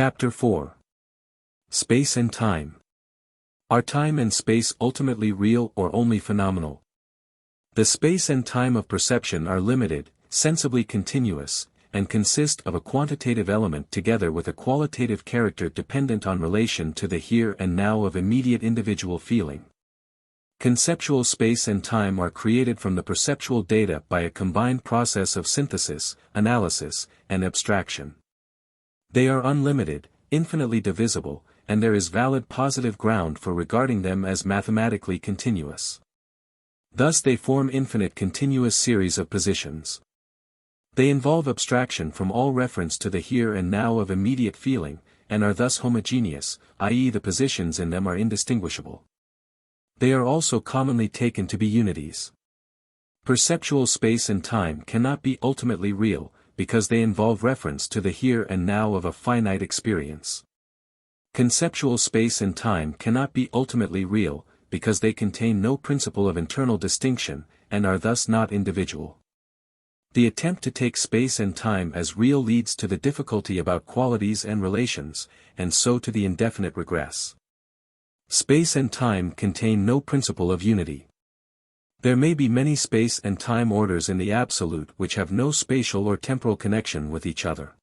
Chapter 4. Space and Time. Are time and space ultimately real or only phenomenal? The space and time of perception are limited, sensibly continuous, and consist of a quantitative element together with a qualitative character dependent on relation to the here and now of immediate individual feeling. Conceptual space and time are created from the perceptual data by a combined process of synthesis, analysis, and abstraction. They are unlimited, infinitely divisible, and there is valid positive ground for regarding them as mathematically continuous. Thus they form infinite continuous series of positions. They involve abstraction from all reference to the here and now of immediate feeling, and are thus homogeneous, i.e. the positions in them are indistinguishable. They are also commonly taken to be unities. Perceptual space and time cannot be ultimately real, because they involve reference to the here and now of a finite experience. Conceptual space and time cannot be ultimately real, because they contain no principle of internal distinction, and are thus not individual. The attempt to take space and time as real leads to the difficulty about qualities and relations, and so to the indefinite regress. Space and time contain no principle of unity. There may be many space and time orders in the absolute which have no spatial or temporal connection with each other.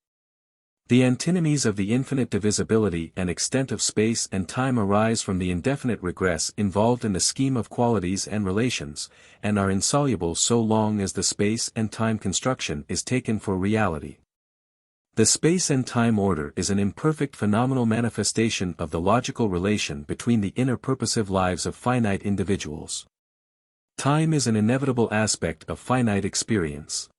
The antinomies of the infinite divisibility and extent of space and time arise from the indefinite regress involved in the scheme of qualities and relations, and are insoluble so long as the space and time construction is taken for reality. The space and time order is an imperfect phenomenal manifestation of the logical relation between the inner purposive lives of finite individuals. Time is an inevitable aspect of finite experience.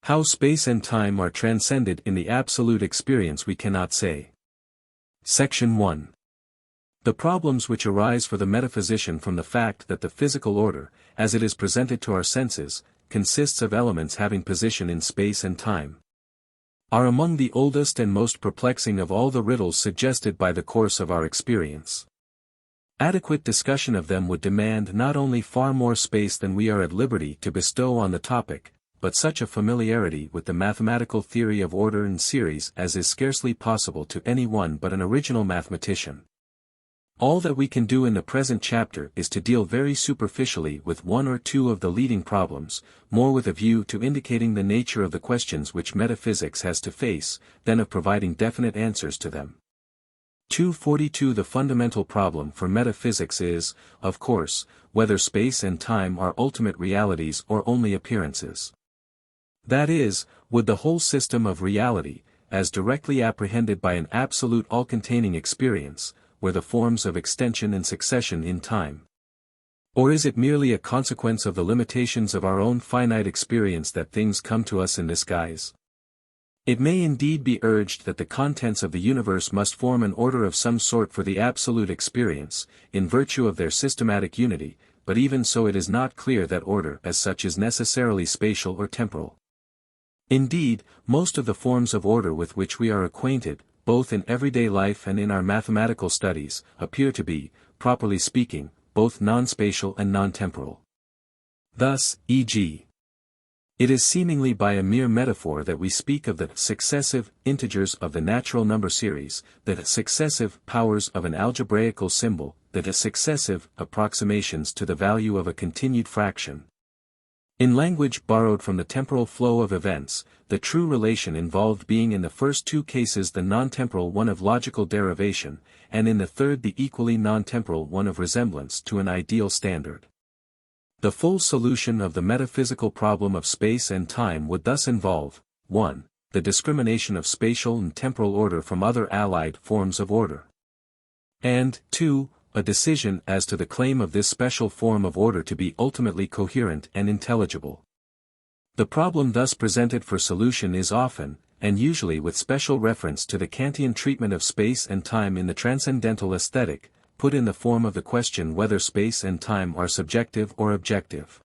How space and time are transcended in the absolute experience we cannot say. Section 1. The problems which arise for the metaphysician from the fact that the physical order, as it is presented to our senses, consists of elements having position in space and time, are among the oldest and most perplexing of all the riddles suggested by the course of our experience. Adequate discussion of them would demand not only far more space than we are at liberty to bestow on the topic, but such a familiarity with the mathematical theory of order and series as is scarcely possible to any one but an original mathematician. All that we can do in the present chapter is to deal very superficially with one or two of the leading problems, more with a view to indicating the nature of the questions which metaphysics has to face, than of providing definite answers to them. 242 The fundamental problem for metaphysics is, of course, whether space and time are ultimate realities or only appearances. That is, would the whole system of reality, as directly apprehended by an absolute all-containing experience, were the forms of extension and succession in time? Or is it merely a consequence of the limitations of our own finite experience that things come to us in this guise? It may indeed be urged that the contents of the universe must form an order of some sort for the absolute experience, in virtue of their systematic unity, but even so it is not clear that order as such is necessarily spatial or temporal. Indeed, most of the forms of order with which we are acquainted, both in everyday life and in our mathematical studies, appear to be, properly speaking, both non-spatial and non-temporal. Thus, e.g., it is seemingly by a mere metaphor that we speak of the successive integers of the natural number series, the successive powers of an algebraical symbol, the successive approximations to the value of a continued fraction. In language borrowed from the temporal flow of events, the true relation involved being in the first two cases the non-temporal one of logical derivation, and in the third the equally non-temporal one of resemblance to an ideal standard. The full solution of the metaphysical problem of space and time would thus involve, 1. The discrimination of spatial and temporal order from other allied forms of order, and 2. A decision as to the claim of this special form of order to be ultimately coherent and intelligible. The problem thus presented for solution is often, and usually with special reference to the Kantian treatment of space and time in the Transcendental Aesthetic, put in the form of the question whether space and time are subjective or objective.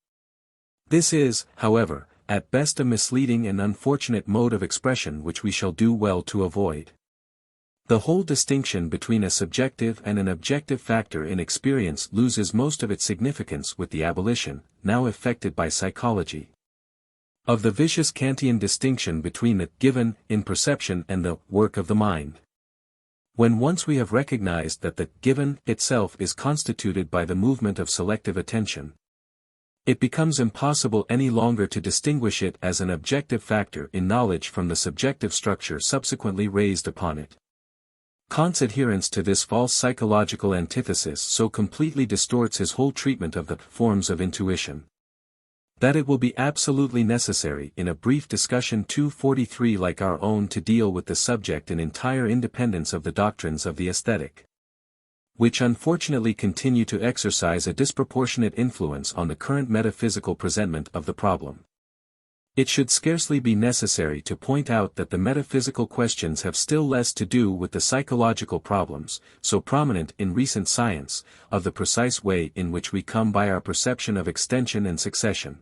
This is, however, at best a misleading and unfortunate mode of expression which we shall do well to avoid. The whole distinction between a subjective and an objective factor in experience loses most of its significance with the abolition, now effected by psychology, of the vicious Kantian distinction between the given in perception and the work of the mind. When once we have recognized that the given itself is constituted by the movement of selective attention, it becomes impossible any longer to distinguish it as an objective factor in knowledge from the subjective structure subsequently raised upon it. Kant's adherence to this false psychological antithesis so completely distorts his whole treatment of the forms of intuition, that it will be absolutely necessary in a brief discussion 243 like our own to deal with the subject in entire independence of the doctrines of the aesthetic, which unfortunately continue to exercise a disproportionate influence on the current metaphysical presentment of the problem. It should scarcely be necessary to point out that the metaphysical questions have still less to do with the psychological problems, so prominent in recent science, of the precise way in which we come by our perception of extension and succession.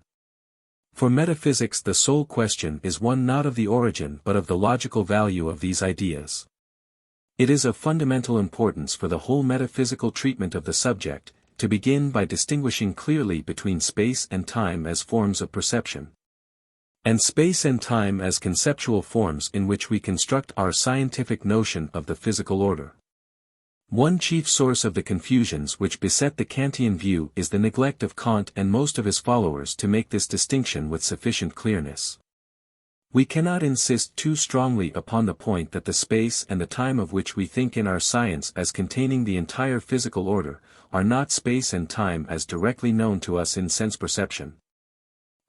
For metaphysics, the sole question is one not of the origin but of the logical value of these ideas. It is of fundamental importance for the whole metaphysical treatment of the subject, to begin by distinguishing clearly between space and time as forms of perception, and space and time as conceptual forms in which we construct our scientific notion of the physical order. One chief source of the confusions which beset the Kantian view is the neglect of Kant and most of his followers to make this distinction with sufficient clearness. We cannot insist too strongly upon the point that the space and the time of which we think in our science as containing the entire physical order, are not space and time as directly known to us in sense perception,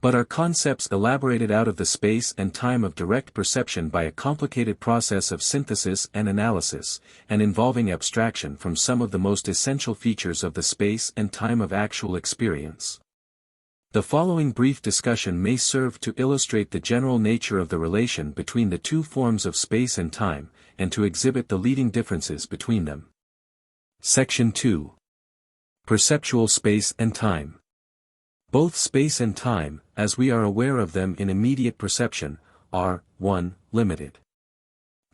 but are concepts elaborated out of the space and time of direct perception by a complicated process of synthesis and analysis, and involving abstraction from some of the most essential features of the space and time of actual experience. The following brief discussion may serve to illustrate the general nature of the relation between the two forms of space and time, and to exhibit the leading differences between them. Section 2. Perceptual space and time. Both space and time, as we are aware of them in immediate perception, are, 1, limited.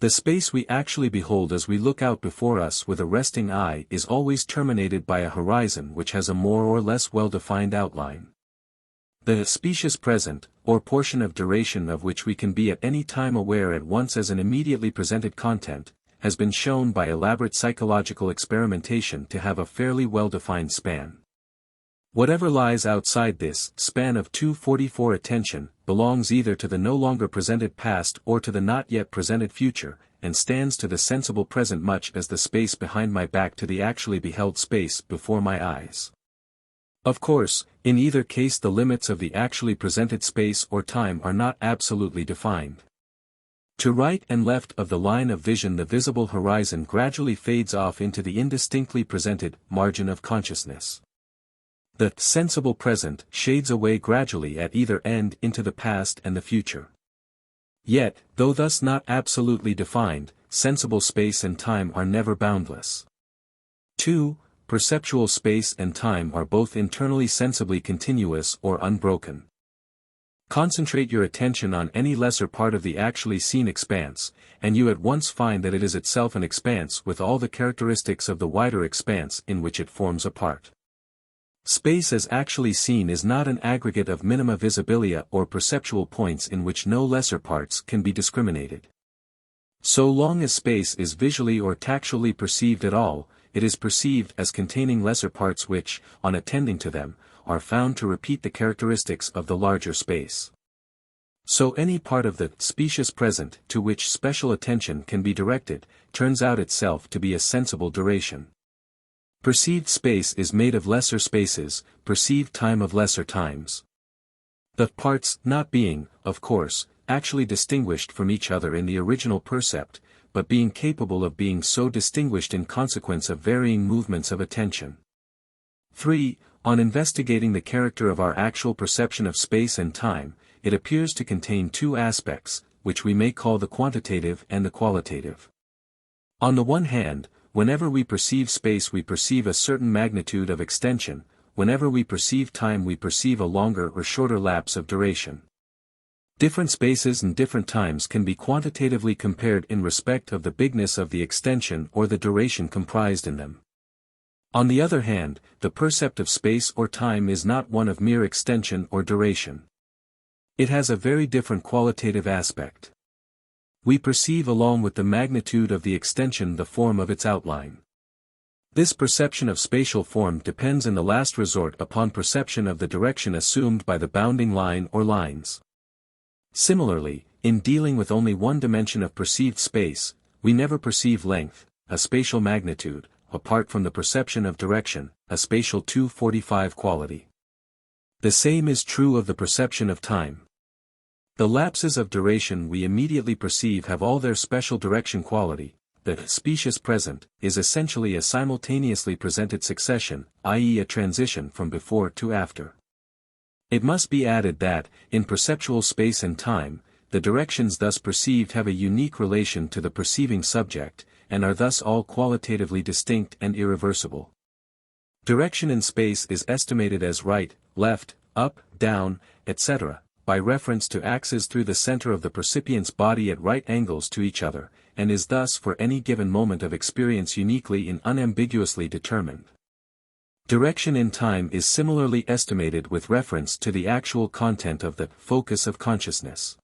The space we actually behold as we look out before us with a resting eye is always terminated by a horizon which has a more or less well-defined outline. The specious present, or portion of duration of which we can be at any time aware at once as an immediately presented content, has been shown by elaborate psychological experimentation to have a fairly well-defined span. Whatever lies outside this span of 244 attention, belongs either to the no longer presented past or to the not yet presented future, and stands to the sensible present much as the space behind my back to the actually beheld space before my eyes. Of course, in either case the limits of the actually presented space or time are not absolutely defined. To right and left of the line of vision the visible horizon gradually fades off into the indistinctly presented margin of consciousness. The sensible present shades away gradually at either end into the past and the future. Yet, though thus not absolutely defined, sensible space and time are never boundless. 2. Perceptual space and time are both internally sensibly continuous or unbroken. Concentrate your attention on any lesser part of the actually seen expanse, and you at once find that it is itself an expanse with all the characteristics of the wider expanse in which it forms a part. Space as actually seen is not an aggregate of minima visibilia or perceptual points in which no lesser parts can be discriminated. So long as space is visually or tactually perceived at all, it is perceived as containing lesser parts which, on attending to them, are found to repeat the characteristics of the larger space. So any part of the specious present to which special attention can be directed, turns out itself to be a sensible duration. Perceived space is made of lesser spaces, perceived time of lesser times. The parts not being, of course, actually distinguished from each other in the original percept, but being capable of being so distinguished in consequence of varying movements of attention. 3. On investigating the character of our actual perception of space and time, it appears to contain two aspects, which we may call the quantitative and the qualitative. On the one hand, whenever we perceive space we perceive a certain magnitude of extension, whenever we perceive time we perceive a longer or shorter lapse of duration. Different spaces and different times can be quantitatively compared in respect of the bigness of the extension or the duration comprised in them. On the other hand, the percept of space or time is not one of mere extension or duration. It has a very different qualitative aspect. We perceive along with the magnitude of the extension the form of its outline. This perception of spatial form depends in the last resort upon perception of the direction assumed by the bounding line or lines. Similarly, in dealing with only one dimension of perceived space, we never perceive length, a spatial magnitude, apart from the perception of direction, a spatial 245 quality. The same is true of the perception of time. The lapses of duration we immediately perceive have all their special direction quality. The specious present is essentially a simultaneously presented succession, i.e. a transition from before to after. It must be added that, in perceptual space and time, the directions thus perceived have a unique relation to the perceiving subject, and are thus all qualitatively distinct and irreversible. Direction in space is estimated as right, left, up, down, etc., by reference to axes through the center of the percipient's body at right angles to each other, and is thus for any given moment of experience uniquely and unambiguously determined. Direction in time is similarly estimated with reference to the actual content of the focus of consciousness.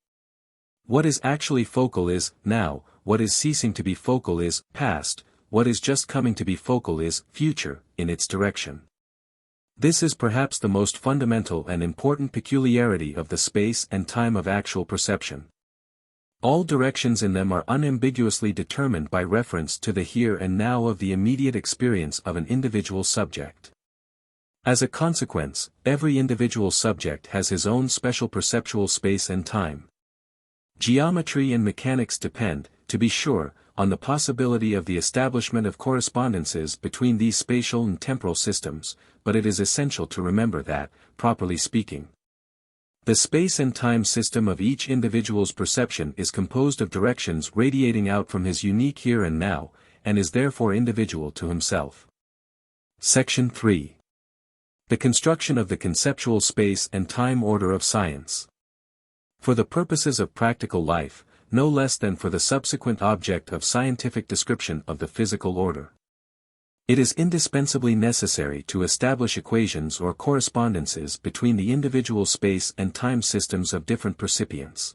What is actually focal is now, what is ceasing to be focal is past, what is just coming to be focal is future, in its direction. This is perhaps the most fundamental and important peculiarity of the space and time of actual perception. All directions in them are unambiguously determined by reference to the here and now of the immediate experience of an individual subject. As a consequence, every individual subject has his own special perceptual space and time. Geometry and mechanics depend, to be sure, on the possibility of the establishment of correspondences between these spatial and temporal systems, but it is essential to remember that, properly speaking, the space and time system of each individual's perception is composed of directions radiating out from his unique here and now, and is therefore individual to himself. Section 3. The construction of the conceptual space and time order of science. For the purposes of practical life, no less than for the subsequent object of scientific description of the physical order, it is indispensably necessary to establish equations or correspondences between the individual space and time systems of different percipients.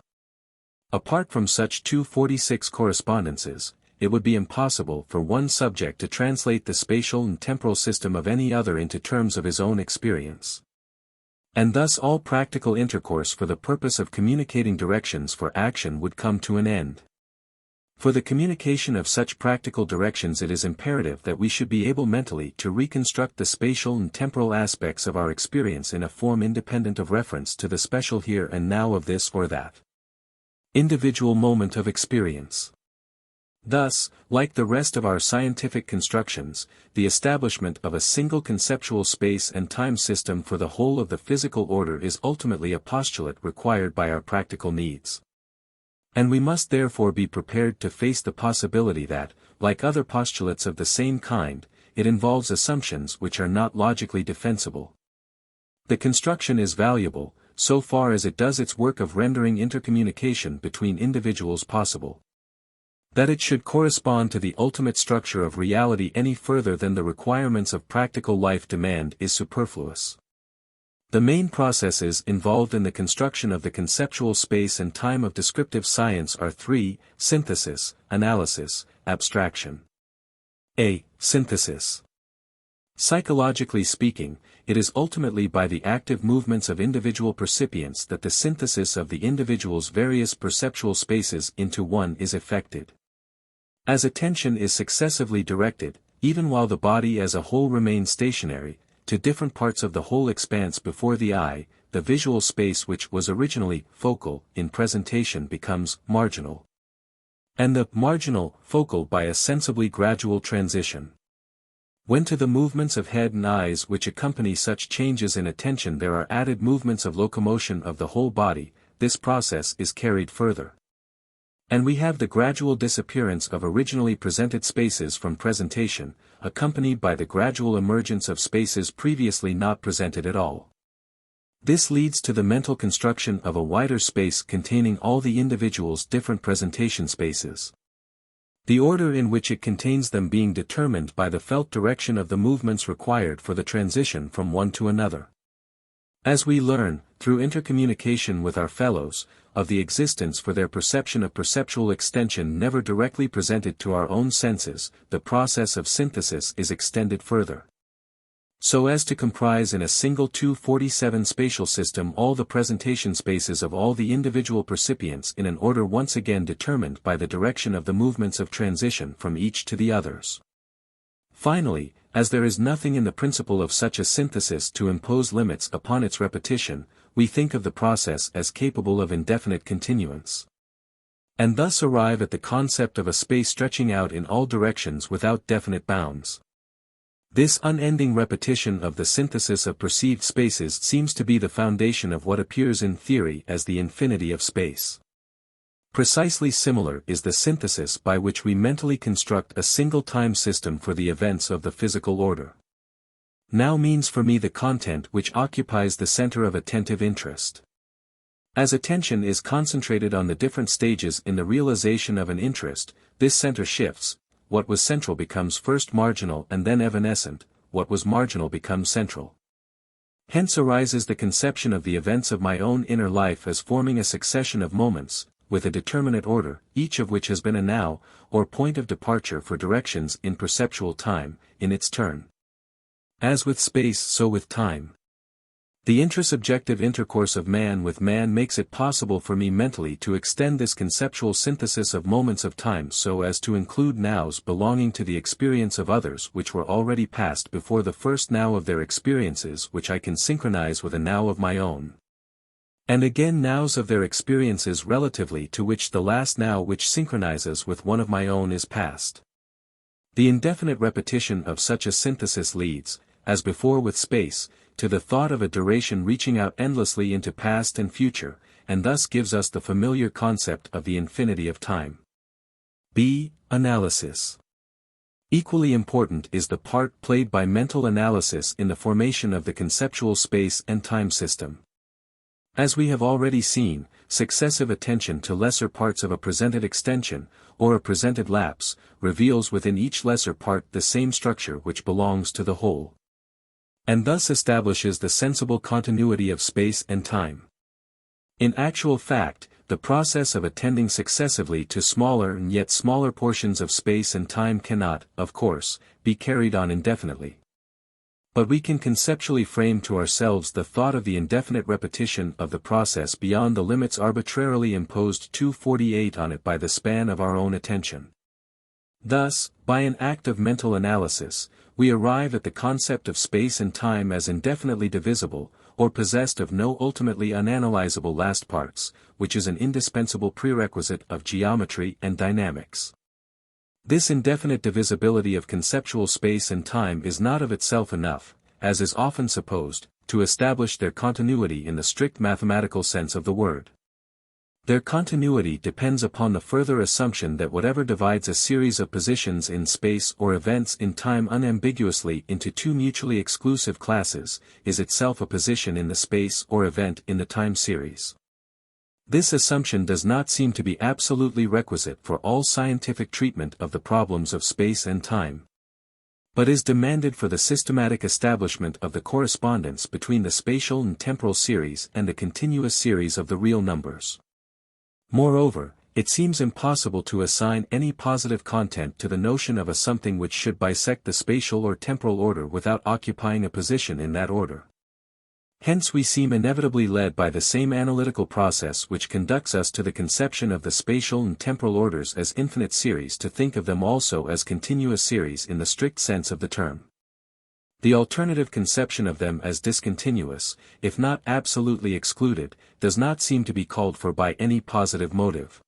Apart from such 246 correspondences, it would be impossible for one subject to translate the spatial and temporal system of any other into terms of his own experience. And thus all practical intercourse for the purpose of communicating directions for action would come to an end. For the communication of such practical directions it is imperative that we should be able mentally to reconstruct the spatial and temporal aspects of our experience in a form independent of reference to the special here and now of this or that individual moment of experience. Thus, like the rest of our scientific constructions, the establishment of a single conceptual space and time system for the whole of the physical order is ultimately a postulate required by our practical needs. And we must therefore be prepared to face the possibility that, like other postulates of the same kind, it involves assumptions which are not logically defensible. The construction is valuable, so far as it does its work of rendering intercommunication between individuals possible. That it should correspond to the ultimate structure of reality any further than the requirements of practical life demand is superfluous. The main processes involved in the construction of the conceptual space and time of descriptive science are three: synthesis, analysis, abstraction. A. Synthesis. Psychologically speaking, it is ultimately by the active movements of individual percipients that the synthesis of the individual's various perceptual spaces into one is effected. As attention is successively directed, even while the body as a whole remains stationary, to different parts of the whole expanse before the eye, the visual space which was originally focal in presentation becomes marginal. And the marginal focal by a sensibly gradual transition. When to the movements of head and eyes which accompany such changes in attention there are added movements of locomotion of the whole body, this process is carried further. And we have the gradual disappearance of originally presented spaces from presentation, accompanied by the gradual emergence of spaces previously not presented at all. This leads to the mental construction of a wider space containing all the individual's different presentation spaces. The order in which it contains them being determined by the felt direction of the movements required for the transition from one to another. As we learn, through intercommunication with our fellows, of the existence for their perception of perceptual extension never directly presented to our own senses, the process of synthesis is extended further, so as to comprise in a single 247 spatial system all the presentation spaces of all the individual percipients in an order once again determined by the direction of the movements of transition from each to the others. Finally, as there is nothing in the principle of such a synthesis to impose limits upon its repetition, we think of the process as capable of indefinite continuance, and thus arrive at the concept of a space stretching out in all directions without definite bounds. This unending repetition of the synthesis of perceived spaces seems to be the foundation of what appears in theory as the infinity of space. Precisely similar is the synthesis by which we mentally construct a single time system for the events of the physical order. Now means for me the content which occupies the center of attentive interest. As attention is concentrated on the different stages in the realization of an interest, this center shifts. What was central becomes first marginal and then evanescent, what was marginal becomes central. Hence arises the conception of the events of my own inner life as forming a succession of moments, with a determinate order, each of which has been a now, or point of departure for directions in perceptual time, in its turn. As with space so with time. The intrasubjective intercourse of man with man makes it possible for me mentally to extend this conceptual synthesis of moments of time so as to include nows belonging to the experience of others which were already past before the first now of their experiences which I can synchronize with a now of my own. And again nows of their experiences relatively to which the last now which synchronizes with one of my own is past. The indefinite repetition of such a synthesis leads, as before with space, to the thought of a duration reaching out endlessly into past and future, and thus gives us the familiar concept of the infinity of time. B. Analysis. Equally important is the part played by mental analysis in the formation of the conceptual space and time system. As we have already seen, successive attention to lesser parts of a presented extension, or a presented lapse, reveals within each lesser part the same structure which belongs to the whole, and thus establishes the sensible continuity of space and time. In actual fact, the process of attending successively to smaller and yet smaller portions of space and time cannot, of course, be carried on indefinitely. But we can conceptually frame to ourselves the thought of the indefinite repetition of the process beyond the limits arbitrarily imposed 248 on it by the span of our own attention. Thus, by an act of mental analysis, we arrive at the concept of space and time as indefinitely divisible, or possessed of no ultimately unanalyzable last parts, which is an indispensable prerequisite of geometry and dynamics. This indefinite divisibility of conceptual space and time is not of itself enough, as is often supposed, to establish their continuity in the strict mathematical sense of the word. Their continuity depends upon the further assumption that whatever divides a series of positions in space or events in time unambiguously into two mutually exclusive classes, is itself a position in the space or event in the time series. This assumption does not seem to be absolutely requisite for all scientific treatment of the problems of space and time, but is demanded for the systematic establishment of the correspondence between the spatial and temporal series and the continuous series of the real numbers. Moreover, it seems impossible to assign any positive content to the notion of a something which should bisect the spatial or temporal order without occupying a position in that order. Hence we seem inevitably led by the same analytical process which conducts us to the conception of the spatial and temporal orders as infinite series to think of them also as continuous series in the strict sense of the term. The alternative conception of them as discontinuous, if not absolutely excluded, does not seem to be called for by any positive motive,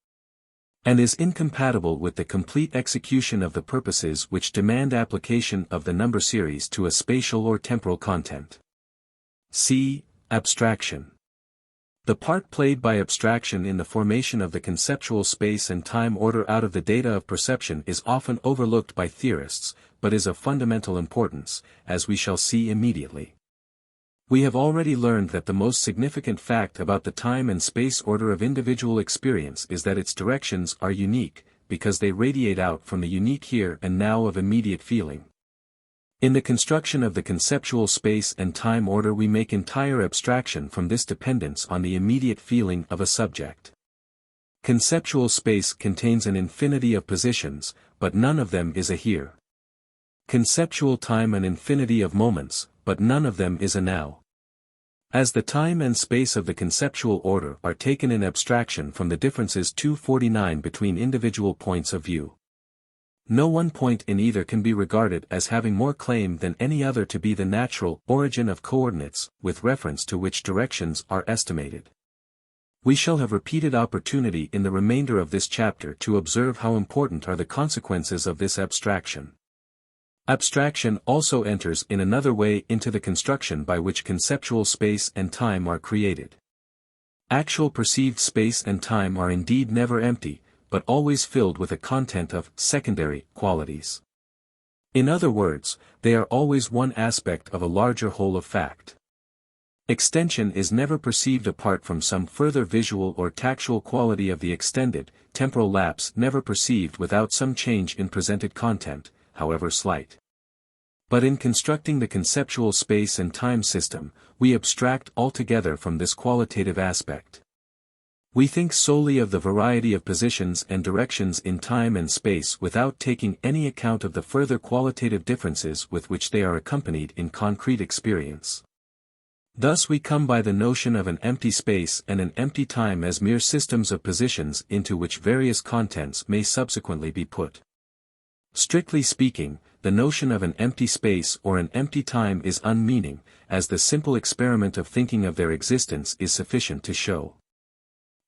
and is incompatible with the complete execution of the purposes which demand application of the number series to a spatial or temporal content. C. Abstraction. The part played by abstraction in the formation of the conceptual space and time order out of the data of perception is often overlooked by theorists, but is of fundamental importance, as we shall see immediately. We have already learned that the most significant fact about the time and space order of individual experience is that its directions are unique, because they radiate out from the unique here and now of immediate feeling. In the construction of the conceptual space and time order we make entire abstraction from this dependence on the immediate feeling of a subject. Conceptual space contains an infinity of positions, but none of them is a here. Conceptual time an infinity of moments, but none of them is a now. As the time and space of the conceptual order are taken in abstraction from the differences 249 between individual points of view. No one point in either can be regarded as having more claim than any other to be the natural origin of coordinates, with reference to which directions are estimated. We shall have repeated opportunity in the remainder of this chapter to observe how important are the consequences of this abstraction. Abstraction also enters in another way into the construction by which conceptual space and time are created. Actual perceived space and time are indeed never empty, but always filled with a content of secondary qualities. In other words, they are always one aspect of a larger whole of fact. Extension is never perceived apart from some further visual or tactual quality of the extended, temporal lapse never perceived without some change in presented content, however slight. But in constructing the conceptual space and time system, we abstract altogether from this qualitative aspect. We think solely of the variety of positions and directions in time and space without taking any account of the further qualitative differences with which they are accompanied in concrete experience. Thus we come by the notion of an empty space and an empty time as mere systems of positions into which various contents may subsequently be put. Strictly speaking, the notion of an empty space or an empty time is unmeaning, as the simple experiment of thinking of their existence is sufficient to show.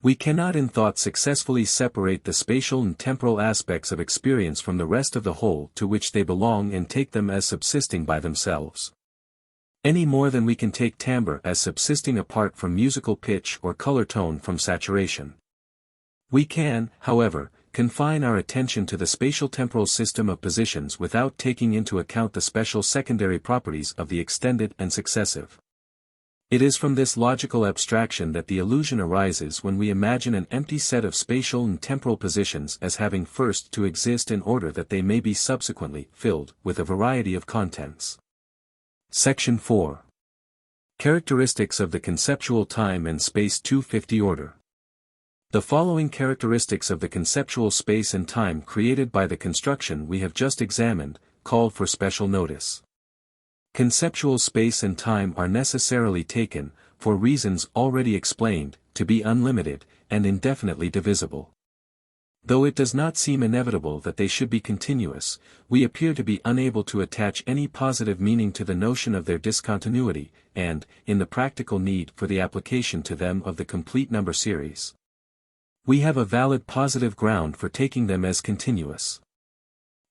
We cannot in thought successfully separate the spatial and temporal aspects of experience from the rest of the whole to which they belong and take them as subsisting by themselves. Any more than we can take timbre as subsisting apart from musical pitch or color tone from saturation. We can, however, confine our attention to the spatial-temporal system of positions without taking into account the special secondary properties of the extended and successive. It is from this logical abstraction that the illusion arises when we imagine an empty set of spatial and temporal positions as having first to exist in order that they may be subsequently filled with a variety of contents. Section 4. Characteristics of the conceptual time and space 250 order. The following characteristics of the conceptual space and time created by the construction we have just examined, call for special notice. Conceptual space and time are necessarily taken, for reasons already explained, to be unlimited, and indefinitely divisible. Though it does not seem inevitable that they should be continuous, we appear to be unable to attach any positive meaning to the notion of their discontinuity, and, in the practical need for the application to them of the complete number series, we have a valid positive ground for taking them as continuous.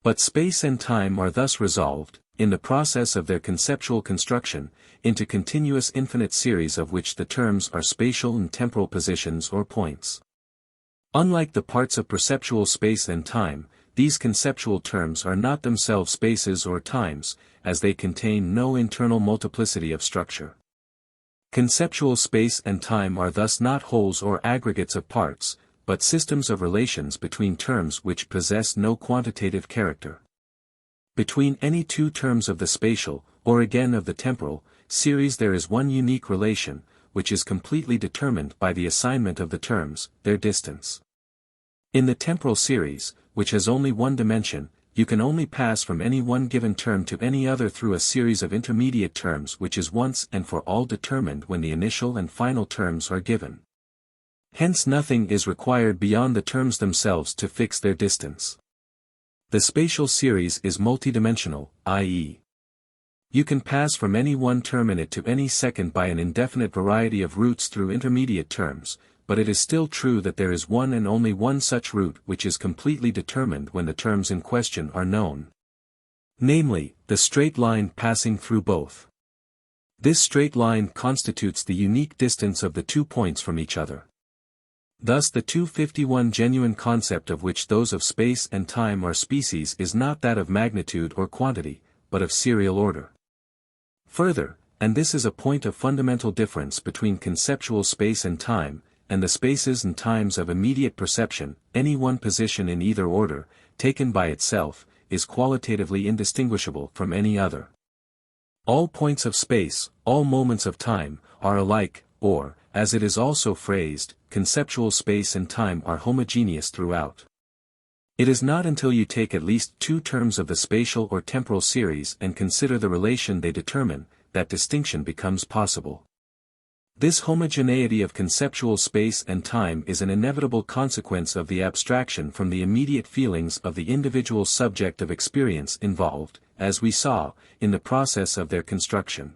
But space and time are thus resolved, in the process of their conceptual construction, into continuous infinite series of which the terms are spatial and temporal positions or points. Unlike the parts of perceptual space and time, these conceptual terms are not themselves spaces or times, as they contain no internal multiplicity of structure. Conceptual space and time are thus not wholes or aggregates of parts, but systems of relations between terms which possess no quantitative character. Between any two terms of the spatial, or again of the temporal, series there is one unique relation, which is completely determined by the assignment of the terms, their distance. In the temporal series, which has only one dimension, you can only pass from any one given term to any other through a series of intermediate terms which is once and for all determined when the initial and final terms are given. Hence nothing is required beyond the terms themselves to fix their distance. The spatial series is multidimensional, i.e., you can pass from any one term in it to any second by an indefinite variety of routes through intermediate terms, but it is still true that there is one and only one such route which is completely determined when the terms in question are known. Namely, the straight line passing through both. This straight line constitutes the unique distance of the 2 points from each other. Thus the 251 genuine concept of which those of space and time are species is not that of magnitude or quantity, but of serial order. Further, and this is a point of fundamental difference between conceptual space and time, and the spaces and times of immediate perception, any one position in either order, taken by itself, is qualitatively indistinguishable from any other. All points of space, all moments of time, are alike, or, as it is also phrased, conceptual space and time are homogeneous throughout. It is not until you take at least two terms of the spatial or temporal series and consider the relation they determine, that distinction becomes possible. This homogeneity of conceptual space and time is an inevitable consequence of the abstraction from the immediate feelings of the individual subject of experience involved, as we saw, in the process of their construction.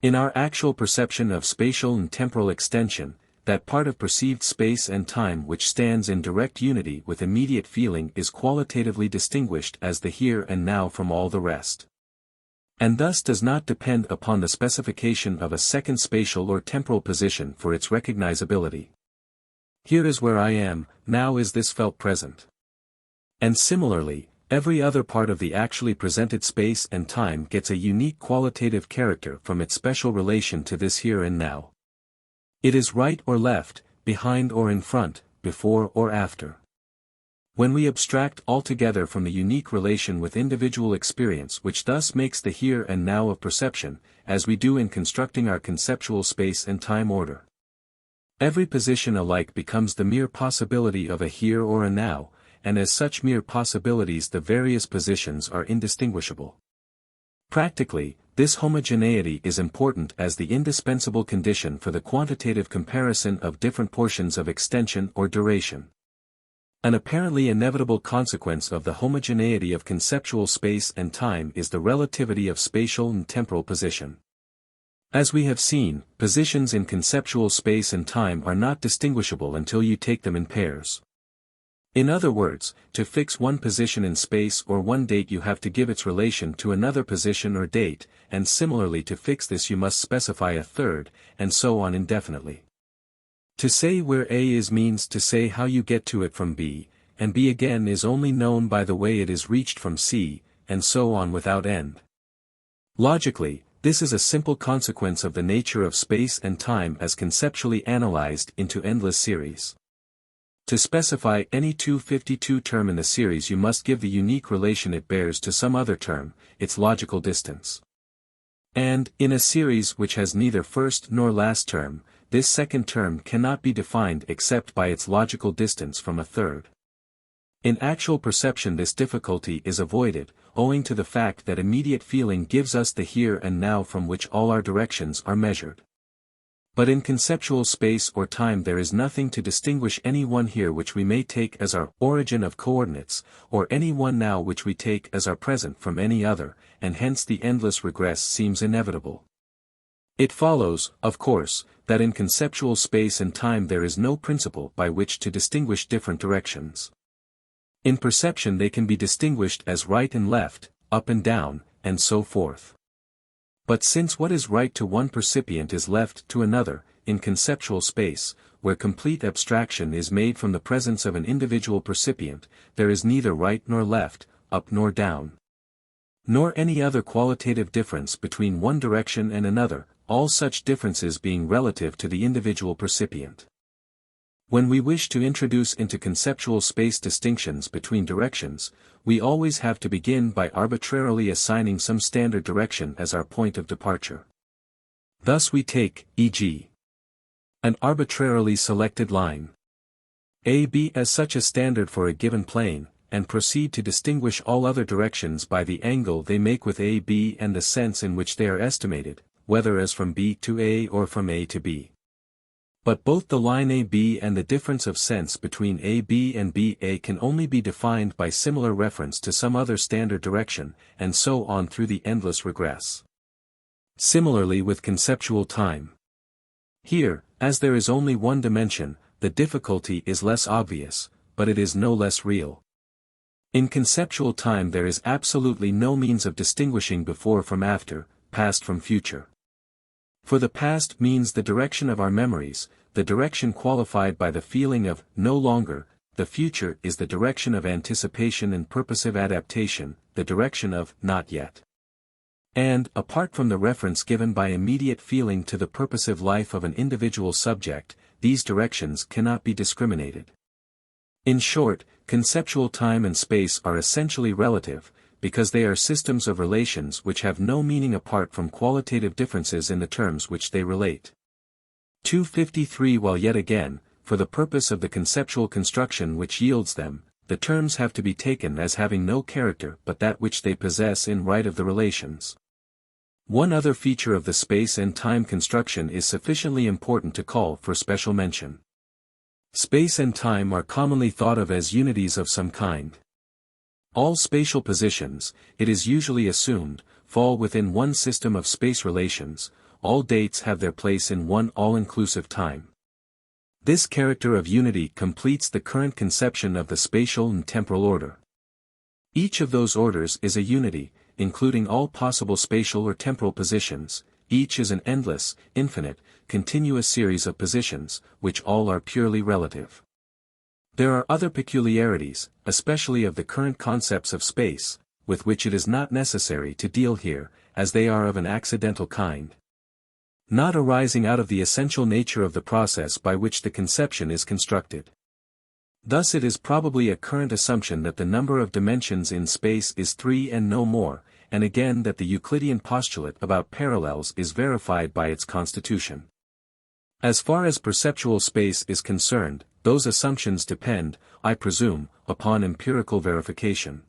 In our actual perception of spatial and temporal extension, that part of perceived space and time which stands in direct unity with immediate feeling is qualitatively distinguished as the here and now from all the rest, and thus does not depend upon the specification of a second spatial or temporal position for its recognizability. Here is where I am, now is this felt present. And similarly, every other part of the actually presented space and time gets a unique qualitative character from its special relation to this here and now. It is right or left, behind or in front, before or after. When we abstract altogether from the unique relation with individual experience which thus makes the here and now of perception, as we do in constructing our conceptual space and time order, every position alike becomes the mere possibility of a here or a now, and as such mere possibilities the various positions are indistinguishable. Practically, this homogeneity is important as the indispensable condition for the quantitative comparison of different portions of extension or duration. An apparently inevitable consequence of the homogeneity of conceptual space and time is the relativity of spatial and temporal position. As we have seen, positions in conceptual space and time are not distinguishable until you take them in pairs. In other words, to fix one position in space or one date you have to give its relation to another position or date, and similarly to fix this you must specify a third, and so on indefinitely. To say where A is means to say how you get to it from B, and B again is only known by the way it is reached from C, and so on without end. Logically, this is a simple consequence of the nature of space and time as conceptually analyzed into endless series. To specify any 252 term in the series you must give the unique relation it bears to some other term, its logical distance. And, in a series which has neither first nor last term, this second term cannot be defined except by its logical distance from a third. In actual perception this difficulty is avoided, owing to the fact that immediate feeling gives us the here and now from which all our directions are measured. But in conceptual space or time there is nothing to distinguish any one here which we may take as our origin of coordinates, or any one now which we take as our present from any other, and hence the endless regress seems inevitable. It follows, of course, that in conceptual space and time there is no principle by which to distinguish different directions. In perception they can be distinguished as right and left, up and down, and so forth. But since what is right to one percipient is left to another, in conceptual space, where complete abstraction is made from the presence of an individual percipient, there is neither right nor left, up nor down, nor any other qualitative difference between one direction and another, all such differences being relative to the individual percipient. When we wish to introduce into conceptual space distinctions between directions, we always have to begin by arbitrarily assigning some standard direction as our point of departure. Thus we take, e.g., an arbitrarily selected line AB as such a standard for a given plane, and proceed to distinguish all other directions by the angle they make with AB and the sense in which they are estimated, whether as from B to A or from A to B. But both the line AB and the difference of sense between AB and BA can only be defined by similar reference to some other standard direction, and so on through the endless regress. Similarly with conceptual time. Here, as there is only one dimension, the difficulty is less obvious, but it is no less real. In conceptual time there is absolutely no means of distinguishing before from after, past from future. For the past means the direction of our memories, the direction qualified by the feeling of no longer, the future is the direction of anticipation and purposive adaptation, the direction of not yet. And, apart from the reference given by immediate feeling to the purposive life of an individual subject, these directions cannot be discriminated. In short, conceptual time and space are essentially relative, because they are systems of relations which have no meaning apart from qualitative differences in the terms which they relate. 253 While yet again, for the purpose of the conceptual construction which yields them, the terms have to be taken as having no character but that which they possess in right of the relations. One other feature of the space and time construction is sufficiently important to call for special mention. Space and time are commonly thought of as unities of some kind. All spatial positions, it is usually assumed, fall within one system of space relations. All dates have their place in one all-inclusive time. This character of unity completes the current conception of the spatial and temporal order. Each of those orders is a unity, including all possible spatial or temporal positions. Each is an endless, infinite, continuous series of positions, which all are purely relative. There are other peculiarities, especially of the current concepts of space, with which it is not necessary to deal here, as they are of an accidental kind, not arising out of the essential nature of the process by which the conception is constructed. Thus it is probably a current assumption that the number of dimensions in space is 3 and no more, and again that the Euclidean postulate about parallels is verified by its constitution. As far as perceptual space is concerned, those assumptions depend, I presume, upon empirical verification.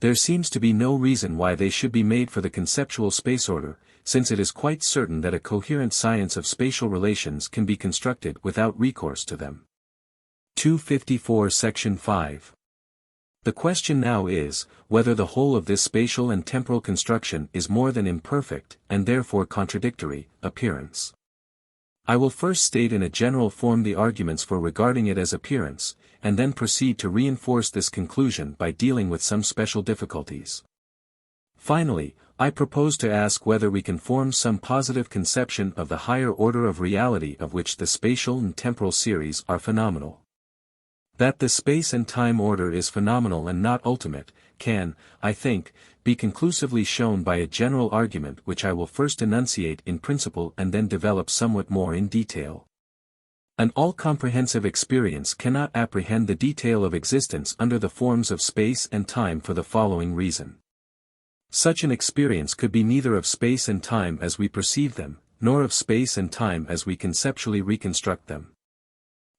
There seems to be no reason why they should be made for the conceptual space order, since it is quite certain that a coherent science of spatial relations can be constructed without recourse to them. 254 Section 5. The question now is, whether the whole of this spatial and temporal construction is more than imperfect, and therefore contradictory, appearance. I will first state in a general form the arguments for regarding it as appearance, and then proceed to reinforce this conclusion by dealing with some special difficulties. Finally, I propose to ask whether we can form some positive conception of the higher order of reality of which the spatial and temporal series are phenomenal. That the space and time order is phenomenal and not ultimate, can, I think, be conclusively shown by a general argument which I will first enunciate in principle and then develop somewhat more in detail. An all-comprehensive experience cannot apprehend the detail of existence under the forms of space and time for the following reason. Such an experience could be neither of space and time as we perceive them, nor of space and time as we conceptually reconstruct them.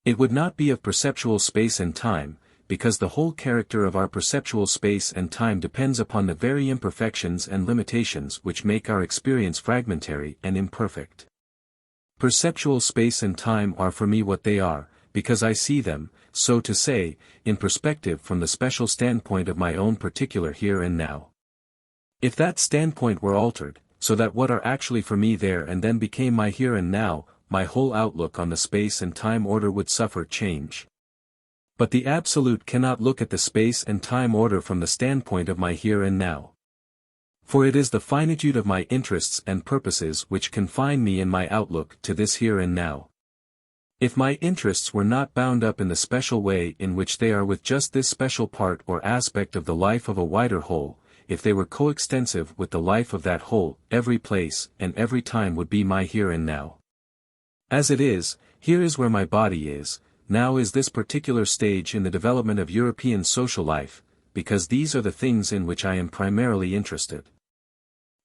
It would not be of perceptual space and time, because the whole character of our perceptual space and time depends upon the very imperfections and limitations which make our experience fragmentary and imperfect. Perceptual space and time are for me what they are, because I see them, so to say, in perspective from the special standpoint of my own particular here and now. If that standpoint were altered, so that what are actually for me there and then became my here and now, my whole outlook on the space and time order would suffer change. But the Absolute cannot look at the space and time order from the standpoint of my here and now. For it is the finitude of my interests and purposes which confine me in my outlook to this here and now. If my interests were not bound up in the special way in which they are with just this special part or aspect of the life of a wider whole, if they were coextensive with the life of that whole, every place and every time would be my here and now. As it is, here is where my body is, now is this particular stage in the development of European social life, because these are the things in which I am primarily interested.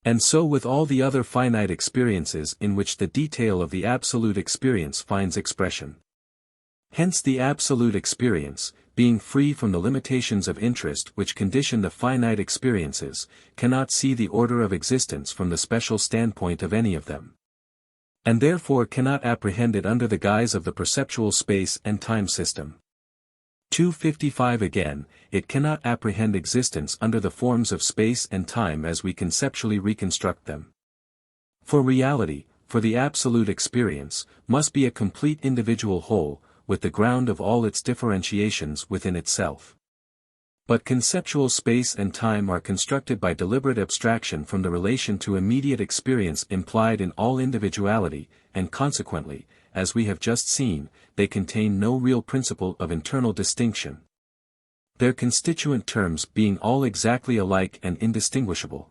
And so with all the other finite experiences in which the detail of the absolute experience finds expression. Hence the absolute experience, being free from the limitations of interest which condition the finite experiences, cannot see the order of existence from the special standpoint of any of them. And therefore cannot apprehend it under the guise of the perceptual space and time system. 255 Again, it cannot apprehend existence under the forms of space and time as we conceptually reconstruct them. For reality, for the absolute experience, must be a complete individual whole, with the ground of all its differentiations within itself. But conceptual space and time are constructed by deliberate abstraction from the relation to immediate experience implied in all individuality, and consequently, as we have just seen, they contain no real principle of internal distinction. Their constituent terms being all exactly alike and indistinguishable.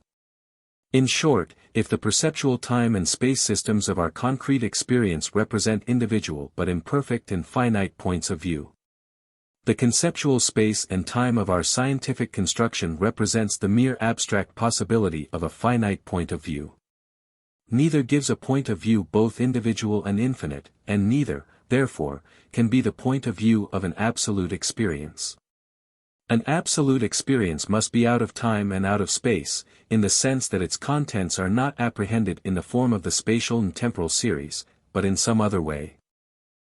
In short, if the perceptual time and space systems of our concrete experience represent individual but imperfect and finite points of view, the conceptual space and time of our scientific construction represents the mere abstract possibility of a finite point of view. Neither gives a point of view both individual and infinite, and neither, therefore, can be the point of view of an absolute experience. An absolute experience must be out of time and out of space, in the sense that its contents are not apprehended in the form of the spatial and temporal series, but in some other way.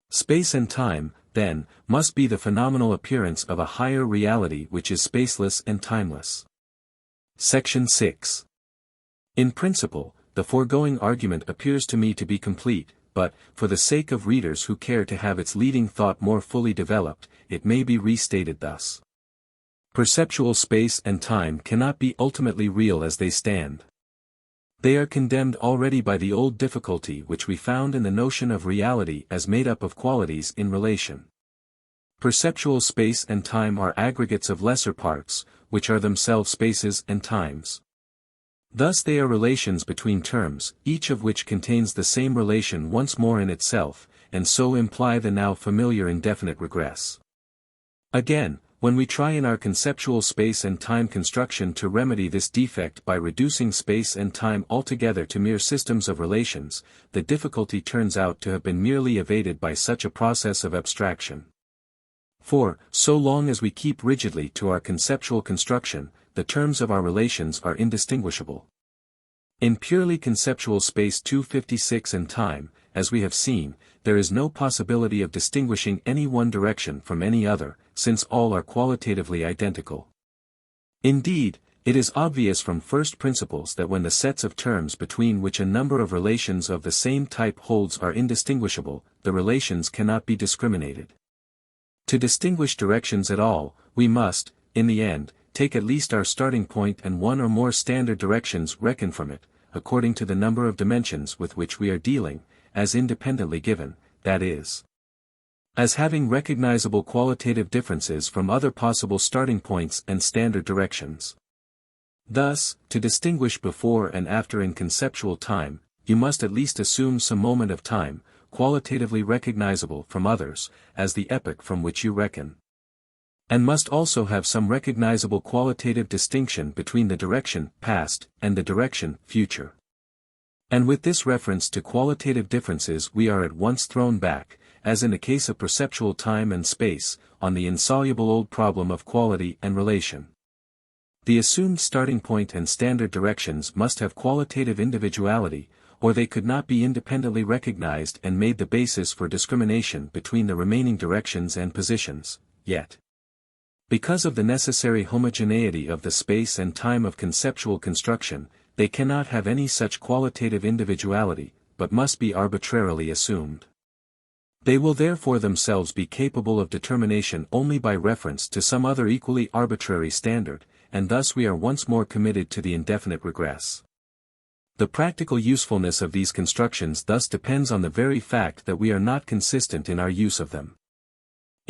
Space and time, then, must be the phenomenal appearance of a higher reality which is spaceless and timeless. Section 6. In principle, the foregoing argument appears to me to be complete, but, for the sake of readers who care to have its leading thought more fully developed, it may be restated thus. Perceptual space and time cannot be ultimately real as they stand. They are condemned already by the old difficulty which we found in the notion of reality as made up of qualities in relation. Perceptual space and time are aggregates of lesser parts, which are themselves spaces and times. Thus they are relations between terms, each of which contains the same relation once more in itself, and so imply the now familiar indefinite regress. Again, when we try in our conceptual space and time construction to remedy this defect by reducing space and time altogether to mere systems of relations, the difficulty turns out to have been merely evaded by such a process of abstraction. For, so long as we keep rigidly to our conceptual construction, the terms of our relations are indistinguishable. In purely conceptual space 256 and time, as we have seen, there is no possibility of distinguishing any one direction from any other, since all are qualitatively identical. Indeed, it is obvious from first principles that when the sets of terms between which a number of relations of the same type holds are indistinguishable, the relations cannot be discriminated. To distinguish directions at all, we must, in the end, take at least our starting point and one or more standard directions reckoned from it, according to the number of dimensions with which we are dealing, as independently given, that is, as having recognizable qualitative differences from other possible starting points and standard directions. Thus, to distinguish before and after in conceptual time, you must at least assume some moment of time, qualitatively recognizable from others, as the epoch from which you reckon. And must also have some recognizable qualitative distinction between the direction past and the direction future. And with this reference to qualitative differences we are at once thrown back, as in the case of perceptual time and space, on the insoluble old problem of quality and relation. The assumed starting point and standard directions must have qualitative individuality, or they could not be independently recognized and made the basis for discrimination between the remaining directions and positions, yet, because of the necessary homogeneity of the space and time of conceptual construction, they cannot have any such qualitative individuality, but must be arbitrarily assumed. They will therefore themselves be capable of determination only by reference to some other equally arbitrary standard, and thus we are once more committed to the indefinite regress. The practical usefulness of these constructions thus depends on the very fact that we are not consistent in our use of them.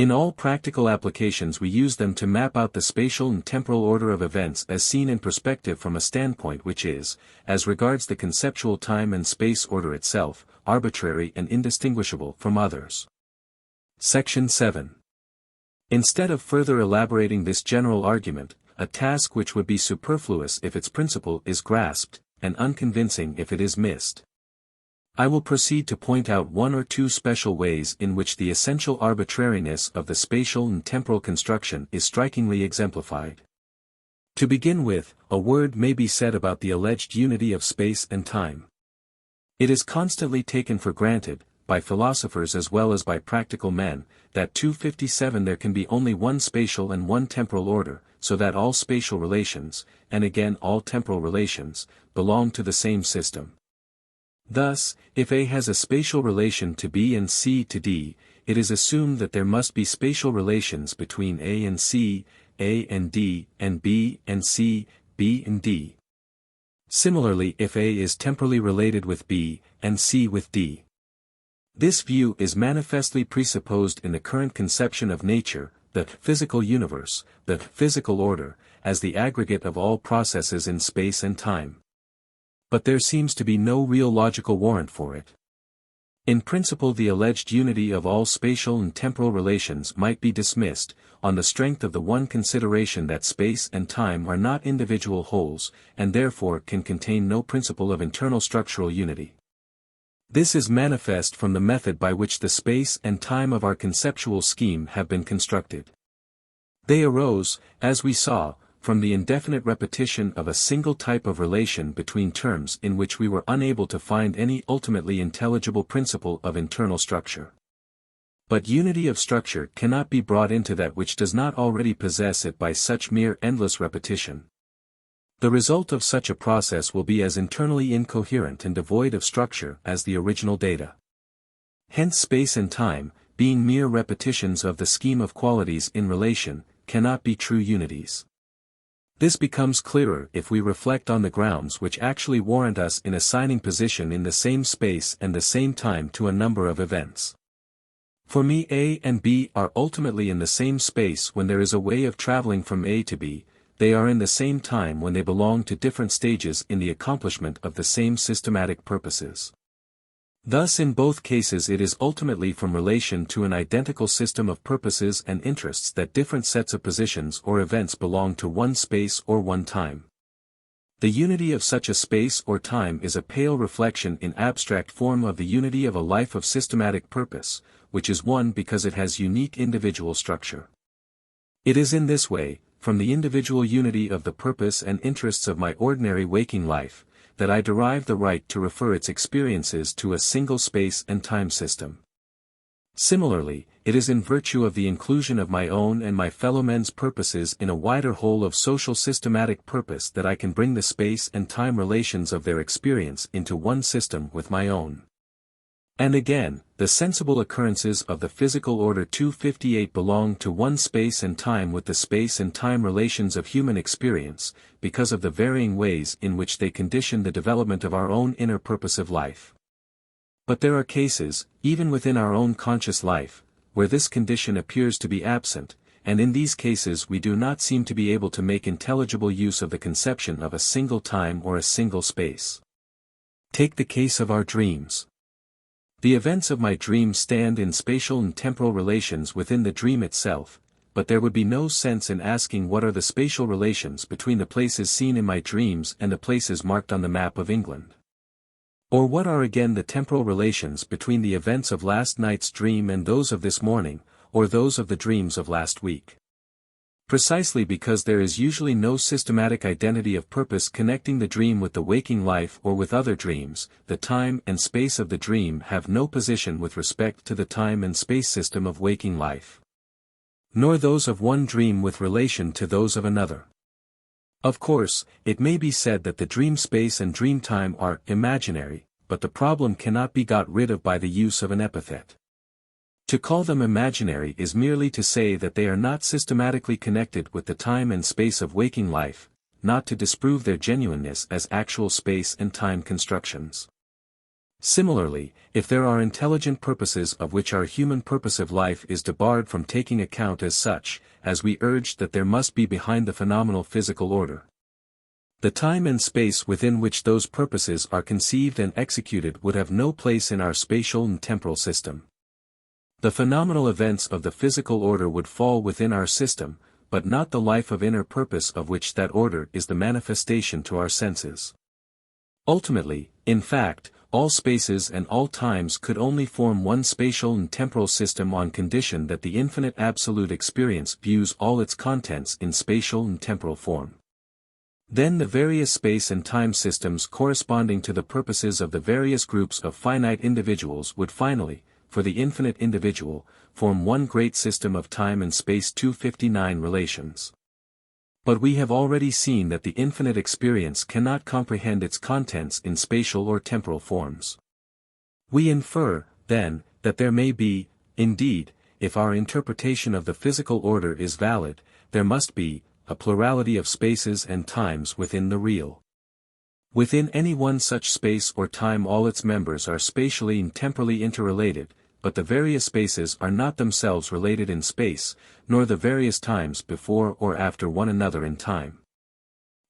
In all practical applications we use them to map out the spatial and temporal order of events as seen in perspective from a standpoint which is, as regards the conceptual time and space order itself, arbitrary and indistinguishable from others. Section 7. Instead of further elaborating this general argument, a task which would be superfluous if its principle is grasped, and unconvincing if it is missed, I will proceed to point out one or two special ways in which the essential arbitrariness of the spatial and temporal construction is strikingly exemplified. To begin with, a word may be said about the alleged unity of space and time. It is constantly taken for granted, by philosophers as well as by practical men, that 257 there can be only one spatial and one temporal order, so that all spatial relations, and again all temporal relations, belong to the same system. Thus, if A has a spatial relation to B and C to D, it is assumed that there must be spatial relations between A and C, A and D, and B and C, B and D. Similarly, if A is temporally related with B, and C with D. This view is manifestly presupposed in the current conception of nature, the physical universe, the physical order, as the aggregate of all processes in space and time. But there seems to be no real logical warrant for it. In principle, the alleged unity of all spatial and temporal relations might be dismissed, on the strength of the one consideration that space and time are not individual wholes, and therefore can contain no principle of internal structural unity. This is manifest from the method by which the space and time of our conceptual scheme have been constructed. They arose, as we saw, from the indefinite repetition of a single type of relation between terms in which we were unable to find any ultimately intelligible principle of internal structure. But unity of structure cannot be brought into that which does not already possess it by such mere endless repetition. The result of such a process will be as internally incoherent and devoid of structure as the original data. Hence space and time, being mere repetitions of the scheme of qualities in relation, cannot be true unities. This becomes clearer if we reflect on the grounds which actually warrant us in assigning position in the same space and the same time to a number of events. For me, A and B are ultimately in the same space when there is a way of traveling from A to B. They are in the same time when they belong to different stages in the accomplishment of the same systematic purposes. Thus in both cases it is ultimately from relation to an identical system of purposes and interests that different sets of positions or events belong to one space or one time. The unity of such a space or time is a pale reflection in abstract form of the unity of a life of systematic purpose, which is one because it has unique individual structure. It is in this way, from the individual unity of the purpose and interests of my ordinary waking life, that I derive the right to refer its experiences to a single space and time system. Similarly, it is in virtue of the inclusion of my own and my fellow men's purposes in a wider whole of social systematic purpose that I can bring the space and time relations of their experience into one system with my own. And again, the sensible occurrences of the physical order 258 belong to one space and time with the space and time relations of human experience, because of the varying ways in which they condition the development of our own inner purposive life. But there are cases, even within our own conscious life, where this condition appears to be absent, and in these cases we do not seem to be able to make intelligible use of the conception of a single time or a single space. Take the case of our dreams. The events of my dream stand in spatial and temporal relations within the dream itself, but there would be no sense in asking what are the spatial relations between the places seen in my dreams and the places marked on the map of England. Or what are again the temporal relations between the events of last night's dream and those of this morning, or those of the dreams of last week. Precisely because there is usually no systematic identity of purpose connecting the dream with the waking life or with other dreams, the time and space of the dream have no position with respect to the time and space system of waking life. Nor those of one dream with relation to those of another. Of course, it may be said that the dream space and dream time are imaginary, but the problem cannot be got rid of by the use of an epithet. To call them imaginary is merely to say that they are not systematically connected with the time and space of waking life, not to disprove their genuineness as actual space and time constructions. Similarly, if there are intelligent purposes of which our human purposive life is debarred from taking account as such, as we urged that there must be behind the phenomenal physical order, the time and space within which those purposes are conceived and executed would have no place in our spatial and temporal system. The phenomenal events of the physical order would fall within our system, but not the life of inner purpose of which that order is the manifestation to our senses. Ultimately, in fact, all spaces and all times could only form one spatial and temporal system on condition that the infinite absolute experience views all its contents in spatial and temporal form. Then the various space and time systems corresponding to the purposes of the various groups of finite individuals would finally, for the infinite individual, form one great system of time and space 259 relations. But we have already seen that the infinite experience cannot comprehend its contents in spatial or temporal forms. We infer, then, that there may be, indeed, if our interpretation of the physical order is valid, there must be, a plurality of spaces and times within the real. Within any one such space or time all its members are spatially and temporally interrelated, but the various spaces are not themselves related in space, nor the various times before or after one another in time.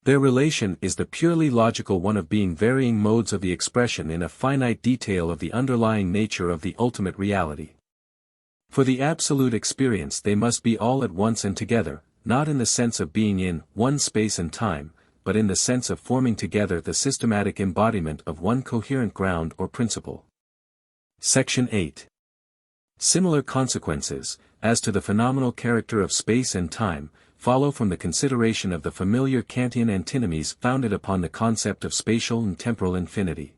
Their relation is the purely logical one of being varying modes of the expression in a finite detail of the underlying nature of the ultimate reality. For the absolute experience they must be all at once and together, not in the sense of being in one space and time, but in the sense of forming together the systematic embodiment of one coherent ground or principle. Section 8. Similar consequences, as to the phenomenal character of space and time, follow from the consideration of the familiar Kantian antinomies founded upon the concept of spatial and temporal infinity.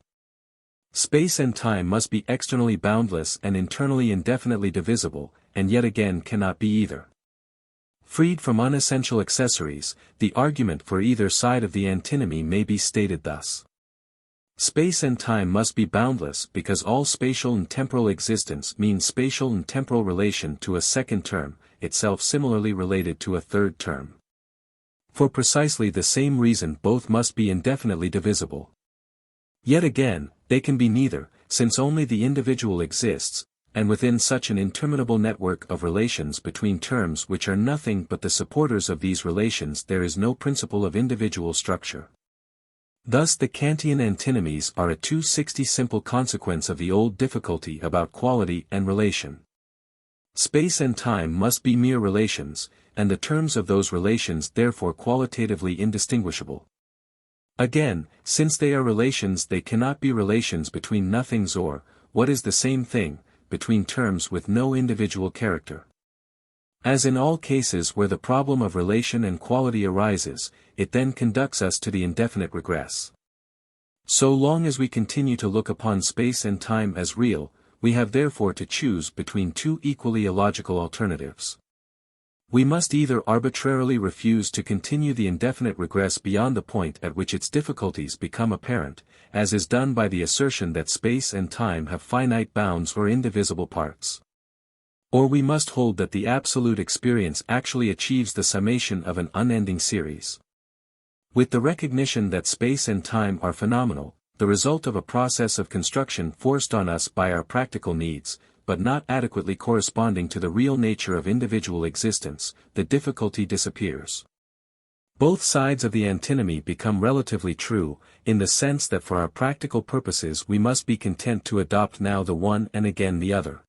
Space and time must be externally boundless and internally indefinitely divisible, and yet again cannot be either. Freed from unessential accessories, the argument for either side of the antinomy may be stated thus. Space and time must be boundless because all spatial and temporal existence means spatial and temporal relation to a second term, itself similarly related to a third term. For precisely the same reason both must be indefinitely divisible. Yet again, they can be neither, since only the individual exists, and within such an interminable network of relations between terms which are nothing but the supporters of these relations there is no principle of individual structure. Thus the Kantian antinomies are a 260 simple consequence of the old difficulty about quality and relation. Space and time must be mere relations, and the terms of those relations therefore qualitatively indistinguishable. Again, since they are relations they cannot be relations between nothings or, what is the same thing, between terms with no individual character. As in all cases where the problem of relation and quality arises, it then conducts us to the indefinite regress. So long as we continue to look upon space and time as real, we have therefore to choose between two equally illogical alternatives. We must either arbitrarily refuse to continue the indefinite regress beyond the point at which its difficulties become apparent, as is done by the assertion that space and time have finite bounds or indivisible parts. Or we must hold that the absolute experience actually achieves the summation of an unending series. With the recognition that space and time are phenomenal, the result of a process of construction forced on us by our practical needs, but not adequately corresponding to the real nature of individual existence, the difficulty disappears. Both sides of the antinomy become relatively true, in the sense that for our practical purposes we must be content to adopt now the one and again the other.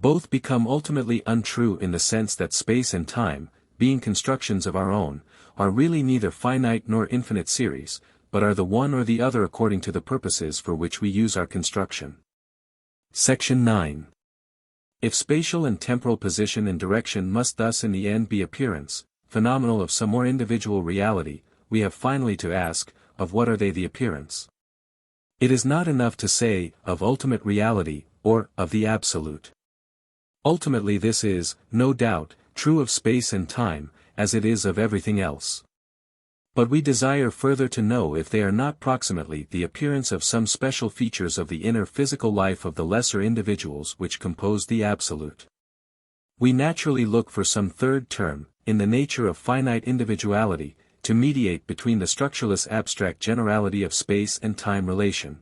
Both become ultimately untrue in the sense that space and time, being constructions of our own, are really neither finite nor infinite series, but are the one or the other according to the purposes for which we use our construction. Section 9. If spatial and temporal position and direction must thus in the end be appearance, phenomenal of some more individual reality, we have finally to ask, of what are they the appearance? It is not enough to say, of ultimate reality, or, of the absolute. Ultimately this is, no doubt, true of space and time, as it is of everything else. But we desire further to know if they are not proximately the appearance of some special features of the inner physical life of the lesser individuals which compose the absolute. We naturally look for some third term, in the nature of finite individuality, to mediate between the structureless abstract generality of space and time relation,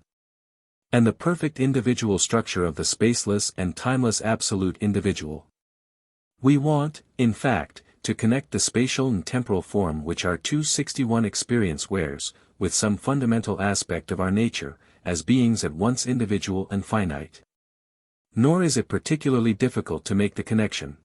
and the perfect individual structure of the spaceless and timeless absolute individual. We want, in fact, to connect the spatial and temporal form which our 261 experience wears, with some fundamental aspect of our nature, as beings at once individual and finite. Nor is it particularly difficult to make the connection.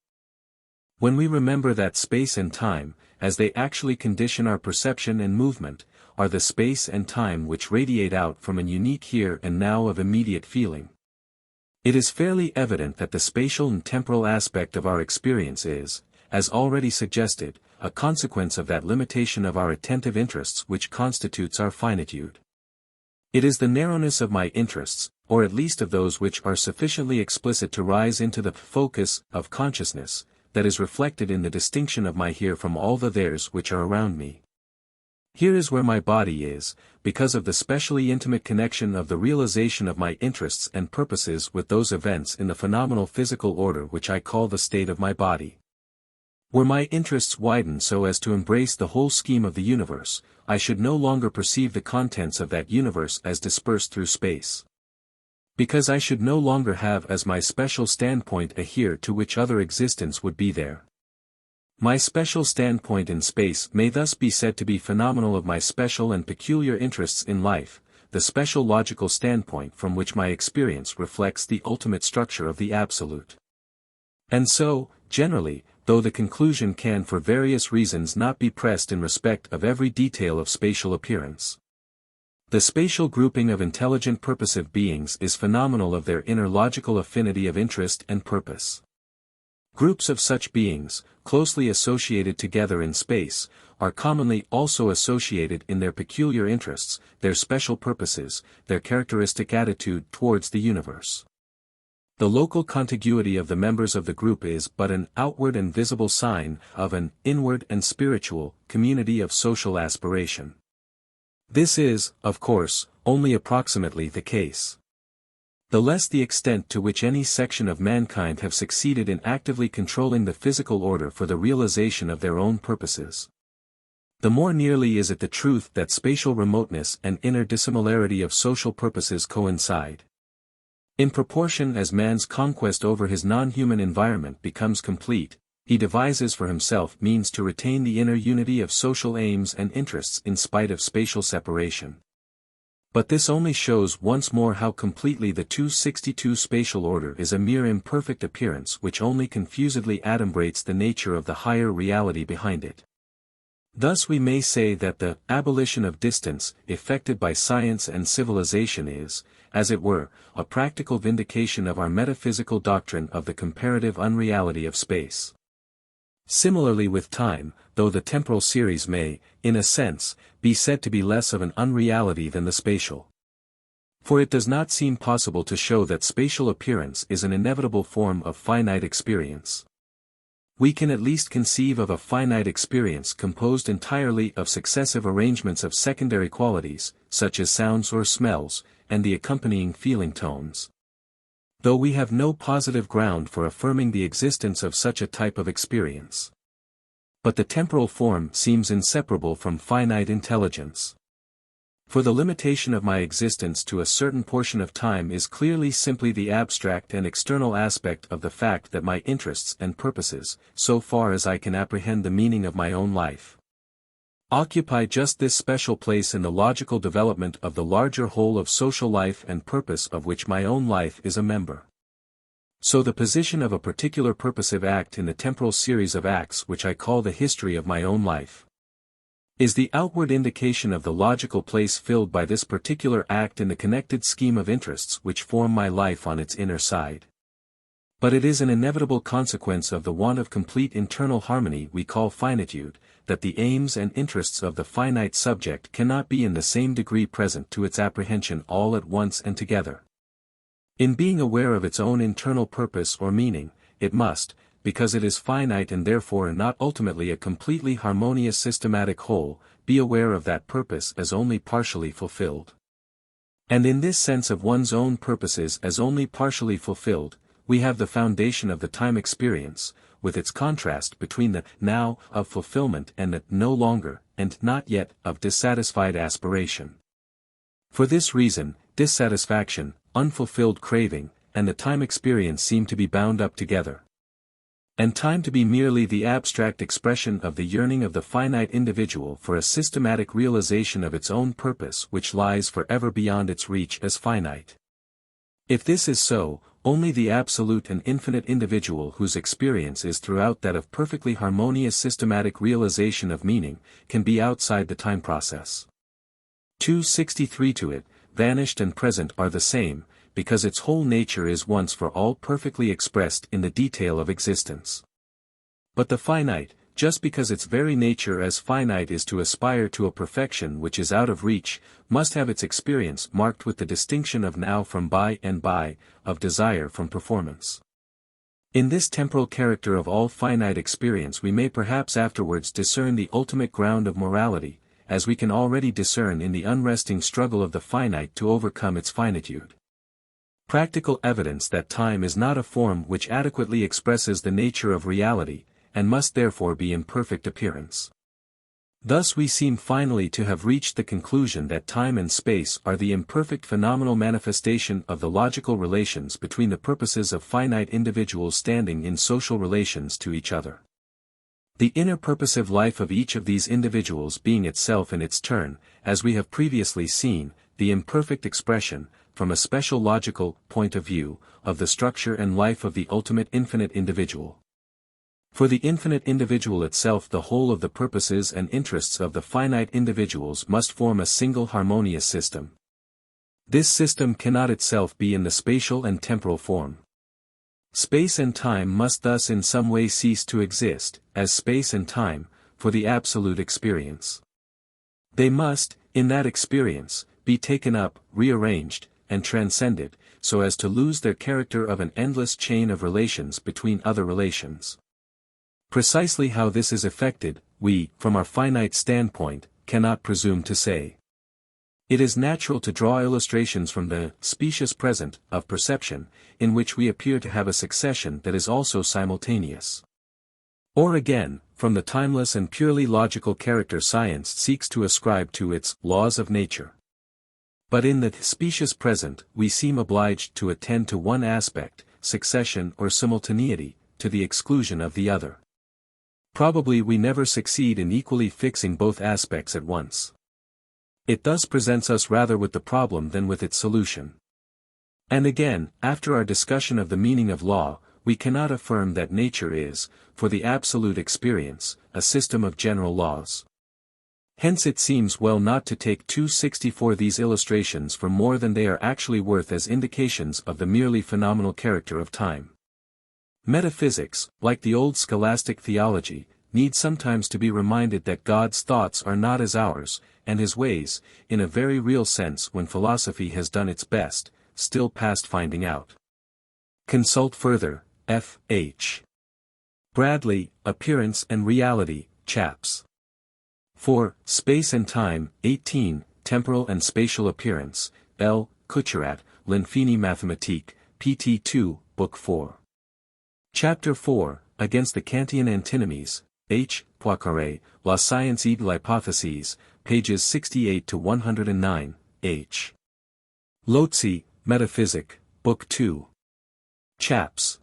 When we remember that space and time, as they actually condition our perception and movement, are the space and time which radiate out from an unique here and now of immediate feeling, it is fairly evident that the spatial and temporal aspect of our experience is, as already suggested, a consequence of that limitation of our attentive interests which constitutes our finitude. It is the narrowness of my interests, or at least of those which are sufficiently explicit to rise into the focus of consciousness, that is reflected in the distinction of my here from all the theirs which are around me. Here is where my body is, because of the specially intimate connection of the realization of my interests and purposes with those events in the phenomenal physical order which I call the state of my body. Were my interests widened so as to embrace the whole scheme of the universe, I should no longer perceive the contents of that universe as dispersed through space. Because I should no longer have as my special standpoint a here to which other existence would be there. My special standpoint in space may thus be said to be phenomenal of my special and peculiar interests in life, the special logical standpoint from which my experience reflects the ultimate structure of the absolute. And so, generally, though the conclusion can for various reasons not be pressed in respect of every detail of spatial appearance. The spatial grouping of intelligent purposive beings is phenomenal of their inner logical affinity of interest and purpose. Groups of such beings, closely associated together in space, are commonly also associated in their peculiar interests, their special purposes, their characteristic attitude towards the universe. The local contiguity of the members of the group is but an outward and visible sign of an inward and spiritual community of social aspiration. This is, of course, only approximately the case. The less the extent to which any section of mankind have succeeded in actively controlling the physical order for the realization of their own purposes, the more nearly is it the truth that spatial remoteness and inner dissimilarity of social purposes coincide. In proportion as man's conquest over his non-human environment becomes complete, he devises for himself means to retain the inner unity of social aims and interests in spite of spatial separation. But this only shows once more how completely the 262 spatial order is a mere imperfect appearance which only confusedly adumbrates the nature of the higher reality behind it. Thus we may say that the abolition of distance effected by science and civilization is, as it were, a practical vindication of our metaphysical doctrine of the comparative unreality of space. Similarly with time, though the temporal series may, in a sense, be said to be less of an unreality than the spatial. For it does not seem possible to show that spatial appearance is an inevitable form of finite experience. We can at least conceive of a finite experience composed entirely of successive arrangements of secondary qualities, such as sounds or smells, and the accompanying feeling tones. Though we have no positive ground for affirming the existence of such a type of experience. But the temporal form seems inseparable from finite intelligence. For the limitation of my existence to a certain portion of time is clearly simply the abstract and external aspect of the fact that my interests and purposes, so far as I can apprehend the meaning of my own life, occupy just this special place in the logical development of the larger whole of social life and purpose of which my own life is a member. So the position of a particular purposive act in the temporal series of acts which I call the history of my own life, is the outward indication of the logical place filled by this particular act in the connected scheme of interests which form my life on its inner side. But it is an inevitable consequence of the want of complete internal harmony we call finitude, that the aims and interests of the finite subject cannot be in the same degree present to its apprehension all at once and together. In being aware of its own internal purpose or meaning, it must, because it is finite and therefore not ultimately a completely harmonious systematic whole, be aware of that purpose as only partially fulfilled. And in this sense of one's own purposes as only partially fulfilled, we have the foundation of the time experience, with its contrast between the now of fulfillment and the no longer, and not yet of dissatisfied aspiration. For this reason, dissatisfaction, unfulfilled craving, and the time experience seem to be bound up together. And time to be merely the abstract expression of the yearning of the finite individual for a systematic realization of its own purpose which lies forever beyond its reach as finite. If this is so, only the absolute and infinite individual whose experience is throughout that of perfectly harmonious systematic realization of meaning, can be outside the time process. 263 To it, vanished and present are the same, because its whole nature is once for all perfectly expressed in the detail of existence. But the finite, just because its very nature as finite is to aspire to a perfection which is out of reach, must have its experience marked with the distinction of now from by and by, of desire from performance. In this temporal character of all finite experience we may perhaps afterwards discern the ultimate ground of morality, as we can already discern in the unresting struggle of the finite to overcome its finitude. Practical evidence that time is not a form which adequately expresses the nature of reality, and must therefore be in perfect appearance. Thus we seem finally to have reached the conclusion that time and space are the imperfect phenomenal manifestation of the logical relations between the purposes of finite individuals standing in social relations to each other. The inner purposive life of each of these individuals being itself in its turn, as we have previously seen, the imperfect expression, from a special logical point of view, of the structure and life of the ultimate infinite individual. For the infinite individual itself, the whole of the purposes and interests of the finite individuals must form a single harmonious system. This system cannot itself be in the spatial and temporal form. Space and time must thus in some way cease to exist, as space and time, for the absolute experience. They must, in that experience, be taken up, rearranged, and transcended, so as to lose their character of an endless chain of relations between other relations. Precisely how this is effected, we, from our finite standpoint, cannot presume to say. It is natural to draw illustrations from the specious present of perception, in which we appear to have a succession that is also simultaneous. Or again, from the timeless and purely logical character science seeks to ascribe to its laws of nature. But in the specious present we seem obliged to attend to one aspect, succession or simultaneity, to the exclusion of the other. Probably we never succeed in equally fixing both aspects at once. It thus presents us rather with the problem than with its solution. And again, after our discussion of the meaning of law, we cannot affirm that nature is, for the absolute experience, a system of general laws. Hence it seems well not to take 264 these illustrations for more than they are actually worth as indications of the merely phenomenal character of time. Metaphysics, like the old scholastic theology, need sometimes to be reminded that God's thoughts are not as ours, and his ways, in a very real sense when philosophy has done its best, still past finding out. Consult further, F. H. Bradley, Appearance and Reality, Chaps. 4. Space and Time, 18, Temporal and Spatial Appearance, L. Couturat, L'Infini Mathématique, pt. 2, Book 4. Chapter 4, Against the Kantian Antinomies, H. Poincaré, La Science et l'Hypothèse, pages 68 to 109, H. Lotze, Metaphysics, Book 2. Chaps.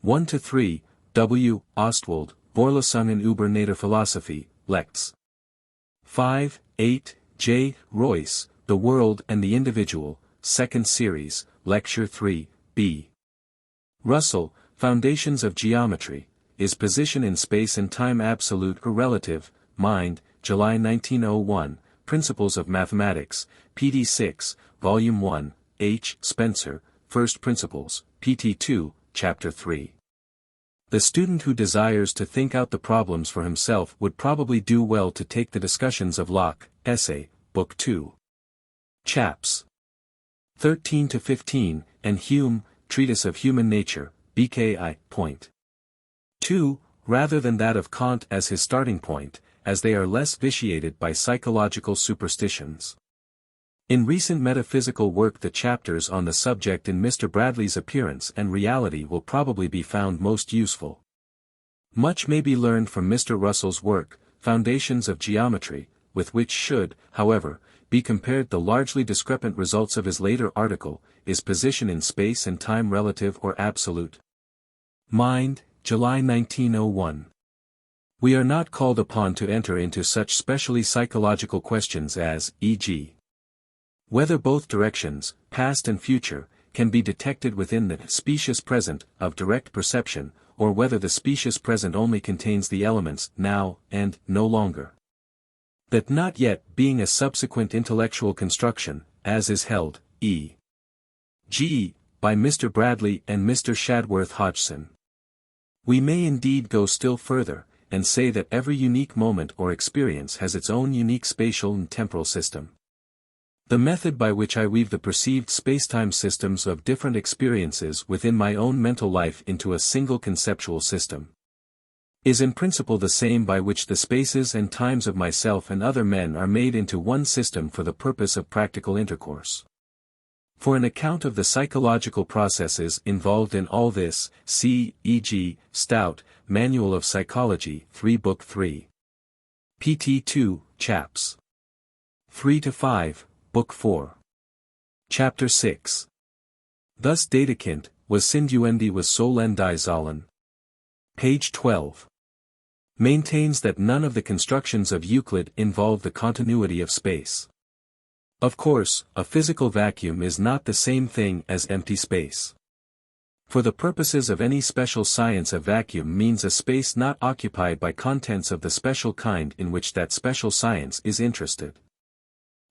1 to 3, W. Ostwald, Vorlesungen über Naturphilosophie, Lex. 5, 8, J. Royce, The World and the Individual, 2nd Series, Lecture 3, B. Russell, Foundations of Geometry, Is Position in Space and Time Absolute or Relative, Mind, July 1901, Principles of Mathematics, pt. 6, Volume 1, H. Spencer, First Principles, pt. 2, Chapter 3. The student who desires to think out the problems for himself would probably do well to take the discussions of Locke, Essay, Book 2. Chaps. 13 to 15, and Hume, Treatise of Human Nature, BKI, point. 2, rather than that of Kant as his starting point, as they are less vitiated by psychological superstitions. In recent metaphysical work the chapters on the subject in Mr. Bradley's Appearance and Reality will probably be found most useful. Much may be learned from Mr. Russell's work, Foundations of Geometry, with which should, however, be compared the largely discrepant results of his later article, Is Position in Space and Time Relative or Absolute? Mind, July 1901. We are not called upon to enter into such specially psychological questions as, e.g., whether both directions, past and future, can be detected within the specious present of direct perception, or whether the specious present only contains the elements now and no longer. That not yet being a subsequent intellectual construction, as is held, e.g., by Mr. Bradley and Mr. Shadworth Hodgson. We may indeed go still further, and say that every unique moment or experience has its own unique spatial and temporal system. The method by which I weave the perceived spacetime systems of different experiences within my own mental life into a single conceptual system is in principle the same by which the spaces and times of myself and other men are made into one system for the purpose of practical intercourse. For an account of the psychological processes involved in all this, see, e.g., Stout, Manual of Psychology, 3 Book 3. pt. 2, Chaps. 3 to 5, Book 4. Chapter 6. Thus Dedekind, was Sinduendi was Solen die Zahlen. Page 12. maintains that none of the constructions of Euclid involve the continuity of space. Of course, a physical vacuum is not the same thing as empty space. For the purposes of any special science, a vacuum means a space not occupied by contents of the special kind in which that special science is interested.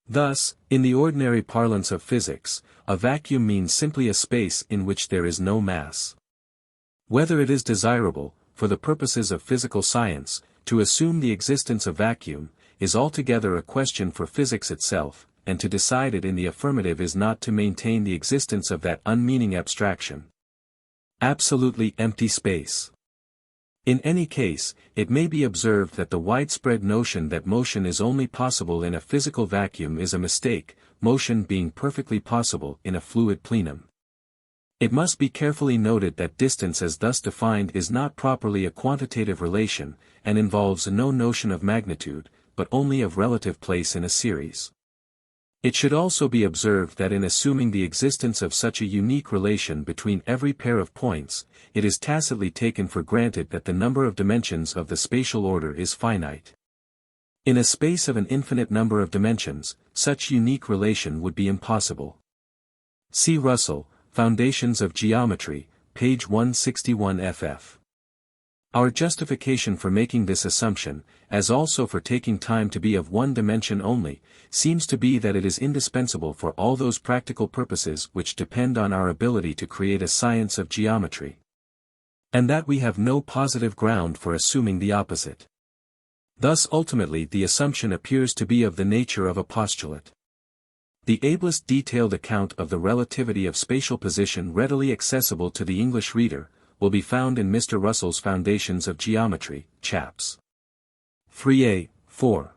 Thus, in the ordinary parlance of physics, a vacuum means simply a space in which there is no mass. Whether it is desirable, for the purposes of physical science, to assume the existence of vacuum, is altogether a question for physics itself, and to decide it in the affirmative is not to maintain the existence of that unmeaning abstraction. Absolutely empty space. In any case, it may be observed that the widespread notion that motion is only possible in a physical vacuum is a mistake, motion being perfectly possible in a fluid plenum. It must be carefully noted that distance as thus defined is not properly a quantitative relation, and involves no notion of magnitude, but only of relative place in a series. It should also be observed that in assuming the existence of such a unique relation between every pair of points, it is tacitly taken for granted that the number of dimensions of the spatial order is finite. In a space of an infinite number of dimensions, such unique relation would be impossible. See Russell, Foundations of Geometry, page 161 ff. Our justification for making this assumption, as also for taking time to be of one dimension only, seems to be that it is indispensable for all those practical purposes which depend on our ability to create a science of geometry. And that we have no positive ground for assuming the opposite. Thus ultimately the assumption appears to be of the nature of a postulate. The ablest detailed account of the relativity of spatial position readily accessible to the English reader, will be found in Mr. Russell's Foundations of Geometry, chaps. 3a, 4.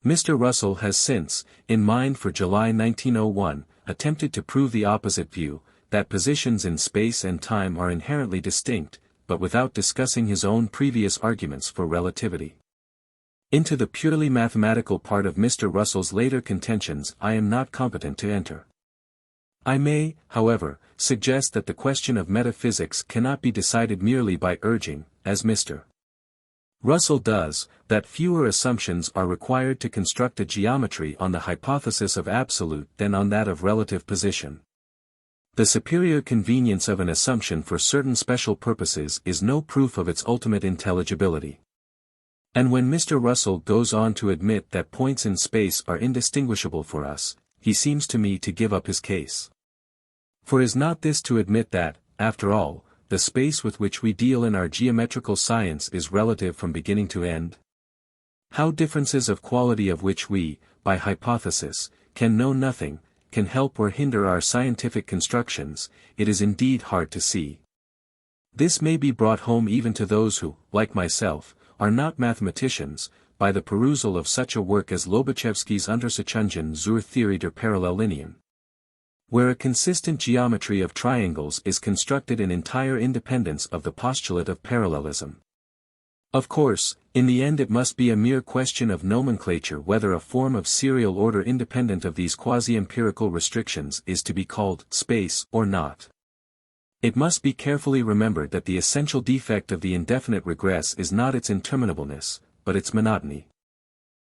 Mr. Russell has since, in mind for July 1901, attempted to prove the opposite view, that positions in space and time are inherently distinct, but without discussing his own previous arguments for relativity. Into the purely mathematical part of Mr. Russell's later contentions I am not competent to enter. I may, however, suggest that the question of metaphysics cannot be decided merely by urging, as Mr. Russell does, that fewer assumptions are required to construct a geometry on the hypothesis of absolute than on that of relative position. The superior convenience of an assumption for certain special purposes is no proof of its ultimate intelligibility. And when Mr. Russell goes on to admit that points in space are indistinguishable for us, he seems to me to give up his case. For is not this to admit that, after all, the space with which we deal in our geometrical science is relative from beginning to end? How differences of quality of which we, by hypothesis, can know nothing, can help or hinder our scientific constructions, it is indeed hard to see. This may be brought home even to those who, like myself, are not mathematicians, by the perusal of such a work as Lobachevsky's Untersuchungen zur Theorie der Parallellinien, where a consistent geometry of triangles is constructed in entire independence of the postulate of parallelism. Of course, in the end it must be a mere question of nomenclature whether a form of serial order independent of these quasi-empirical restrictions is to be called space or not. It must be carefully remembered that the essential defect of the indefinite regress is not its interminableness, but its monotony.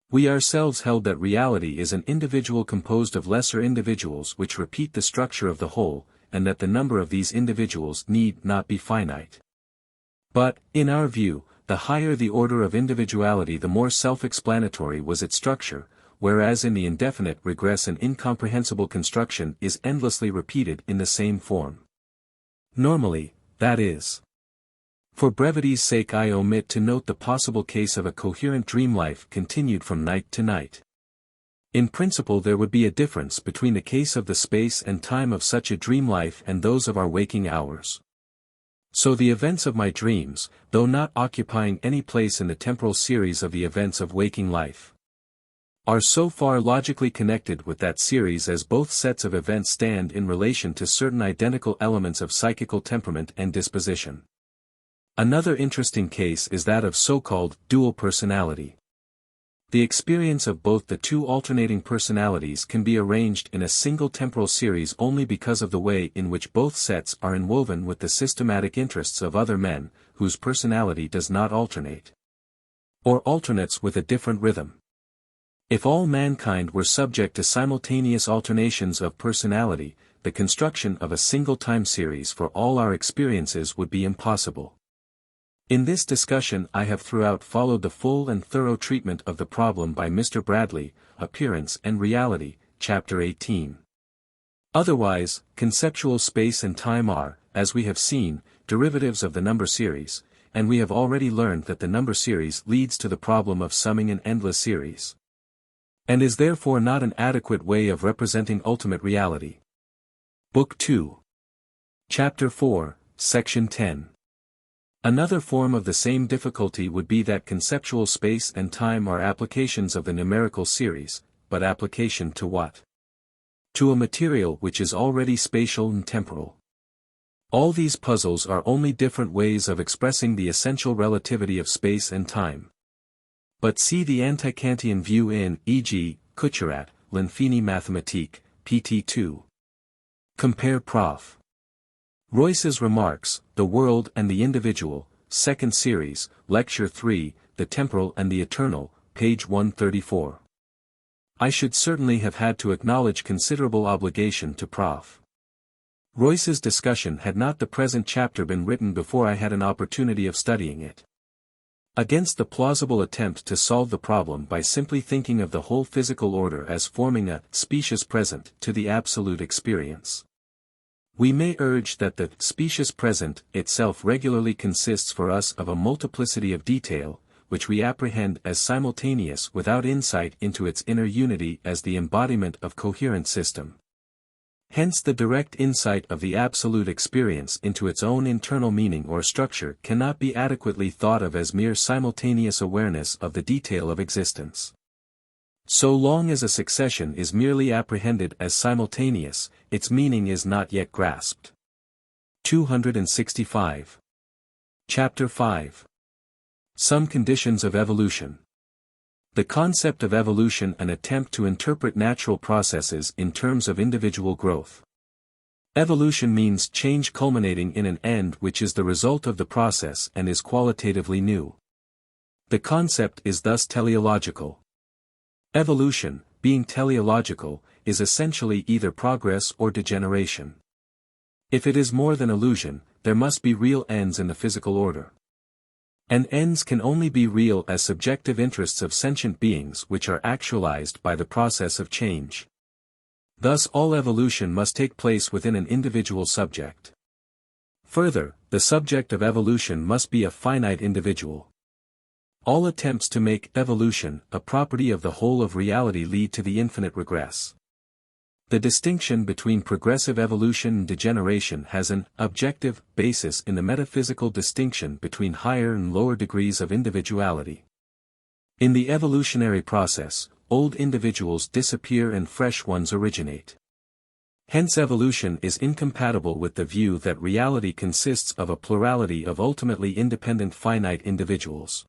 We ourselves held that reality is an individual composed of lesser individuals which repeat the structure of the whole, and that the number of these individuals need not be finite. But, in our view, the higher the order of individuality the more self-explanatory was its structure, whereas in the indefinite regress an incomprehensible construction is endlessly repeated in the same form. Normally, that is. For brevity's sake I omit to note the possible case of a coherent dream life continued from night to night. In principle there would be a difference between the case of the space and time of such a dream life and those of our waking hours. So the events of my dreams, though not occupying any place in the temporal series of the events of waking life, are so far logically connected with that series as both sets of events stand in relation to certain identical elements of psychical temperament and disposition. Another interesting case is that of so-called dual personality. The experience of both the two alternating personalities can be arranged in a single temporal series only because of the way in which both sets are inwoven with the systematic interests of other men, whose personality does not alternate. or alternates with a different rhythm. If all mankind were subject to simultaneous alternations of personality, the construction of a single time series for all our experiences would be impossible. In this discussion I have throughout followed the full and thorough treatment of the problem by Mr. Bradley, Appearance and Reality, Chapter 18. Otherwise, conceptual space and time are, as we have seen, derivatives of the number series, and we have already learned that the number series leads to the problem of summing an endless series, and is therefore not an adequate way of representing ultimate reality. Book 2. Chapter 4, Section 10. Another form of the same difficulty would be that conceptual space and time are applications of the numerical series, but application to what? To a material which is already spatial and temporal. All these puzzles are only different ways of expressing the essential relativity of space and time. But see the anti-Kantian view in, e.g., Couturat, L'Infini Mathématique, pt. 2. Compare Prof. Royce's remarks, The World and the Individual, Second Series, Lecture 3, The Temporal and the Eternal, page 134. I should certainly have had to acknowledge considerable obligation to Prof. Royce's discussion had not the present chapter been written before I had an opportunity of studying it. Against the plausible attempt to solve the problem by simply thinking of the whole physical order as forming a specious present to the absolute experience, we may urge that the specious present itself regularly consists for us of a multiplicity of detail, which we apprehend as simultaneous without insight into its inner unity as the embodiment of coherent system. Hence the direct insight of the absolute experience into its own internal meaning or structure cannot be adequately thought of as mere simultaneous awareness of the detail of existence. So long as a succession is merely apprehended as simultaneous, its meaning is not yet grasped. 265. Chapter 5. Some conditions of evolution. The concept of evolution, an attempt to interpret natural processes in terms of individual growth. Evolution means change culminating in an end which is the result of the process and is qualitatively new. The concept is thus teleological. Evolution, being teleological, is essentially either progress or degeneration. If it is more than illusion, there must be real ends in the physical order. And ends can only be real as subjective interests of sentient beings which are actualized by the process of change. Thus all evolution must take place within an individual subject. Further, the subject of evolution must be a finite individual. All attempts to make evolution a property of the whole of reality lead to the infinite regress. The distinction between progressive evolution and degeneration has an objective basis in the metaphysical distinction between higher and lower degrees of individuality. In the evolutionary process, old individuals disappear and fresh ones originate. Hence evolution is incompatible with the view that reality consists of a plurality of ultimately independent finite individuals.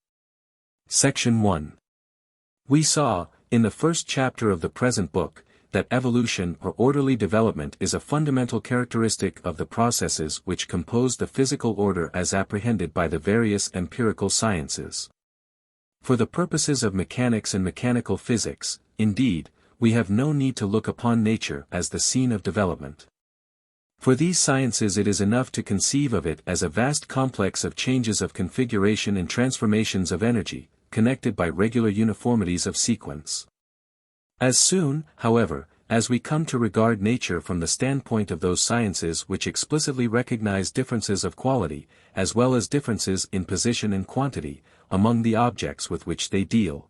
Section 1. We saw, in the first chapter of the present book, that evolution or orderly development is a fundamental characteristic of the processes which compose the physical order as apprehended by the various empirical sciences. For the purposes of mechanics and mechanical physics, indeed, we have no need to look upon nature as the scene of development. For these sciences it is enough to conceive of it as a vast complex of changes of configuration and transformations of energy, connected by regular uniformities of sequence. As soon, however, as we come to regard nature from the standpoint of those sciences which explicitly recognize differences of quality, as well as differences in position and quantity, among the objects with which they deal,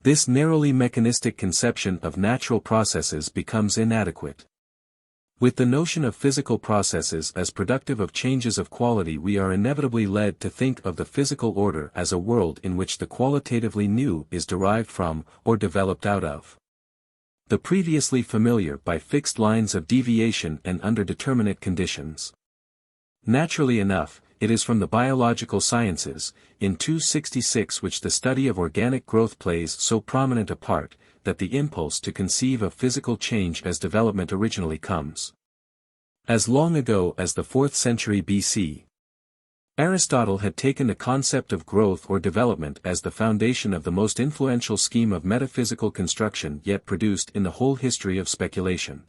this narrowly mechanistic conception of natural processes becomes inadequate. With the notion of physical processes as productive of changes of quality, we are inevitably led to think of the physical order as a world in which the qualitatively new is derived from, or developed out of, the previously familiar by fixed lines of deviation and under determinate conditions. Naturally enough, it is from the biological sciences, in 266 which the study of organic growth plays so prominent a part, that the impulse to conceive of physical change as development originally comes. As long ago as the 4th century BC. Aristotle had taken the concept of growth or development as the foundation of the most influential scheme of metaphysical construction yet produced in the whole history of speculation.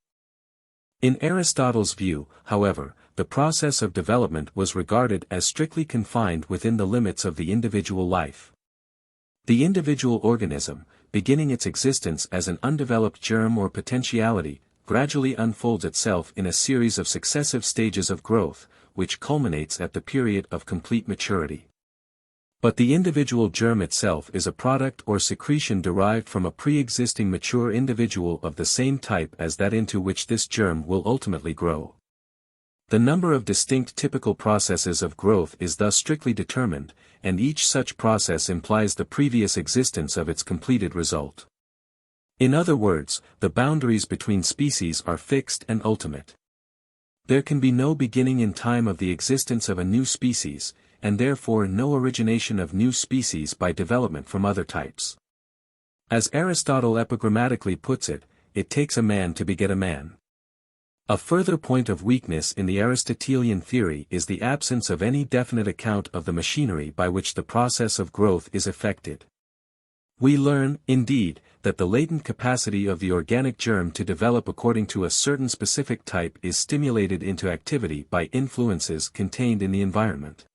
In Aristotle's view, however, the process of development was regarded as strictly confined within the limits of the individual life. The individual organism, beginning its existence as an undeveloped germ or potentiality, gradually unfolds itself in a series of successive stages of growth, which culminates at the period of complete maturity. But the individual germ itself is a product or secretion derived from a pre-existing mature individual of the same type as that into which this germ will ultimately grow. The number of distinct typical processes of growth is thus strictly determined, and each such process implies the previous existence of its completed result. In other words, the boundaries between species are fixed and ultimate. There can be no beginning in time of the existence of a new species, and therefore no origination of new species by development from other types. As Aristotle epigrammatically puts it, it takes a man to beget a man. A further point of weakness in the Aristotelian theory is the absence of any definite account of the machinery by which the process of growth is effected. We learn, indeed, that the latent capacity of the organic germ to develop according to a certain specific type is stimulated into activity by influences contained in the environment.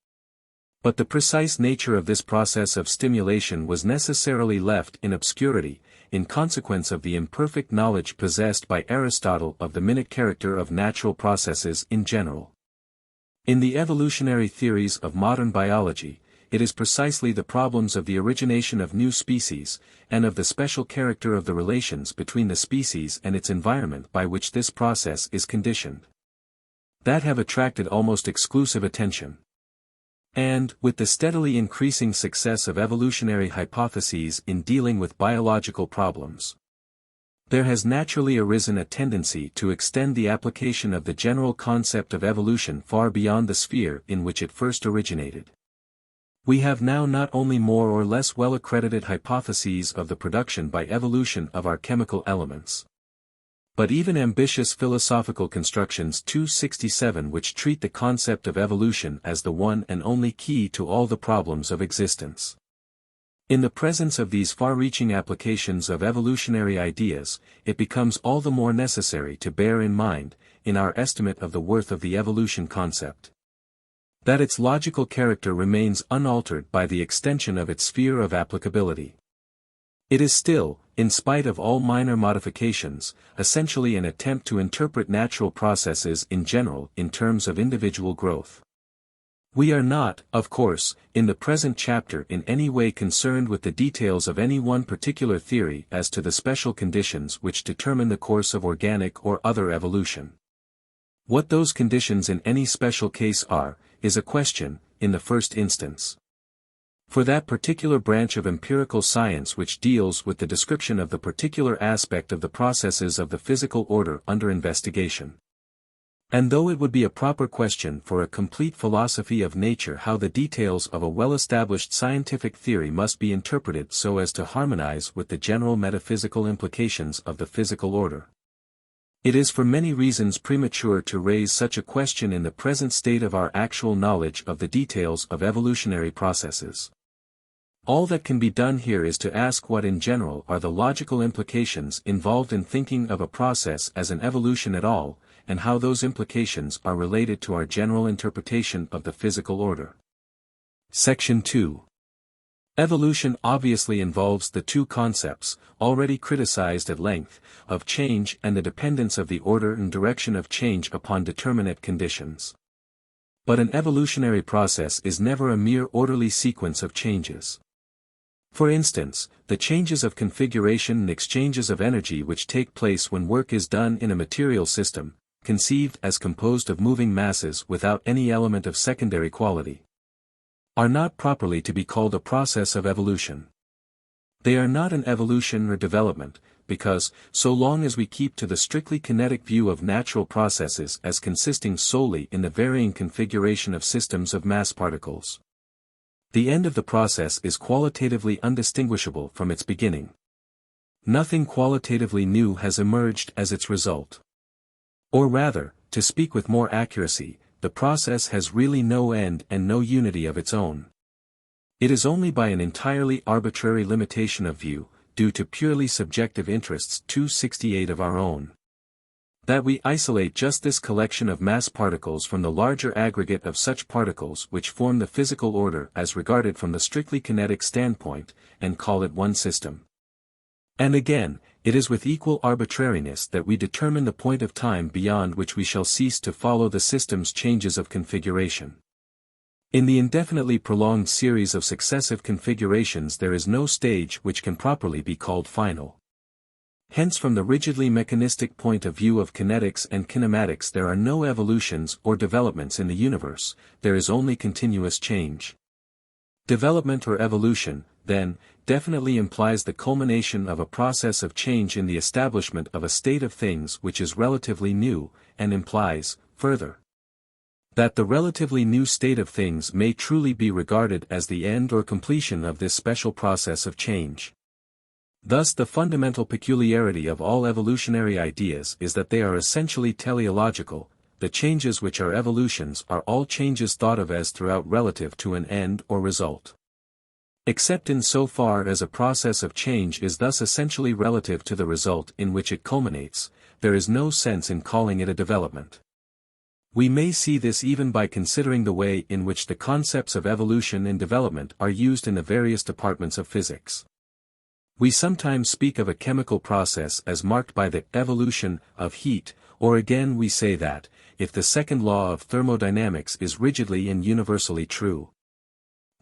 But the precise nature of this process of stimulation was necessarily left in obscurity, in consequence of the imperfect knowledge possessed by Aristotle of the minute character of natural processes in general. In the evolutionary theories of modern biology, it is precisely the problems of the origination of new species, and of the special character of the relations between the species and its environment by which this process is conditioned, that have attracted almost exclusive attention. And, with the steadily increasing success of evolutionary hypotheses in dealing with biological problems, there has naturally arisen a tendency to extend the application of the general concept of evolution far beyond the sphere in which it first originated. We have now not only more or less well-accredited hypotheses of the production by evolution of our chemical elements, but even ambitious philosophical constructions 267 which treat the concept of evolution as the one and only key to all the problems of existence. In the presence of these far-reaching applications of evolutionary ideas, it becomes all the more necessary to bear in mind, in our estimate of the worth of the evolution concept, that its logical character remains unaltered by the extension of its sphere of applicability. It is still, in spite of all minor modifications, essentially an attempt to interpret natural processes in general in terms of individual growth. We are not, of course, in the present chapter in any way concerned with the details of any one particular theory as to the special conditions which determine the course of organic or other evolution. What those conditions in any special case are, is a question, in the first instance, for that particular branch of empirical science which deals with the description of the particular aspect of the processes of the physical order under investigation. And though it would be a proper question for a complete philosophy of nature how the details of a well-established scientific theory must be interpreted so as to harmonize with the general metaphysical implications of the physical order, it is for many reasons premature to raise such a question in the present state of our actual knowledge of the details of evolutionary processes. All that can be done here is to ask what in general are the logical implications involved in thinking of a process as an evolution at all, and how those implications are related to our general interpretation of the physical order. Section 2. Evolution obviously involves the two concepts, already criticized at length, of change and the dependence of the order and direction of change upon determinate conditions. But an evolutionary process is never a mere orderly sequence of changes. For instance, the changes of configuration and exchanges of energy which take place when work is done in a material system, conceived as composed of moving masses without any element of secondary quality, are not properly to be called a process of evolution. They are not an evolution or development, because, so long as we keep to the strictly kinetic view of natural processes as consisting solely in the varying configuration of systems of mass particles, the end of the process is qualitatively undistinguishable from its beginning. Nothing qualitatively new has emerged as its result. Or rather, to speak with more accuracy, the process has really no end and no unity of its own. It is only by an entirely arbitrary limitation of view, due to purely subjective interests 268 of our own, that we isolate just this collection of mass particles from the larger aggregate of such particles which form the physical order as regarded from the strictly kinetic standpoint, and call it one system. And again, it is with equal arbitrariness that we determine the point of time beyond which we shall cease to follow the system's changes of configuration. In the indefinitely prolonged series of successive configurations there is no stage which can properly be called final. Hence from the rigidly mechanistic point of view of kinetics and kinematics there are no evolutions or developments in the universe, there is only continuous change. Development or evolution, then, definitely implies the culmination of a process of change in the establishment of a state of things which is relatively new, and implies, further, that the relatively new state of things may truly be regarded as the end or completion of this special process of change. Thus the fundamental peculiarity of all evolutionary ideas is that they are essentially teleological. The changes which are evolutions are all changes thought of as throughout relative to an end or result. Except in so far as a process of change is thus essentially relative to the result in which it culminates, there is no sense in calling it a development. We may see this even by considering the way in which the concepts of evolution and development are used in the various departments of physics. We sometimes speak of a chemical process as marked by the evolution of heat, or again we say that, if the second law of thermodynamics is rigidly and universally true,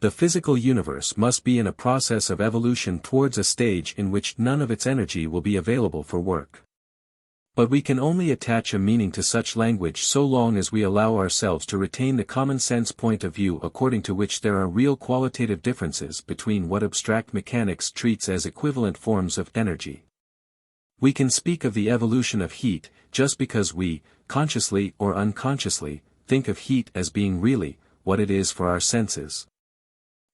the physical universe must be in a process of evolution towards a stage in which none of its energy will be available for work. But we can only attach a meaning to such language so long as we allow ourselves to retain the common-sense point of view according to which there are real qualitative differences between what abstract mechanics treats as equivalent forms of energy. We can speak of the evolution of heat, just because we, consciously or unconsciously, think of heat as being really, what it is for our senses.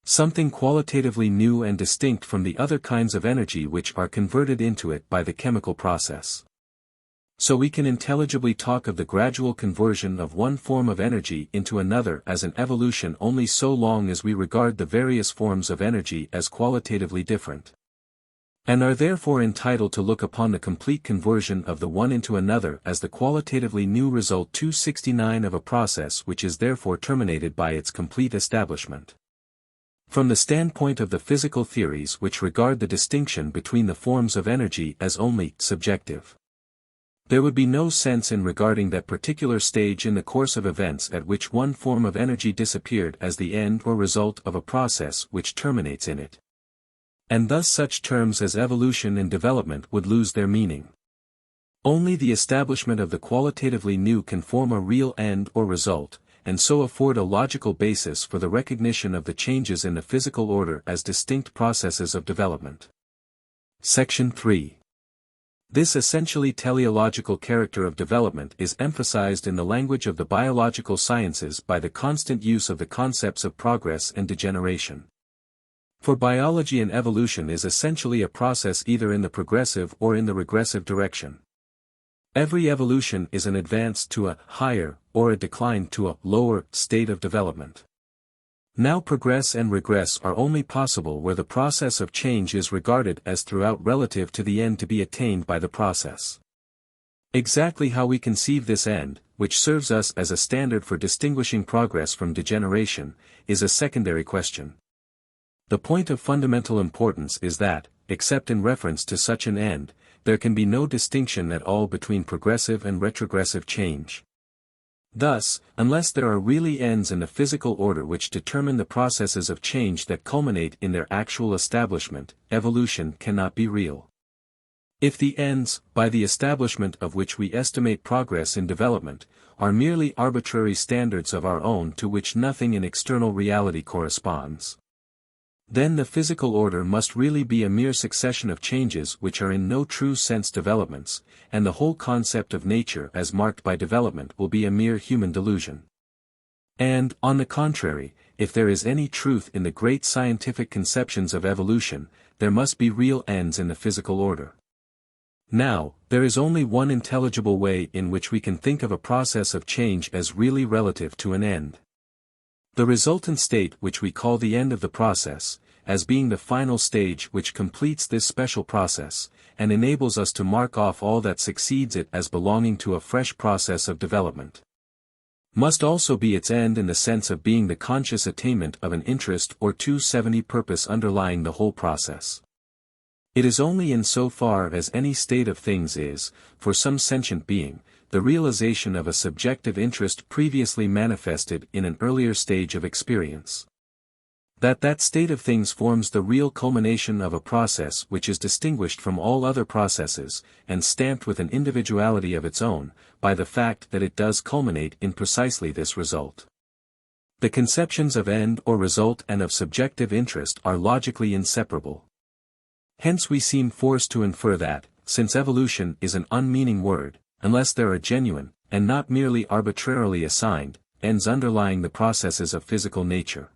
Something qualitatively new and distinct from the other kinds of energy which are converted into it by the chemical process. So we can intelligibly talk of the gradual conversion of one form of energy into another as an evolution only so long as we regard the various forms of energy as qualitatively different, and are therefore entitled to look upon the complete conversion of the one into another as the qualitatively new result 269 of a process which is therefore terminated by its complete establishment. From the standpoint of the physical theories which regard the distinction between the forms of energy as only subjective, there would be no sense in regarding that particular stage in the course of events at which one form of energy disappeared as the end or result of a process which terminates in it. And thus such terms as evolution and development would lose their meaning. Only the establishment of the qualitatively new can form a real end or result, and so afford a logical basis for the recognition of the changes in the physical order as distinct processes of development. Section 3. This essentially teleological character of development is emphasized in the language of the biological sciences by the constant use of the concepts of progress and degeneration. For biology an evolution is essentially a process either in the progressive or in the regressive direction. Every evolution is an advance to a higher, or a decline to a lower, state of development. Now progress and regress are only possible where the process of change is regarded as throughout relative to the end to be attained by the process. Exactly how we conceive this end, which serves us as a standard for distinguishing progress from degeneration, is a secondary question. The point of fundamental importance is that, except in reference to such an end, there can be no distinction at all between progressive and retrogressive change. Thus, unless there are really ends in the physical order which determine the processes of change that culminate in their actual establishment, evolution cannot be real. If the ends, by the establishment of which we estimate progress in development, are merely arbitrary standards of our own to which nothing in external reality corresponds, then the physical order must really be a mere succession of changes which are in no true sense developments, and the whole concept of nature as marked by development will be a mere human delusion. And, on the contrary, if there is any truth in the great scientific conceptions of evolution, there must be real ends in the physical order. Now, There is only one intelligible way in which we can think of a process of change as really relative to an end. The resultant state, which we call the end of the process, as being the final stage which completes this special process, and enables us to mark off all that succeeds it as belonging to a fresh process of development, must also be its end in the sense of being the conscious attainment of an interest or 270 purpose underlying the whole process. It is only in so far as any state of things is, for some sentient being, the realization of a subjective interest previously manifested in an earlier stage of experience, that state of things forms the real culmination of a process which is distinguished from all other processes, and stamped with an individuality of its own, by the fact that it does culminate in precisely this result. The conceptions of end or result and of subjective interest are logically inseparable. Hence we seem forced to infer that, since evolution is an unmeaning word, unless there are genuine, and not merely arbitrarily assigned, ends underlying the processes of physical nature.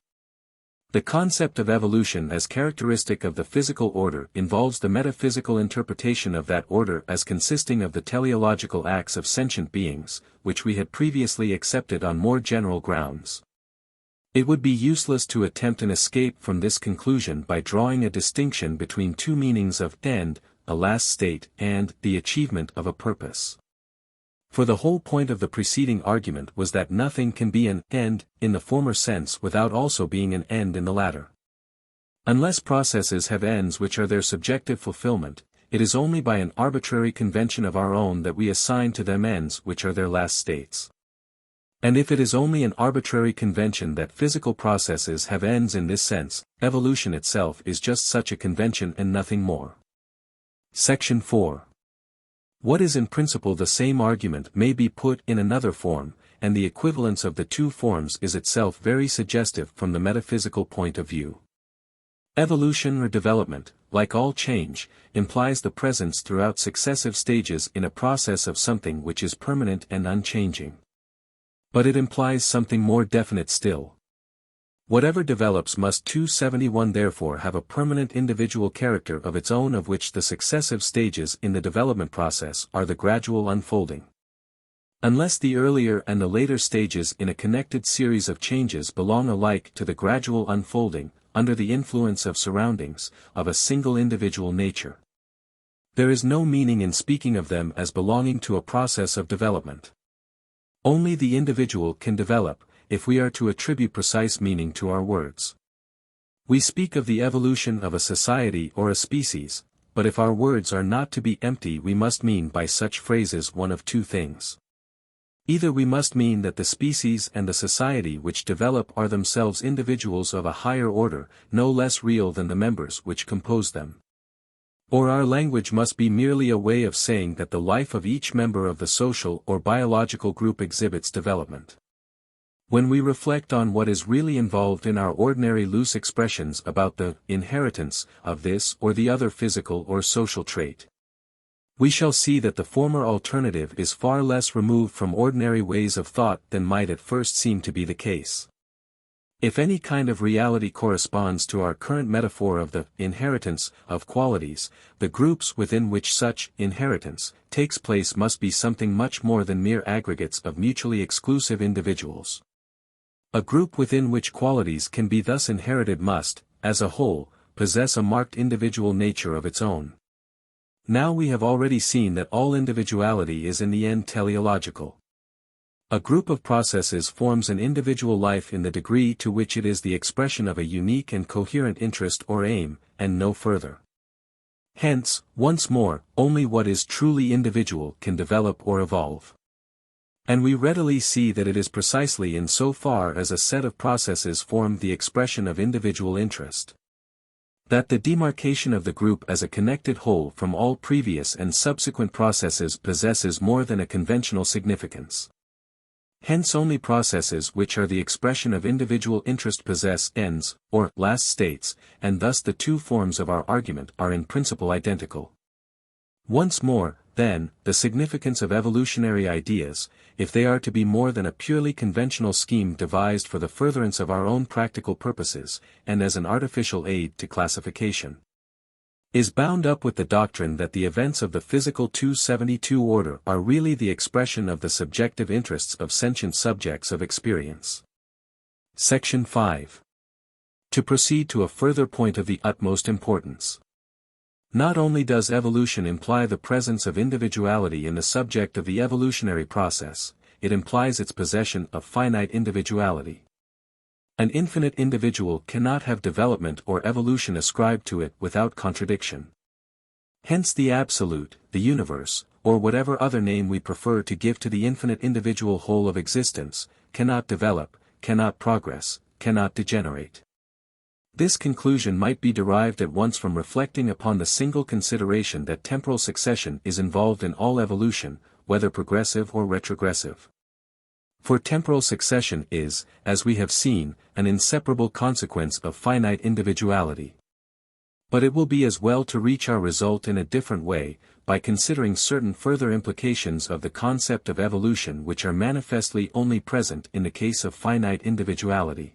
The concept of evolution as characteristic of the physical order involves the metaphysical interpretation of that order as consisting of the teleological acts of sentient beings, which we had previously accepted on more general grounds. It would be useless to attempt an escape from this conclusion by drawing a distinction between two meanings of end, a last state, and the achievement of a purpose. For the whole point of the preceding argument was that nothing can be an end in the former sense without also being an end in the latter. Unless processes have ends which are their subjective fulfillment, it is only by an arbitrary convention of our own that we assign to them ends which are their last states. And if it is only an arbitrary convention that physical processes have ends in this sense, evolution itself is just such a convention and nothing more. Section 4. What is in principle the same argument may be put in another form, and the equivalence of the two forms is itself very suggestive from the metaphysical point of view. Evolution or development, like all change, implies the presence throughout successive stages in a process of something which is permanent and unchanging. But it implies something more definite still. Whatever develops must 271 therefore have a permanent individual character of its own, of which the successive stages in the development process are the gradual unfolding. Unless the earlier and the later stages in a connected series of changes belong alike to the gradual unfolding, under the influence of surroundings, of a single individual nature, there is no meaning in speaking of them as belonging to a process of development. Only the individual can develop, if we are to attribute precise meaning to our words. We speak of the evolution of a society or a species, but if our words are not to be empty, we must mean by such phrases one of two things. Either we must mean that the species and the society which develop are themselves individuals of a higher order, no less real than the members which compose them. Or our language must be merely a way of saying that the life of each member of the social or biological group exhibits development. When we reflect on what is really involved in our ordinary loose expressions about the inheritance of this or the other physical or social trait, we shall see that the former alternative is far less removed from ordinary ways of thought than might at first seem to be the case. If any kind of reality corresponds to our current metaphor of the inheritance of qualities, the groups within which such inheritance takes place must be something much more than mere aggregates of mutually exclusive individuals. A group within which qualities can be thus inherited must, as a whole, possess a marked individual nature of its own. Now we have already seen that all individuality is in the end teleological. A group of processes forms an individual life in the degree to which it is the expression of a unique and coherent interest or aim, and no further. Hence, once more, only what is truly individual can develop or evolve. And we readily see that it is precisely in so far as a set of processes form the expression of individual interest, that the demarcation of the group as a connected whole from all previous and subsequent processes possesses more than a conventional significance. Hence only processes which are the expression of individual interest possess ends, or last states, and thus the two forms of our argument are in principle identical. Once more, then, the significance of evolutionary ideas, if they are to be more than a purely conventional scheme devised for the furtherance of our own practical purposes, and as an artificial aid to classification, is bound up with the doctrine that the events of the physical 272 order are really the expression of the subjective interests of sentient subjects of experience. Section 5. To proceed to a further point of the utmost importance. Not only does evolution imply the presence of individuality in the subject of the evolutionary process, it implies its possession of finite individuality. An infinite individual cannot have development or evolution ascribed to it without contradiction. Hence the absolute, the universe, or whatever other name we prefer to give to the infinite individual whole of existence, cannot develop, cannot progress, cannot degenerate. This conclusion might be derived at once from reflecting upon the single consideration that temporal succession is involved in all evolution, whether progressive or retrogressive. For temporal succession is, as we have seen, an inseparable consequence of finite individuality. But it will be as well to reach our result in a different way, by considering certain further implications of the concept of evolution which are manifestly only present in the case of finite individuality.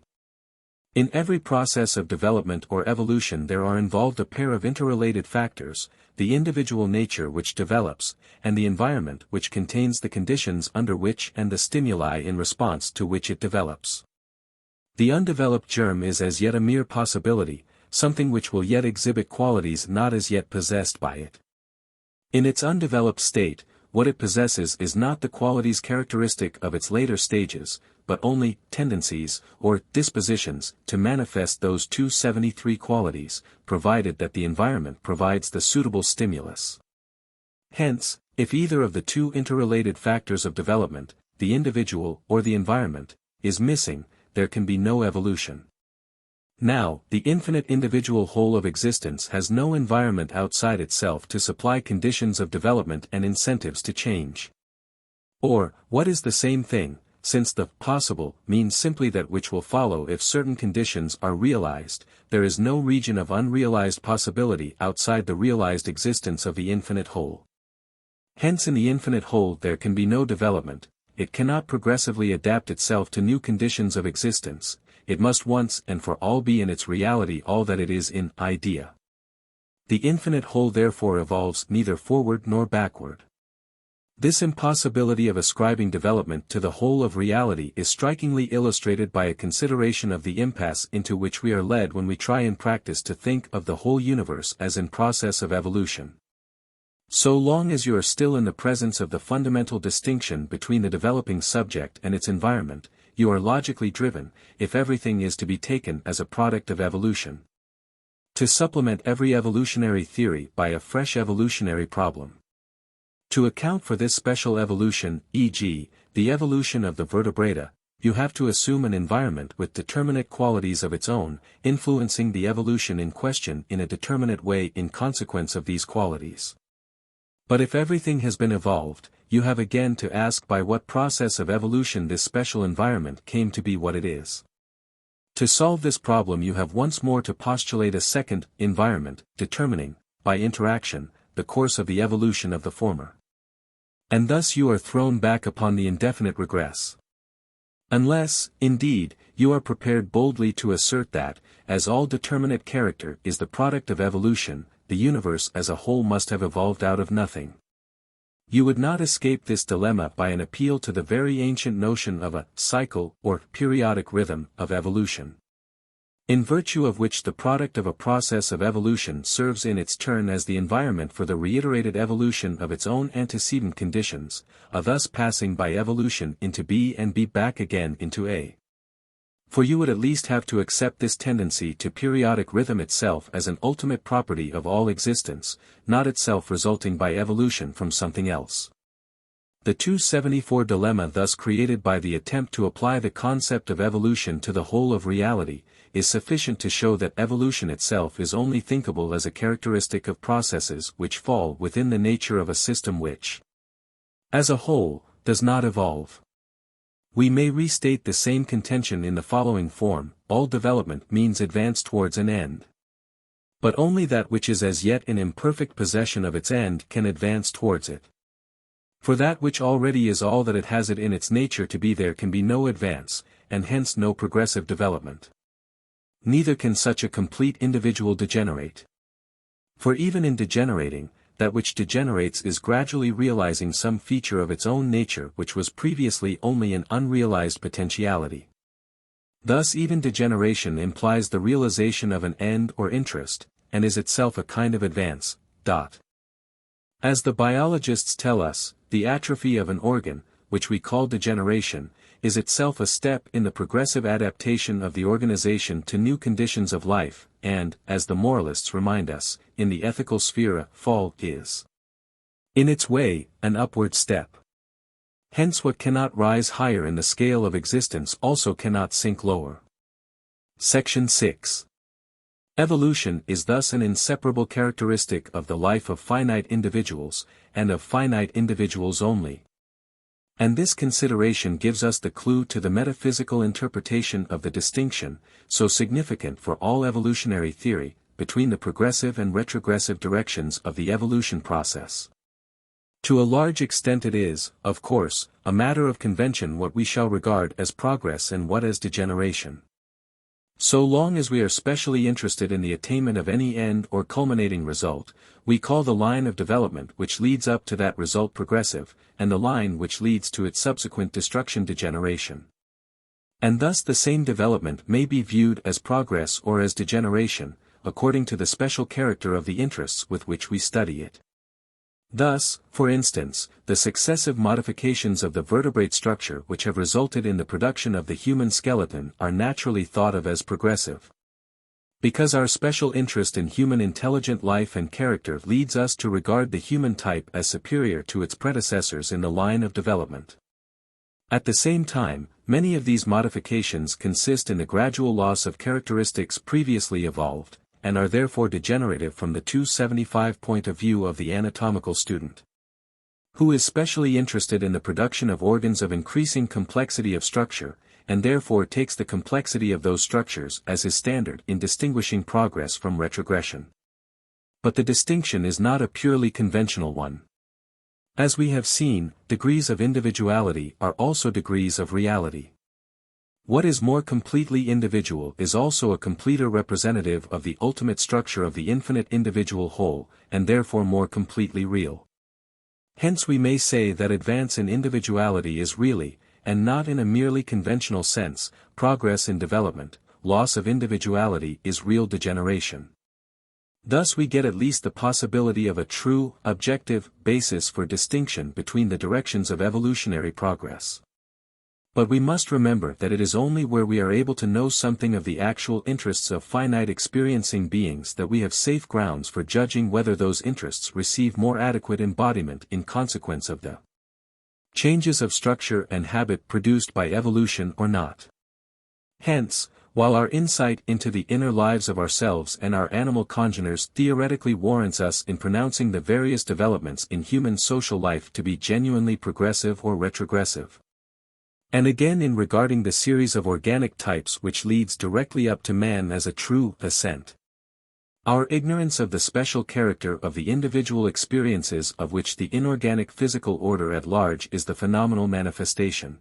In every process of development or evolution there are involved a pair of interrelated factors, the individual nature which develops, and the environment which contains the conditions under which and the stimuli in response to which it develops. The undeveloped germ is as yet a mere possibility, something which will yet exhibit qualities not as yet possessed by it. In its undeveloped state, what it possesses is not the qualities characteristic of its later stages, but only tendencies, or dispositions, to manifest those 273 qualities, provided that the environment provides the suitable stimulus. Hence, if either of the two interrelated factors of development, the individual or the environment, is missing, there can be no evolution. Now, the infinite individual whole of existence has no environment outside itself to supply conditions of development and incentives to change. Or, what is the same thing, since the possible means simply that which will follow if certain conditions are realized, there is no region of unrealized possibility outside the realized existence of the infinite whole. Hence in the infinite whole there can be no development, it cannot progressively adapt itself to new conditions of existence, it must once and for all be in its reality all that it is in idea. The infinite whole therefore evolves neither forward nor backward. This impossibility of ascribing development to the whole of reality is strikingly illustrated by a consideration of the impasse into which we are led when we try in practice to think of the whole universe as in process of evolution. So long as you are still in the presence of the fundamental distinction between the developing subject and its environment, you are logically driven, if everything is to be taken as a product of evolution, to supplement every evolutionary theory by a fresh evolutionary problem. To account for this special evolution, e.g., the evolution of the vertebrata, you have to assume an environment with determinate qualities of its own, influencing the evolution in question in a determinate way in consequence of these qualities. But if everything has been evolved, you have again to ask by what process of evolution this special environment came to be what it is. To solve this problem you have once more to postulate a second environment, determining, by interaction, the course of the evolution of the former. And thus you are thrown back upon the indefinite regress. Unless, indeed, you are prepared boldly to assert that, as all determinate character is the product of evolution, the universe as a whole must have evolved out of nothing. You would not escape this dilemma by an appeal to the very ancient notion of a cycle or periodic rhythm of evolution, in virtue of which the product of a process of evolution serves in its turn as the environment for the reiterated evolution of its own antecedent conditions, thus passing by evolution into B and B back again into A. For you would at least have to accept this tendency to periodic rhythm itself as an ultimate property of all existence, not itself resulting by evolution from something else. The 274 dilemma thus created by the attempt to apply the concept of evolution to the whole of reality, is sufficient to show that evolution itself is only thinkable as a characteristic of processes which fall within the nature of a system which, as a whole, does not evolve. We may restate the same contention in the following form: all development means advance towards an end. But only that which is as yet in imperfect possession of its end can advance towards it. For that which already is all that it has it in its nature to be there can be no advance, and hence no progressive development. Neither can such a complete individual degenerate. For even in degenerating, that which degenerates is gradually realizing some feature of its own nature which was previously only an unrealized potentiality. Thus even degeneration implies the realization of an end or interest, and is itself a kind of advance. As the biologists tell us, the atrophy of an organ, which we call degeneration, is itself a step in the progressive adaptation of the organization to new conditions of life, and, as the moralists remind us, in the ethical sphere a fall is, in its way, an upward step. Hence what cannot rise higher in the scale of existence also cannot sink lower. Section 6. Evolution is thus an inseparable characteristic of the life of finite individuals, and of finite individuals only. And this consideration gives us the clue to the metaphysical interpretation of the distinction, so significant for all evolutionary theory, between the progressive and retrogressive directions of the evolution process. To a large extent it is, of course, a matter of convention what we shall regard as progress and what as degeneration. So long as we are specially interested in the attainment of any end or culminating result, we call the line of development which leads up to that result progressive, and the line which leads to its subsequent destruction degeneration. And thus the same development may be viewed as progress or as degeneration, according to the special character of the interests with which we study it. Thus, for instance, the successive modifications of the vertebrate structure which have resulted in the production of the human skeleton are naturally thought of as progressive. Because our special interest in human intelligent life and character leads us to regard the human type as superior to its predecessors in the line of development. At the same time, many of these modifications consist in the gradual loss of characteristics previously evolved, and are therefore degenerative from the 275 point of view of the anatomical student, who is specially interested in the production of organs of increasing complexity of structure, and therefore takes the complexity of those structures as his standard in distinguishing progress from retrogression. But the distinction is not a purely conventional one. As we have seen, degrees of individuality are also degrees of reality. What is more completely individual is also a completer representative of the ultimate structure of the infinite individual whole, and therefore more completely real. Hence we may say that advance in individuality is really, and not in a merely conventional sense, progress in development, loss of individuality is real degeneration. Thus we get at least the possibility of a true, objective, basis for distinction between the directions of evolutionary progress. But we must remember that it is only where we are able to know something of the actual interests of finite experiencing beings that we have safe grounds for judging whether those interests receive more adequate embodiment in consequence of the changes of structure and habit produced by evolution or not. Hence, while our insight into the inner lives of ourselves and our animal congeners theoretically warrants us in pronouncing the various developments in human social life to be genuinely progressive or retrogressive, and again in regarding the series of organic types which leads directly up to man as a true ascent, our ignorance of the special character of the individual experiences of which the inorganic physical order at large is the phenomenal manifestation,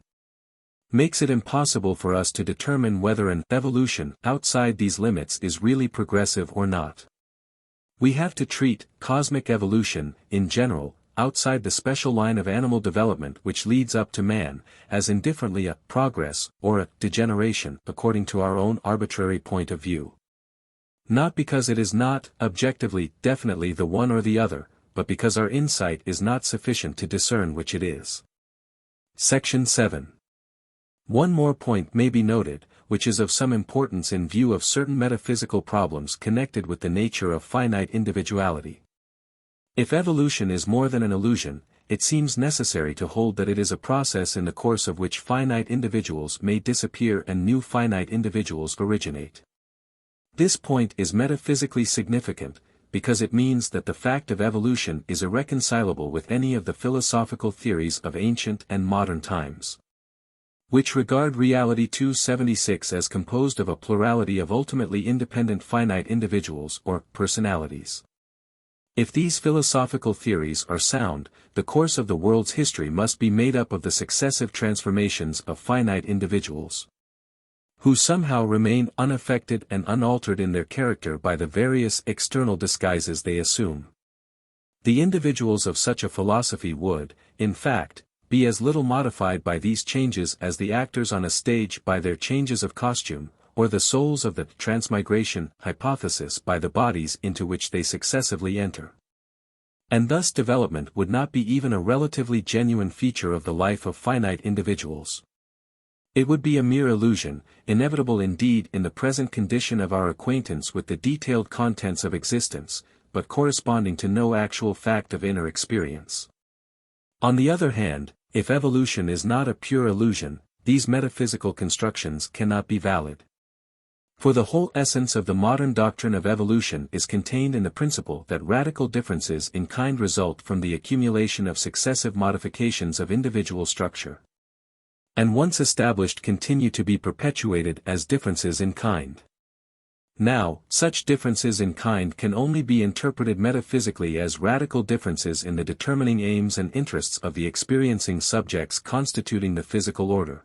makes it impossible for us to determine whether an evolution outside these limits is really progressive or not. We have to treat cosmic evolution, in general, outside the special line of animal development which leads up to man, as indifferently a progress or a degeneration according to our own arbitrary point of view. Not because it is not, objectively, definitely the one or the other, but because our insight is not sufficient to discern which it is. Section 7. One more point may be noted, which is of some importance in view of certain metaphysical problems connected with the nature of finite individuality. If evolution is more than an illusion, it seems necessary to hold that it is a process in the course of which finite individuals may disappear and new finite individuals originate. This point is metaphysically significant, because it means that the fact of evolution is irreconcilable with any of the philosophical theories of ancient and modern times, which regard reality 276 as composed of a plurality of ultimately independent finite individuals or personalities. If these philosophical theories are sound, the course of the world's history must be made up of the successive transformations of finite individuals, who somehow remain unaffected and unaltered in their character by the various external disguises they assume. The individuals of such a philosophy would, in fact, be as little modified by these changes as the actors on a stage by their changes of costume, or the souls of the transmigration hypothesis by the bodies into which they successively enter. And thus development would not be even a relatively genuine feature of the life of finite individuals. It would be a mere illusion, inevitable indeed in the present condition of our acquaintance with the detailed contents of existence, but corresponding to no actual fact of inner experience. On the other hand, if evolution is not a pure illusion, these metaphysical constructions cannot be valid. For the whole essence of the modern doctrine of evolution is contained in the principle that radical differences in kind result from the accumulation of successive modifications of individual structure, and once established continue to be perpetuated as differences in kind. Now, such differences in kind can only be interpreted metaphysically as radical differences in the determining aims and interests of the experiencing subjects constituting the physical order.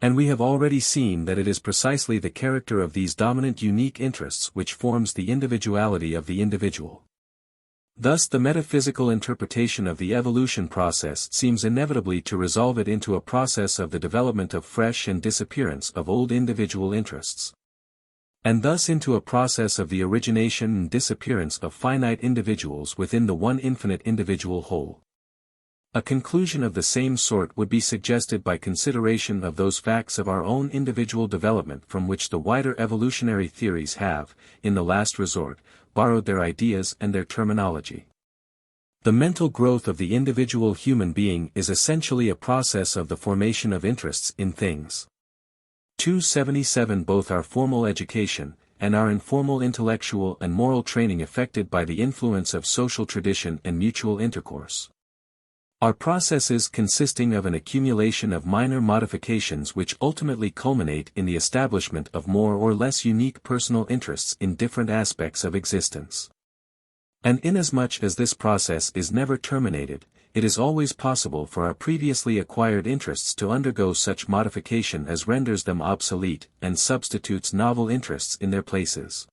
And we have already seen that it is precisely the character of these dominant unique interests which forms the individuality of the individual. Thus the metaphysical interpretation of the evolution process seems inevitably to resolve it into a process of the development of fresh and disappearance of old individual interests, and thus into a process of the origination and disappearance of finite individuals within the one infinite individual whole. A conclusion of the same sort would be suggested by consideration of those facts of our own individual development from which the wider evolutionary theories have, in the last resort, borrowed their ideas and their terminology. The mental growth of the individual human being is essentially a process of the formation of interests in things. 277 Both our formal education, and our informal intellectual and moral training affected by the influence of social tradition and mutual intercourse, are processes consisting of an accumulation of minor modifications which ultimately culminate in the establishment of more or less unique personal interests in different aspects of existence. And inasmuch as this process is never terminated, it is always possible for our previously acquired interests to undergo such modification as renders them obsolete and substitutes novel interests in their places.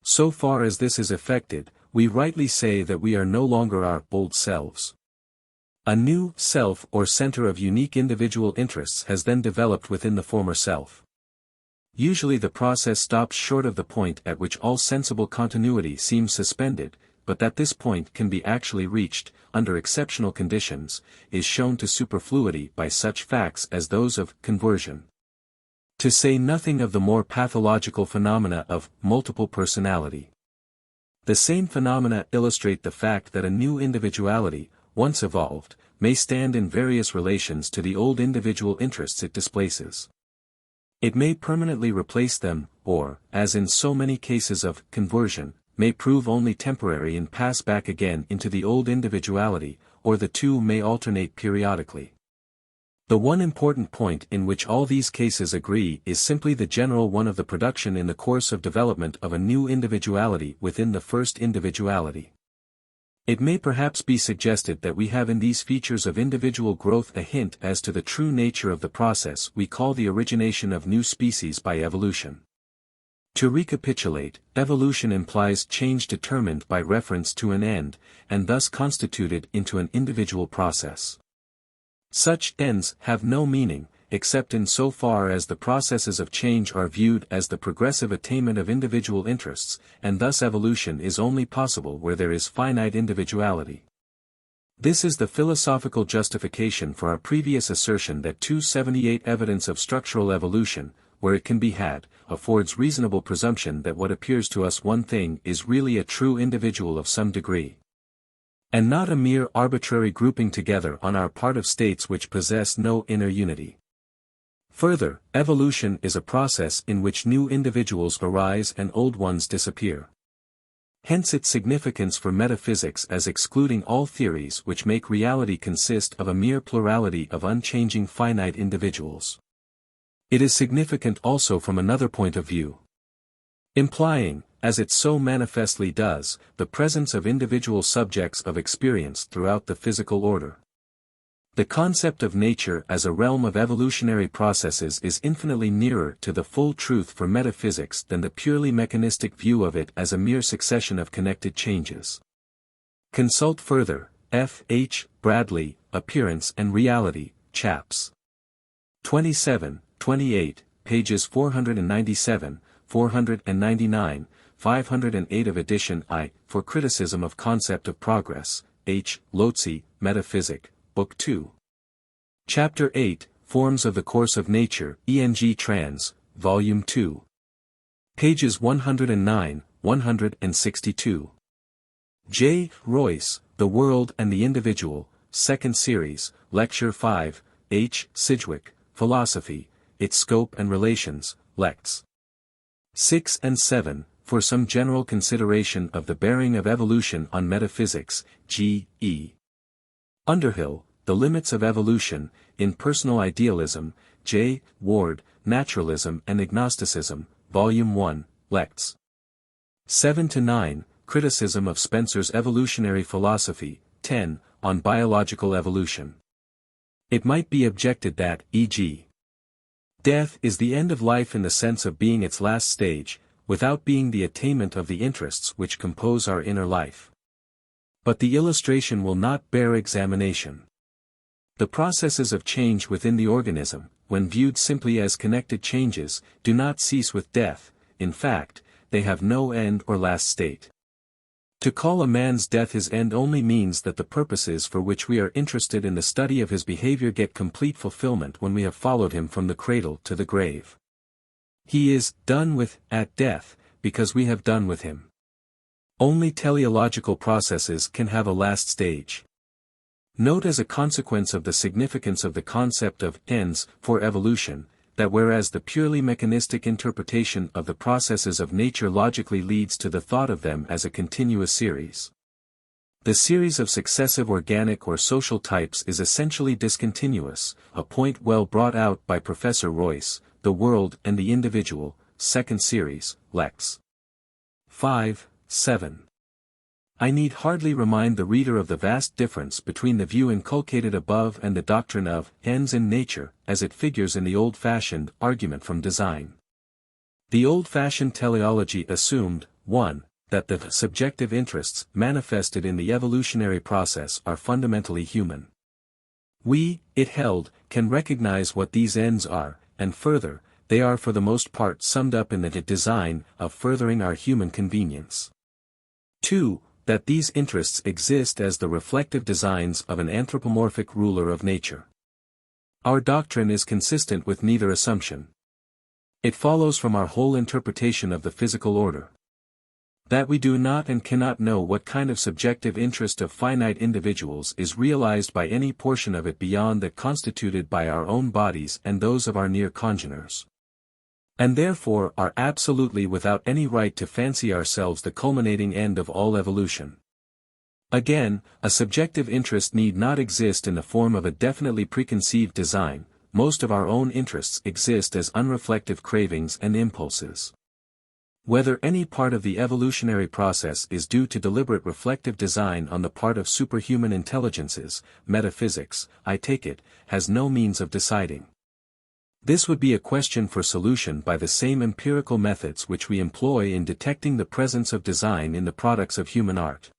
So far as this is effected, we rightly say that we are no longer our old selves. A new self or center of unique individual interests has then developed within the former self. Usually the process stops short of the point at which all sensible continuity seems suspended, but that this point can be actually reached, under exceptional conditions, is shown to superfluity by such facts as those of conversion. To say nothing of the more pathological phenomena of multiple personality. The same phenomena illustrate the fact that a new individuality, once evolved, may stand in various relations to the old individual interests it displaces. It may permanently replace them, or, as in so many cases of conversion, may prove only temporary and pass back again into the old individuality, or the two may alternate periodically. The one important point in which all these cases agree is simply the general one of the production in the course of development of a new individuality within the first individuality. It may perhaps be suggested that we have in these features of individual growth a hint as to the true nature of the process we call the origination of new species by evolution. To recapitulate, evolution implies change determined by reference to an end, and thus constituted into an individual process. Such ends have no meaning, except in so far as the processes of change are viewed as the progressive attainment of individual interests, and thus evolution is only possible where there is finite individuality. This is the philosophical justification for our previous assertion that 278 evidence of structural evolution, where it can be had, affords reasonable presumption that what appears to us one thing is really a true individual of some degree, and not a mere arbitrary grouping together on our part of states which possess no inner unity. Further, evolution is a process in which new individuals arise and old ones disappear. Hence its significance for metaphysics as excluding all theories which make reality consist of a mere plurality of unchanging finite individuals. It is significant also from another point of view, implying, as it so manifestly does, the presence of individual subjects of experience throughout the physical order. The concept of nature as a realm of evolutionary processes is infinitely nearer to the full truth for metaphysics than the purely mechanistic view of it as a mere succession of connected changes. Consult further, F. H. Bradley, Appearance and Reality, Chaps. 27, 28, pages 497, 499, 508 of edition I, for Criticism of Concept of Progress, H. Lotze, Metaphysic, Book 2. Chapter 8, Forms of the Course of Nature, E.N.G. Trans, Volume 2. Pages 109, 162. J. Royce, The World and the Individual, 2nd Series, Lecture 5, H. Sidgwick, Philosophy, Its Scope and Relations, Lects. 6 and 7, For Some General Consideration of the Bearing of Evolution on Metaphysics, G. E. Underhill, The Limits of Evolution, in Personal Idealism, J. Ward, Naturalism and Agnosticism, Volume 1, Lects. 7-9, Criticism of Spencer's Evolutionary Philosophy, 10, on Biological Evolution. It might be objected that, e.g., death is the end of life in the sense of being its last stage, without being the attainment of the interests which compose our inner life. But the illustration will not bear examination. The processes of change within the organism, when viewed simply as connected changes, do not cease with death. In fact, they have no end or last state. To call a man's death his end only means that the purposes for which we are interested in the study of his behavior get complete fulfillment when we have followed him from the cradle to the grave. He is done with at death, because we have done with him. Only teleological processes can have a last stage. Note as a consequence of the significance of the concept of ends for evolution, that whereas the purely mechanistic interpretation of the processes of nature logically leads to the thought of them as a continuous series, the series of successive organic or social types is essentially discontinuous, a point well brought out by Professor Royce, The World and the Individual, 2nd Series, Lex. 5, 7. I need hardly remind the reader of the vast difference between the view inculcated above and the doctrine of ends in nature, as it figures in the old-fashioned argument from design. The old-fashioned teleology assumed, 1. That the subjective interests manifested in the evolutionary process are fundamentally human. We, it held, can recognize what these ends are, and further, they are for the most part summed up in the design of furthering our human convenience. 2. That these interests exist as the reflective designs of an anthropomorphic ruler of nature. Our doctrine is consistent with neither assumption. It follows from our whole interpretation of the physical order that we do not and cannot know what kind of subjective interest of finite individuals is realized by any portion of it beyond that constituted by our own bodies and those of our near congeners, and therefore are absolutely without any right to fancy ourselves the culminating end of all evolution. Again, a subjective interest need not exist in the form of a definitely preconceived design. Most of our own interests exist as unreflective cravings and impulses. Whether any part of the evolutionary process is due to deliberate reflective design on the part of superhuman intelligences, metaphysics, I take it, has no means of deciding. This would be a question for solution by the same empirical methods which we employ in detecting the presence of design in the products of human art.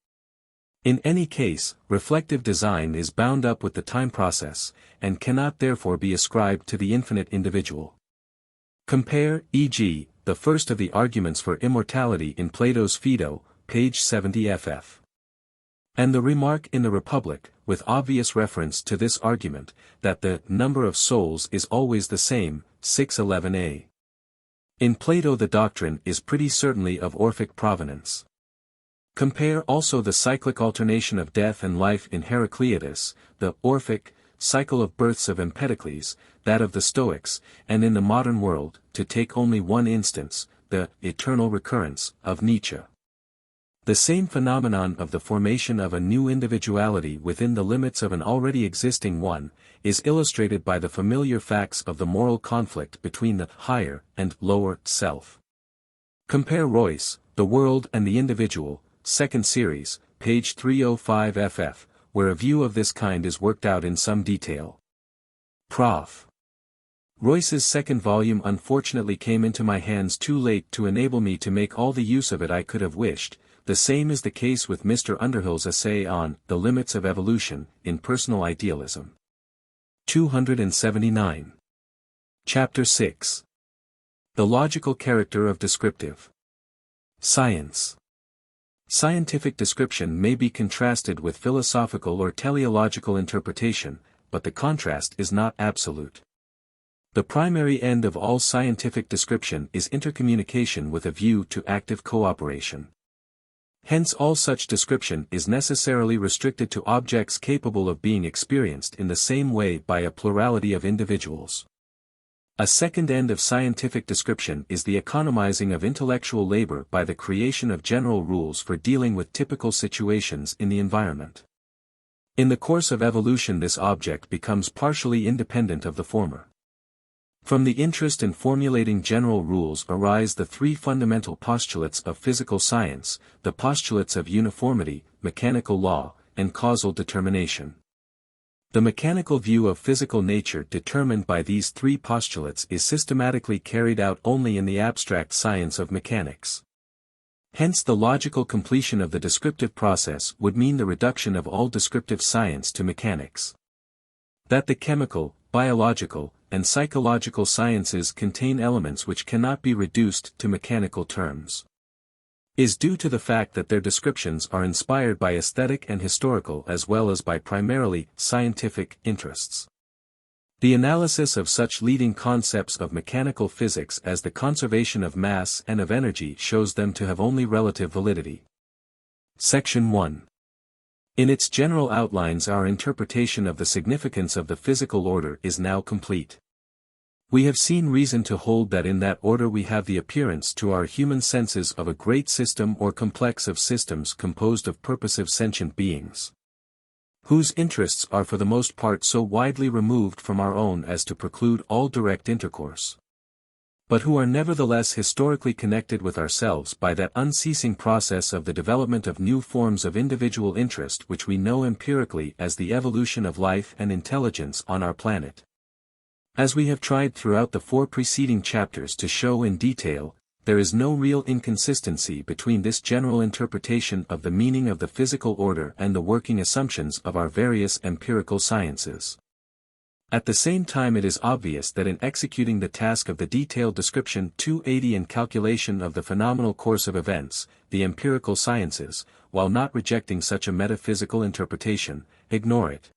In any case, reflective design is bound up with the time process, and cannot therefore be ascribed to the infinite individual. Compare, e.g., the first of the arguments for immortality in Plato's Phaedo, page 70 ff. And the remark in the Republic, with obvious reference to this argument, that the number of souls is always the same, 611a. In Plato the doctrine is pretty certainly of Orphic provenance. Compare also the cyclic alternation of death and life in Heraclitus, the Orphic cycle of births of Empedocles, that of the Stoics, and in the modern world, to take only one instance, the eternal recurrence of Nietzsche. The same phenomenon of the formation of a new individuality within the limits of an already existing one, is illustrated by the familiar facts of the moral conflict between the higher and lower self. Compare Royce, The World and the Individual, 2nd Series, page 305 ff., where a view of this kind is worked out in some detail. Prof. Royce's second volume unfortunately came into my hands too late to enable me to make all the use of it I could have wished. The same is the case with Mr. Underhill's essay on The Limits of Evolution, in Personal Idealism. 279. Chapter 6. The Logical Character of Descriptive Science. Scientific description may be contrasted with philosophical or teleological interpretation, but the contrast is not absolute. The primary end of all scientific description is intercommunication with a view to active cooperation. Hence all such description is necessarily restricted to objects capable of being experienced in the same way by a plurality of individuals. A second end of scientific description is the economizing of intellectual labor by the creation of general rules for dealing with typical situations in the environment. In the course of evolution this object becomes partially independent of the former. From the interest in formulating general rules arise the three fundamental postulates of physical science, the postulates of uniformity, mechanical law, and causal determination. The mechanical view of physical nature determined by these three postulates is systematically carried out only in the abstract science of mechanics. Hence the logical completion of the descriptive process would mean the reduction of all descriptive science to mechanics. That the chemical, biological, and psychological sciences contain elements which cannot be reduced to mechanical terms, is due to the fact that their descriptions are inspired by aesthetic and historical as well as by primarily scientific interests. The analysis of such leading concepts of mechanical physics as the conservation of mass and of energy shows them to have only relative validity. Section 1. In its general outlines our interpretation of the significance of the physical order is now complete. We have seen reason to hold that in that order we have the appearance to our human senses of a great system or complex of systems composed of purposive sentient beings, whose interests are for the most part so widely removed from our own as to preclude all direct intercourse, but who are nevertheless historically connected with ourselves by that unceasing process of the development of new forms of individual interest which we know empirically as the evolution of life and intelligence on our planet. As we have tried throughout the 4 preceding chapters to show in detail, there is no real inconsistency between this general interpretation of the meaning of the physical order and the working assumptions of our various empirical sciences. At the same time it is obvious that in executing the task of the detailed description 280 and calculation of the phenomenal course of events, the empirical sciences, while not rejecting such a metaphysical interpretation, ignore it.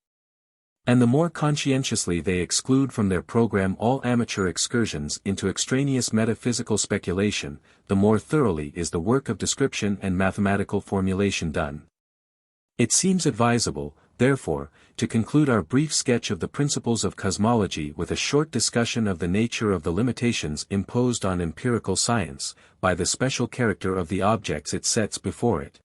And the more conscientiously they exclude from their program all amateur excursions into extraneous metaphysical speculation, the more thoroughly is the work of description and mathematical formulation done. It seems advisable, therefore, to conclude our brief sketch of the principles of cosmology with a short discussion of the nature of the limitations imposed on empirical science, by the special character of the objects it sets before it,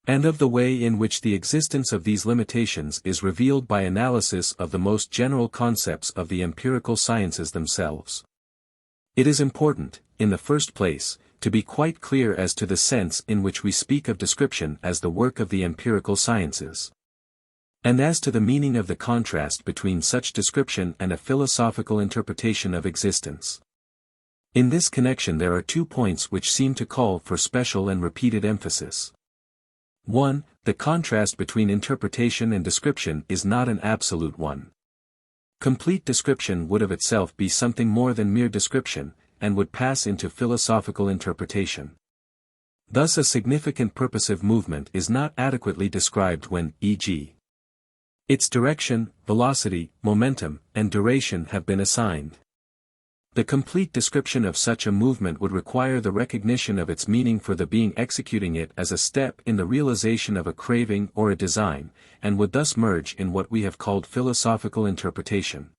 and of the way in which the existence of these limitations is revealed by analysis of the most general concepts of the empirical sciences themselves. It is important, in the first place, to be quite clear as to the sense in which we speak of description as the work of the empirical sciences, and as to the meaning of the contrast between such description and a philosophical interpretation of existence. In this connection there are 2 points which seem to call for special and repeated emphasis. 1. The contrast between interpretation and description is not an absolute one. Complete description would of itself be something more than mere description, and would pass into philosophical interpretation. Thus a significant purposive movement is not adequately described when, e.g., its direction, velocity, momentum, and duration have been assigned. The complete description of such a movement would require the recognition of its meaning for the being executing it as a step in the realization of a craving or a design, and would thus merge in what we have called philosophical interpretation.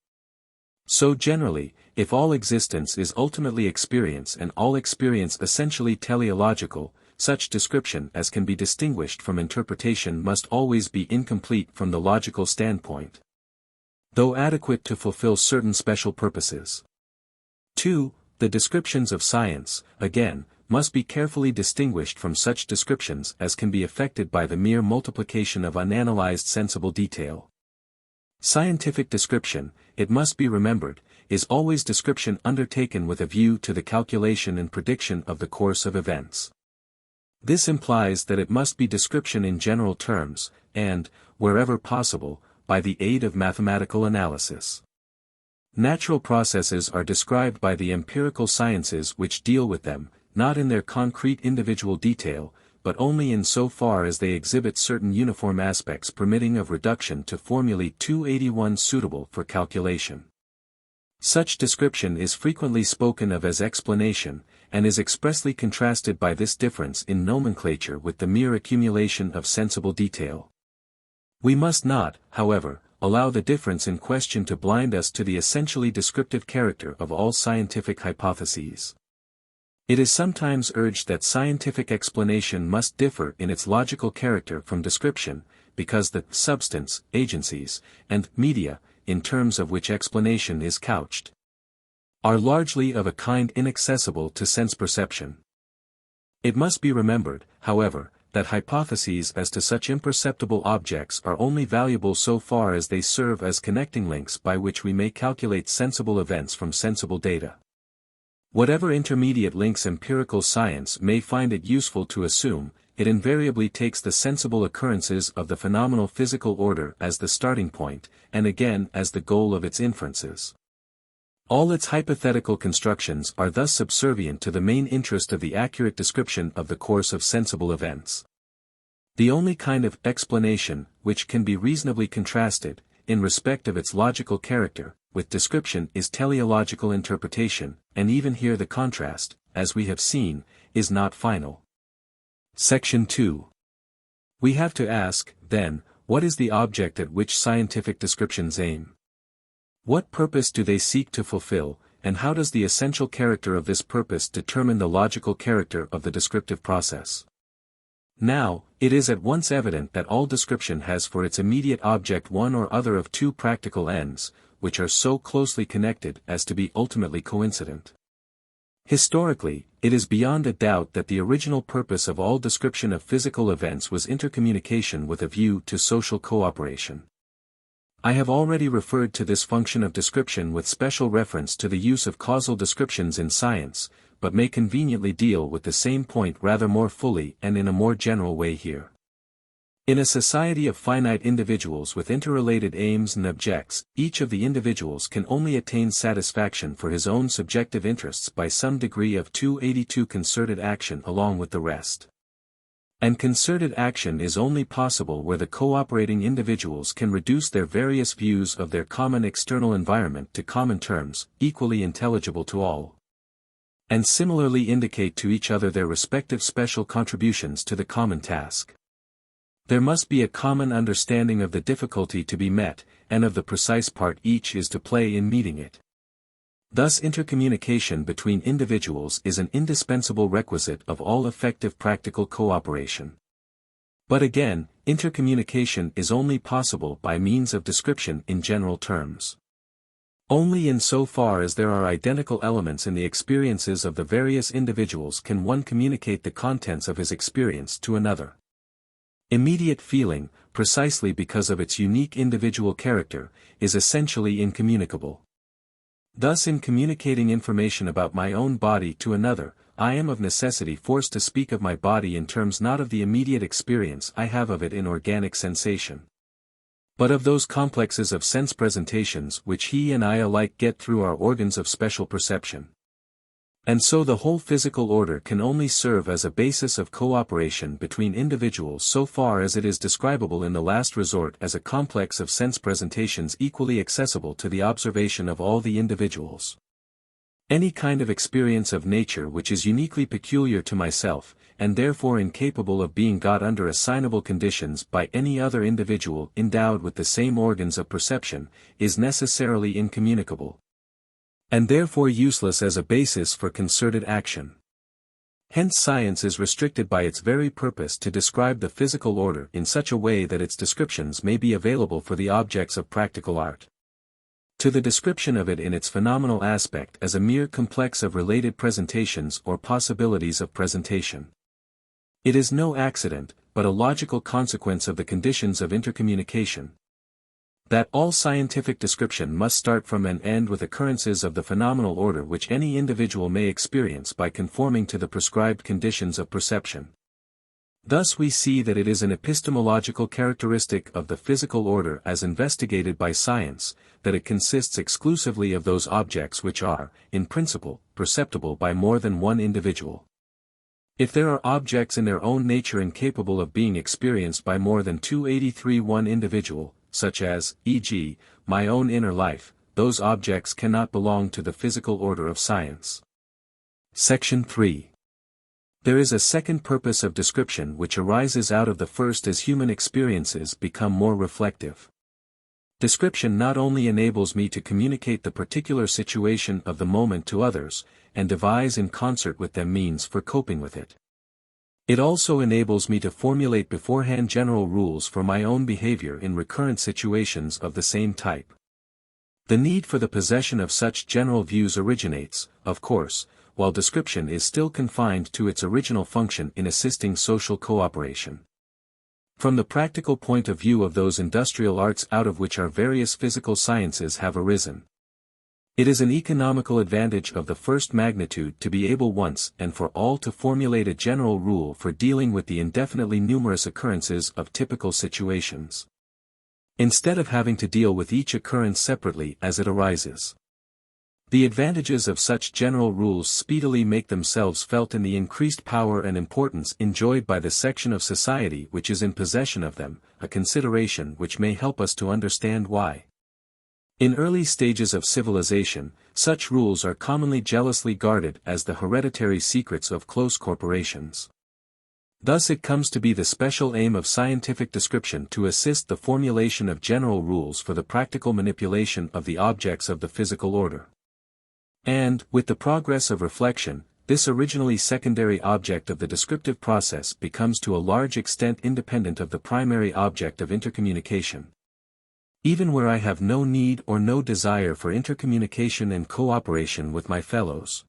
So generally, if all existence is ultimately experience and all experience essentially teleological, such description as can be distinguished from interpretation must always be incomplete from the logical standpoint, though adequate to fulfill certain special purposes. 2. The descriptions of science, again, must be carefully distinguished from such descriptions as can be affected by the mere multiplication of unanalyzed sensible detail. Scientific description, it must be remembered, is always description undertaken with a view to the calculation and prediction of the course of events. This implies that it must be description in general terms, and, wherever possible, by the aid of mathematical analysis. Natural processes are described by the empirical sciences which deal with them, not in their concrete individual detail, but only in so far as they exhibit certain uniform aspects permitting of reduction to formulae 281 suitable for calculation. Such description is frequently spoken of as explanation, and is expressly contrasted by this difference in nomenclature with the mere accumulation of sensible detail. We must not, however, allow the difference in question to blind us to the essentially descriptive character of all scientific hypotheses. It is sometimes urged that scientific explanation must differ in its logical character from description, because the substance, agencies, and media, in terms of which explanation is couched, are largely of a kind inaccessible to sense perception. It must be remembered, however, that hypotheses as to such imperceptible objects are only valuable so far as they serve as connecting links by which we may calculate sensible events from sensible data. Whatever intermediate links empirical science may find it useful to assume, it invariably takes the sensible occurrences of the phenomenal physical order as the starting point, and again as the goal of its inferences. All its hypothetical constructions are thus subservient to the main interest of the accurate description of the course of sensible events. The only kind of explanation which can be reasonably contrasted, in respect of its logical character, with description is teleological interpretation, and even here the contrast, as we have seen, is not final. Section 2. We have to ask, then, what is the object at which scientific descriptions aim? What purpose do they seek to fulfill, and how does the essential character of this purpose determine the logical character of the descriptive process? Now, it is at once evident that all description has for its immediate object one or other of two practical ends, which are so closely connected as to be ultimately coincident. Historically, it is beyond a doubt that the original purpose of all description of physical events was intercommunication with a view to social cooperation. I have already referred to this function of description with special reference to the use of causal descriptions in science, but may conveniently deal with the same point rather more fully and in a more general way here. In a society of finite individuals with interrelated aims and objects, each of the individuals can only attain satisfaction for his own subjective interests by some degree of 282 concerted action along with the rest. And concerted action is only possible where the cooperating individuals can reduce their various views of their common external environment to common terms, equally intelligible to all, and similarly indicate to each other their respective special contributions to the common task. There must be a common understanding of the difficulty to be met, and of the precise part each is to play in meeting it. Thus intercommunication between individuals is an indispensable requisite of all effective practical cooperation. But again, intercommunication is only possible by means of description in general terms. Only in so far as there are identical elements in the experiences of the various individuals can one communicate the contents of his experience to another. Immediate feeling, precisely because of its unique individual character, is essentially incommunicable. Thus in communicating information about my own body to another, I am of necessity forced to speak of my body in terms not of the immediate experience I have of it in organic sensation, but of those complexes of sense presentations which he and I alike get through our organs of special perception. And so the whole physical order can only serve as a basis of cooperation between individuals so far as it is describable in the last resort as a complex of sense presentations equally accessible to the observation of all the individuals. Any kind of experience of nature which is uniquely peculiar to myself, and therefore incapable of being got under assignable conditions by any other individual endowed with the same organs of perception, is necessarily incommunicable, and therefore useless as a basis for concerted action. Hence science is restricted by its very purpose to describe the physical order in such a way that its descriptions may be available for the objects of practical art. to the description of it in its phenomenal aspect as a mere complex of related presentations or possibilities of presentation. It is no accident, but a logical consequence of the conditions of intercommunication, that all scientific description must start from and end with occurrences of the phenomenal order which any individual may experience by conforming to the prescribed conditions of perception. Thus we see that it is an epistemological characteristic of the physical order as investigated by science, that it consists exclusively of those objects which are, in principle, perceptible by more than one individual. If there are objects in their own nature incapable of being experienced by more than 283 one individual, such as, e.g., my own inner life, those objects cannot belong to the physical order of science. Section 3. There is a second purpose of description which arises out of the first as human experiences become more reflective. Description not only enables me to communicate the particular situation of the moment to others, and devise in concert with them means for coping with it. It also enables me to formulate beforehand general rules for my own behavior in recurrent situations of the same type. The need for the possession of such general views originates, of course, while description is still confined to its original function in assisting social cooperation. From the practical point of view of those industrial arts out of which our various physical sciences have arisen, it is an economical advantage of the first magnitude to be able once and for all to formulate a general rule for dealing with the indefinitely numerous occurrences of typical situations, instead of having to deal with each occurrence separately as it arises. The advantages of such general rules speedily make themselves felt in the increased power and importance enjoyed by the section of society which is in possession of them, a consideration which may help us to understand why. In early stages of civilization, such rules are commonly jealously guarded as the hereditary secrets of close corporations. Thus it comes to be the special aim of scientific description to assist the formulation of general rules for the practical manipulation of the objects of the physical order. And, with the progress of reflection, this originally secondary object of the descriptive process becomes to a large extent independent of the primary object of intercommunication. Even where I have no need or no desire for intercommunication and cooperation with my fellows,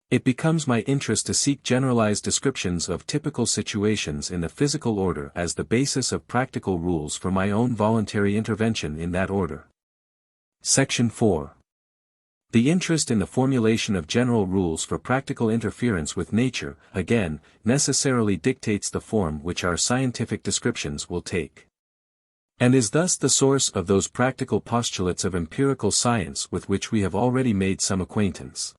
it becomes my interest to seek generalized descriptions of typical situations in the physical order as the basis of practical rules for my own voluntary intervention in that order. Section 4. The interest in the formulation of general rules for practical interference with nature, again, necessarily dictates the form which our scientific descriptions will take, and is thus the source of those practical postulates of empirical science with which we have already made some acquaintance.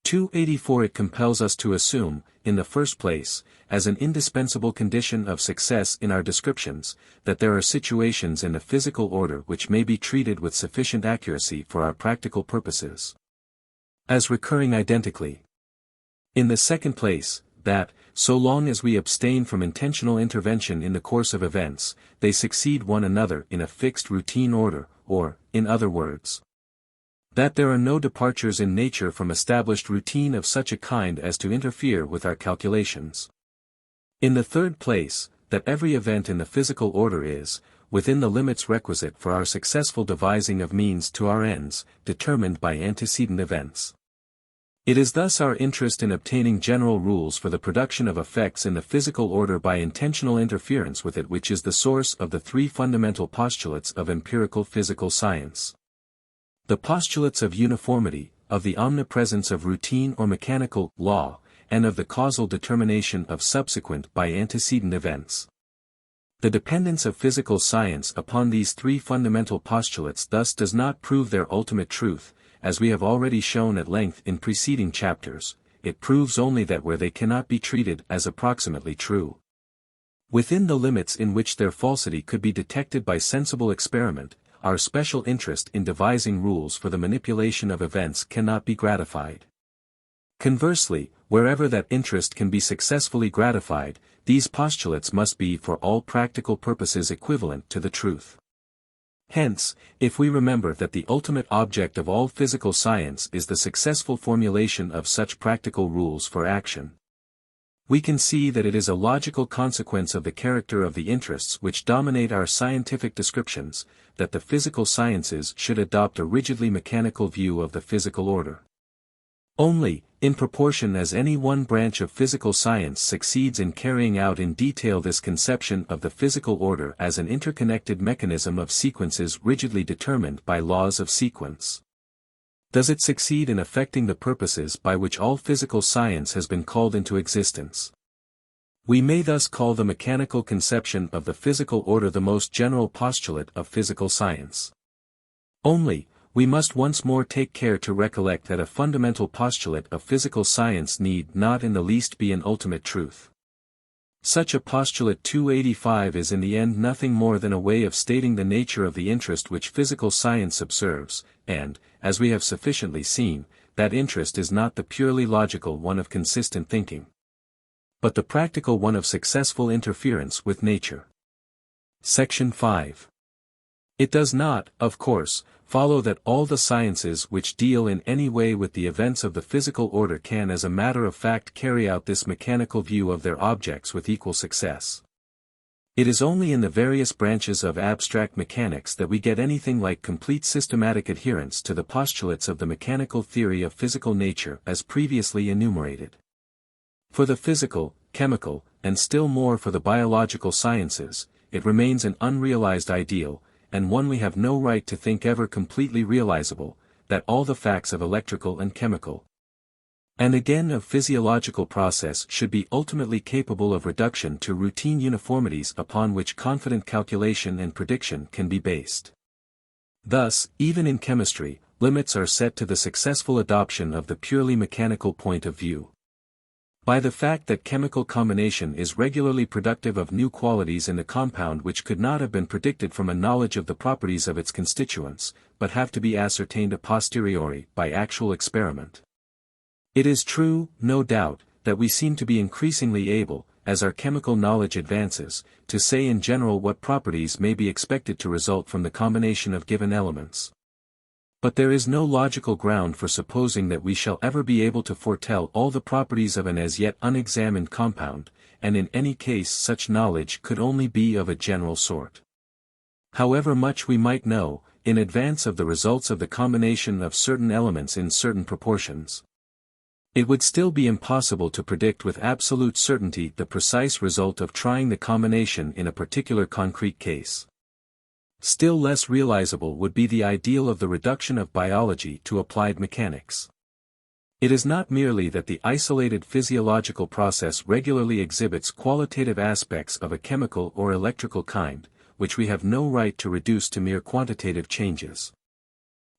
284 It compels us to assume, in the first place, as an indispensable condition of success in our descriptions, that there are situations in the physical order which may be treated with sufficient accuracy for our practical purposes, as recurring identically. In the second place, that, so long as we abstain from intentional intervention in the course of events, they succeed one another in a fixed routine order, or, in other words, that there are no departures in nature from established routine of such a kind as to interfere with our calculations. In the third place, that every event in the physical order is, within the limits requisite for our successful devising of means to our ends, determined by antecedent events. It is thus our interest in obtaining general rules for the production of effects in the physical order by intentional interference with it which is the source of the three fundamental postulates of empirical physical science. The postulates of uniformity, of the omnipresence of routine or mechanical law, and of the causal determination of subsequent by antecedent events. The dependence of physical science upon these three fundamental postulates thus does not prove their ultimate truth, as we have already shown at length in preceding chapters, it proves only that where they cannot be treated as approximately true, within the limits in which their falsity could be detected by sensible experiment, our special interest in devising rules for the manipulation of events cannot be gratified. Conversely, wherever that interest can be successfully gratified, these postulates must be for all practical purposes equivalent to the truth. Hence, if we remember that the ultimate object of all physical science is the successful formulation of such practical rules for action, We can see that it is a logical consequence of the character of the interests which dominate our scientific descriptions, that the physical sciences should adopt a rigidly mechanical view of the physical order. Only, in proportion as any one branch of physical science succeeds in carrying out in detail this conception of the physical order as an interconnected mechanism of sequences rigidly determined by laws of sequence, does it succeed in effecting the purposes by which all physical science has been called into existence. We may thus call the mechanical conception of the physical order the most general postulate of physical science. Only, we must once more take care to recollect that a fundamental postulate of physical science need not in the least be an ultimate truth. Such a postulate 285 is in the end nothing more than a way of stating the nature of the interest which physical science observes, and, as we have sufficiently seen, that interest is not the purely logical one of consistent thinking, but the practical one of successful interference with nature. Section 5. It does not, of course, follow that all the sciences which deal in any way with the events of the physical order can as a matter of fact carry out this mechanical view of their objects with equal success. It is only in the various branches of abstract mechanics that we get anything like complete systematic adherence to the postulates of the mechanical theory of physical nature as previously enumerated. For the physical, chemical, and still more for the biological sciences, it remains an unrealized ideal, and one we have no right to think ever completely realizable, that all the facts of electrical and chemical, and again of physiological process should be ultimately capable of reduction to routine uniformities upon which confident calculation and prediction can be based. Thus, even in chemistry, limits are set to the successful adoption of the purely mechanical point of view. By the fact that chemical combination is regularly productive of new qualities in a compound which could not have been predicted from a knowledge of the properties of its constituents, but have to be ascertained a posteriori by actual experiment. It is true, no doubt, that we seem to be increasingly able, as our chemical knowledge advances, to say in general what properties may be expected to result from the combination of given elements. But there is no logical ground for supposing that we shall ever be able to foretell all the properties of an as yet unexamined compound, and in any case such knowledge could only be of a general sort. However much we might know, in advance of the results of the combination of certain elements in certain proportions, it would still be impossible to predict with absolute certainty the precise result of trying the combination in a particular concrete case. Still less realizable would be the ideal of the reduction of biology to applied mechanics. It is not merely that the isolated physiological process regularly exhibits qualitative aspects of a chemical or electrical kind, which we have no right to reduce to mere quantitative changes.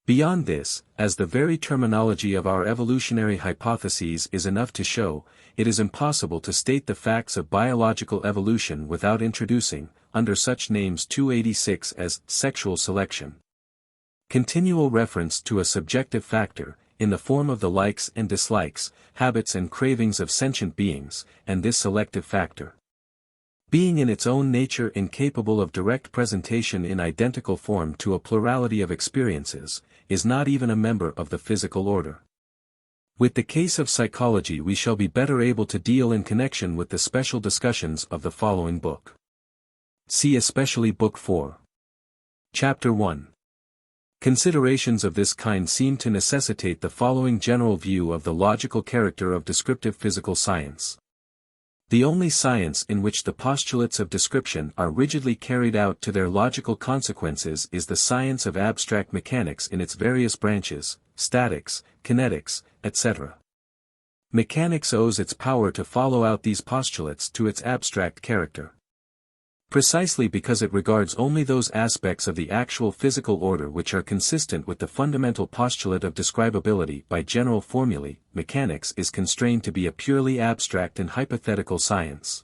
Beyond this, as the very terminology of our evolutionary hypotheses is enough to show, it is impossible to state the facts of biological evolution without introducing, under such names 286 as sexual selection, continual reference to a subjective factor, in the form of the likes and dislikes, habits and cravings of sentient beings, and this selective factor, being in its own nature incapable of direct presentation in identical form to a plurality of experiences, is not even a member of the physical order. With the case of psychology we shall be better able to deal in connection with the special discussions of the following book. See especially Book 4. Chapter 1. Considerations of this kind seem to necessitate the following general view of the logical character of descriptive physical science. The only science in which the postulates of description are rigidly carried out to their logical consequences is the science of abstract mechanics in its various branches, statics, kinetics, etc. Mechanics owes its power to follow out these postulates to its abstract character, precisely because it regards only those aspects of the actual physical order which are consistent with the fundamental postulate of describability by general formulae. Mechanics is constrained to be a purely abstract and hypothetical science.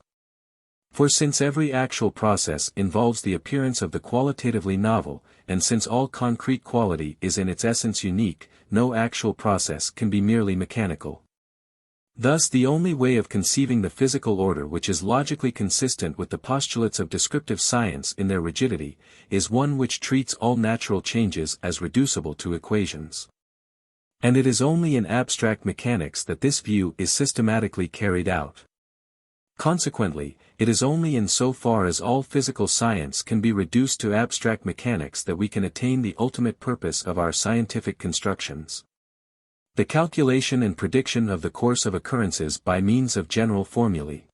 For since every actual process involves the appearance of the qualitatively novel, and since all concrete quality is in its essence unique, no actual process can be merely mechanical. Thus the only way of conceiving the physical order which is logically consistent with the postulates of descriptive science in their rigidity, is one which treats all natural changes as reducible to equations. And it is only in abstract mechanics that this view is systematically carried out. Consequently, it is only in so far as all physical science can be reduced to abstract mechanics that we can attain the ultimate purpose of our scientific constructions. The calculation and prediction of the course of occurrences by means of general formulae.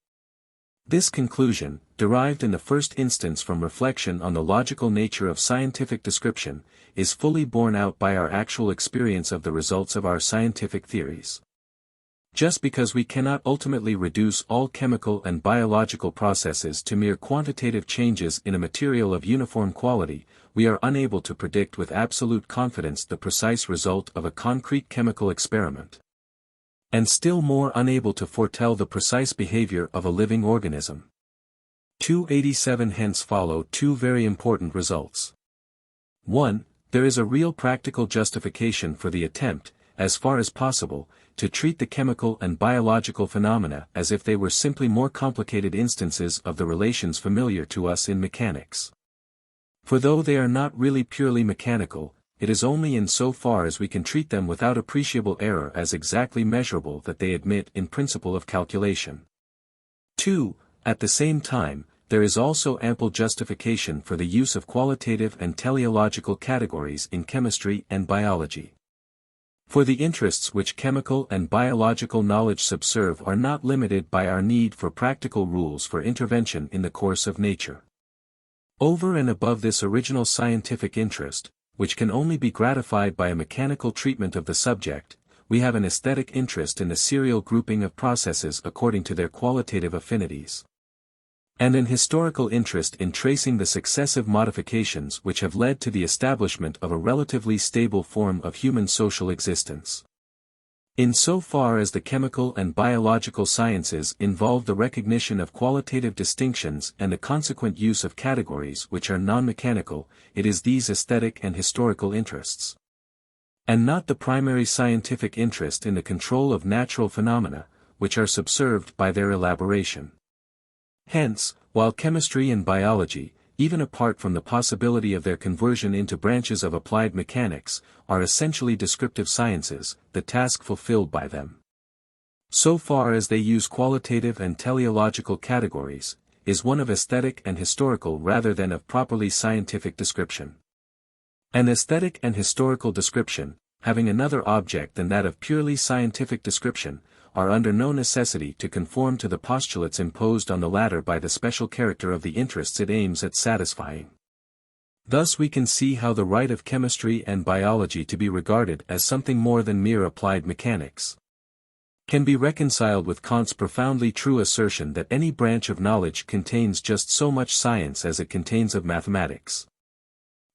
This conclusion, derived in the first instance from reflection on the logical nature of scientific description, is fully borne out by our actual experience of the results of our scientific theories. Just because we cannot ultimately reduce all chemical and biological processes to mere quantitative changes in a material of uniform quality, we are unable to predict with absolute confidence the precise result of a concrete chemical experiment. And still more unable to foretell the precise behavior of a living organism. 287 Hence follow two very important results. 1. There is a real practical justification for the attempt, as far as possible, to treat the chemical and biological phenomena as if they were simply more complicated instances of the relations familiar to us in mechanics. For though they are not really purely mechanical, it is only in so far as we can treat them without appreciable error as exactly measurable that they admit in principle of calculation. 2. At the same time, there is also ample justification for the use of qualitative and teleological categories in chemistry and biology. For the interests which chemical and biological knowledge subserve are not limited by our need for practical rules for intervention in the course of nature. Over and above this original scientific interest, which can only be gratified by a mechanical treatment of the subject, we have an aesthetic interest in the serial grouping of processes according to their qualitative affinities. And an historical interest in tracing the successive modifications which have led to the establishment of a relatively stable form of human social existence. In so far as the chemical and biological sciences involve the recognition of qualitative distinctions and the consequent use of categories which are non-mechanical, it is these aesthetic and historical interests, and not the primary scientific interest in the control of natural phenomena, which are subserved by their elaboration. Hence, while chemistry and biology, even apart from the possibility of their conversion into branches of applied mechanics, are essentially descriptive sciences, the task fulfilled by them, so far as they use qualitative and teleological categories, is one of aesthetic and historical rather than of properly scientific description. An aesthetic and historical description, having another object than that of purely scientific description, are under no necessity to conform to the postulates imposed on the latter by the special character of the interests it aims at satisfying. Thus we can see how the right of chemistry and biology to be regarded as something more than mere applied mechanics can be reconciled with Kant's profoundly true assertion that any branch of knowledge contains just so much science as it contains of mathematics.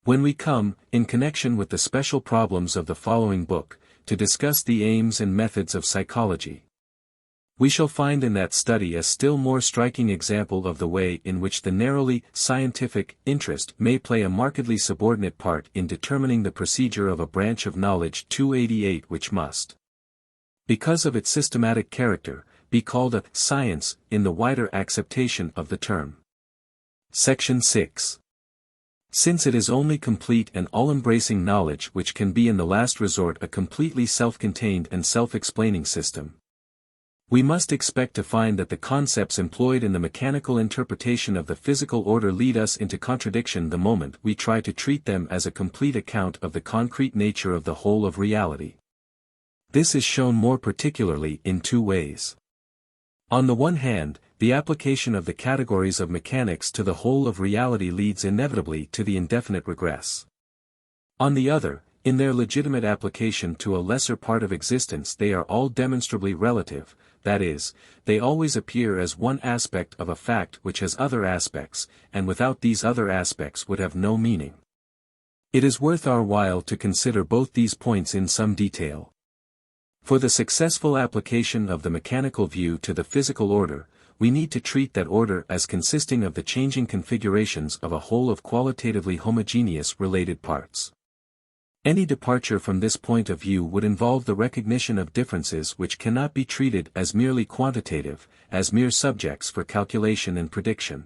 When we come, in connection with the special problems of the following book, to discuss the aims and methods of psychology, we shall find in that study a still more striking example of the way in which the narrowly scientific interest may play a markedly subordinate part in determining the procedure of a branch of knowledge. 288 which must, because of its systematic character, be called a science in the wider acceptation of the term. Section 6. Since it is only complete and all-embracing knowledge which can be in the last resort a completely self-contained and self-explaining system, we must expect to find that the concepts employed in the mechanical interpretation of the physical order lead us into contradiction the moment we try to treat them as a complete account of the concrete nature of the whole of reality. This is shown more particularly in two ways. On the one hand, the application of the categories of mechanics to the whole of reality leads inevitably to the indefinite regress. On the other, in their legitimate application to a lesser part of existence they are all demonstrably relative, that is, they always appear as one aspect of a fact which has other aspects, and without these other aspects would have no meaning. It is worth our while to consider both these points in some detail. For the successful application of the mechanical view to the physical order, we need to treat that order as consisting of the changing configurations of a whole of qualitatively homogeneous related parts. Any departure from this point of view would involve the recognition of differences which cannot be treated as merely quantitative, as mere subjects for calculation and prediction,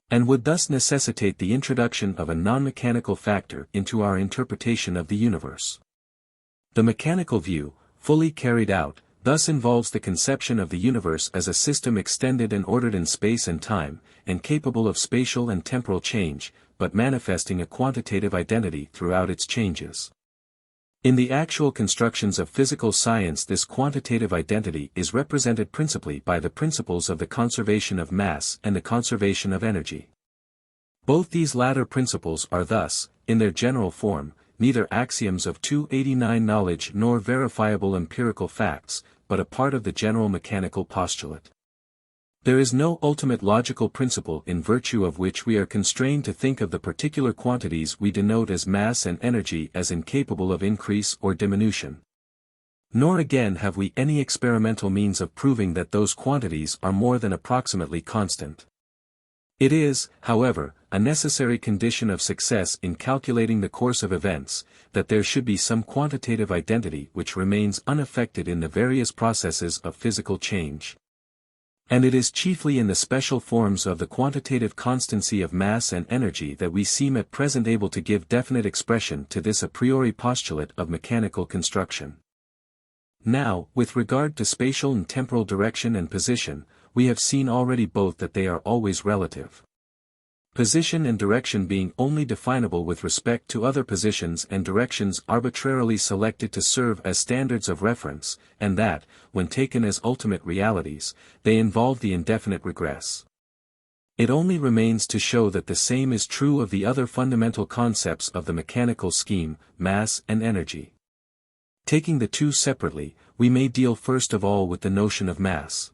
and would thus necessitate the introduction of a non-mechanical factor into our interpretation of the universe. The mechanical view, fully carried out, thus involves the conception of the universe as a system extended and ordered in space and time, and capable of spatial and temporal change, but manifesting a quantitative identity throughout its changes. In the actual constructions of physical science, this quantitative identity is represented principally by the principles of the conservation of mass and the conservation of energy. Both these latter principles are thus, in their general form, neither axioms of 289 knowledge nor verifiable empirical facts, but a part of the general mechanical postulate. There is no ultimate logical principle in virtue of which we are constrained to think of the particular quantities we denote as mass and energy as incapable of increase or diminution. Nor again have we any experimental means of proving that those quantities are more than approximately constant. It is, however, a necessary condition of success in calculating the course of events, that there should be some quantitative identity which remains unaffected in the various processes of physical change. And it is chiefly in the special forms of the quantitative constancy of mass and energy that we seem at present able to give definite expression to this a priori postulate of mechanical construction. Now, with regard to spatial and temporal direction and position, we have seen already both that they are always relative. Position and direction being only definable with respect to other positions and directions arbitrarily selected to serve as standards of reference, and that, when taken as ultimate realities, they involve the indefinite regress. It only remains to show that the same is true of the other fundamental concepts of the mechanical scheme, mass and energy. Taking the two separately, we may deal first of all with the notion of mass.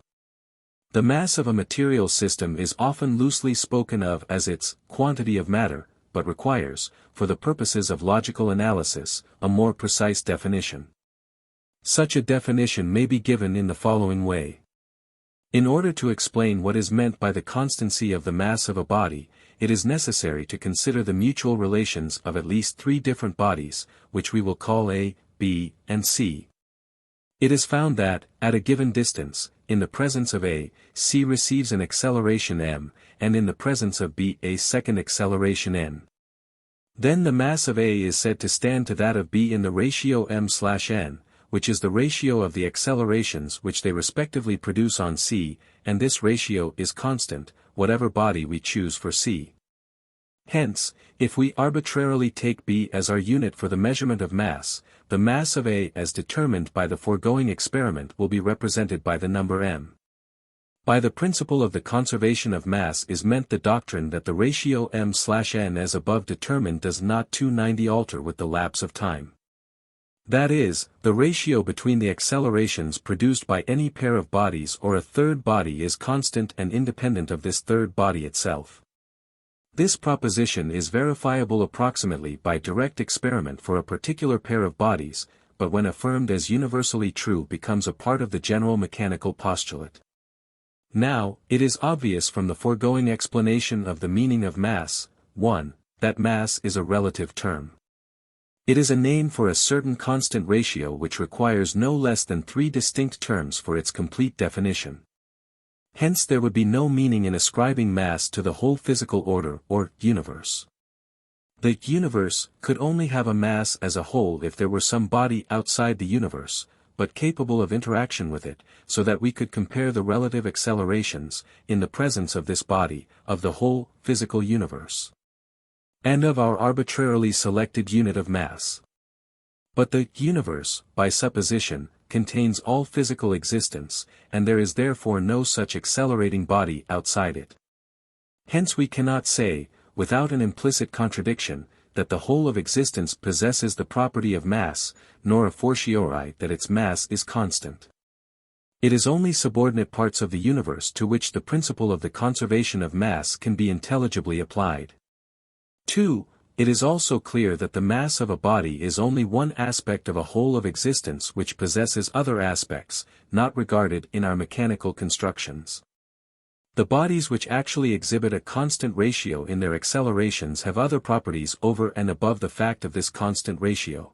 The mass of a material system is often loosely spoken of as its quantity of matter, but requires, for the purposes of logical analysis, a more precise definition. Such a definition may be given in the following way. In order to explain what is meant by the constancy of the mass of a body, it is necessary to consider the mutual relations of at least three different bodies, which we will call A, B, and C. It is found that, at a given distance, in the presence of A, C receives an acceleration m, and in the presence of B a second acceleration n. Then the mass of A is said to stand to that of B in the ratio m/n, which is the ratio of the accelerations which they respectively produce on C, and this ratio is constant, whatever body we choose for C. Hence, if we arbitrarily take B as our unit for the measurement of mass, the mass of A as determined by the foregoing experiment will be represented by the number m. By the principle of the conservation of mass is meant the doctrine that the ratio m/n as above determined does not 290 alter with the lapse of time. That is, the ratio between the accelerations produced by any pair of bodies or a third body is constant and independent of this third body itself. This proposition is verifiable approximately by direct experiment for a particular pair of bodies, but when affirmed as universally true becomes a part of the general mechanical postulate. Now, it is obvious from the foregoing explanation of the meaning of mass, 1, that mass is a relative term. It is a name for a certain constant ratio which requires no less than three distinct terms for its complete definition. Hence there would be no meaning in ascribing mass to the whole physical order or universe. The universe could only have a mass as a whole if there were some body outside the universe, but capable of interaction with it, so that we could compare the relative accelerations, in the presence of this body, of the whole physical universe, and of our arbitrarily selected unit of mass. But the universe, by supposition, contains all physical existence, and there is therefore no such accelerating body outside it. Hence we cannot say, without an implicit contradiction, that the whole of existence possesses the property of mass, nor a fortiori that its mass is constant. It is only subordinate parts of the universe to which the principle of the conservation of mass can be intelligibly applied. 2. It is also clear that the mass of a body is only one aspect of a whole of existence which possesses other aspects, not regarded in our mechanical constructions. The bodies which actually exhibit a constant ratio in their accelerations have other properties over and above the fact of this constant ratio.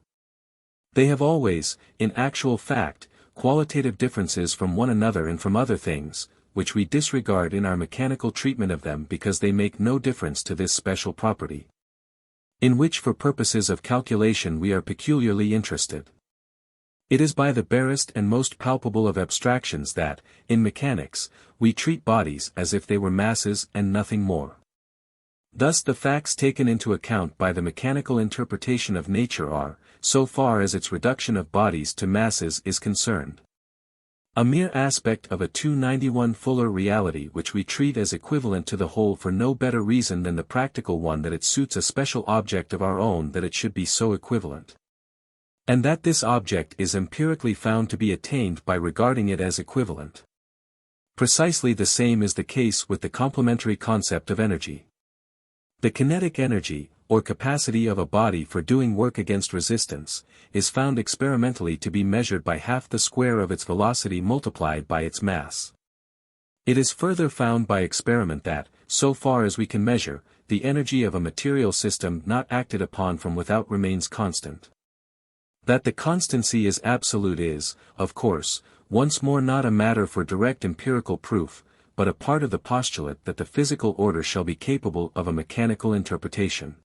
They have always, in actual fact, qualitative differences from one another and from other things, which we disregard in our mechanical treatment of them because they make no difference to this special property, in which for purposes of calculation we are peculiarly interested. It is by the barest and most palpable of abstractions that, in mechanics, we treat bodies as if they were masses and nothing more. Thus the facts taken into account by the mechanical interpretation of nature are, so far as its reduction of bodies to masses is concerned, a mere aspect of a 291 fuller reality which we treat as equivalent to the whole for no better reason than the practical one that it suits a special object of our own that it should be so equivalent. And that this object is empirically found to be attained by regarding it as equivalent. Precisely the same is the case with the complementary concept of energy. The kinetic energy, or capacity of a body for doing work against resistance, is found experimentally to be measured by half the square of its velocity multiplied by its mass. It is further found by experiment that, so far as we can measure, the energy of a material system not acted upon from without remains constant. That the constancy is absolute is, of course, once more not a matter for direct empirical proof, but a part of the postulate that the physical order shall be capable of a mechanical interpretation.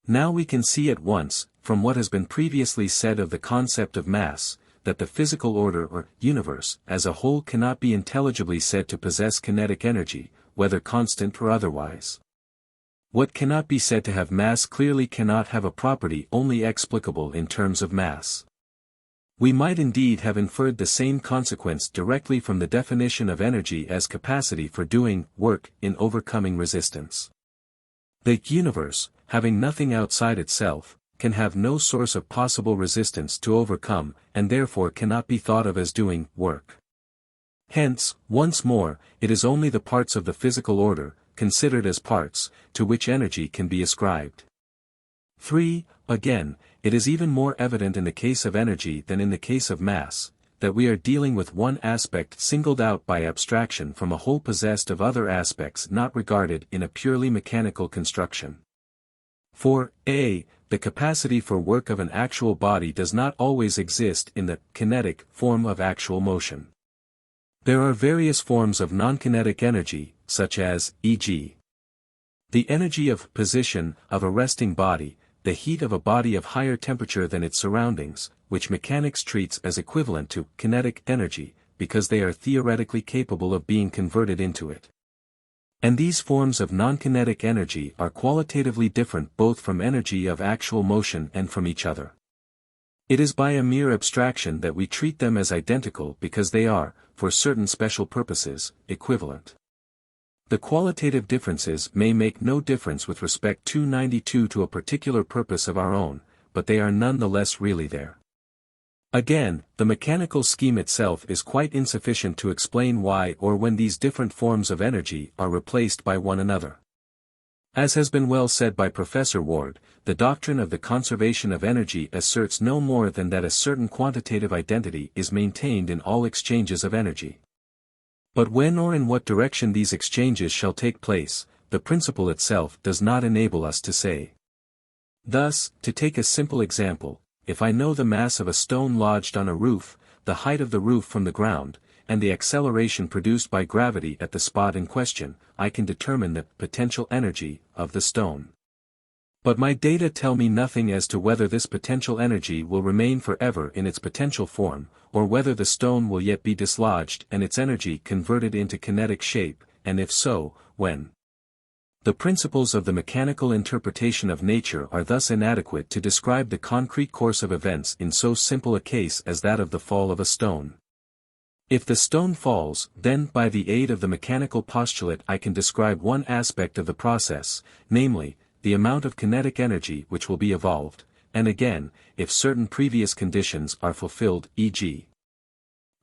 Now we can see at once, from what has been previously said of the concept of mass, that the physical order or universe as a whole cannot be intelligibly said to possess kinetic energy, whether constant or otherwise. What cannot be said to have mass clearly cannot have a property only explicable in terms of mass. We might indeed have inferred the same consequence directly from the definition of energy as capacity for doing work in overcoming resistance. The universe, having nothing outside itself, can have no source of possible resistance to overcome, and therefore cannot be thought of as doing work. Hence, once more, it is only the parts of the physical order, considered as parts, to which energy can be ascribed. 3. Again, it is even more evident in the case of energy than in the case of mass, that we are dealing with one aspect singled out by abstraction from a whole possessed of other aspects not regarded in a purely mechanical construction. For, a, the capacity for work of an actual body does not always exist in the kinetic form of actual motion. There are various forms of non-kinetic energy, such as, e.g., the energy of position of a resting body, the heat of a body of higher temperature than its surroundings, which mechanics treats as equivalent to kinetic energy, because they are theoretically capable of being converted into it. And these forms of non-kinetic energy are qualitatively different both from energy of actual motion and from each other. It is by a mere abstraction that we treat them as identical because they are, for certain special purposes, equivalent. The qualitative differences may make no difference with respect to 92 to a particular purpose of our own, but they are none the less really there. Again, the mechanical scheme itself is quite insufficient to explain why or when these different forms of energy are replaced by one another. As has been well said by Professor Ward, the doctrine of the conservation of energy asserts no more than that a certain quantitative identity is maintained in all exchanges of energy. But when or in what direction these exchanges shall take place, the principle itself does not enable us to say. Thus, to take a simple example, if I know the mass of a stone lodged on a roof, the height of the roof from the ground, and the acceleration produced by gravity at the spot in question, I can determine the potential energy of the stone. But my data tell me nothing as to whether this potential energy will remain forever in its potential form, or whether the stone will yet be dislodged and its energy converted into kinetic shape, and if so, when. The principles of the mechanical interpretation of nature are thus inadequate to describe the concrete course of events in so simple a case as that of the fall of a stone. If the stone falls, then by the aid of the mechanical postulate I can describe one aspect of the process, namely, the amount of kinetic energy which will be evolved, and again, if certain previous conditions are fulfilled, e.g.,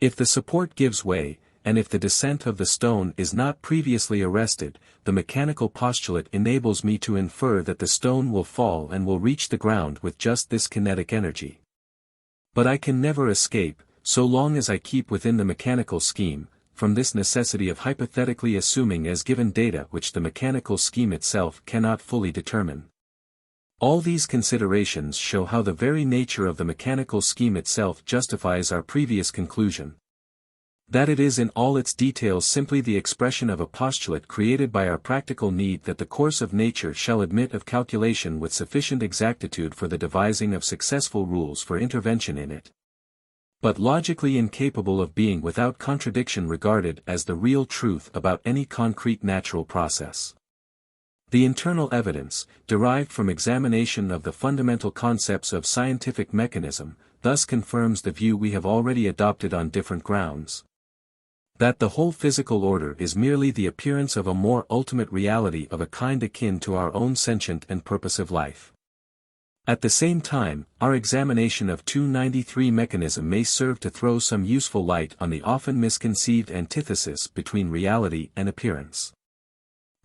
if the support gives way, and if the descent of the stone is not previously arrested, the mechanical postulate enables me to infer that the stone will fall and will reach the ground with just this kinetic energy. But I can never escape, so long as I keep within the mechanical scheme, from this necessity of hypothetically assuming as given data which the mechanical scheme itself cannot fully determine. All these considerations show how the very nature of the mechanical scheme itself justifies our previous conclusion. That it is in all its details simply the expression of a postulate created by our practical need that the course of nature shall admit of calculation with sufficient exactitude for the devising of successful rules for intervention in it. but logically incapable of being without contradiction regarded as the real truth about any concrete natural process. The internal evidence, derived from examination of the fundamental concepts of scientific mechanism, thus confirms the view we have already adopted on different grounds. That the whole physical order is merely the appearance of a more ultimate reality of a kind akin to our own sentient and purposive life. At the same time, our examination of 293 mechanism may serve to throw some useful light on the often misconceived antithesis between reality and appearance.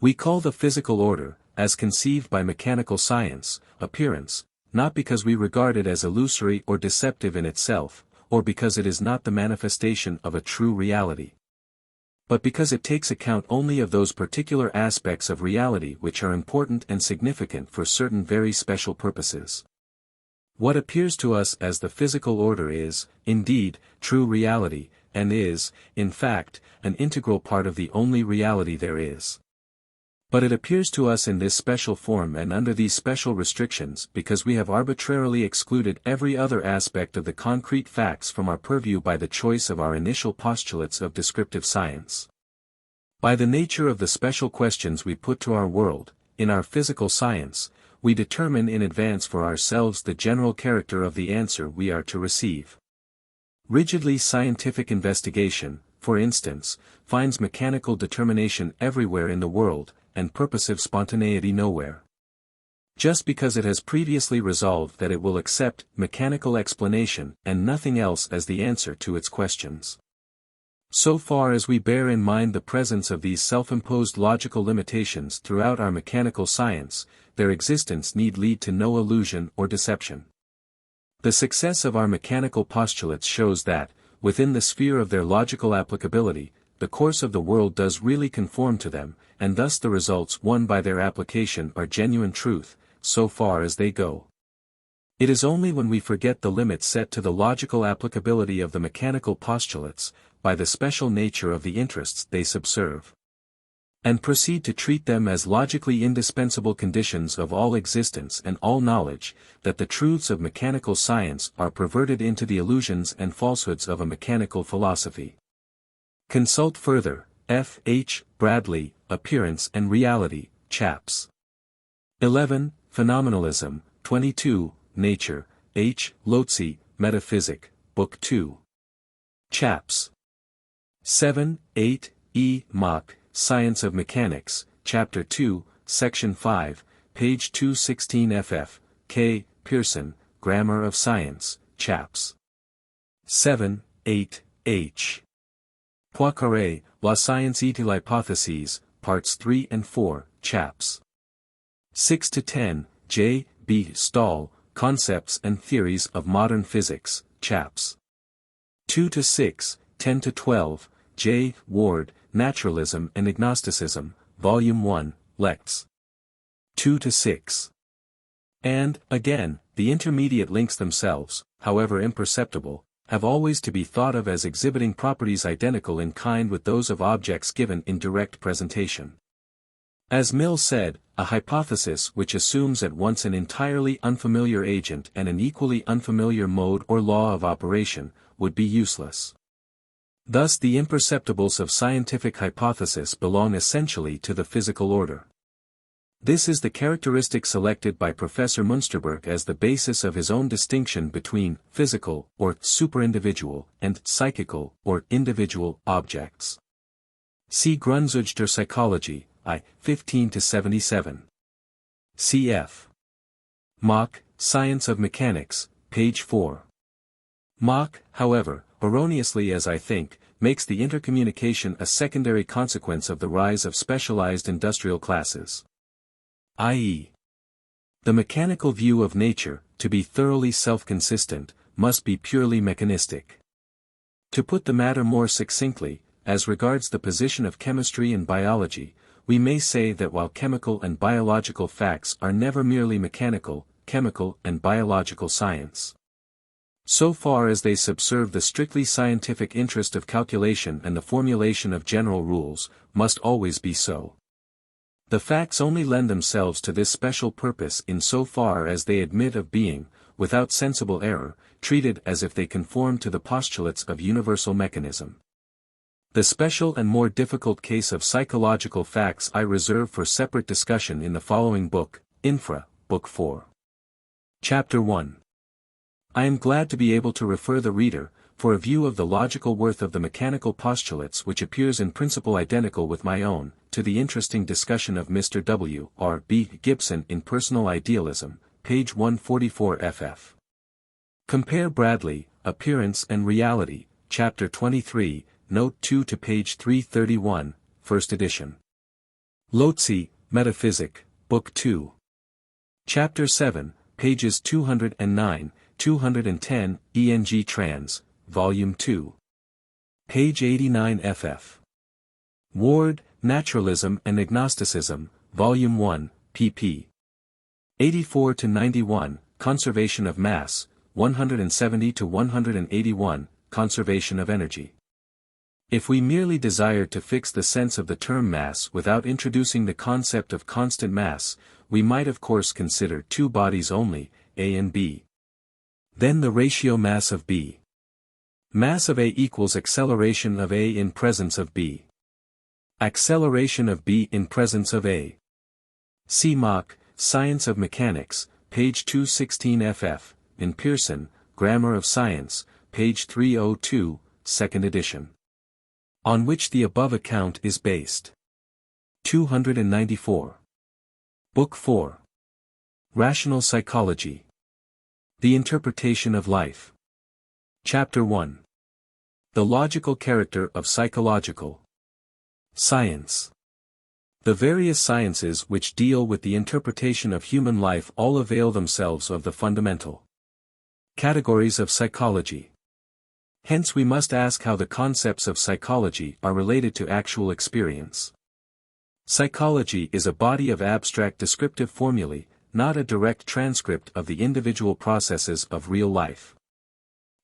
We call the physical order, as conceived by mechanical science, appearance, not because we regard it as illusory or deceptive in itself, or because it is not the manifestation of a true reality, but because it takes account only of those particular aspects of reality which are important and significant for certain very special purposes. What appears to us as the physical order is, indeed, true reality, and is, in fact, an integral part of the only reality there is. But it appears to us in this special form and under these special restrictions because we have arbitrarily excluded every other aspect of the concrete facts from our purview by the choice of our initial postulates of descriptive science. By the nature of the special questions we put to our world, in our physical science, we determine in advance for ourselves the general character of the answer we are to receive. Rigidly scientific investigation, for instance, finds mechanical determination everywhere in the world, and purposive spontaneity nowhere. Just because it has previously resolved that it will accept mechanical explanation and nothing else as the answer to its questions. So far as we bear in mind the presence of these self-imposed logical limitations throughout our mechanical science, their existence need lead to no illusion or deception. The success of our mechanical postulates shows that, within the sphere of their logical applicability, the course of the world does really conform to them, and thus the results won by their application are genuine truth, so far as they go. It is only when we forget the limits set to the logical applicability of the mechanical postulates, by the special nature of the interests they subserve, and proceed to treat them as logically indispensable conditions of all existence and all knowledge, that the truths of mechanical science are perverted into the illusions and falsehoods of a mechanical philosophy. Consult further, F. H. Bradley, Appearance and Reality, Chaps. 11, Phenomenalism, 22, Nature, H. Lotze, Metaphysics, Book 2. Chaps. 7, 8, E. Mach, Science of Mechanics, Chapter 2, Section 5, page 216 ff. K. Pearson, Grammar of Science, Chaps. 7, 8, H. Poincaré, La Science et l'Hypothèse, Parts 3 and 4, Chaps. 6-10, J. B. Stahl, Concepts and Theories of Modern Physics, Chaps. 2-6, 10-12, J. Ward, Naturalism and Agnosticism, Volume 1, Lex. 2-6. And, again, the intermediate links themselves, however imperceptible, have always to be thought of as exhibiting properties identical in kind with those of objects given in direct presentation. As Mill said, a hypothesis which assumes at once an entirely unfamiliar agent and an equally unfamiliar mode or law of operation, would be useless. Thus the imperceptibles of scientific hypothesis belong essentially to the physical order. This is the characteristic selected by Professor Münsterberg as the basis of his own distinction between physical, or superindividual, and psychical, or individual, objects. See Grundzüge der Psychologie, I. 15-77. Cf. Mach, Science of Mechanics, page 4. Mach, however, erroneously as I think, makes the intercommunication a secondary consequence of the rise of specialized industrial classes. I.e., the mechanical view of nature, to be thoroughly self-consistent, must be purely mechanistic. To put the matter more succinctly, as regards the position of chemistry and biology, we may say that while chemical and biological facts are never merely mechanical, chemical and biological science, so far as they subserve the strictly scientific interest of calculation and the formulation of general rules, must always be so. The facts only lend themselves to this special purpose in so far as they admit of being, without sensible error, treated as if they conform to the postulates of universal mechanism. The special and more difficult case of psychological facts I reserve for separate discussion in the following book, Infra, Book 4. Chapter 1. I am glad to be able to refer the reader, for a view of the logical worth of the mechanical postulates which appears in principle identical with my own, to the interesting discussion of Mr. W. R. B. Gibson in Personal Idealism, page 144 ff. Compare Bradley, Appearance and Reality, chapter 23, note 2 to page 331, first edition. Lotze, Metaphysics, book 2. Chapter 7, pages 209, 210, ENG Trans, volume 2. Page 89 ff. Ward, Naturalism and Agnosticism, volume 1, pp. 84 to 91, Conservation of Mass, 170 to 181, Conservation of Energy. If we merely desired to fix the sense of the term mass without introducing the concept of constant mass, we might of course consider two bodies only, A and B. Then the ratio mass of B. Mass of A equals acceleration of A in presence of B. Acceleration of B in presence of A. See Mach, Science of Mechanics, page 216 ff, in Pearson, Grammar of Science, page 302, second edition. On which the above account is based. 294. Book 4. Rational Psychology. The Interpretation of Life. Chapter 1. The Logical Character of Psychological Science. The various sciences which deal with the interpretation of human life all avail themselves of the fundamental categories of psychology. Hence we must ask how the concepts of psychology are related to actual experience. Psychology is a body of abstract descriptive formulae, not a direct transcript of the individual processes of real life.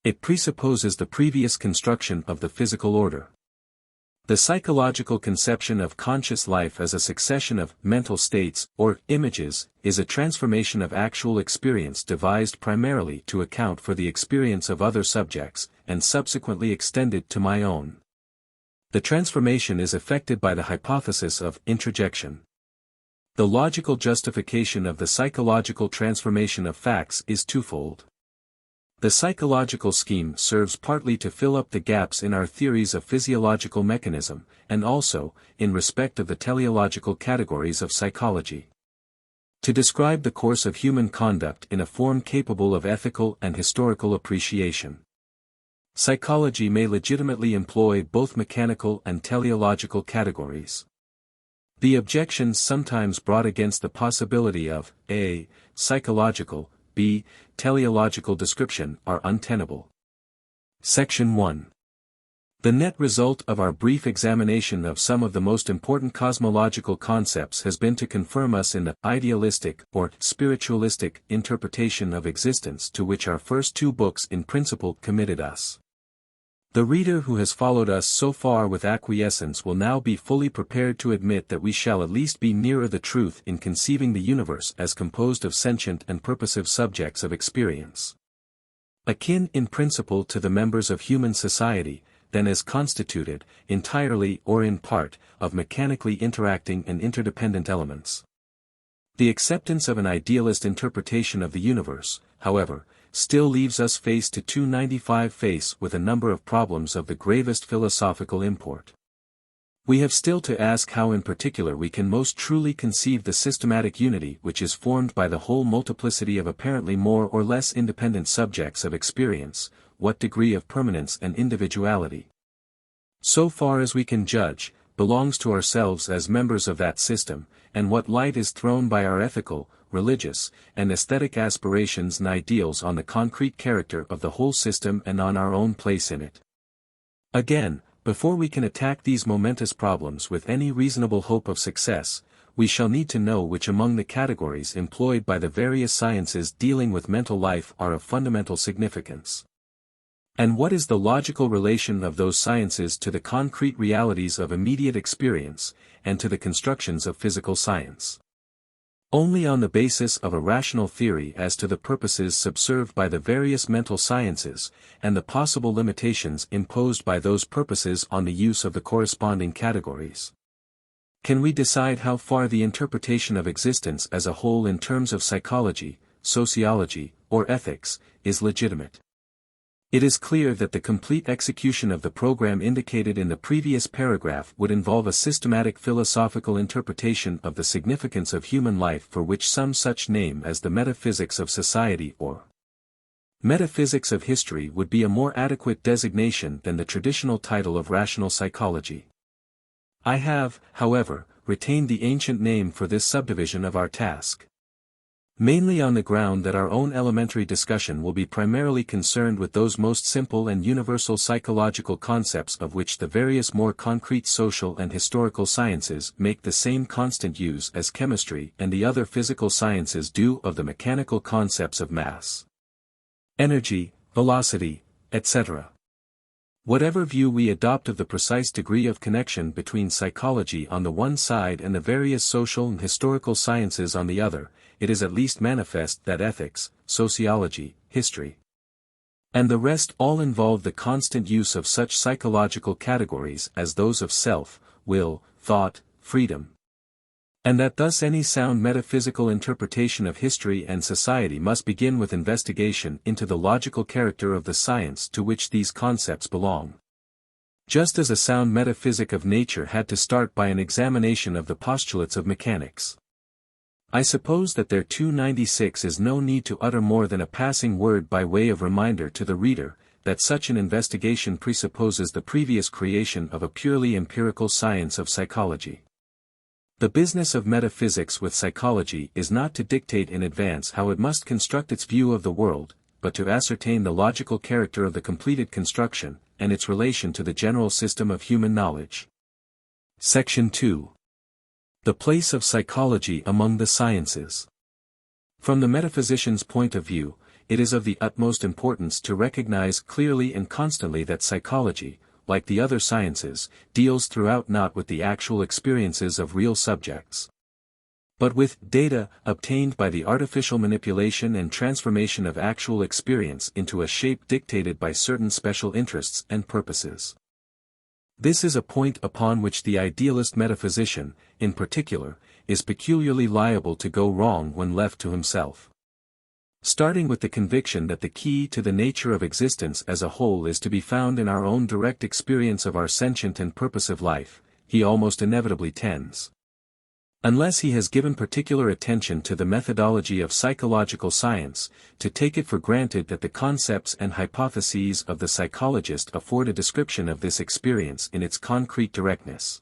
It presupposes the previous construction of the physical order. The psychological conception of conscious life as a succession of mental states, or images, is a transformation of actual experience devised primarily to account for the experience of other subjects, and subsequently extended to my own. The transformation is effected by the hypothesis of introjection. The logical justification of the psychological transformation of facts is twofold. The psychological scheme serves partly to fill up the gaps in our theories of physiological mechanism, and also, in respect of the teleological categories of psychology, to describe the course of human conduct in a form capable of ethical and historical appreciation. Psychology may legitimately employ both mechanical and teleological categories. The objections sometimes brought against the possibility of a. Psychological, b. Teleological description are untenable. Section 1. The net result of our brief examination of some of the most important cosmological concepts has been to confirm us in the idealistic or spiritualistic interpretation of existence to which our first two books in principle committed us. The reader who has followed us so far with acquiescence will now be fully prepared to admit that we shall at least be nearer the truth in conceiving the universe as composed of sentient and purposive subjects of experience, akin in principle to the members of human society, than as constituted, entirely or in part, of mechanically interacting and interdependent elements. The acceptance of an idealist interpretation of the universe, however, still leaves us face to 295 face with a number of problems of the gravest philosophical import. We have still to ask how in particular we can most truly conceive the systematic unity which is formed by the whole multiplicity of apparently more or less independent subjects of experience, what degree of permanence and individuality, so far as we can judge, belongs to ourselves as members of that system, and what light is thrown by our ethical, religious, and aesthetic aspirations and ideals on the concrete character of the whole system and on our own place in it. Again, before we can attack these momentous problems with any reasonable hope of success, we shall need to know which among the categories employed by the various sciences dealing with mental life are of fundamental significance. And what is the logical relation of those sciences to the concrete realities of immediate experience, and to the constructions of physical science? Only on the basis of a rational theory as to the purposes subserved by the various mental sciences, and the possible limitations imposed by those purposes on the use of the corresponding categories, can we decide how far the interpretation of existence as a whole in terms of psychology, sociology, or ethics, is legitimate. It is clear that the complete execution of the program indicated in the previous paragraph would involve a systematic philosophical interpretation of the significance of human life, for which some such name as the metaphysics of society or metaphysics of history would be a more adequate designation than the traditional title of rational psychology. I have, however, retained the ancient name for this subdivision of our task, mainly on the ground that our own elementary discussion will be primarily concerned with those most simple and universal psychological concepts of which the various more concrete social and historical sciences make the same constant use as chemistry and the other physical sciences do of the mechanical concepts of mass, energy, velocity, etc. Whatever view we adopt of the precise degree of connection between psychology on the one side and the various social and historical sciences on the other, it is at least manifest that ethics, sociology, history, and the rest all involve the constant use of such psychological categories as those of self, will, thought, freedom, and that thus any sound metaphysical interpretation of history and society must begin with investigation into the logical character of the science to which these concepts belong. Just as a sound metaphysic of nature had to start by an examination of the postulates of mechanics. I suppose that there 296 is no need to utter more than a passing word by way of reminder to the reader, that such an investigation presupposes the previous creation of a purely empirical science of psychology. The business of metaphysics with psychology is not to dictate in advance how it must construct its view of the world, but to ascertain the logical character of the completed construction, and its relation to the general system of human knowledge. Section 2. The place of psychology among the sciences. From the metaphysician's point of view, it is of the utmost importance to recognize clearly and constantly that psychology, like the other sciences, deals throughout not with the actual experiences of real subjects, but with data obtained by the artificial manipulation and transformation of actual experience into a shape dictated by certain special interests and purposes. This is a point upon which the idealist metaphysician, in particular, is peculiarly liable to go wrong when left to himself. Starting with the conviction that the key to the nature of existence as a whole is to be found in our own direct experience of our sentient and purposive life, he almost inevitably tends, unless he has given particular attention to the methodology of psychological science, to take it for granted that the concepts and hypotheses of the psychologist afford a description of this experience in its concrete directness,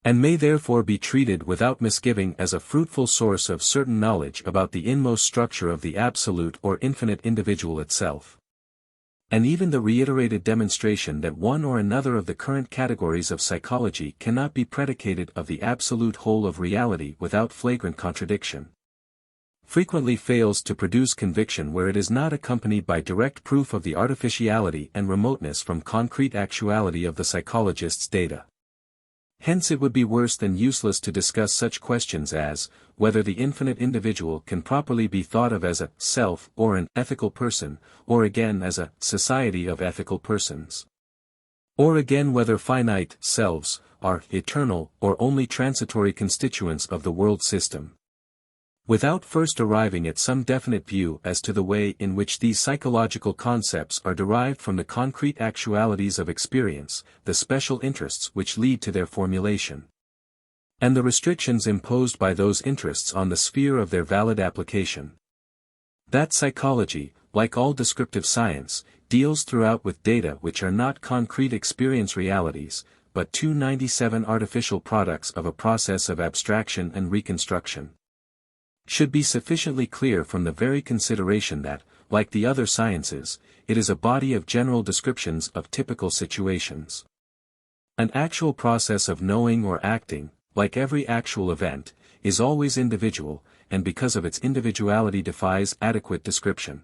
and may therefore be treated without misgiving as a fruitful source of certain knowledge about the inmost structure of the absolute or infinite individual itself. And even the reiterated demonstration that one or another of the current categories of psychology cannot be predicated of the absolute whole of reality without flagrant contradiction, frequently fails to produce conviction where it is not accompanied by direct proof of the artificiality and remoteness from concrete actuality of the psychologist's data. Hence it would be worse than useless to discuss such questions as, whether the infinite individual can properly be thought of as a self or an ethical person, or again as a society of ethical persons. Or again whether finite selves are eternal or only transitory constituents of the world system, without first arriving at some definite view as to the way in which these psychological concepts are derived from the concrete actualities of experience, the special interests which lead to their formulation, and the restrictions imposed by those interests on the sphere of their valid application. That psychology, like all descriptive science, deals throughout with data which are not concrete experience realities, but 297 artificial products of a process of abstraction and reconstruction, should be sufficiently clear from the very consideration that, like the other sciences, it is a body of general descriptions of typical situations. An actual process of knowing or acting, like every actual event, is always individual, and because of its individuality defies adequate description.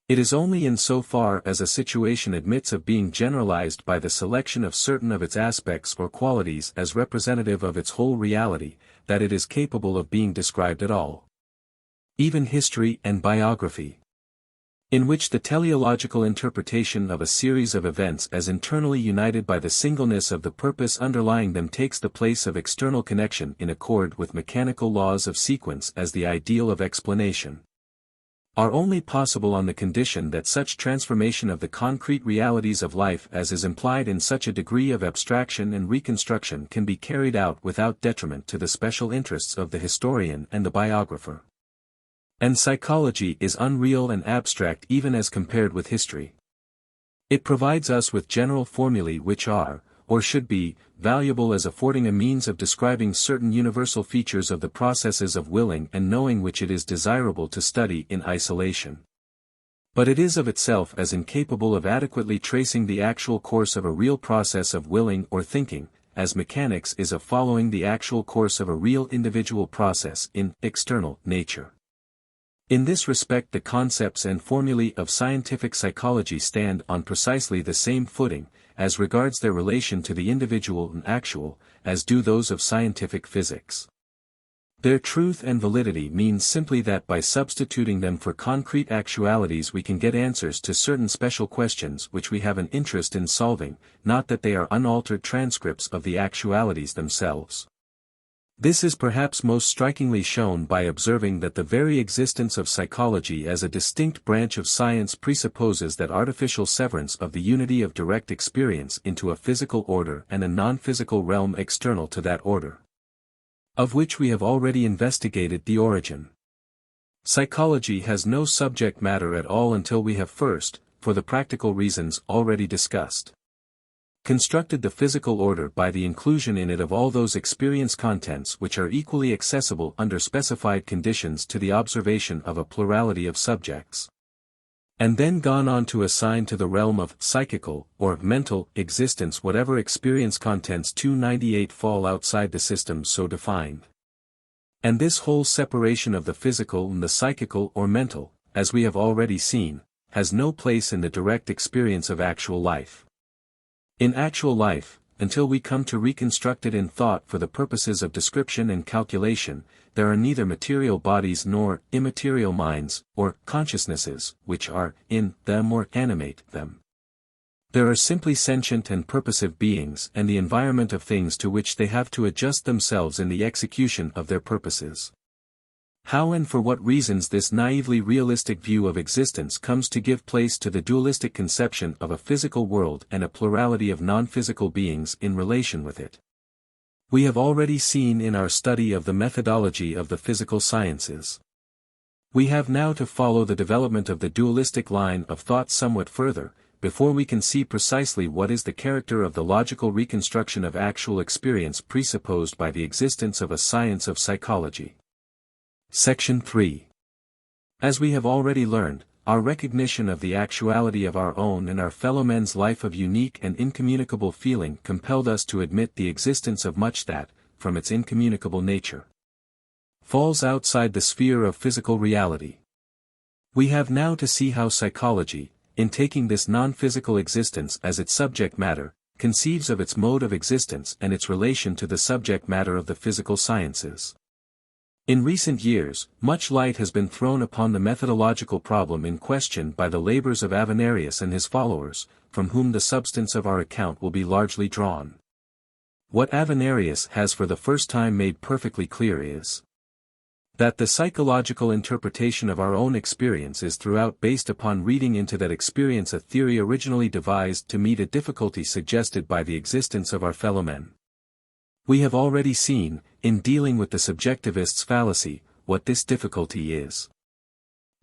It is only in so far as a situation admits of being generalized by the selection of certain of its aspects or qualities as representative of its whole reality, that it is capable of being described at all. Even history and biography, in which the teleological interpretation of a series of events as internally united by the singleness of the purpose underlying them takes the place of external connection in accord with mechanical laws of sequence as the ideal of explanation, are only possible on the condition that such transformation of the concrete realities of life as is implied in such a degree of abstraction and reconstruction can be carried out without detriment to the special interests of the historian and the biographer. And psychology is unreal and abstract even as compared with history. It provides us with general formulae which are, or should be, valuable as affording a means of describing certain universal features of the processes of willing and knowing which it is desirable to study in isolation. But it is of itself as incapable of adequately tracing the actual course of a real process of willing or thinking, as mechanics is of following the actual course of a real individual process in external nature. In this respect the concepts and formulae of scientific psychology stand on precisely the same footing, as regards their relation to the individual and actual, as do those of scientific physics. Their truth and validity means simply that by substituting them for concrete actualities we can get answers to certain special questions which we have an interest in solving, not that they are unaltered transcripts of the actualities themselves. This is perhaps most strikingly shown by observing that the very existence of psychology as a distinct branch of science presupposes that artificial severance of the unity of direct experience into a physical order and a non-physical realm external to that order, of which we have already investigated the origin. Psychology has no subject matter at all until we have first, for the practical reasons already discussed, constructed the physical order by the inclusion in it of all those experience contents which are equally accessible under specified conditions to the observation of a plurality of subjects, and then gone on to assign to the realm of psychical, or mental, existence whatever experience contents 298 fall outside the system so defined. And this whole separation of the physical and the psychical or mental, as we have already seen, has no place in the direct experience of actual life. In actual life, until we come to reconstruct it in thought for the purposes of description and calculation, there are neither material bodies nor immaterial minds, or consciousnesses, which are in them or animate them. There are simply sentient and purposive beings and the environment of things to which they have to adjust themselves in the execution of their purposes. How and for what reasons this naively realistic view of existence comes to give place to the dualistic conception of a physical world and a plurality of non-physical beings in relation with it, we have already seen in our study of the methodology of the physical sciences. We have now to follow the development of the dualistic line of thought somewhat further, before we can see precisely what is the character of the logical reconstruction of actual experience presupposed by the existence of a science of psychology. Section 3. As we have already learned, our recognition of the actuality of our own and our fellow men's life of unique and incommunicable feeling compelled us to admit the existence of much that, from its incommunicable nature, falls outside the sphere of physical reality. We have now to see how psychology, in taking this non-physical existence as its subject matter, conceives of its mode of existence and its relation to the subject matter of the physical sciences. In recent years, much light has been thrown upon the methodological problem in question by the labors of Avenarius and his followers, from whom the substance of our account will be largely drawn. What Avenarius has for the first time made perfectly clear is that the psychological interpretation of our own experience is throughout based upon reading into that experience a theory originally devised to meet a difficulty suggested by the existence of our fellow men. We have already seen, in dealing with the subjectivist's fallacy, what this difficulty is.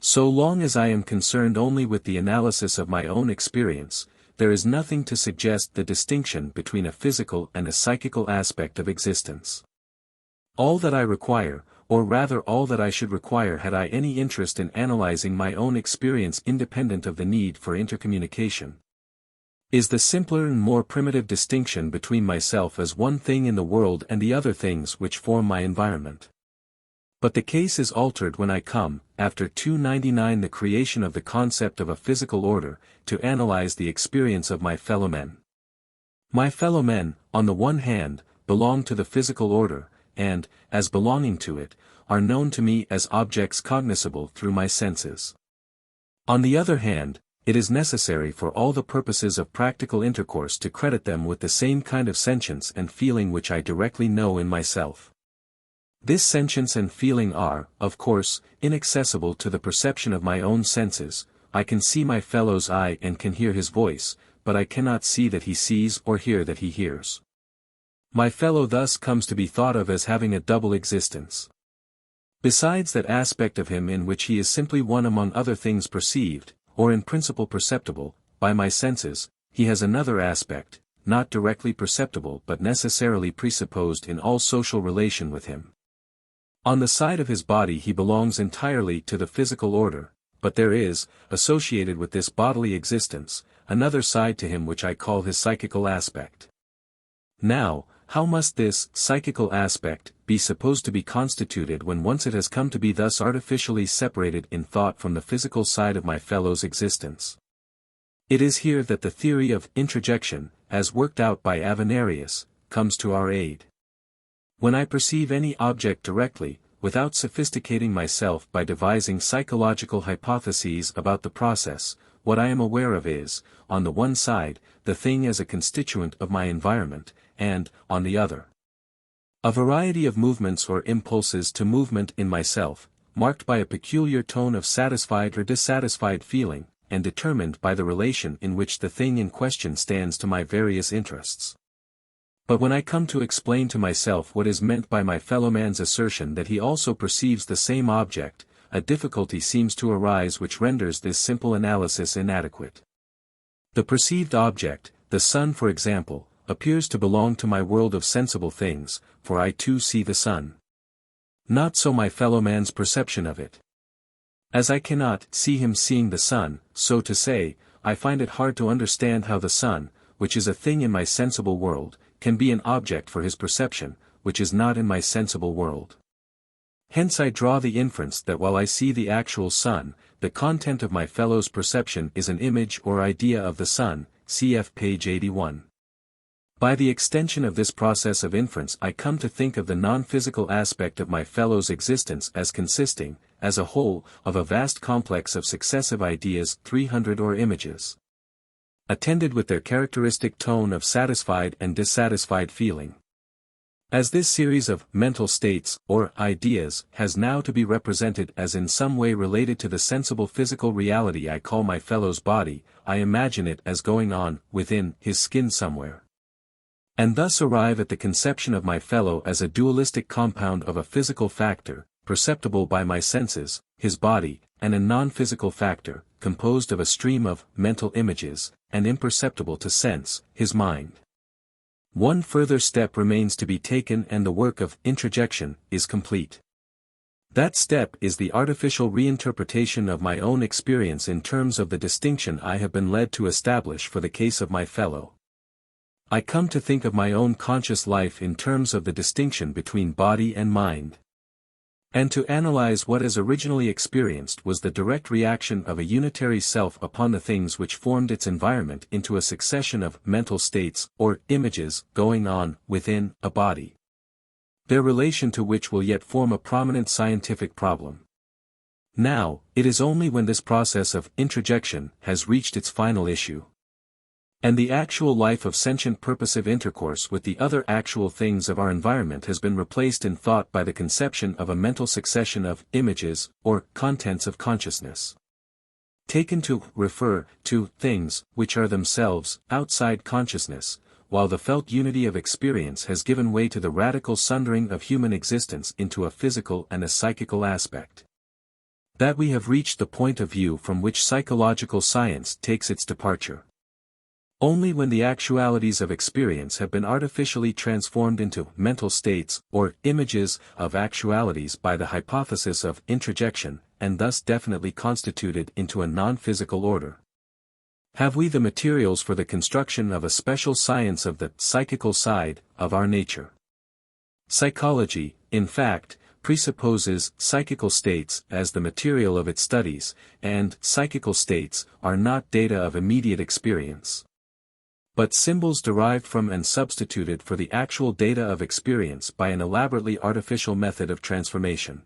So long as I am concerned only with the analysis of my own experience, there is nothing to suggest the distinction between a physical and a psychical aspect of existence. All that I require, or rather all that I should require had I any interest in analyzing my own experience independent of the need for intercommunication, is the simpler and more primitive distinction between myself as one thing in the world and the other things which form my environment. But the case is altered when I come, after 299 the creation of the concept of a physical order, to analyze the experience of my fellow men. My fellow men, on the one hand, belong to the physical order, and, as belonging to it, are known to me as objects cognizable through my senses. On the other hand, it is necessary for all the purposes of practical intercourse to credit them with the same kind of sentience and feeling which I directly know in myself. This sentience and feeling are, of course, inaccessible to the perception of my own senses. I can see my fellow's eye and can hear his voice, but I cannot see that he sees or hear that he hears. My fellow thus comes to be thought of as having a double existence. Besides that aspect of him in which he is simply one among other things perceived, or in principle perceptible, by my senses, he has another aspect, not directly perceptible but necessarily presupposed in all social relation with him. On the side of his body he belongs entirely to the physical order, but there is, associated with this bodily existence, another side to him which I call his psychical aspect. Now, how must this psychical aspect be supposed to be constituted when once it has come to be thus artificially separated in thought from the physical side of my fellow's existence? It is here that the theory of introjection, as worked out by Avenarius, comes to our aid. When I perceive any object directly, without sophisticating myself by devising psychological hypotheses about the process, what I am aware of is, on the one side, the thing as a constituent of my environment, and, on the other, a variety of movements or impulses to movement in myself, marked by a peculiar tone of satisfied or dissatisfied feeling, and determined by the relation in which the thing in question stands to my various interests. But when I come to explain to myself what is meant by my fellowman's assertion that he also perceives the same object, a difficulty seems to arise which renders this simple analysis inadequate. The perceived object, the sun for example, appears to belong to my world of sensible things, for I too see the sun. Not so my fellowman's perception of it. As I cannot see him seeing the sun, so to say, I find it hard to understand how the sun, which is a thing in my sensible world, can be an object for his perception, which is not in my sensible world. Hence I draw the inference that while I see the actual sun, the content of my fellow's perception is an image or idea of the sun, cf. page 81. By the extension of this process of inference I come to think of the non-physical aspect of my fellow's existence as consisting, as a whole, of a vast complex of successive ideas 300 or images, attended with their characteristic tone of satisfied and dissatisfied feeling. As this series of mental states, or ideas, has now to be represented as in some way related to the sensible physical reality I call my fellow's body, I imagine it as going on, within, his skin somewhere. And thus arrive at the conception of my fellow as a dualistic compound of a physical factor, perceptible by my senses, his body, and a non-physical factor, composed of a stream of mental images, and imperceptible to sense, his mind. One further step remains to be taken and the work of introjection is complete. That step is the artificial reinterpretation of my own experience in terms of the distinction I have been led to establish for the case of my fellow. I come to think of my own conscious life in terms of the distinction between body and mind. And to analyze what as originally experienced was the direct reaction of a unitary self upon the things which formed its environment into a succession of mental states, or images, going on, within, a body. Their relation to which will yet form a prominent scientific problem. Now, it is only when this process of introjection has reached its final issue, and the actual life of sentient purposive intercourse with the other actual things of our environment has been replaced in thought by the conception of a mental succession of images, or contents of consciousness, taken to refer to things which are themselves outside consciousness, while the felt unity of experience has given way to the radical sundering of human existence into a physical and a psychical aspect. That we have reached the point of view from which psychological science takes its departure. Only when the actualities of experience have been artificially transformed into mental states, or images, of actualities by the hypothesis of introjection, and thus definitely constituted into a non-physical order, have we the materials for the construction of a special science of the psychical side of our nature. Psychology, in fact, presupposes psychical states as the material of its studies, and psychical states are not data of immediate experience. but symbols derived from and substituted for the actual data of experience by an elaborately artificial method of transformation.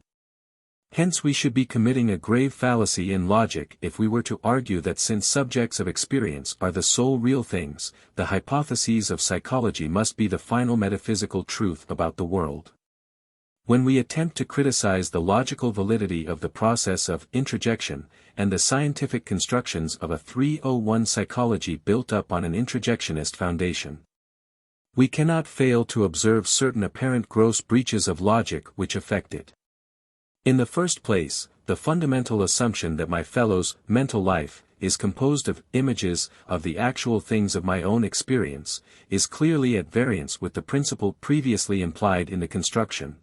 Hence we should be committing a grave fallacy in logic if we were to argue that since subjects of experience are the sole real things, the hypotheses of psychology must be the final metaphysical truth about the world. When we attempt to criticize the logical validity of the process of introjection, and the scientific constructions of a 301 psychology built up on an introjectionist foundation, we cannot fail to observe certain apparent gross breaches of logic which affect it. In the first place, the fundamental assumption that my fellow's mental life is composed of images of the actual things of my own experience is clearly at variance with the principle previously implied in the construction.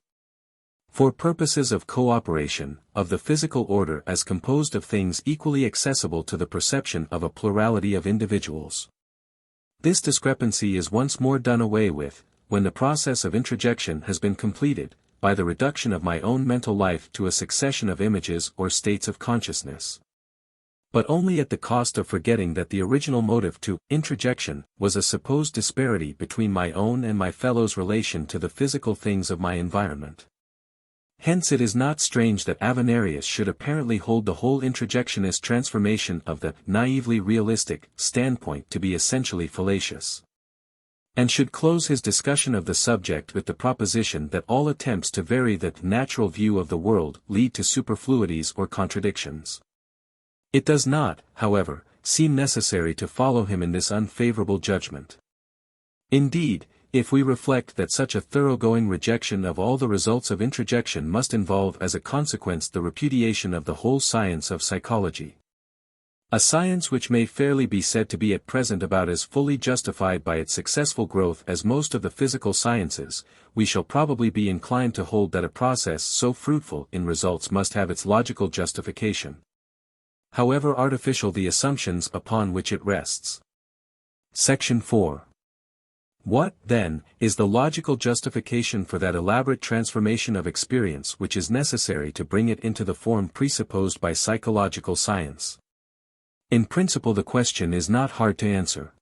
For purposes of cooperation, of the physical order as composed of things equally accessible to the perception of a plurality of individuals. This discrepancy is once more done away with, when the process of introjection has been completed, by the reduction of my own mental life to a succession of images or states of consciousness. But only at the cost of forgetting that the original motive to introjection was a supposed disparity between my own and my fellow's relation to the physical things of my environment. Hence it is not strange that Avenarius should apparently hold the whole introjectionist transformation of the naively realistic standpoint to be essentially fallacious, and should close his discussion of the subject with the proposition that all attempts to vary the natural view of the world lead to superfluities or contradictions. It does not, however, seem necessary to follow him in this unfavorable judgment. Indeed, if we reflect that such a thoroughgoing rejection of all the results of introjection must involve as a consequence the repudiation of the whole science of psychology, a science which may fairly be said to be at present about as fully justified by its successful growth as most of the physical sciences, we shall probably be inclined to hold that a process so fruitful in results must have its logical justification, however artificial the assumptions upon which it rests. Section 4. What, then, is the logical justification for that elaborate transformation of experience which is necessary to bring it into the form presupposed by psychological science? In principle the question is not hard to answer.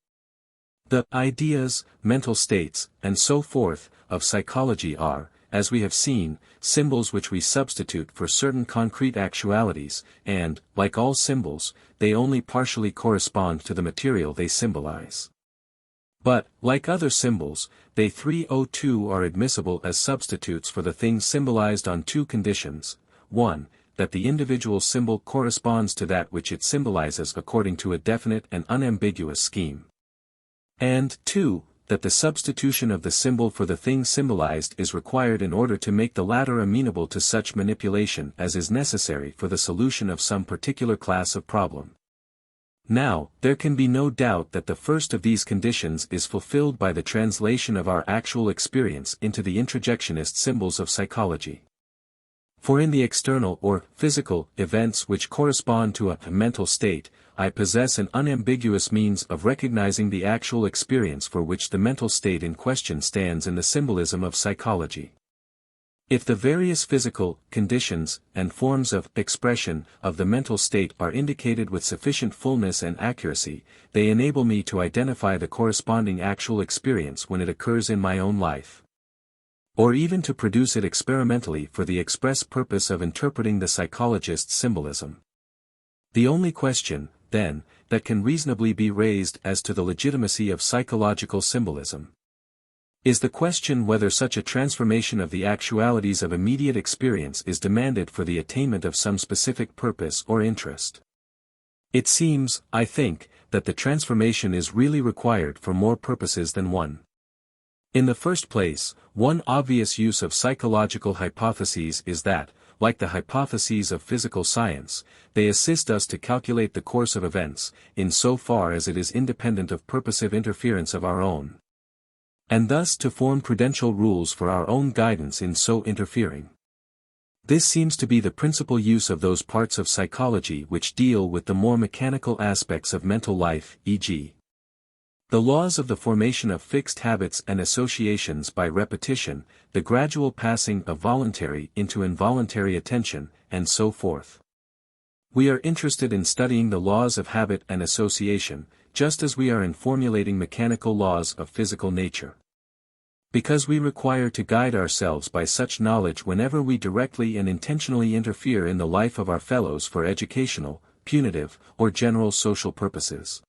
The ideas, mental states, and so forth, of psychology are, as we have seen, symbols which we substitute for certain concrete actualities, and, like all symbols, they only partially correspond to the material they symbolize. But, like other symbols, they 302 are admissible as substitutes for the things symbolized on two conditions: 1, that the individual symbol corresponds to that which it symbolizes according to a definite and unambiguous scheme, and 2, that the substitution of the symbol for the thing symbolized is required in order to make the latter amenable to such manipulation as is necessary for the solution of some particular class of problem. Now, there can be no doubt that the first of these conditions is fulfilled by the translation of our actual experience into the introjectionist symbols of psychology. For in the external or physical events which correspond to a mental state, I possess an unambiguous means of recognizing the actual experience for which the mental state in question stands in the symbolism of psychology. If the various physical conditions and forms of expression of the mental state are indicated with sufficient fullness and accuracy, they enable me to identify the corresponding actual experience when it occurs in my own life, or even to produce it experimentally for the express purpose of interpreting the psychologist's symbolism. The only question, then, that can reasonably be raised as to the legitimacy of psychological symbolism is the question whether such a transformation of the actualities of immediate experience is demanded for the attainment of some specific purpose or interest. It seems, I think, that the transformation is really required for more purposes than one. In the first place, one obvious use of psychological hypotheses is that, like the hypotheses of physical science, they assist us to calculate the course of events, in so far as it is independent of purposive interference of our own, and thus to form prudential rules for our own guidance in so interfering. This seems to be the principal use of those parts of psychology which deal with the more mechanical aspects of mental life, e.g., the laws of the formation of fixed habits and associations by repetition, the gradual passing of voluntary into involuntary attention, and so forth. We are interested in studying the laws of habit and association, just as we are in formulating mechanical laws of physical nature. Because we require to guide ourselves by such knowledge whenever we directly and intentionally interfere in the life of our fellows for educational, punitive, or general social purposes.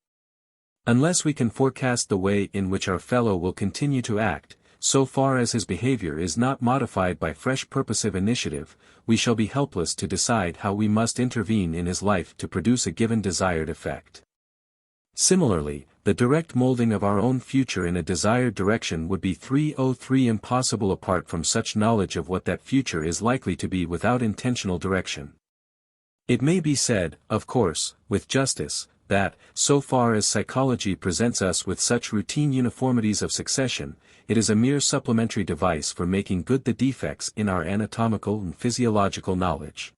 Unless we can forecast the way in which our fellow will continue to act, so far as his behavior is not modified by fresh purposive initiative, we shall be helpless to decide how we must intervene in his life to produce a given desired effect. Similarly, the direct molding of our own future in a desired direction would be 303 impossible apart from such knowledge of what that future is likely to be without intentional direction. It may be said, of course, with justice, that, so far as psychology presents us with such routine uniformities of succession, it is a mere supplementary device for making good the defects in our anatomical and physiological knowledge.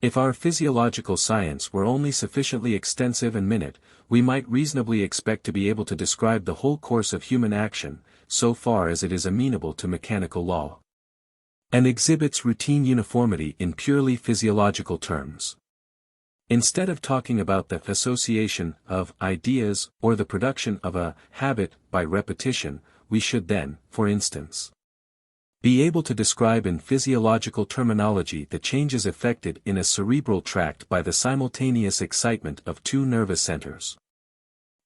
If our physiological science were only sufficiently extensive and minute, we might reasonably expect to be able to describe the whole course of human action, so far as it is amenable to mechanical law, and exhibits routine uniformity in purely physiological terms. Instead of talking about the association of ideas or the production of a habit by repetition, we should then, for instance, be able to describe in physiological terminology the changes effected in a cerebral tract by the simultaneous excitement of two nervous centers,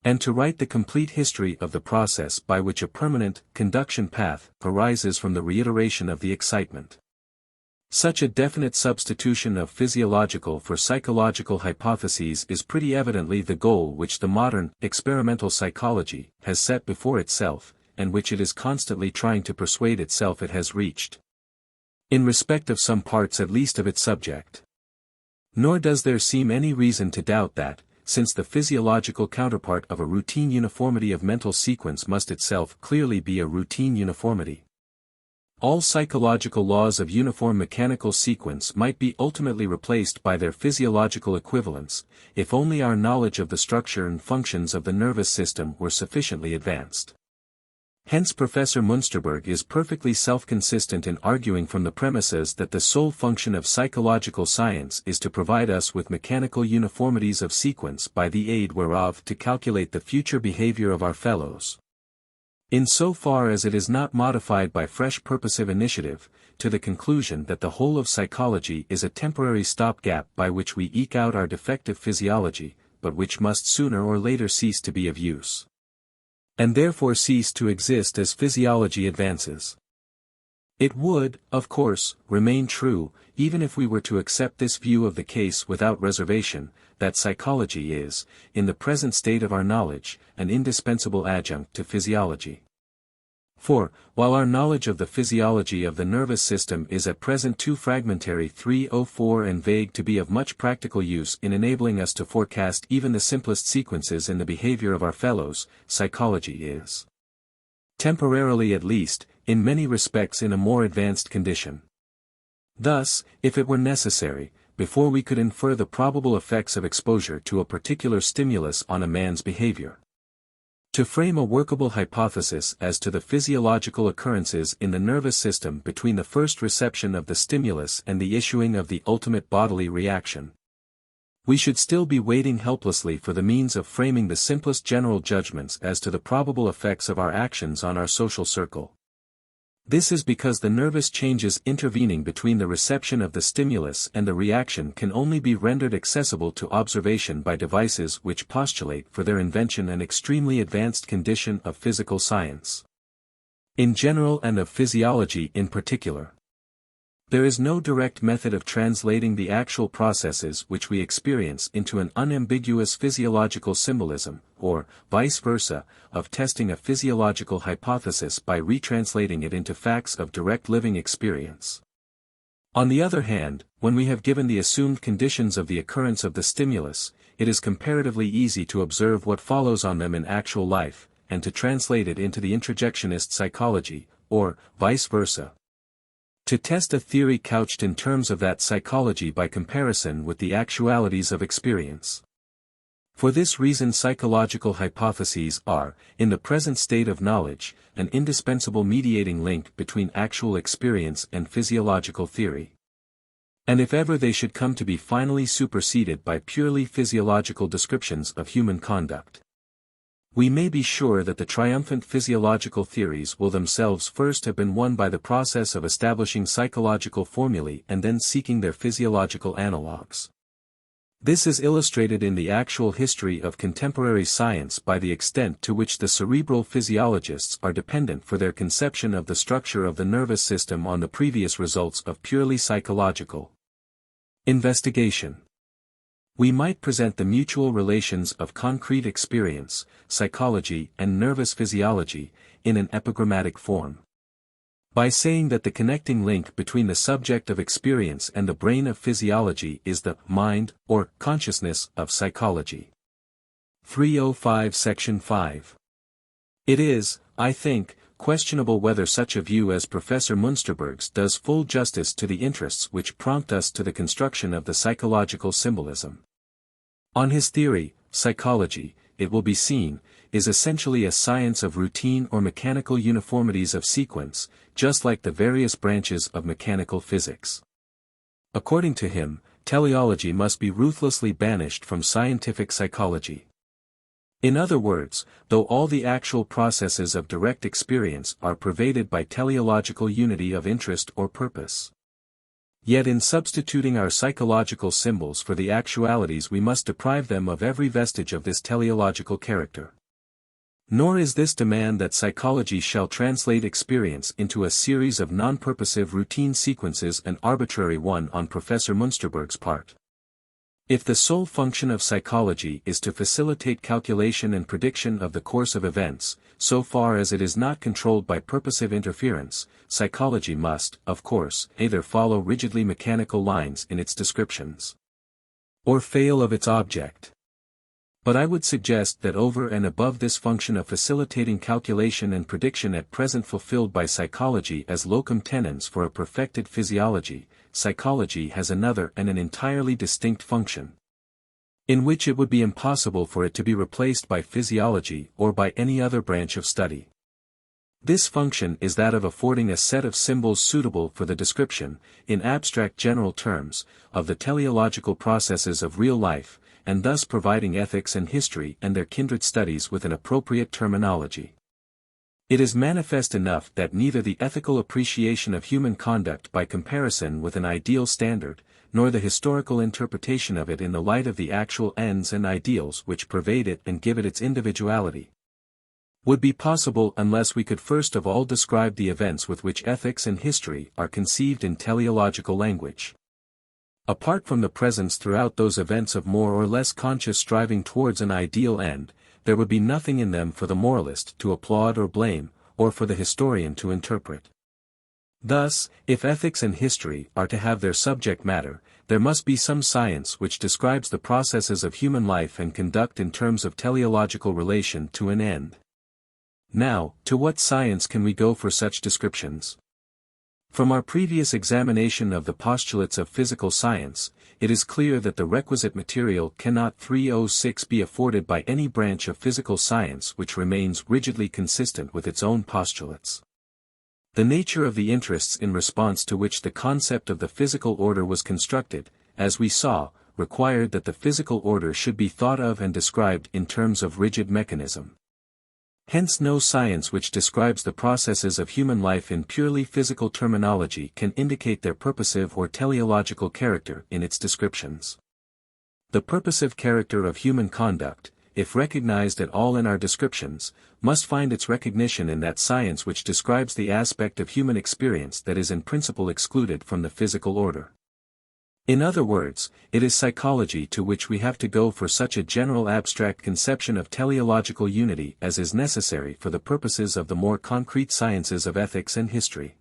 and to write the complete history of the process by which a permanent conduction path arises from the reiteration of the excitement. Such a definite substitution of physiological for psychological hypotheses is pretty evidently the goal which the modern experimental psychology has set before itself, and which it is constantly trying to persuade itself it has reached, in respect of some parts at least of its subject. Nor does there seem any reason to doubt that, since the physiological counterpart of a routine uniformity of mental sequence must itself clearly be a routine uniformity, all psychological laws of uniform mechanical sequence might be ultimately replaced by their physiological equivalents, if only our knowledge of the structure and functions of the nervous system were sufficiently advanced. Hence Professor Münsterberg is perfectly self-consistent in arguing from the premises that the sole function of psychological science is to provide us with mechanical uniformities of sequence by the aid whereof to calculate the future behavior of our fellows, in so far as it is not modified by fresh purposive initiative, to the conclusion that the whole of psychology is a temporary stopgap by which we eke out our defective physiology, but which must sooner or later cease to be of use, and therefore cease to exist as physiology advances. It would, of course, remain true, even if we were to accept this view of the case without reservation, that psychology is, in the present state of our knowledge, an indispensable adjunct to physiology. For, while our knowledge of the physiology of the nervous system is at present too fragmentary 304 and vague to be of much practical use in enabling us to forecast even the simplest sequences in the behavior of our fellows, psychology is, temporarily at least, in many respects in a more advanced condition. Thus, if it were necessary, before we could infer the probable effects of exposure to a particular stimulus on a man's behavior, to frame a workable hypothesis as to the physiological occurrences in the nervous system between the first reception of the stimulus and the issuing of the ultimate bodily reaction, we should still be waiting helplessly for the means of framing the simplest general judgments as to the probable effects of our actions on our social circle. This is because the nervous changes intervening between the reception of the stimulus and the reaction can only be rendered accessible to observation by devices which postulate for their invention an extremely advanced condition of physical science, in general and of physiology in particular. There is no direct method of translating the actual processes which we experience into an unambiguous physiological symbolism, or, vice versa, of testing a physiological hypothesis by retranslating it into facts of direct living experience. On the other hand, when we have given the assumed conditions of the occurrence of the stimulus, it is comparatively easy to observe what follows on them in actual life, and to translate it into the introjectionist psychology, or, vice versa. To test a theory couched in terms of that psychology by comparison with the actualities of experience. For this reason psychological hypotheses are, in the present state of knowledge, an indispensable mediating link between actual experience and physiological theory. And if ever they should come to be finally superseded by purely physiological descriptions of human conduct, we may be sure that the triumphant physiological theories will themselves first have been won by the process of establishing psychological formulae and then seeking their physiological analogues. This is illustrated in the actual history of contemporary science by the extent to which the cerebral physiologists are dependent for their conception of the structure of the nervous system on the previous results of purely psychological investigation. We might present the mutual relations of concrete experience, psychology and nervous physiology, in an epigrammatic form, by saying that the connecting link between the subject of experience and the brain of physiology is the mind, or consciousness, of psychology. 305 Section 5. It is, I think, questionable whether such a view as Professor Münsterberg's does full justice to the interests which prompt us to the construction of the psychological symbolism. On his theory, psychology, it will be seen, is essentially a science of routine or mechanical uniformities of sequence, just like the various branches of mechanical physics. According to him, teleology must be ruthlessly banished from scientific psychology. In other words, though all the actual processes of direct experience are pervaded by teleological unity of interest or purpose, yet in substituting our psychological symbols for the actualities we must deprive them of every vestige of this teleological character. Nor is this demand that psychology shall translate experience into a series of non-purposive routine sequences an arbitrary one on Professor Münsterberg's part. If the sole function of psychology is to facilitate calculation and prediction of the course of events, so far as it is not controlled by purposive interference, psychology must, of course, either follow rigidly mechanical lines in its descriptions, or fail of its object. But I would suggest that over and above this function of facilitating calculation and prediction at present fulfilled by psychology as locum tenens for a perfected physiology, psychology has another and an entirely distinct function, in which it would be impossible for it to be replaced by physiology or by any other branch of study. This function is that of affording a set of symbols suitable for the description, in abstract general terms, of the teleological processes of real life, and thus providing ethics and history and their kindred studies with an appropriate terminology. It is manifest enough that neither the ethical appreciation of human conduct by comparison with an ideal standard, nor the historical interpretation of it in the light of the actual ends and ideals which pervade it and give it its individuality, would be possible unless we could first of all describe the events with which ethics and history are conceived in teleological language. Apart from the presence throughout those events of more or less conscious striving towards an ideal end, there would be nothing in them for the moralist to applaud or blame, or for the historian to interpret. Thus, if ethics and history are to have their subject matter, there must be some science which describes the processes of human life and conduct in terms of teleological relation to an end. Now, to what science can we go for such descriptions? From our previous examination of the postulates of physical science, it is clear that the requisite material cannot 306 be afforded by any branch of physical science which remains rigidly consistent with its own postulates. The nature of the interests in response to which the concept of the physical order was constructed, as we saw, required that the physical order should be thought of and described in terms of rigid mechanism. Hence no science which describes the processes of human life in purely physical terminology can indicate their purposive or teleological character in its descriptions. The purposive character of human conduct, if recognized at all in our descriptions, must find its recognition in that science which describes the aspect of human experience that is in principle excluded from the physical order. In other words, it is psychology to which we have to go for such a general abstract conception of teleological unity as is necessary for the purposes of the more concrete sciences of ethics and history.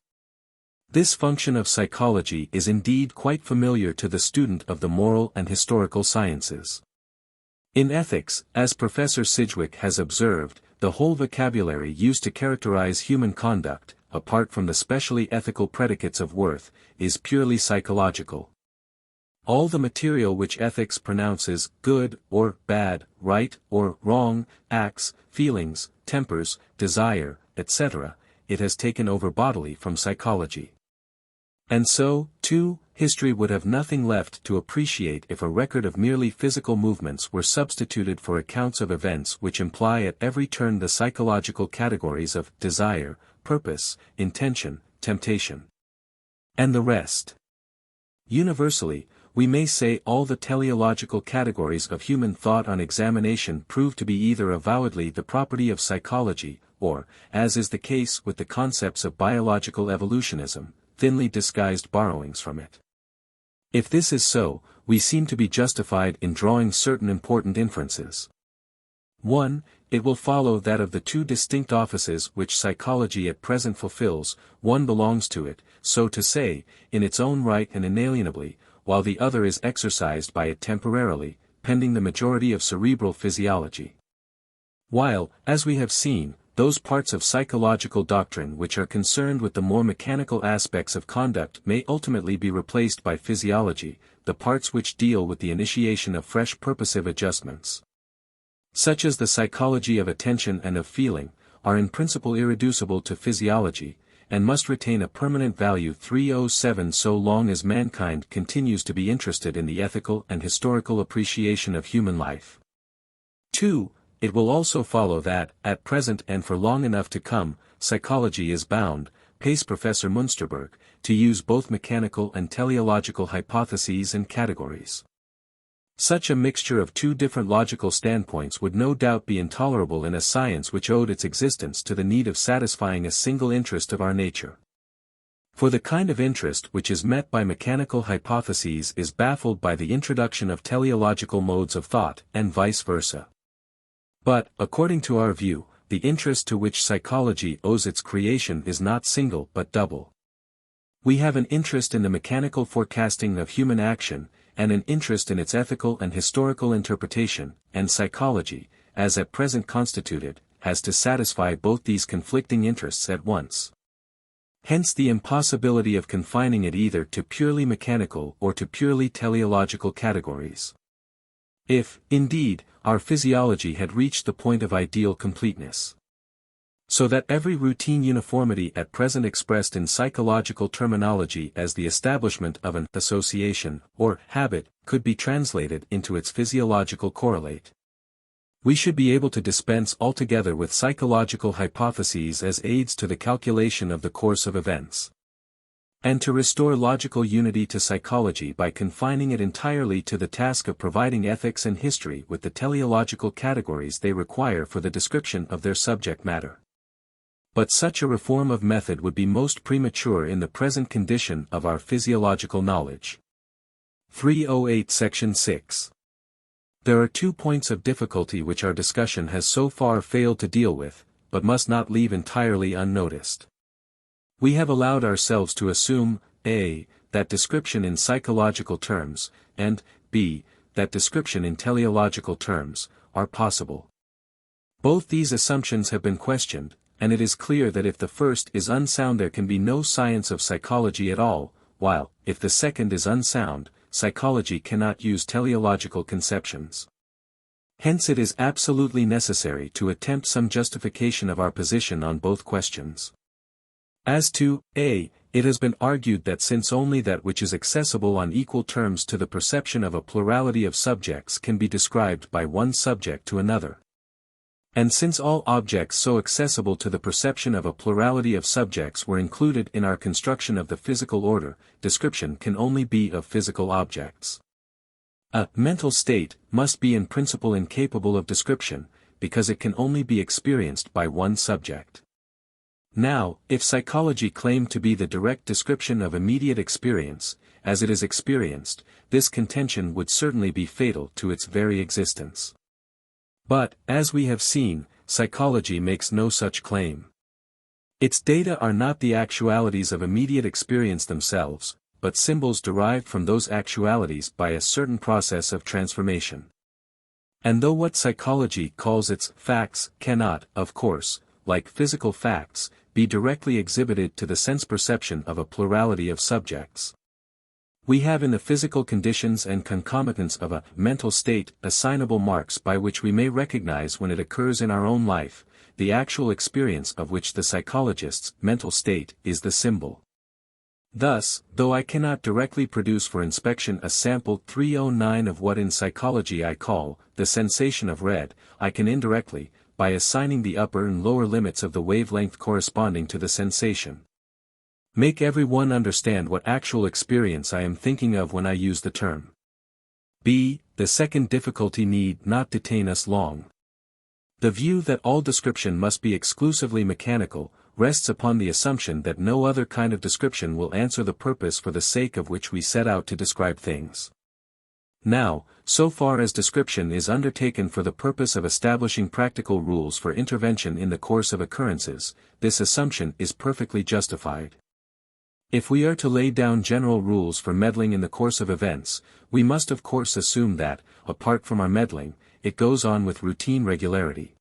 This function of psychology is indeed quite familiar to the student of the moral and historical sciences. In ethics, as Professor Sidgwick has observed, the whole vocabulary used to characterize human conduct, apart from the specially ethical predicates of worth, is purely psychological. All the material which ethics pronounces good or bad, right or wrong, acts, feelings, tempers, desire, etc., it has taken over bodily from psychology. And so, too, history would have nothing left to appreciate if a record of merely physical movements were substituted for accounts of events which imply at every turn the psychological categories of desire, purpose, intention, temptation, and the rest. Universally, we may say all the teleological categories of human thought on examination prove to be either avowedly the property of psychology, or, as is the case with the concepts of biological evolutionism, thinly disguised borrowings from it. If this is so, we seem to be justified in drawing certain important inferences. 1. It will follow that of the two distinct offices which psychology at present fulfills, one belongs to it, so to say, in its own right and inalienably, while the other is exercised by it temporarily, pending the majority of cerebral physiology. While, as we have seen, those parts of psychological doctrine which are concerned with the more mechanical aspects of conduct may ultimately be replaced by physiology, the parts which deal with the initiation of fresh purposive adjustments, such as the psychology of attention and of feeling, are in principle irreducible to physiology, and must retain a permanent value 307 so long as mankind continues to be interested in the ethical and historical appreciation of human life. 2. It will also follow that, at present and for long enough to come, psychology is bound, pace Professor Münsterberg, to use both mechanical and teleological hypotheses and categories. Such a mixture of two different logical standpoints would no doubt be intolerable in a science which owed its existence to the need of satisfying a single interest of our nature. For the kind of interest which is met by mechanical hypotheses is baffled by the introduction of teleological modes of thought, and vice versa. But, according to our view, the interest to which psychology owes its creation is not single but double. We have an interest in the mechanical forecasting of human action, and an interest in its ethical and historical interpretation, and psychology, as at present constituted, has to satisfy both these conflicting interests at once. Hence the impossibility of confining it either to purely mechanical or to purely teleological categories. If, indeed, our physiology had reached the point of ideal completeness, so that every routine uniformity at present expressed in psychological terminology as the establishment of an association, or habit, could be translated into its physiological correlate, we should be able to dispense altogether with psychological hypotheses as aids to the calculation of the course of events, and to restore logical unity to psychology by confining it entirely to the task of providing ethics and history with the teleological categories they require for the description of their subject matter. But such a reform of method would be most premature in the present condition of our physiological knowledge. 308 Section 6. There are 2 points of difficulty which our discussion has so far failed to deal with, but must not leave entirely unnoticed. We have allowed ourselves to assume, a. that description in psychological terms, and, b. that description in teleological terms, are possible. Both these assumptions have been questioned, and it is clear that if the first is unsound there can be no science of psychology at all, while, if the second is unsound, psychology cannot use teleological conceptions. Hence it is absolutely necessary to attempt some justification of our position on both questions. As to, a, it has been argued that since only that which is accessible on equal terms to the perception of a plurality of subjects can be described by one subject to another, and since all objects so accessible to the perception of a plurality of subjects were included in our construction of the physical order, description can only be of physical objects. A mental state must be in principle incapable of description, because it can only be experienced by one subject. Now, if psychology claimed to be the direct description of immediate experience, as it is experienced, this contention would certainly be fatal to its very existence. But, as we have seen, psychology makes no such claim. Its data are not the actualities of immediate experience themselves, but symbols derived from those actualities by a certain process of transformation. And though what psychology calls its facts cannot, of course, like physical facts, be directly exhibited to the sense perception of a plurality of subjects, we have in the physical conditions and concomitants of a mental state assignable marks by which we may recognize when it occurs in our own life, the actual experience of which the psychologist's mental state is the symbol. Thus, though I cannot directly produce for inspection a sample 309 of what in psychology I call the sensation of red, I can indirectly, by assigning the upper and lower limits of the wavelength corresponding to the sensation, make everyone understand what actual experience I am thinking of when I use the term. b. The second difficulty need not detain us long. The view that all description must be exclusively mechanical, rests upon the assumption that no other kind of description will answer the purpose for the sake of which we set out to describe things. Now, so far as description is undertaken for the purpose of establishing practical rules for intervention in the course of occurrences, this assumption is perfectly justified. If we are to lay down general rules for meddling in the course of events, we must of course assume that, apart from our meddling, it goes on with routine regularity.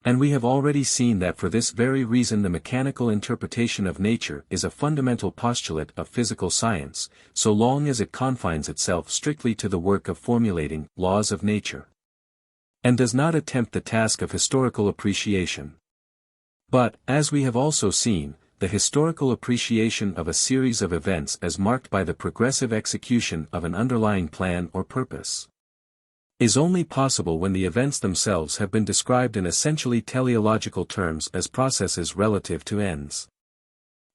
And we have already seen that for this very reason the mechanical interpretation of nature is a fundamental postulate of physical science, so long as it confines itself strictly to the work of formulating laws of nature, and does not attempt the task of historical appreciation. But, as we have also seen, the historical appreciation of a series of events as marked by the progressive execution of an underlying plan or purpose, is only possible when the events themselves have been described in essentially teleological terms as processes relative to ends.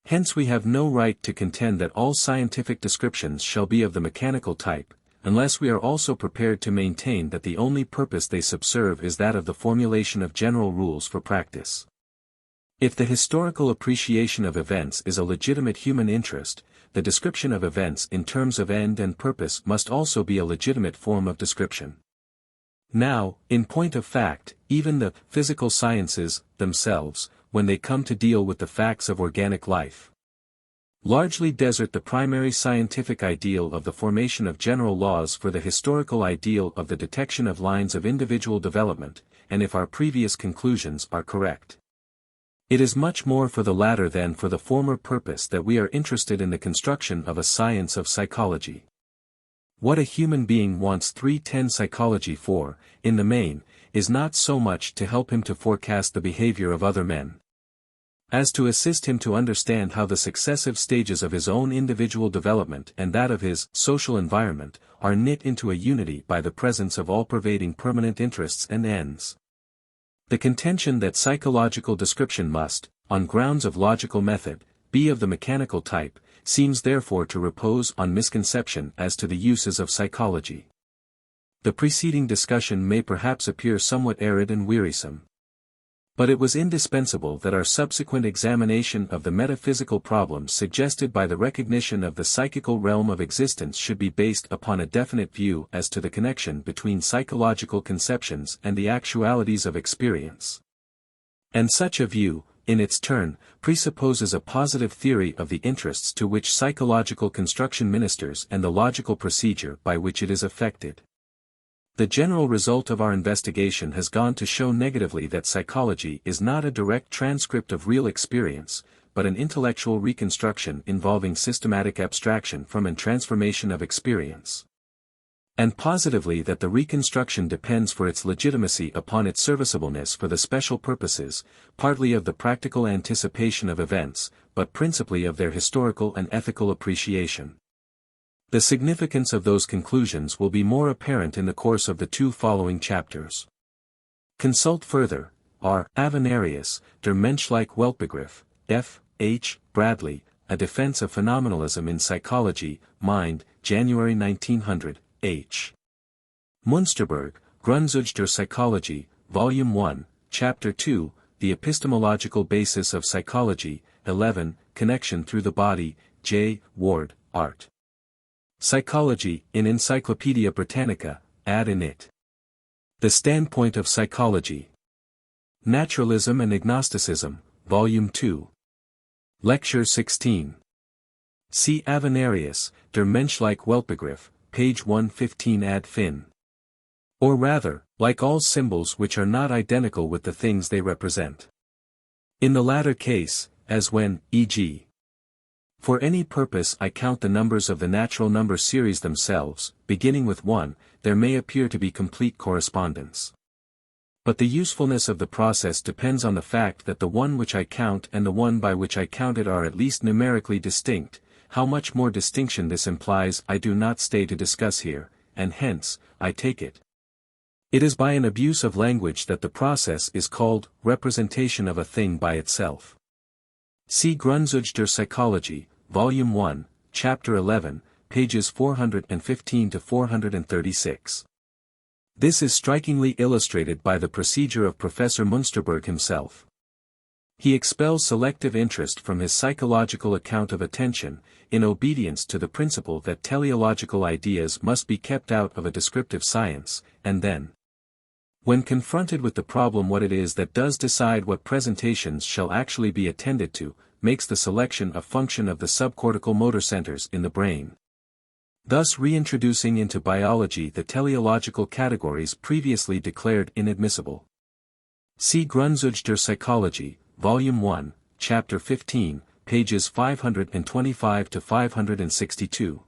Hence we have no right to contend that all scientific descriptions shall be of the mechanical type, unless we are also prepared to maintain that the only purpose they subserve is that of the formulation of general rules for practice. If the historical appreciation of events is a legitimate human interest, the description of events in terms of end and purpose must also be a legitimate form of description. Now, in point of fact, even the physical sciences themselves, when they come to deal with the facts of organic life, largely desert the primary scientific ideal of the formation of general laws for the historical ideal of the detection of lines of individual development, and if our previous conclusions are correct, it is much more for the latter than for the former purpose that we are interested in the construction of a science of psychology. What a human being wants 310 psychology for, in the main, is not so much to help him to forecast the behavior of other men, as to assist him to understand how the successive stages of his own individual development and that of his social environment are knit into a unity by the presence of all-pervading permanent interests and ends. The contention that psychological description must, on grounds of logical method, be of the mechanical type, seems therefore to repose on misconception as to the uses of psychology. The preceding discussion may perhaps appear somewhat arid and wearisome, but it was indispensable that our subsequent examination of the metaphysical problems suggested by the recognition of the psychical realm of existence should be based upon a definite view as to the connection between psychological conceptions and the actualities of experience. And such a view, in its turn, presupposes a positive theory of the interests to which psychological construction ministers and the logical procedure by which it is effected. The general result of our investigation has gone to show negatively that psychology is not a direct transcript of real experience, but an intellectual reconstruction involving systematic abstraction from and transformation of experience. And positively that the reconstruction depends for its legitimacy upon its serviceableness for the special purposes, partly of the practical anticipation of events, but principally of their historical and ethical appreciation. The significance of those conclusions will be more apparent in the course of the two following chapters. Consult further, R. Avenarius, Der Menschliche Weltbegriff, F. H. Bradley, A Defense of Phenomenalism in Psychology, Mind, January 1900. H. Münsterberg, Grundzüge der Psychologie, Volume 1, Chapter 2, The Epistemological Basis of Psychology, 11, Connection Through the Body, J. Ward, Art. Psychology, in Encyclopaedia Britannica, ad init. The Standpoint of Psychology. Naturalism and Agnosticism, Volume 2. Lecture 16. See Avenarius, Der Menschliche Weltbegriff, page 115 ad fin. Or rather, like all symbols which are not identical with the things they represent. In the latter case, as when, e.g., for any purpose I count the numbers of the natural number series themselves, beginning with 1, there may appear to be complete correspondence. But the usefulness of the process depends on the fact that the one which I count and the one by which I count it are at least numerically distinct, how much more distinction this implies I do not stay to discuss here, and hence, I take it. It is by an abuse of language that the process is called representation of a thing by itself. See Grundzüge der Psychologie, Volume 1, Chapter 11, pages 415 to 436. This is strikingly illustrated by the procedure of Professor Münsterberg himself. He expels selective interest from his psychological account of attention, in obedience to the principle that teleological ideas must be kept out of a descriptive science, and then, when confronted with the problem what it is that does decide what presentations shall actually be attended to, makes the selection a function of the subcortical motor centers in the brain, thus reintroducing into biology the teleological categories previously declared inadmissible. See Grundzüge der Psychologie, Volume 1, Chapter 15, pages 525 to 562.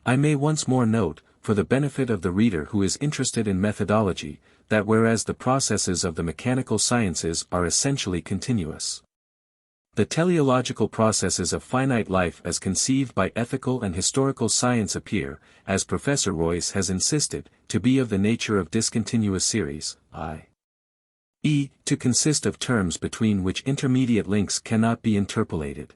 I may once more note, for the benefit of the reader who is interested in methodology, that whereas the processes of the mechanical sciences are essentially continuous, the teleological processes of finite life as conceived by ethical and historical science appear, as Professor Royce has insisted, to be of the nature of discontinuous series, i.e., to consist of terms between which intermediate links cannot be interpolated.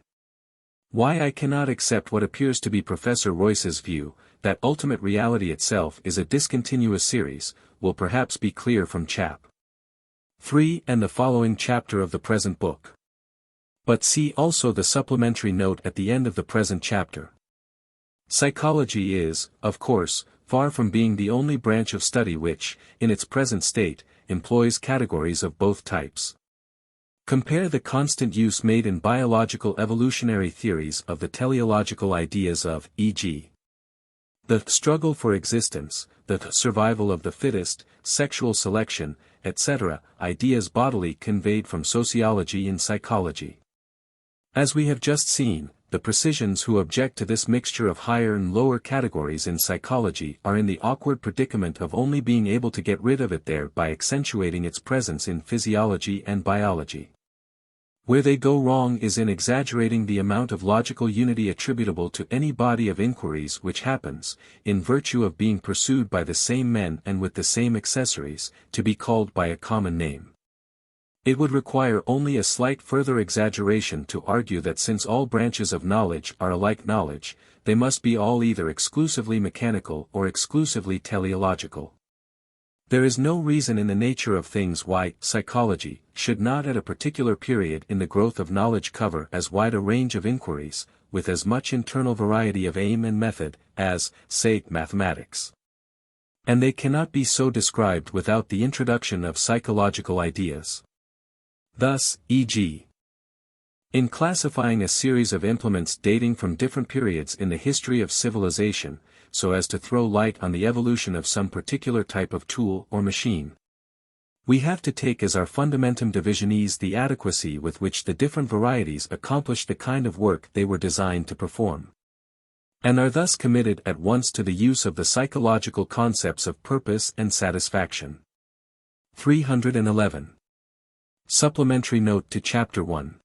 Why I cannot accept what appears to be Professor Royce's view, that ultimate reality itself is a discontinuous series, will perhaps be clear from Chap. 3 and the following chapter of the present book. But see also the supplementary note at the end of the present chapter. Psychology is, of course, far from being the only branch of study which, in its present state, employs categories of both types. Compare the constant use made in biological evolutionary theories of the teleological ideas of, e.g., the struggle for existence, the survival of the fittest, sexual selection, etc., ideas bodily conveyed from sociology in psychology. As we have just seen, the precisians who object to this mixture of higher and lower categories in psychology are in the awkward predicament of only being able to get rid of it there by accentuating its presence in physiology and biology. Where they go wrong is in exaggerating the amount of logical unity attributable to any body of inquiries which happens, in virtue of being pursued by the same men and with the same accessories, to be called by a common name. It would require only a slight further exaggeration to argue that since all branches of knowledge are alike knowledge, they must be all either exclusively mechanical or exclusively teleological. There is no reason in the nature of things why psychology should not at a particular period in the growth of knowledge cover as wide a range of inquiries, with as much internal variety of aim and method, as, say, mathematics. And they cannot be so described without the introduction of psychological ideas. Thus, e.g., in classifying a series of implements dating from different periods in the history of civilization, so as to throw light on the evolution of some particular type of tool or machine, we have to take as our fundamentum divisionis the adequacy with which the different varieties accomplish the kind of work they were designed to perform, and are thus committed at once to the use of the psychological concepts of purpose and satisfaction. 311. Supplementary note to Chapter 1.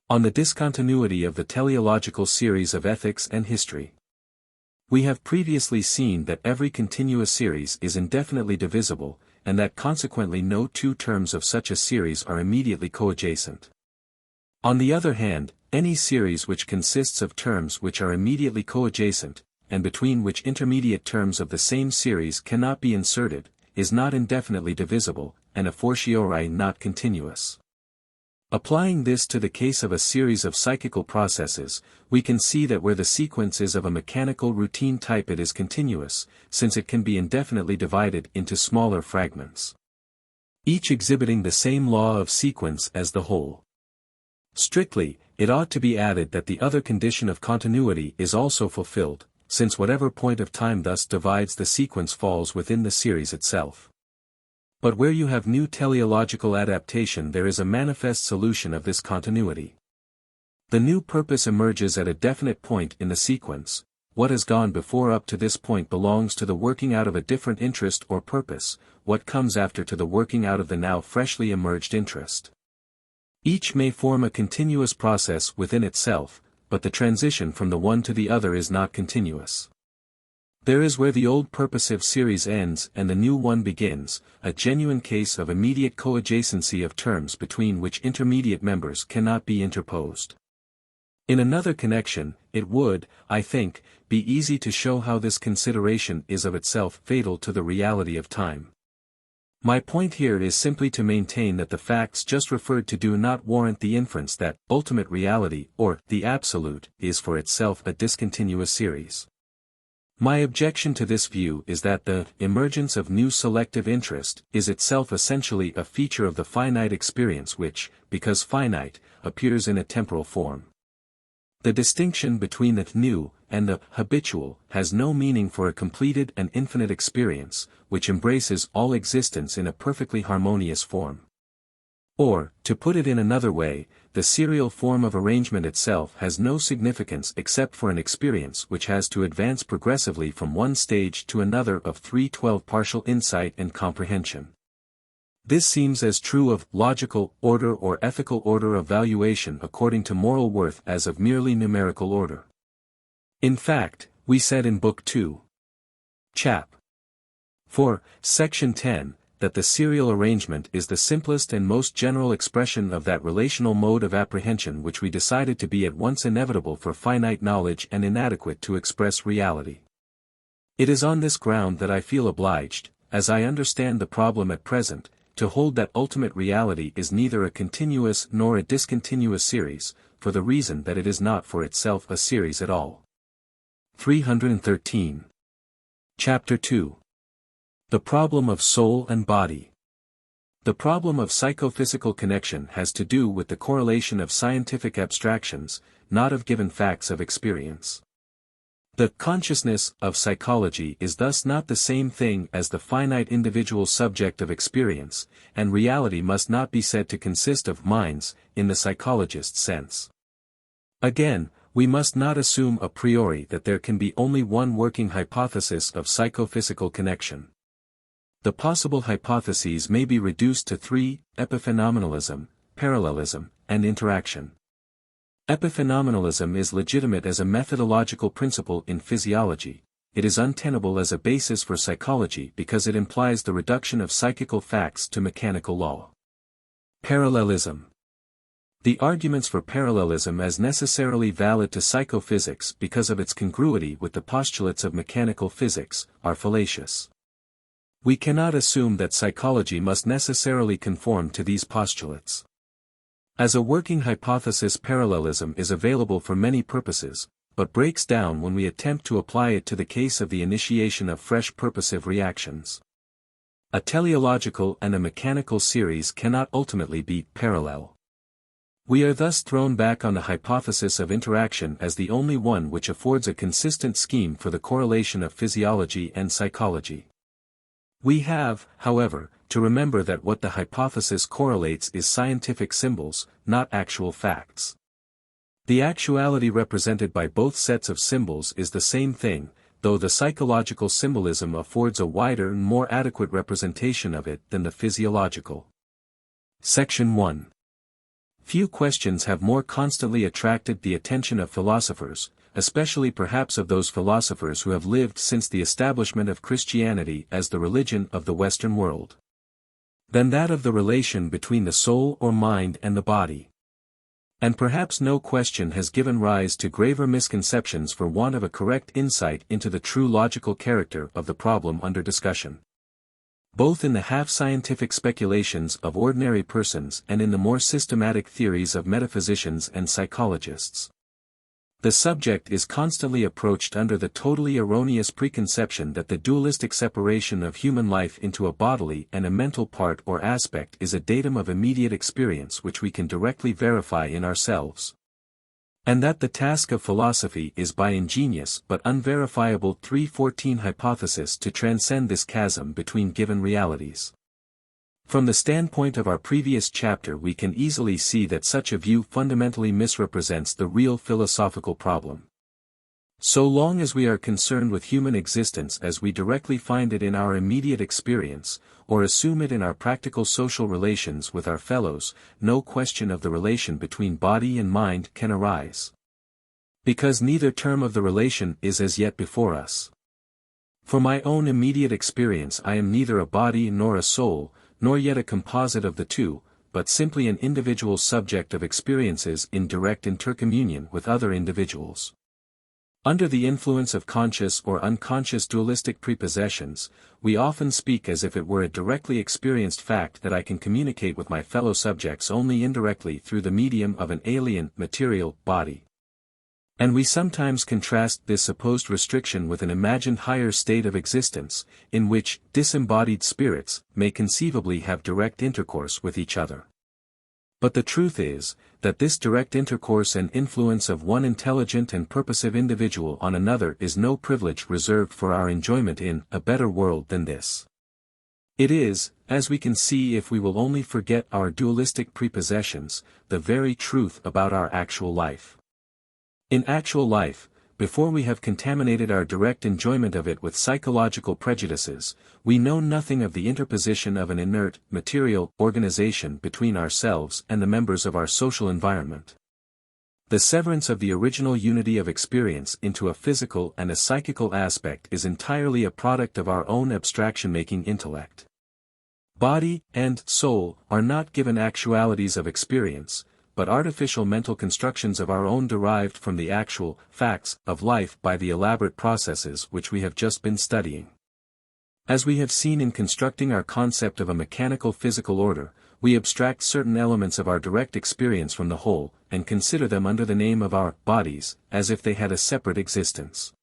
On the discontinuity of the teleological series of ethics and history. We have previously seen that every continuous series is indefinitely divisible, and that consequently no two terms of such a series are immediately coadjacent. On the other hand, any series which consists of terms which are immediately coadjacent, and between which intermediate terms of the same series cannot be inserted, is not indefinitely divisible, and a fortiori not continuous. Applying this to the case of a series of psychical processes, we can see that where the sequence is of a mechanical routine type it is continuous, since it can be indefinitely divided into smaller fragments, each exhibiting the same law of sequence as the whole. Strictly, it ought to be added that the other condition of continuity is also fulfilled, since whatever point of time thus divides the sequence falls within the series itself. But where you have new teleological adaptation there is a manifest solution of this continuity. The new purpose emerges at a definite point in the sequence, what has gone before up to this point belongs to the working out of a different interest or purpose, what comes after to the working out of the now freshly emerged interest. Each may form a continuous process within itself, but the transition from the one to the other is not continuous. There is where the old purposive series ends and the new one begins, a genuine case of immediate coadjacency of terms between which intermediate members cannot be interposed. In another connection, it would, I think, be easy to show how this consideration is of itself fatal to the reality of time. My point here is simply to maintain that the facts just referred to do not warrant the inference that ultimate reality, or the absolute, is for itself a discontinuous series. My objection to this view is that the emergence of new selective interest is itself essentially a feature of the finite experience which, because finite, appears in a temporal form. The distinction between the new and the habitual has no meaning for a completed and infinite experience, which embraces all existence in a perfectly harmonious form. Or, to put it in another way, the serial form of arrangement itself has no significance except for an experience which has to advance progressively from one stage to another of 312 partial insight and comprehension. This seems as true of logical order or ethical order of valuation according to moral worth as of merely numerical order. In fact, we said in Book 2, Chap. 4, Section 10, that the serial arrangement is the simplest and most general expression of that relational mode of apprehension which we decided to be at once inevitable for finite knowledge and inadequate to express reality. It is on this ground that I feel obliged, as I understand the problem at present, to hold that ultimate reality is neither a continuous nor a discontinuous series, for the reason that it is not for itself a series at all. 313. Chapter 2. The problem of soul and body. The problem of psychophysical connection has to do with the correlation of scientific abstractions, not of given facts of experience. The consciousness of psychology is thus not the same thing as the finite individual subject of experience, and reality must not be said to consist of minds, in the psychologist's sense. Again, we must not assume a priori that there can be only one working hypothesis of psychophysical connection. The possible hypotheses may be reduced to three: epiphenomenalism, parallelism, and interaction. Epiphenomenalism is legitimate as a methodological principle in physiology. It is untenable as a basis for psychology because it implies the reduction of psychical facts to mechanical law. Parallelism. The arguments for parallelism as necessarily valid to psychophysics because of its congruity with the postulates of mechanical physics, are fallacious. We cannot assume that psychology must necessarily conform to these postulates. As a working hypothesis, parallelism is available for many purposes, but breaks down when we attempt to apply it to the case of the initiation of fresh purposive reactions. A teleological and a mechanical series cannot ultimately be parallel. We are thus thrown back on the hypothesis of interaction as the only one which affords a consistent scheme for the correlation of physiology and psychology. We have, however, to remember that what the hypothesis correlates is scientific symbols, not actual facts. The actuality represented by both sets of symbols is the same thing, though the psychological symbolism affords a wider and more adequate representation of it than the physiological. Section 1. Few questions have more constantly attracted the attention of philosophers, especially perhaps of those philosophers who have lived since the establishment of Christianity as the religion of the Western world, than that of the relation between the soul or mind and the body. And perhaps no question has given rise to graver misconceptions for want of a correct insight into the true logical character of the problem under discussion, both in the half-scientific speculations of ordinary persons and in the more systematic theories of metaphysicians and psychologists. The subject is constantly approached under the totally erroneous preconception that the dualistic separation of human life into a bodily and a mental part or aspect is a datum of immediate experience which we can directly verify in ourselves, and that the task of philosophy is by ingenious but unverifiable 314 hypothesis to transcend this chasm between given realities. From the standpoint of our previous chapter, we can easily see that such a view fundamentally misrepresents the real philosophical problem. So long as we are concerned with human existence as we directly find it in our immediate experience, or assume it in our practical social relations with our fellows, no question of the relation between body and mind can arise. Because neither term of the relation is as yet before us. For my own immediate experience I am neither a body nor a soul, nor yet a composite of the two, but simply an individual subject of experiences in direct intercommunion with other individuals. Under the influence of conscious or unconscious dualistic prepossessions, we often speak as if it were a directly experienced fact that I can communicate with my fellow subjects only indirectly through the medium of an alien, material, body. And we sometimes contrast this supposed restriction with an imagined higher state of existence, in which disembodied spirits may conceivably have direct intercourse with each other. But the truth is, that this direct intercourse and influence of one intelligent and purposive individual on another is no privilege reserved for our enjoyment in a better world than this. It is, as we can see if we will only forget our dualistic prepossessions, the very truth about our actual life. In actual life, before we have contaminated our direct enjoyment of it with psychological prejudices, we know nothing of the interposition of an inert, material organization between ourselves and the members of our social environment. The severance of the original unity of experience into a physical and a psychical aspect is entirely a product of our own abstraction-making intellect. Body and soul are not given actualities of experience, but artificial mental constructions of our own derived from the actual facts of life by the elaborate processes which we have just been studying. As we have seen in constructing our concept of a mechanical physical order, we abstract certain elements of our direct experience from the whole, and consider them under the name of our bodies, as if they had a separate existence.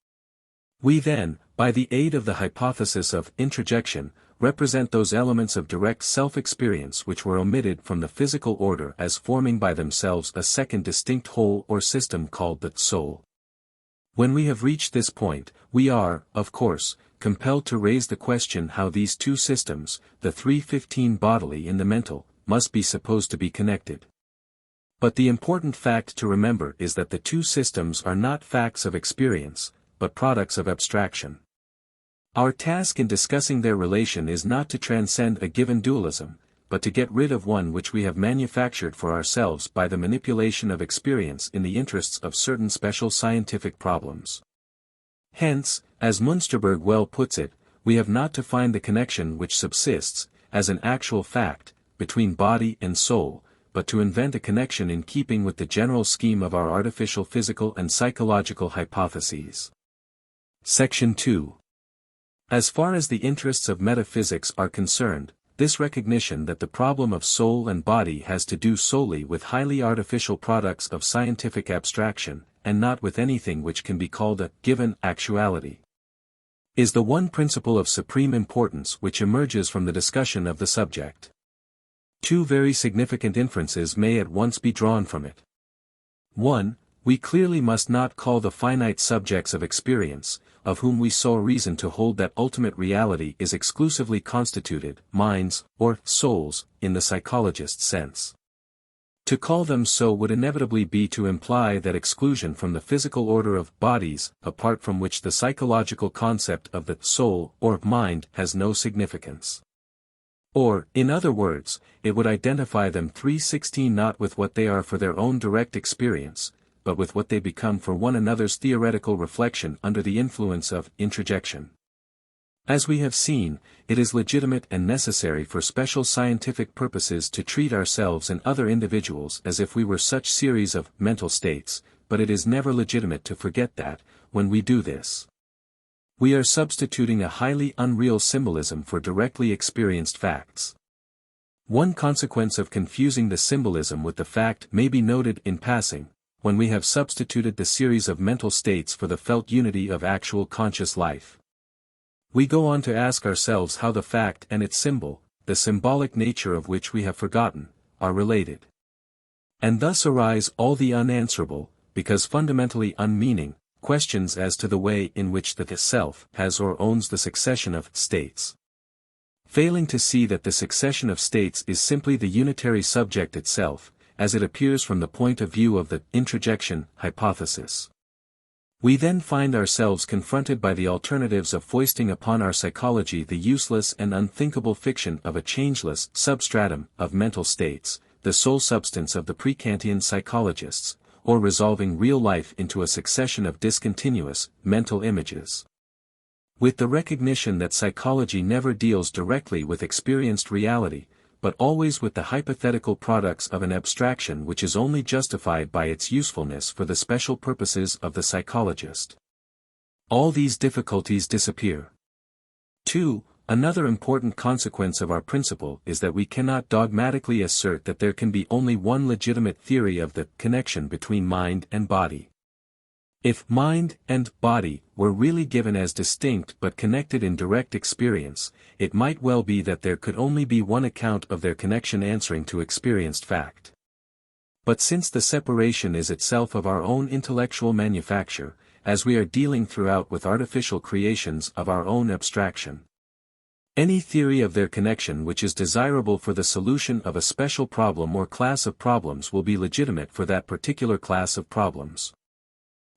We then, by the aid of the hypothesis of introjection, represent those elements of direct self-experience which were omitted from the physical order as forming by themselves a second distinct whole or system called the soul. When we have reached this point, we are, of course, compelled to raise the question how these two systems, the 315 bodily and the mental, must be supposed to be connected. But the important fact to remember is that the two systems are not facts of experience, but products of abstraction. Our task in discussing their relation is not to transcend a given dualism, but to get rid of one which we have manufactured for ourselves by the manipulation of experience in the interests of certain special scientific problems. Hence, as Münsterberg well puts it, we have not to find the connection which subsists, as an actual fact, between body and soul, but to invent a connection in keeping with the general scheme of our artificial physical and psychological hypotheses. Section 2. As far as the interests of metaphysics are concerned, this recognition that the problem of soul and body has to do solely with highly artificial products of scientific abstraction, and not with anything which can be called a given actuality, is the one principle of supreme importance which emerges from the discussion of the subject. Two very significant inferences may at once be drawn from it. 1. We clearly must not call the finite subjects of experience, of whom we saw reason to hold that ultimate reality is exclusively constituted, minds, or souls, in the psychologist's sense. To call them so would inevitably be to imply that exclusion from the physical order of bodies, apart from which the psychological concept of the soul or mind has no significance. Or, in other words, it would identify them 316 not with what they are for their own direct experience, but with what they become for one another's theoretical reflection under the influence of introjection. As we have seen, it is legitimate and necessary for special scientific purposes to treat ourselves and other individuals as if we were such series of mental states, but it is never legitimate to forget that, when we do this, we are substituting a highly unreal symbolism for directly experienced facts. One consequence of confusing the symbolism with the fact may be noted in passing, when we have substituted the series of mental states for the felt unity of actual conscious life. We go on to ask ourselves how the fact and its symbol, the symbolic nature of which we have forgotten, are related. And thus arise all the unanswerable, because fundamentally unmeaning, questions as to the way in which the self has or owns the succession of states. Failing to see that the succession of states is simply the unitary subject itself, as it appears from the point of view of the introjection hypothesis, we then find ourselves confronted by the alternatives of foisting upon our psychology the useless and unthinkable fiction of a changeless substratum of mental states, the sole substance of the pre-Kantian psychologists, or resolving real life into a succession of discontinuous, mental images. With the recognition that psychology never deals directly with experienced reality, but always with the hypothetical products of an abstraction which is only justified by its usefulness for the special purposes of the psychologist. All these difficulties disappear. 2. Another important consequence of our principle is that we cannot dogmatically assert that there can be only one legitimate theory of the connection between mind and body. If mind and body were really given as distinct but connected in direct experience, it might well be that there could only be one account of their connection answering to experienced fact. But since the separation is itself of our own intellectual manufacture, as we are dealing throughout with artificial creations of our own abstraction, any theory of their connection which is desirable for the solution of a special problem or class of problems will be legitimate for that particular class of problems.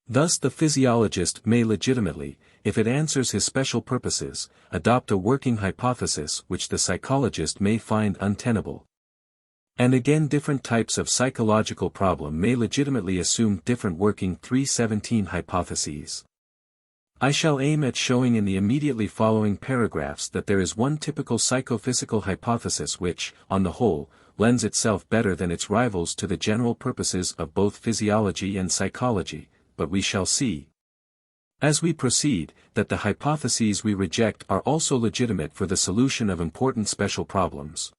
Thus the physiologist may legitimately, if it answers his special purposes, adopt a working hypothesis which the psychologist may find untenable. And again different types of psychological problem may legitimately assume different working 317 hypotheses. I shall aim at showing in the immediately following paragraphs that there is one typical psychophysical hypothesis which, on the whole, lends itself better than its rivals to the general purposes of both physiology and psychology, but we shall see, as we proceed, that the hypotheses we reject are also legitimate for the solution of important special problems.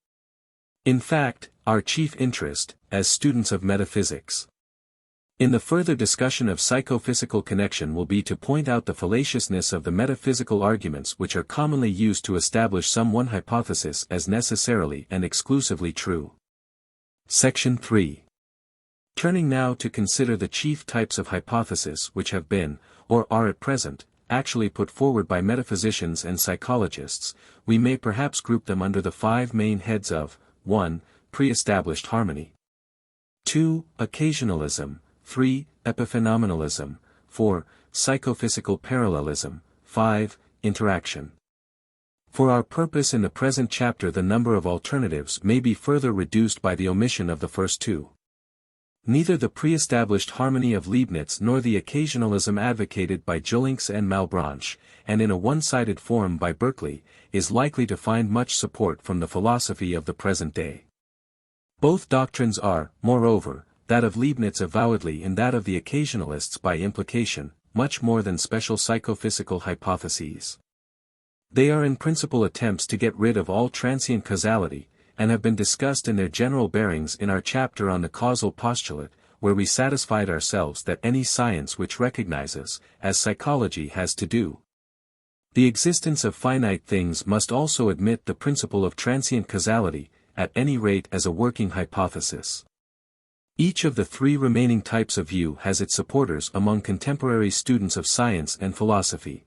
In fact, our chief interest, as students of metaphysics, in the further discussion of psychophysical connection will be to point out the fallaciousness of the metaphysical arguments which are commonly used to establish some one hypothesis as necessarily and exclusively true. Section 3. Turning now to consider the chief types of hypothesis which have been, or are at present, actually put forward by metaphysicians and psychologists, we may perhaps group them under the 5 main heads of 1. Pre-established harmony, 2. Occasionalism, 3. Epiphenomenalism, 4. Psychophysical parallelism, 5. Interaction. For our purpose in the present chapter the number of alternatives may be further reduced by the omission of the first 2. Neither the pre-established harmony of Leibniz nor the occasionalism advocated by Jolynx and Malebranche, and in a one-sided form by Berkeley, is likely to find much support from the philosophy of the present day. Both doctrines are, moreover, that of Leibniz avowedly and that of the occasionalists by implication, much more than special psychophysical hypotheses. They are in principle attempts to get rid of all transient causality, and have been discussed in their general bearings in our chapter on the causal postulate, where we satisfied ourselves that any science which recognizes, as psychology has to do, the existence of finite things must also admit the principle of transient causality, at any rate as a working hypothesis. Each of the 3 remaining types of view has its supporters among contemporary students of science and philosophy.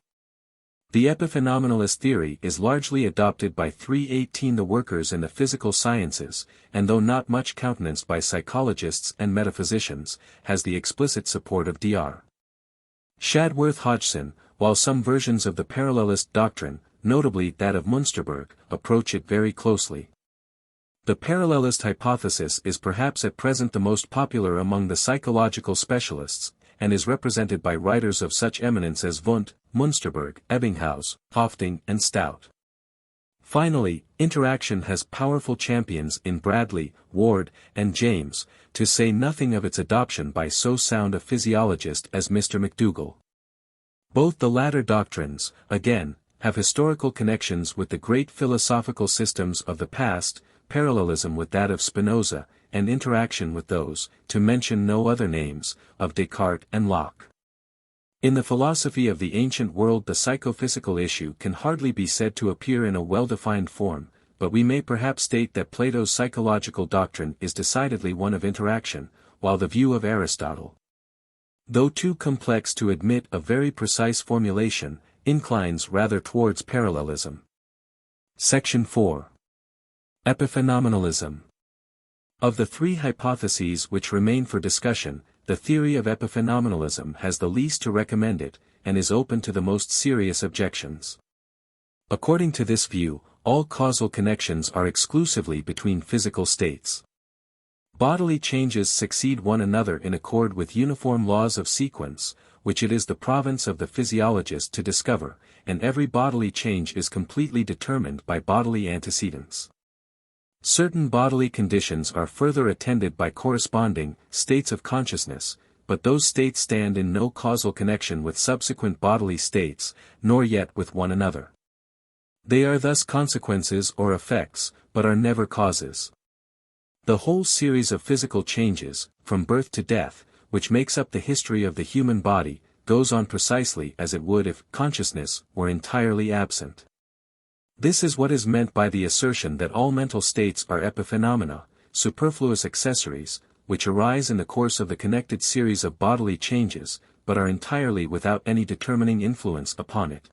The epiphenomenalist theory is largely adopted by 318 the workers in the physical sciences, and though not much countenanced by psychologists and metaphysicians, has the explicit support of Dr. Shadworth Hodgson, while some versions of the parallelist doctrine, notably that of Münsterberg, approach it very closely. The parallelist hypothesis is perhaps at present the most popular among the psychological specialists, and is represented by writers of such eminence as Wundt, Münsterberg, Ebbinghaus, Hofting and Stout. Finally, interaction has powerful champions in Bradley, Ward, and James, to say nothing of its adoption by so sound a physiologist as Mr. McDougall. Both the latter doctrines, again, have historical connections with the great philosophical systems of the past, parallelism with that of Spinoza, and interaction with those, to mention no other names, of Descartes and Locke. In the philosophy of the ancient world the psychophysical issue can hardly be said to appear in a well-defined form, but we may perhaps state that Plato's psychological doctrine is decidedly one of interaction, while the view of Aristotle, though too complex to admit a very precise formulation, inclines rather towards parallelism. Section 4. Epiphenomenalism. Of the 3 hypotheses which remain for discussion, the theory of epiphenomenalism has the least to recommend it, and is open to the most serious objections. According to this view, all causal connections are exclusively between physical states. Bodily changes succeed one another in accord with uniform laws of sequence, which it is the province of the physiologist to discover, and every bodily change is completely determined by bodily antecedents. Certain bodily conditions are further attended by corresponding states of consciousness, but those states stand in no causal connection with subsequent bodily states, nor yet with one another. They are thus consequences or effects, but are never causes. The whole series of physical changes, from birth to death, which makes up the history of the human body, goes on precisely as it would if consciousness were entirely absent. This is what is meant by the assertion that all mental states are epiphenomena, superfluous accessories, which arise in the course of the connected series of bodily changes, but are entirely without any determining influence upon it.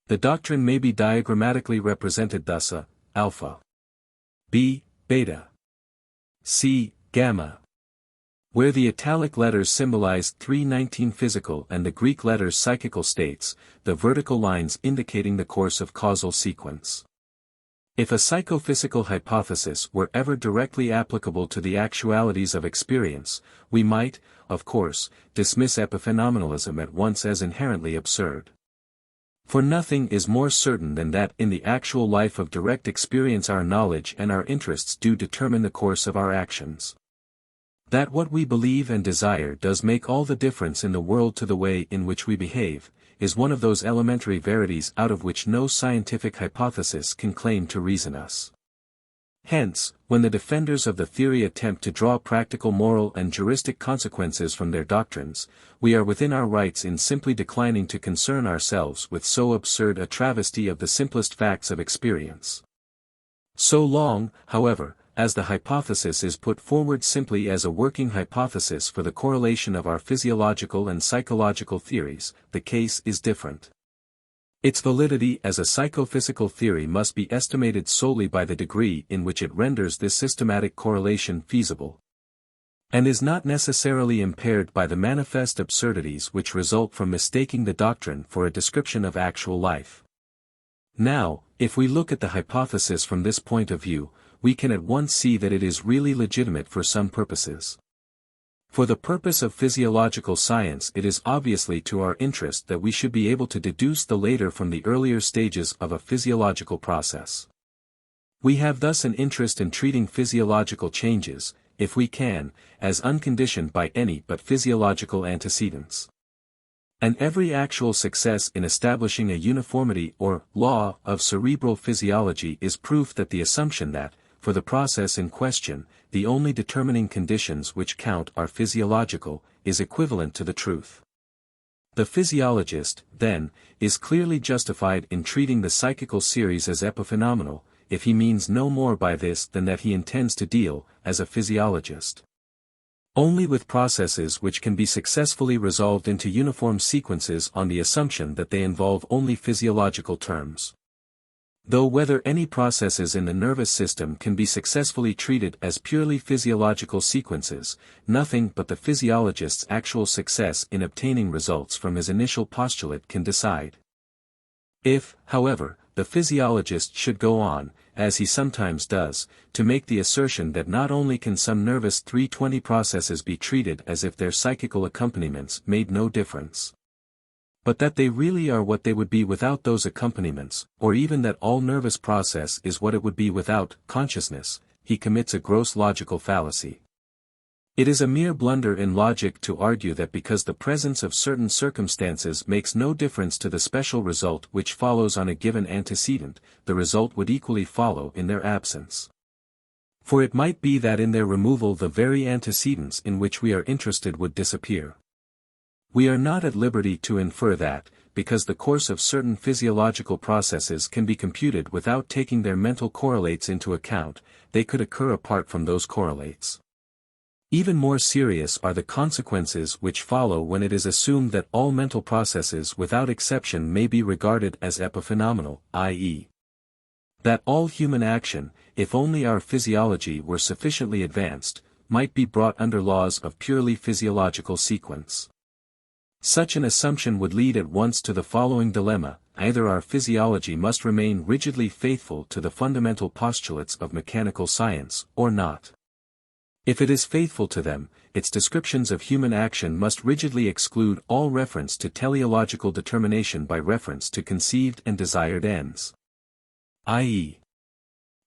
The doctrine may be diagrammatically represented thus: A, alpha, B, beta, C, gamma. Where the italic letters symbolize 319 physical and the Greek letters psychical states, the vertical lines indicating the course of causal sequence. If a psychophysical hypothesis were ever directly applicable to the actualities of experience, we might, of course, dismiss epiphenomenalism at once as inherently absurd. For nothing is more certain than that in the actual life of direct experience our knowledge and our interests do determine the course of our actions. That what we believe and desire does make all the difference in the world to the way in which we behave, is one of those elementary verities out of which no scientific hypothesis can claim to reason us. Hence, when the defenders of the theory attempt to draw practical moral and juristic consequences from their doctrines, we are within our rights in simply declining to concern ourselves with so absurd a travesty of the simplest facts of experience. So long, however, as the hypothesis is put forward simply as a working hypothesis for the correlation of our physiological and psychological theories, the case is different. Its validity as a psychophysical theory must be estimated solely by the degree in which it renders this systematic correlation feasible, and is not necessarily impaired by the manifest absurdities which result from mistaking the doctrine for a description of actual life. Now, if we look at the hypothesis from this point of view, we can at once see that it is really legitimate for some purposes. For the purpose of physiological science, it is obviously to our interest that we should be able to deduce the later from the earlier stages of a physiological process. We have thus an interest in treating physiological changes, if we can, as unconditioned by any but physiological antecedents. And every actual success in establishing a uniformity or law of cerebral physiology is proof that the assumption that, for the process in question, the only determining conditions which count are physiological, is equivalent to the truth. The physiologist, then, is clearly justified in treating the psychical series as epiphenomenal, if he means no more by this than that he intends to deal, as a physiologist, only with processes which can be successfully resolved into uniform sequences on the assumption that they involve only physiological terms. Though whether any processes in the nervous system can be successfully treated as purely physiological sequences, nothing but the physiologist's actual success in obtaining results from his initial postulate can decide. If, however, the physiologist should go on, as he sometimes does, to make the assertion that not only can some nervous 320 processes be treated as if their psychical accompaniments made no difference, but that they really are what they would be without those accompaniments, or even that all nervous process is what it would be without consciousness, he commits a gross logical fallacy. It is a mere blunder in logic to argue that because the presence of certain circumstances makes no difference to the special result which follows on a given antecedent, the result would equally follow in their absence. For it might be that in their removal the very antecedents in which we are interested would disappear. We are not at liberty to infer that, because the course of certain physiological processes can be computed without taking their mental correlates into account, they could occur apart from those correlates. Even more serious are the consequences which follow when it is assumed that all mental processes without exception may be regarded as epiphenomenal, i.e., that all human action, if only our physiology were sufficiently advanced, might be brought under laws of purely physiological sequence. Such an assumption would lead at once to the following dilemma: either our physiology must remain rigidly faithful to the fundamental postulates of mechanical science, or not. If it is faithful to them, its descriptions of human action must rigidly exclude all reference to teleological determination by reference to conceived and desired ends. I.e.,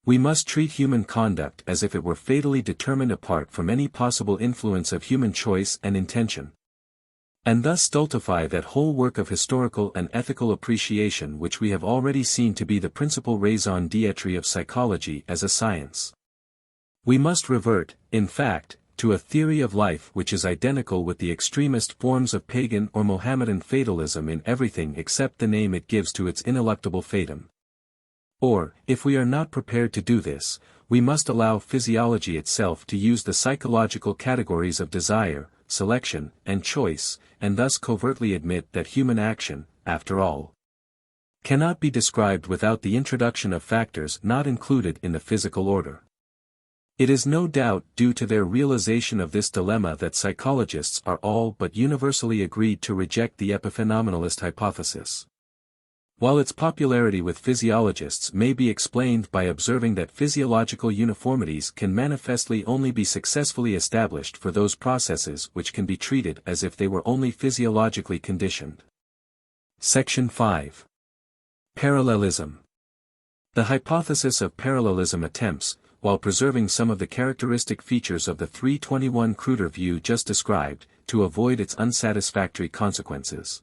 we must treat human conduct as if it were fatally determined apart from any possible influence of human choice and intention. And thus stultify that whole work of historical and ethical appreciation which we have already seen to be the principal raison d'être of psychology as a science. We must revert, in fact, to a theory of life which is identical with the extremist forms of pagan or Mohammedan fatalism in everything except the name it gives to its ineluctable fatum. Or, if we are not prepared to do this, we must allow physiology itself to use the psychological categories of desire, selection, and choice, and thus covertly admit that human action, after all, cannot be described without the introduction of factors not included in the physical order. It is no doubt due to their realization of this dilemma that psychologists are all but universally agreed to reject the epiphenomenalist hypothesis. While its popularity with physiologists may be explained by observing that physiological uniformities can manifestly only be successfully established for those processes which can be treated as if they were only physiologically conditioned. Section 5. Parallelism. The hypothesis of parallelism attempts, while preserving some of the characteristic features of the 321 Kruder view just described, to avoid its unsatisfactory consequences.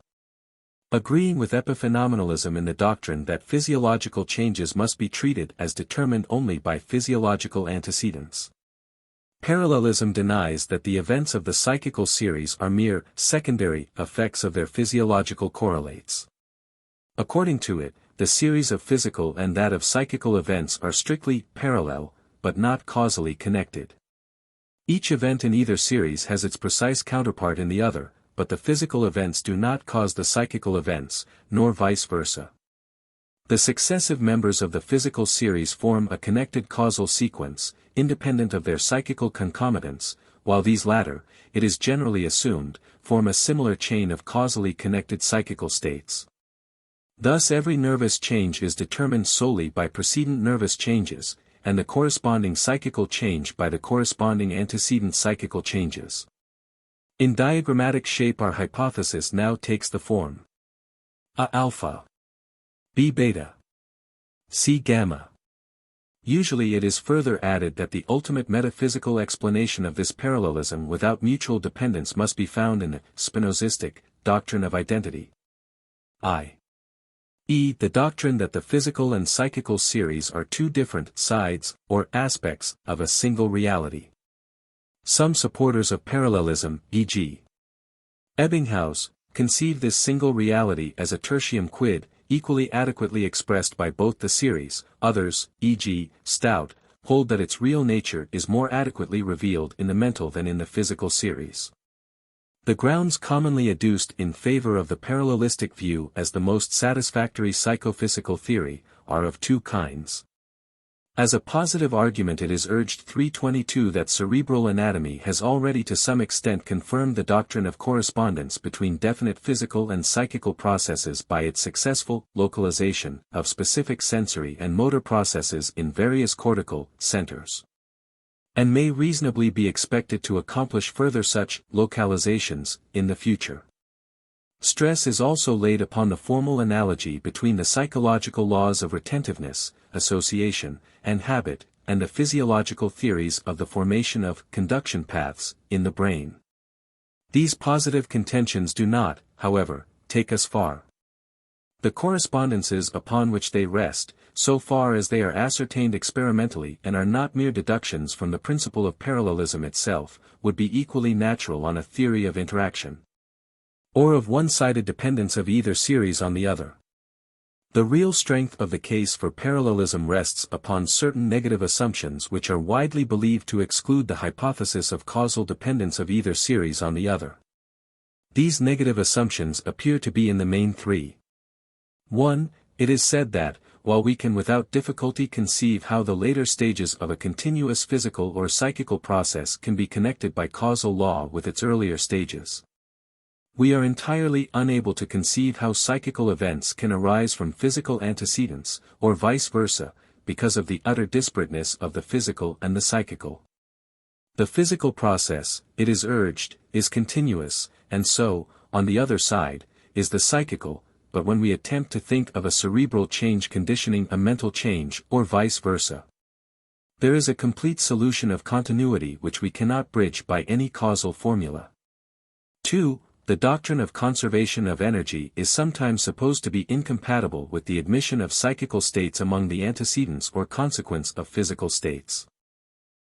Agreeing with epiphenomenalism in the doctrine that physiological changes must be treated as determined only by physiological antecedents. Parallelism denies that the events of the psychical series are mere secondary effects of their physiological correlates. According to it, the series of physical and that of psychical events are strictly parallel, but not causally connected. Each event in either series has its precise counterpart in the other, but the physical events do not cause the psychical events, nor vice versa. The successive members of the physical series form a connected causal sequence, independent of their psychical concomitants, while these latter, it is generally assumed, form a similar chain of causally connected psychical states. Thus every nervous change is determined solely by precedent nervous changes, and the corresponding psychical change by the corresponding antecedent psychical changes. In diagrammatic shape our hypothesis now takes the form A alpha, B beta, C gamma. Usually it is further added that the ultimate metaphysical explanation of this parallelism without mutual dependence must be found in the Spinozistic doctrine of identity. i.e., the doctrine that the physical and psychical series are two different sides, or aspects, of a single reality. Some supporters of parallelism, e.g. Ebbinghaus, conceive this single reality as a tertium quid, equally adequately expressed by both the series. Others, e.g. Stout, hold that its real nature is more adequately revealed in the mental than in the physical series. The grounds commonly adduced in favor of the parallelistic view as the most satisfactory psychophysical theory, are of two kinds. As a positive argument it is urged 322 that cerebral anatomy has already to some extent confirmed the doctrine of correspondence between definite physical and psychical processes by its successful localization of specific sensory and motor processes in various cortical centers, and may reasonably be expected to accomplish further such localizations in the future. Stress is also laid upon the formal analogy between the psychological laws of retentiveness, association, and habit, and the physiological theories of the formation of conduction paths in the brain. These positive contentions do not, however, take us far. The correspondences upon which they rest, so far as they are ascertained experimentally and are not mere deductions from the principle of parallelism itself, would be equally natural on a theory of interaction, or of one-sided dependence of either series on the other. The real strength of the case for parallelism rests upon certain negative assumptions which are widely believed to exclude the hypothesis of causal dependence of either series on the other. These negative assumptions appear to be in the main three. 1. It is said that, while we can without difficulty conceive how the later stages of a continuous physical or psychical process can be connected by causal law with its earlier stages, we are entirely unable to conceive how psychical events can arise from physical antecedents, or vice versa, because of the utter disparateness of the physical and the psychical. The physical process, it is urged, is continuous, and so, on the other side, is the psychical, but when we attempt to think of a cerebral change conditioning a mental change or vice versa, there is a complete solution of continuity which we cannot bridge by any causal formula. 2. The doctrine of conservation of energy is sometimes supposed to be incompatible with the admission of psychical states among the antecedents or consequence of physical states.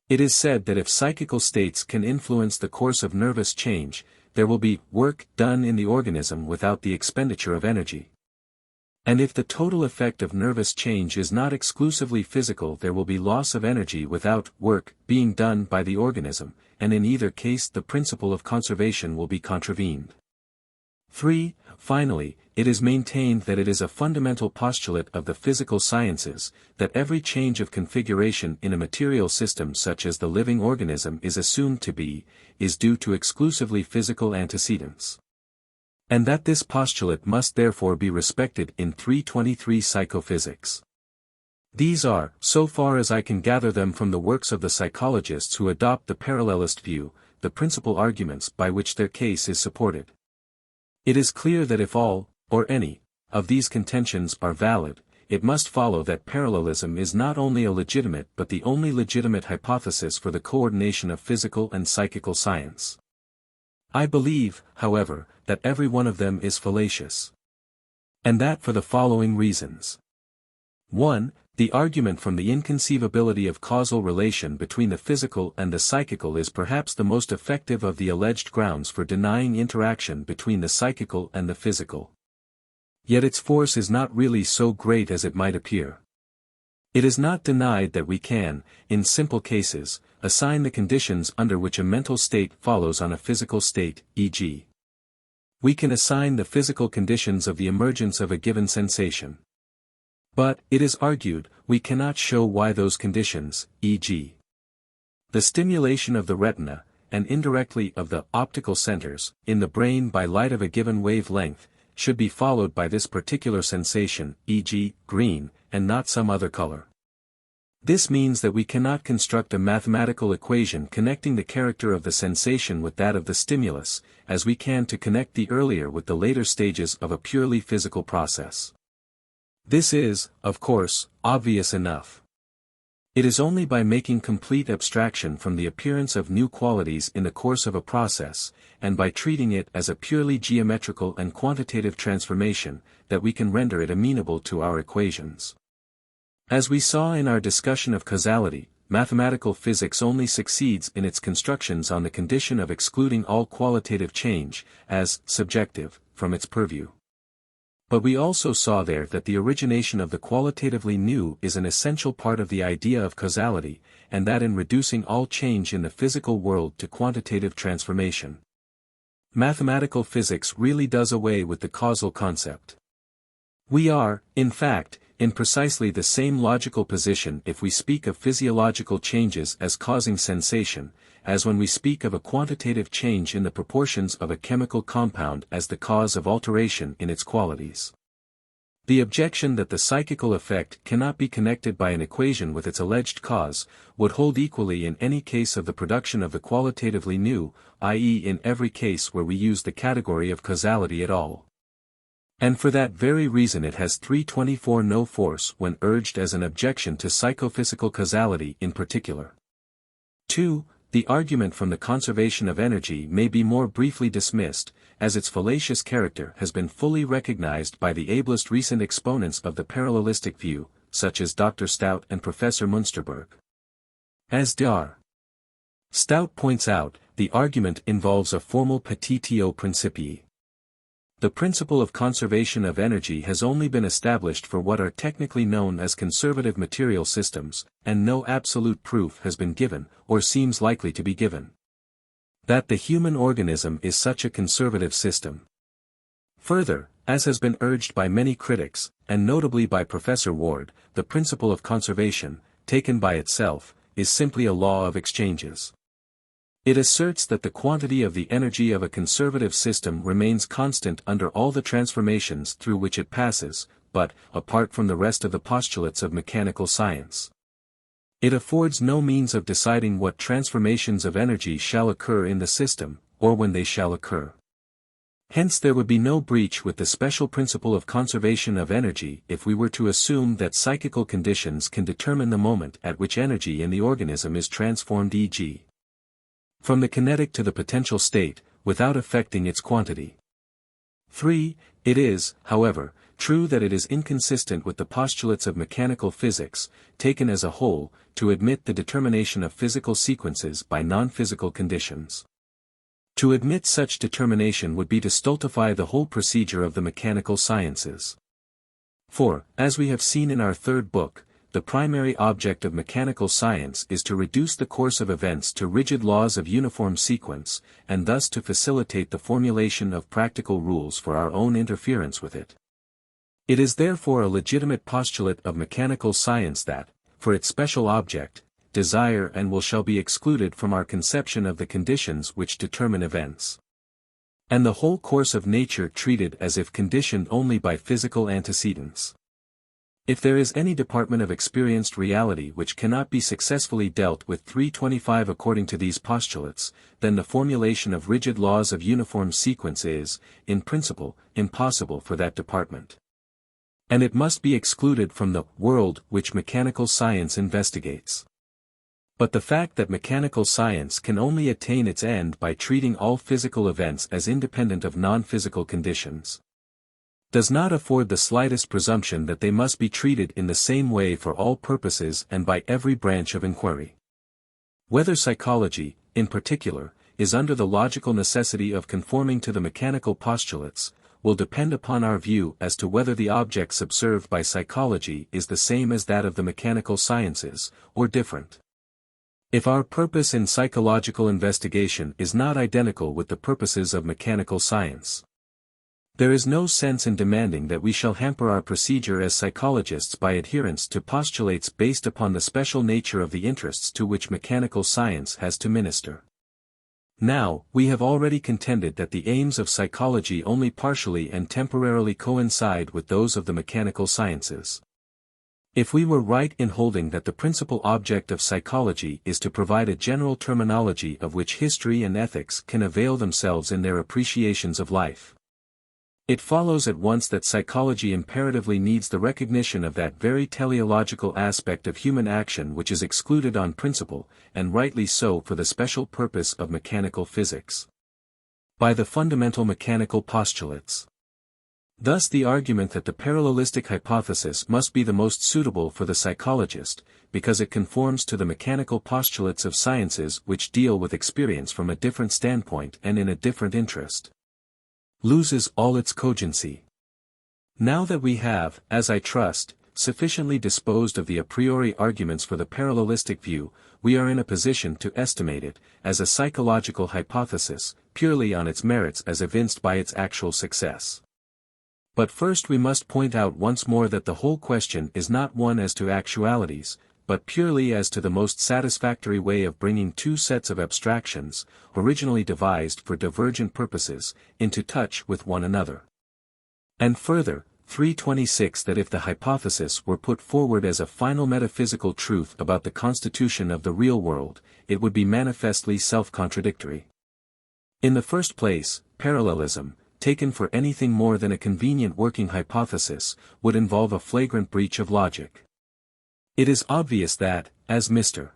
It is said that if psychical states can influence the course of nervous change, there will be work done in the organism without the expenditure of energy. And if the total effect of nervous change is not exclusively physical, there will be loss of energy without work being done by the organism, and in either case the principle of conservation will be contravened. 3. Finally, it is maintained that it is a fundamental postulate of the physical sciences, that every change of configuration in a material system such as the living organism is assumed to be, is due to exclusively physical antecedents. And that this postulate must therefore be respected in 323 Psychophysics. These are, so far as I can gather them from the works of the psychologists who adopt the parallelist view, the principal arguments by which their case is supported. It is clear that if all, or any, of these contentions are valid, it must follow that parallelism is not only a legitimate but the only legitimate hypothesis for the coordination of physical and psychical science. I believe, however, that every one of them is fallacious. And that for the following reasons. 1. The argument from the inconceivability of causal relation between the physical and the psychical is perhaps the most effective of the alleged grounds for denying interaction between the psychical and the physical. Yet its force is not really so great as it might appear. It is not denied that we can, in simple cases, assign the conditions under which a mental state follows on a physical state, e.g. we can assign the physical conditions of the emergence of a given sensation. But, it is argued, we cannot show why those conditions, e.g. the stimulation of the retina, and indirectly of the optical centers, in the brain by light of a given wavelength, should be followed by this particular sensation, e.g., green, and not some other color. This means that we cannot construct a mathematical equation connecting the character of the sensation with that of the stimulus, as we can to connect the earlier with the later stages of a purely physical process. This is, of course, obvious enough. It is only by making complete abstraction from the appearance of new qualities in the course of a process, and by treating it as a purely geometrical and quantitative transformation, that we can render it amenable to our equations. As we saw in our discussion of causality, mathematical physics only succeeds in its constructions on the condition of excluding all qualitative change, as subjective, from its purview. But we also saw there that the origination of the qualitatively new is an essential part of the idea of causality, and that in reducing all change in the physical world to quantitative transformation, mathematical physics really does away with the causal concept. We are, in fact, in precisely the same logical position if we speak of physiological changes as causing sensation, as when we speak of a quantitative change in the proportions of a chemical compound as the cause of alteration in its qualities. The objection that the psychical effect cannot be connected by an equation with its alleged cause, would hold equally in any case of the production of the qualitatively new, i.e. in every case where we use the category of causality at all. And for that very reason it has 324 no force when urged as an objection to psychophysical causality in particular. 2. The argument from the conservation of energy may be more briefly dismissed, as its fallacious character has been fully recognized by the ablest recent exponents of the parallelistic view, such as Dr. Stout and Professor Münsterberg. As Dr. Stout points out, the argument involves a formal petitio principii. The principle of conservation of energy has only been established for what are technically known as conservative material systems, and no absolute proof has been given, or seems likely to be given, that the human organism is such a conservative system. Further, as has been urged by many critics, and notably by Professor Ward, the principle of conservation, taken by itself, is simply a law of exchanges. It asserts that the quantity of the energy of a conservative system remains constant under all the transformations through which it passes, but, apart from the rest of the postulates of mechanical science, It affords no means of deciding what transformations of energy shall occur in the system, or when they shall occur. Hence there would be no breach with the special principle of conservation of energy if we were to assume that psychical conditions can determine the moment at which energy in the organism is transformed, e.g. from the kinetic to the potential state, without affecting its quantity. 3. It is, however, true that it is inconsistent with the postulates of mechanical physics, taken as a whole, to admit the determination of physical sequences by non-physical conditions. To admit such determination would be to stultify the whole procedure of the mechanical sciences. For, as we have seen in our third book, the primary object of mechanical science is to reduce the course of events to rigid laws of uniform sequence, and thus to facilitate the formulation of practical rules for our own interference with it. It is therefore a legitimate postulate of mechanical science that, for its special object, desire and will shall be excluded from our conception of the conditions which determine events. And the whole course of nature treated as if conditioned only by physical antecedents. If there is any department of experienced reality which cannot be successfully dealt with 325 according to these postulates, then the formulation of rigid laws of uniform sequence is, in principle, impossible for that department. And it must be excluded from the world which mechanical science investigates. But the fact that mechanical science can only attain its end by treating all physical events as independent of non-physical conditions, does not afford the slightest presumption that they must be treated in the same way for all purposes and by every branch of inquiry. Whether psychology, in particular, is under the logical necessity of conforming to the mechanical postulates, will depend upon our view as to whether the objects observed by psychology is the same as that of the mechanical sciences, or different. If our purpose in psychological investigation is not identical with the purposes of mechanical science, there is no sense in demanding that we shall hamper our procedure as psychologists by adherence to postulates based upon the special nature of the interests to which mechanical science has to minister. Now, we have already contended that the aims of psychology only partially and temporarily coincide with those of the mechanical sciences. If we were right in holding that the principal object of psychology is to provide a general terminology of which history and ethics can avail themselves in their appreciations of life, it follows at once that psychology imperatively needs the recognition of that very teleological aspect of human action which is excluded on principle, and rightly so for the special purpose of mechanical physics, by the fundamental mechanical postulates. Thus the argument that the parallelistic hypothesis must be the most suitable for the psychologist, because it conforms to the mechanical postulates of sciences which deal with experience from a different standpoint and in a different interest, loses all its cogency. Now that we have, as I trust, sufficiently disposed of the a priori arguments for the parallelistic view, we are in a position to estimate it, as a psychological hypothesis, purely on its merits as evinced by its actual success. But first we must point out once more that the whole question is not one as to actualities, but purely as to the most satisfactory way of bringing two sets of abstractions, originally devised for divergent purposes, into touch with one another. And further, 326 that if the hypothesis were put forward as a final metaphysical truth about the constitution of the real world, it would be manifestly self-contradictory. In the first place, parallelism, taken for anything more than a convenient working hypothesis, would involve a flagrant breach of logic. It is obvious that, as Mr.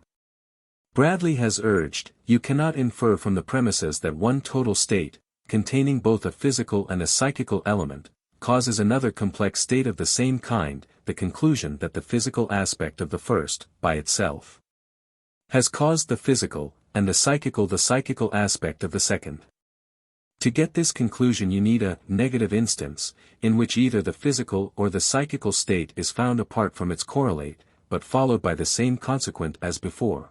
Bradley has urged, you cannot infer from the premises that one total state, containing both a physical and a psychical element, causes another complex state of the same kind, the conclusion that the physical aspect of the first, by itself, has caused the physical, and the psychical aspect of the second. To get this conclusion you need a negative instance, in which either the physical or the psychical state is found apart from its correlate, but followed by the same consequent as before.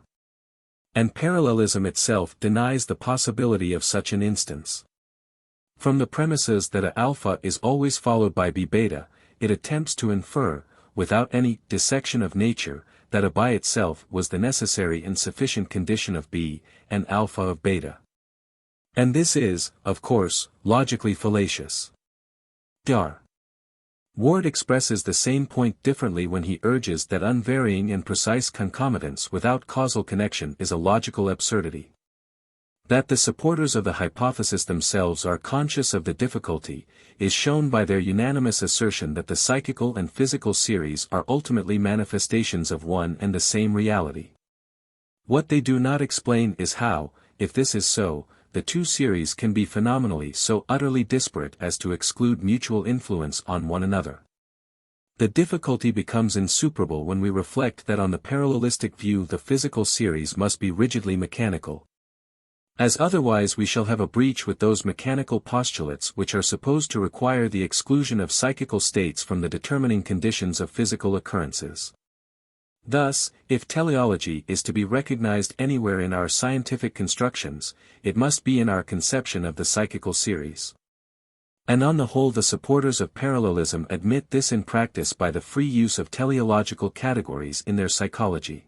And parallelism itself denies the possibility of such an instance. From the premises that a alpha is always followed by b beta, it attempts to infer, without any dissection of nature, that a by itself was the necessary and sufficient condition of b, and alpha of beta. And this is, of course, logically fallacious. Dar. Ward expresses the same point differently when he urges that unvarying and precise concomitance without causal connection is a logical absurdity. That the supporters of the hypothesis themselves are conscious of the difficulty, is shown by their unanimous assertion that the psychical and physical series are ultimately manifestations of one and the same reality. What they do not explain is how, if this is so, the two series can be phenomenally so utterly disparate as to exclude mutual influence on one another. The difficulty becomes insuperable when we reflect that on the parallelistic view the physical series must be rigidly mechanical, as otherwise we shall have a breach with those mechanical postulates which are supposed to require the exclusion of psychical states from the determining conditions of physical occurrences. Thus, if teleology is to be recognized anywhere in our scientific constructions, it must be in our conception of the psychical series. And on the whole the supporters of parallelism admit this in practice by the free use of teleological categories in their psychology.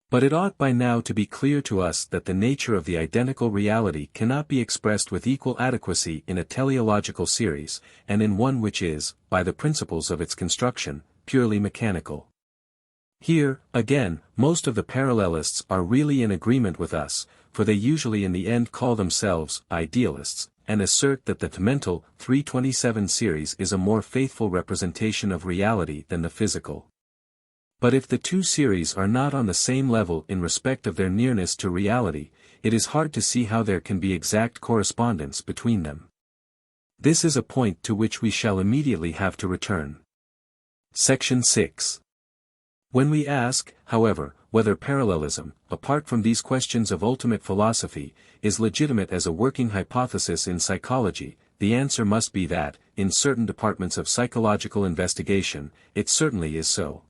But it ought by now to be clear to us that the nature of the identical reality cannot be expressed with equal adequacy in a teleological series, and in one which is, by the principles of its construction, purely mechanical. Here, again, most of the parallelists are really in agreement with us, for they usually in the end call themselves idealists, and assert that the mental 327 series is a more faithful representation of reality than the physical. But if the two series are not on the same level in respect of their nearness to reality, it is hard to see how there can be exact correspondence between them. This is a point to which we shall immediately have to return. Section 6. When we ask, however, whether parallelism, apart from these questions of ultimate philosophy, is legitimate as a working hypothesis in psychology, the answer must be that, in certain departments of psychological investigation, it certainly is so.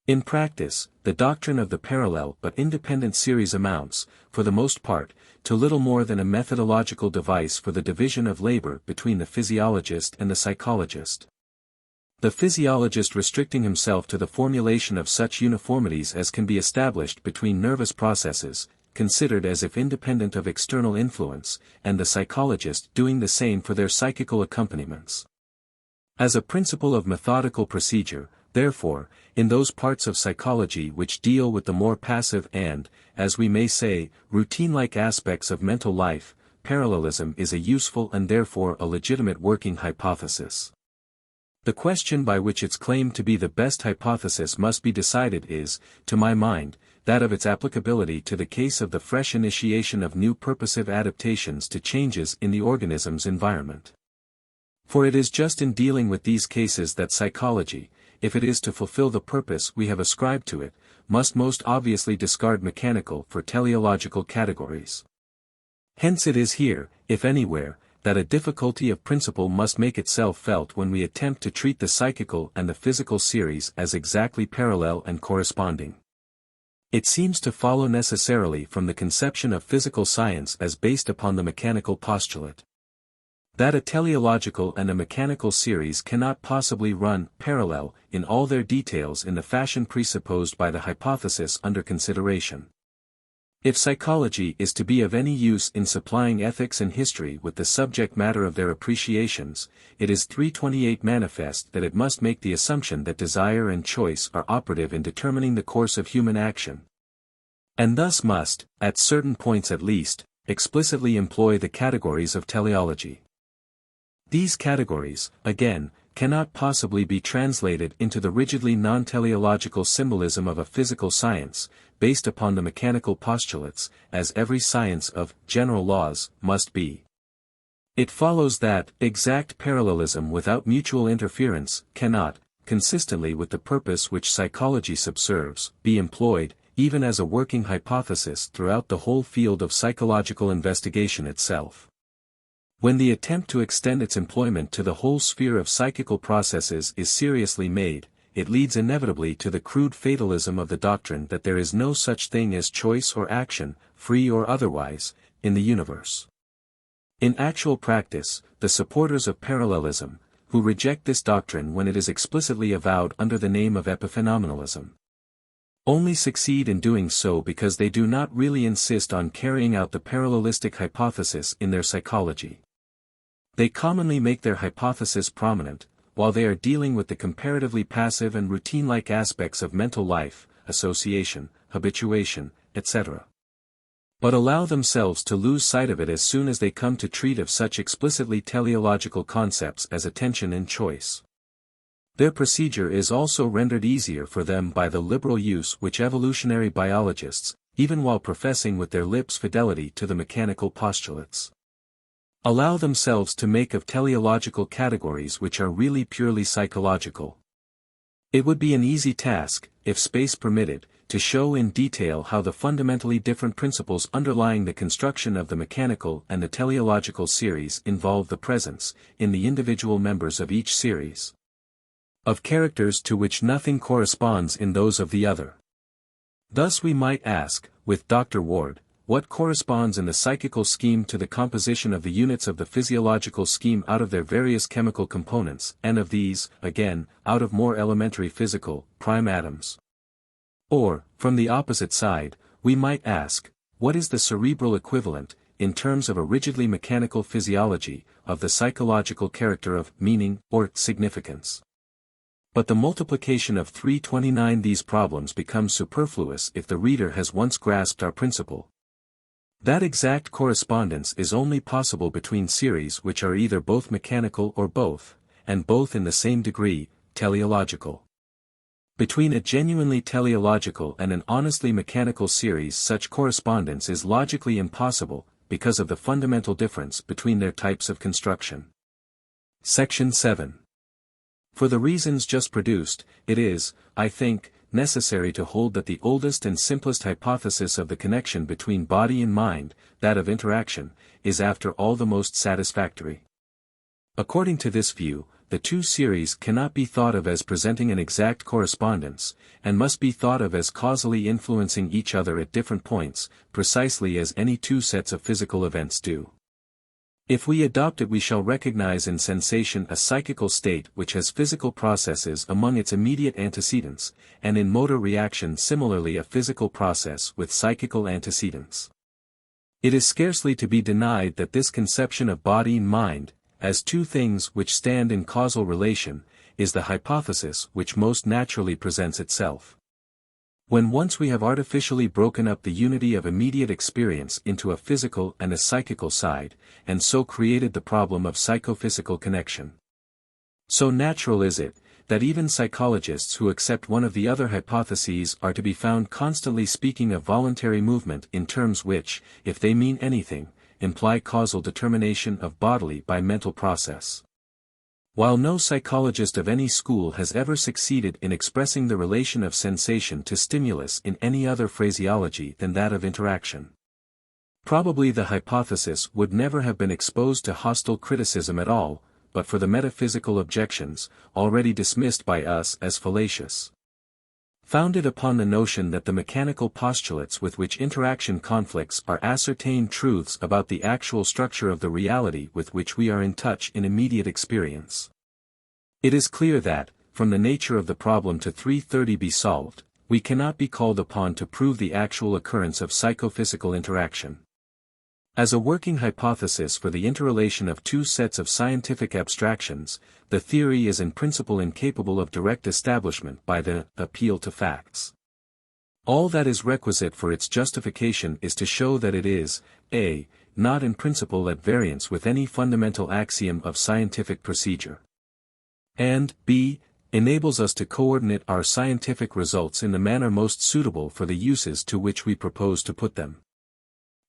In practice, the doctrine of the parallel but independent series amounts, for the most part, to little more than a methodological device for the division of labor between the physiologist and the psychologist. The physiologist restricting himself to the formulation of such uniformities as can be established between nervous processes, considered as if independent of external influence, and the psychologist doing the same for their psychical accompaniments. As a principle of methodical procedure, therefore, in those parts of psychology which deal with the more passive and, as we may say, routine-like aspects of mental life, parallelism is a useful and therefore a legitimate working hypothesis. The question by which its claim to be the best hypothesis must be decided is, to my mind, that of its applicability to the case of the fresh initiation of new purposive adaptations to changes in the organism's environment. For it is just in dealing with these cases that psychology, if it is to fulfill the purpose we have ascribed to it, must most obviously discard mechanical for teleological categories. Hence it is here, if anywhere, that a difficulty of principle must make itself felt when we attempt to treat the psychical and the physical series as exactly parallel and corresponding. It seems to follow necessarily from the conception of physical science as based upon the mechanical postulate, that a teleological and a mechanical series cannot possibly run parallel in all their details in the fashion presupposed by the hypothesis under consideration. If psychology is to be of any use in supplying ethics and history with the subject matter of their appreciations, it is 328 manifest that it must make the assumption that desire and choice are operative in determining the course of human action, and thus must, at certain points at least, explicitly employ the categories of teleology. These categories, again, cannot possibly be translated into the rigidly non-teleological symbolism of a physical science, based upon the mechanical postulates, as every science of general laws must be. It follows that exact parallelism without mutual interference cannot, consistently with the purpose which psychology subserves, be employed, even as a working hypothesis throughout the whole field of psychological investigation itself. When the attempt to extend its employment to the whole sphere of psychical processes is seriously made, it leads inevitably to the crude fatalism of the doctrine that there is no such thing as choice or action, free or otherwise, in the universe. In actual practice, the supporters of parallelism, who reject this doctrine when it is explicitly avowed under the name of epiphenomenalism, only succeed in doing so because they do not really insist on carrying out the parallelistic hypothesis in their psychology. They commonly make their hypothesis prominent, while they are dealing with the comparatively passive and routine-like aspects of mental life, association, habituation, etc. But allow themselves to lose sight of it as soon as they come to treat of such explicitly teleological concepts as attention and choice. Their procedure is also rendered easier for them by the liberal use which evolutionary biologists, even while professing with their lips fidelity to the mechanical postulates, allow themselves to make of teleological categories which are really purely psychological. It would be an easy task, if space permitted, to show in detail how the fundamentally different principles underlying the construction of the mechanical and the teleological series involve the presence, in the individual members of each series, of characters to which nothing corresponds in those of the other. Thus we might ask, with Dr. Ward, what corresponds in the psychical scheme to the composition of the units of the physiological scheme out of their various chemical components, and of these, again, out of more elementary physical, prime atoms? Or, from the opposite side, we might ask, what is the cerebral equivalent, in terms of a rigidly mechanical physiology, of the psychological character of meaning or significance? But the multiplication of 329 these problems becomes superfluous if the reader has once grasped our principle. That exact correspondence is only possible between series which are either both mechanical or both, and both in the same degree, teleological. Between a genuinely teleological and an honestly mechanical series such correspondence is logically impossible, because of the fundamental difference between their types of construction. Section 7. For the reasons just produced, it is, I think, necessary to hold that the oldest and simplest hypothesis of the connection between body and mind, that of interaction, is after all the most satisfactory. According to this view, the two series cannot be thought of as presenting an exact correspondence, and must be thought of as causally influencing each other at different points, precisely as any two sets of physical events do. If we adopt it, we shall recognize in sensation a psychical state which has physical processes among its immediate antecedents, and in motor reaction similarly a physical process with psychical antecedents. It is scarcely to be denied that this conception of body and mind, as two things which stand in causal relation, is the hypothesis which most naturally presents itself. When once we have artificially broken up the unity of immediate experience into a physical and a psychical side, and so created the problem of psychophysical connection. So natural is it, that even psychologists who accept one of the other hypotheses are to be found constantly speaking of voluntary movement in terms which, if they mean anything, imply causal determination of bodily by mental process. While no psychologist of any school has ever succeeded in expressing the relation of sensation to stimulus in any other phraseology than that of interaction. Probably the hypothesis would never have been exposed to hostile criticism at all, but for the metaphysical objections, already dismissed by us as fallacious. Founded upon the notion that the mechanical postulates with which interaction conflicts are ascertained truths about the actual structure of the reality with which we are in touch in immediate experience. It is clear that, from the nature of the problem to 330 be solved, we cannot be called upon to prove the actual occurrence of psychophysical interaction. As a working hypothesis for the interrelation of two sets of scientific abstractions, the theory is in principle incapable of direct establishment by the appeal to facts. All that is requisite for its justification is to show that it is, a, not in principle at variance with any fundamental axiom of scientific procedure, and b, enables us to coordinate our scientific results in the manner most suitable for the uses to which we propose to put them.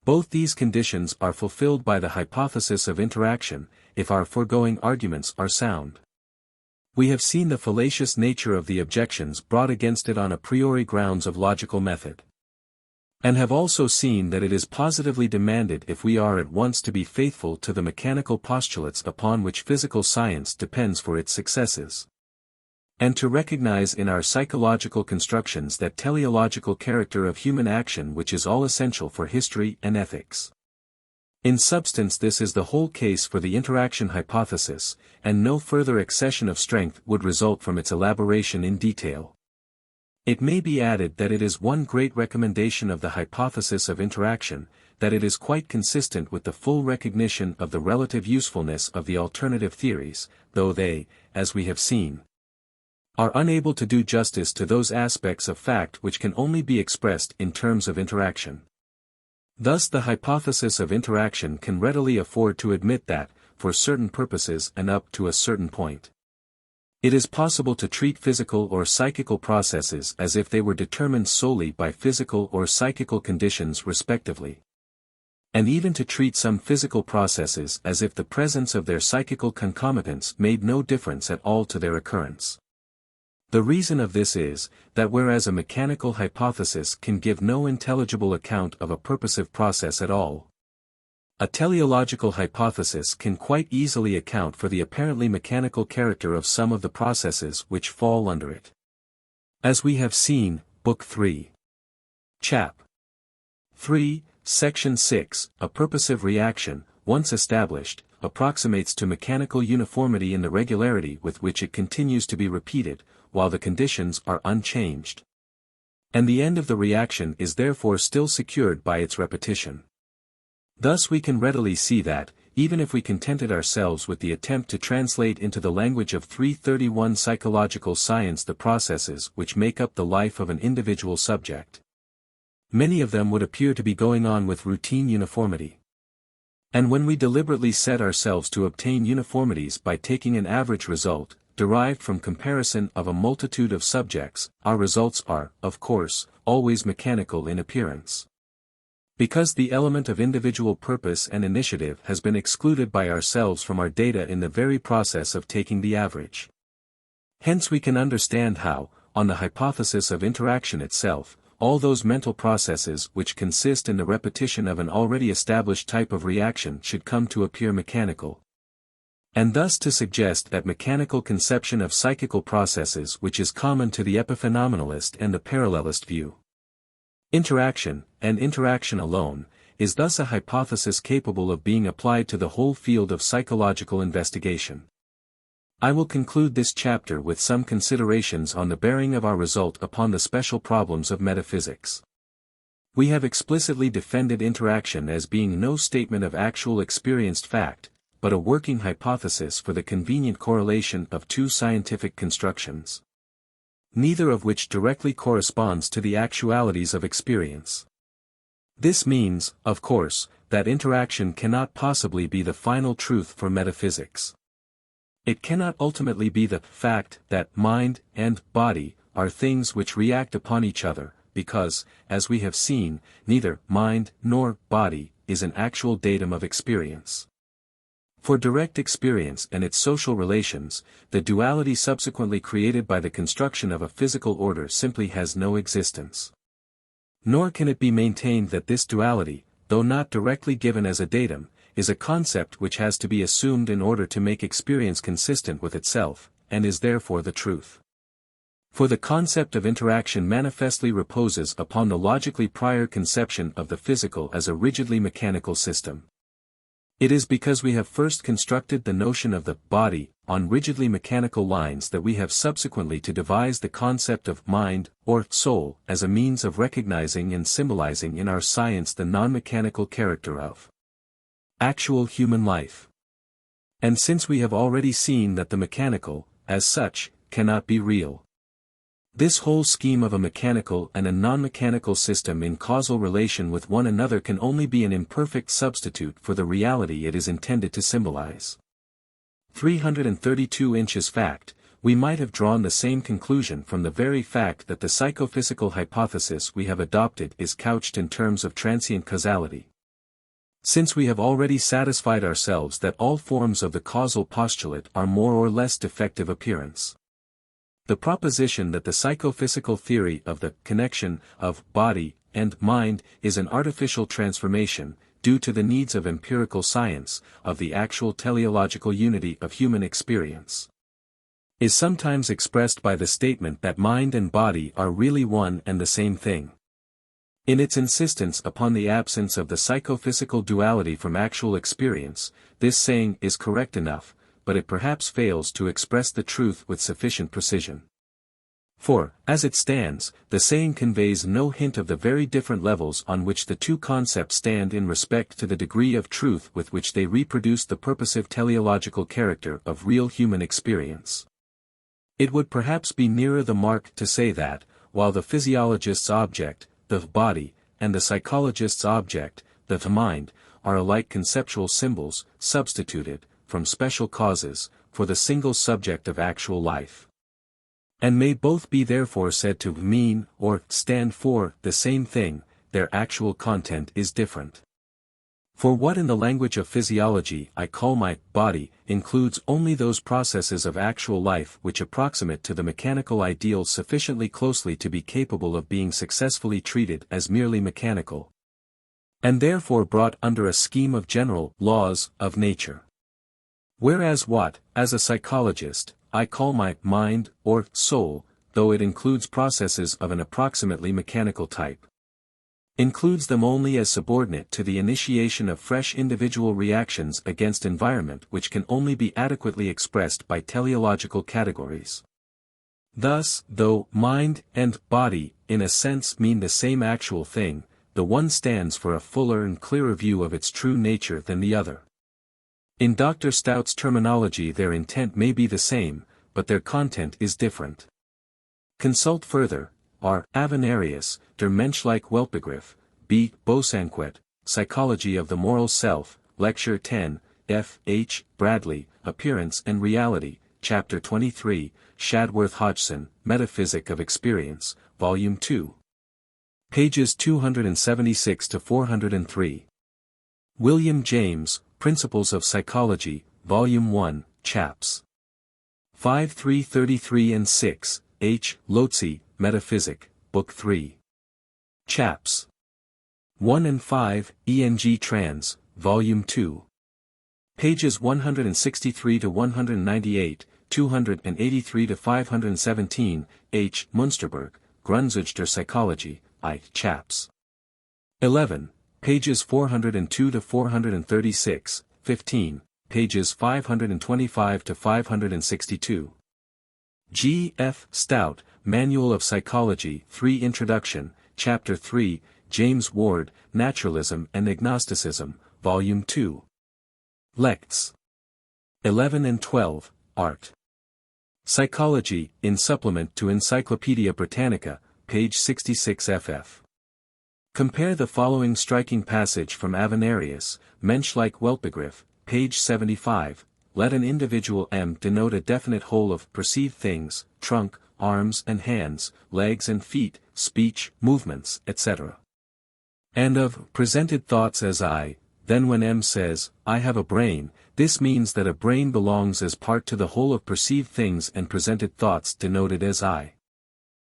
Both these conditions are fulfilled by the hypothesis of interaction, if our foregoing arguments are sound. We have seen the fallacious nature of the objections brought against it on a priori grounds of logical method. And have also seen that it is positively demanded if we are at once to be faithful to the mechanical postulates upon which physical science depends for its successes, and to recognize in our psychological constructions that teleological character of human action which is all essential for history and ethics. In substance, this is the whole case for the interaction hypothesis, and no further accession of strength would result from its elaboration in detail. It may be added that it is one great recommendation of the hypothesis of interaction, that it is quite consistent with the full recognition of the relative usefulness of the alternative theories, though they, as we have seen, are unable to do justice to those aspects of fact which can only be expressed in terms of interaction. Thus the hypothesis of interaction can readily afford to admit that, for certain purposes and up to a certain point, it is possible to treat physical or psychical processes as if they were determined solely by physical or psychical conditions respectively, and even to treat some physical processes as if the presence of their psychical concomitants made no difference at all to their occurrence. The reason of this is, that whereas a mechanical hypothesis can give no intelligible account of a purposive process at all, a teleological hypothesis can quite easily account for the apparently mechanical character of some of the processes which fall under it. As we have seen, Book 3. Chap. 3, Section 6, a purposive reaction, once established, approximates to mechanical uniformity in the regularity with which it continues to be repeated, while the conditions are unchanged. And the end of the reaction is therefore still secured by its repetition. Thus we can readily see that, even if we contented ourselves with the attempt to translate into the language of 331 psychological science the processes which make up the life of an individual subject, many of them would appear to be going on with routine uniformity. And when we deliberately set ourselves to obtain uniformities by taking an average result, derived from comparison of a multitude of subjects, our results are, of course, always mechanical in appearance. Because the element of individual purpose and initiative has been excluded by ourselves from our data in the very process of taking the average. Hence we can understand how, on the hypothesis of interaction itself, all those mental processes which consist in the repetition of an already established type of reaction should come to appear mechanical. And thus to suggest that mechanical conception of psychical processes which is common to the epiphenomenalist and the parallelist view. Interaction, and interaction alone, is thus a hypothesis capable of being applied to the whole field of psychological investigation. I will conclude this chapter with some considerations on the bearing of our result upon the special problems of metaphysics. We have explicitly defended interaction as being no statement of actual experienced fact, but a working hypothesis for the convenient correlation of two scientific constructions, neither of which directly corresponds to the actualities of experience. This means, of course, that interaction cannot possibly be the final truth for metaphysics. It cannot ultimately be the fact that mind and body are things which react upon each other, because, as we have seen, neither mind nor body is an actual datum of experience. For direct experience and its social relations, the duality subsequently created by the construction of a physical order simply has no existence. Nor can it be maintained that this duality, though not directly given as a datum, is a concept which has to be assumed in order to make experience consistent with itself, and is therefore the truth. For the concept of interaction manifestly reposes upon the logically prior conception of the physical as a rigidly mechanical system. It is because we have first constructed the notion of the body on rigidly mechanical lines that we have subsequently to devise the concept of mind, or soul, as a means of recognizing and symbolizing in our science the non-mechanical character of actual human life. And since we have already seen that the mechanical, as such, cannot be real, this whole scheme of a mechanical and a non-mechanical system in causal relation with one another can only be an imperfect substitute for the reality it is intended to symbolize. 332 inches fact, we might have drawn the same conclusion from the very fact that the psychophysical hypothesis we have adopted is couched in terms of transient causality. Since we have already satisfied ourselves that all forms of the causal postulate are more or less defective appearance. The proposition that the psychophysical theory of the connection of body and mind is an artificial transformation, due to the needs of empirical science, of the actual teleological unity of human experience, is sometimes expressed by the statement that mind and body are really one and the same thing. In its insistence upon the absence of the psychophysical duality from actual experience, this saying is correct enough, but it perhaps fails to express the truth with sufficient precision. For, as it stands, the saying conveys no hint of the very different levels on which the two concepts stand in respect to the degree of truth with which they reproduce the purposive teleological character of real human experience. It would perhaps be nearer the mark to say that, while the physiologist's object, the body, and the psychologist's object, the mind, are alike conceptual symbols, substituted, from special causes, for the single subject of actual life. And may both be therefore said to mean, or stand for, the same thing, their actual content is different. For what in the language of physiology I call my body, includes only those processes of actual life which approximate to the mechanical ideal sufficiently closely to be capable of being successfully treated as merely mechanical, and therefore brought under a scheme of general laws of nature. Whereas what, as a psychologist, I call my mind, or soul, though it includes processes of an approximately mechanical type, includes them only as subordinate to the initiation of fresh individual reactions against environment which can only be adequately expressed by teleological categories. Thus, though mind and body, in a sense mean the same actual thing, the one stands for a fuller and clearer view of its true nature than the other. In Dr. Stout's terminology their intent may be the same, but their content is different. Consult further, R. Avenarius, Der Menschliche Weltbegriff, B. Bosanquet, Psychology of the Moral Self, Lecture 10, F. H. Bradley, Appearance and Reality, Chapter 23, Shadworth Hodgson, Metaphysics of Experience, Volume 2. Pages 276 to 403. William James, Principles of Psychology, Volume 1, Chaps. 5 333 and 6, H. Lotze, Metaphysic, Book 3. Chaps. 1 and 5, E.N.G. Trans, Volume 2. Pages 163 to 198, 283 to 517, H. Munsterberg, Grundzüge der Psychologie, I. Chaps. 11, pages 402 to 436, 15, pages 525 to 562. G. F. Stout, Manual of Psychology, 3 Introduction, Chapter 3, James Ward, Naturalism and Agnosticism, Volume 2. Lects. 11 and 12, Art. Psychology, in Supplement to Encyclopaedia Britannica, page 66 ff. Compare the following striking passage from Avenarius, Menschliche Weltbegriff, page 75. Let an individual M denote a definite whole of perceived things, trunk, arms and hands, legs and feet, speech, movements, etc. And of presented thoughts as I. Then when M says, I have a brain, this means that a brain belongs as part to the whole of perceived things and presented thoughts denoted as I.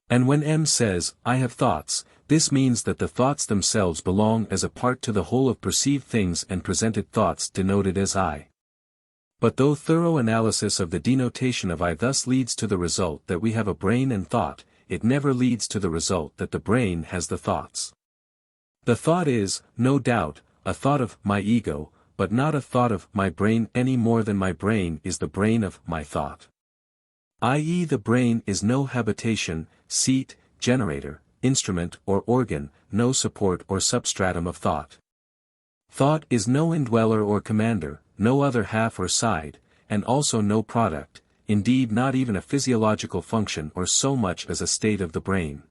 And when M says, I have thoughts, this means that the thoughts themselves belong as a part to the whole of perceived things and presented thoughts denoted as I. But though thorough analysis of the denotation of I thus leads to the result that we have a brain and thought, it never leads to the result that the brain has the thoughts. The thought is, no doubt, a thought of my ego, but not a thought of my brain any more than my brain is the brain of my thought. I.e., the brain is no habitation, seat, generator, instrument or organ, no support or substratum of thought. Thought is no indweller or commander, no other half or side, and also no product, indeed not even a physiological function or so much as a state of the brain.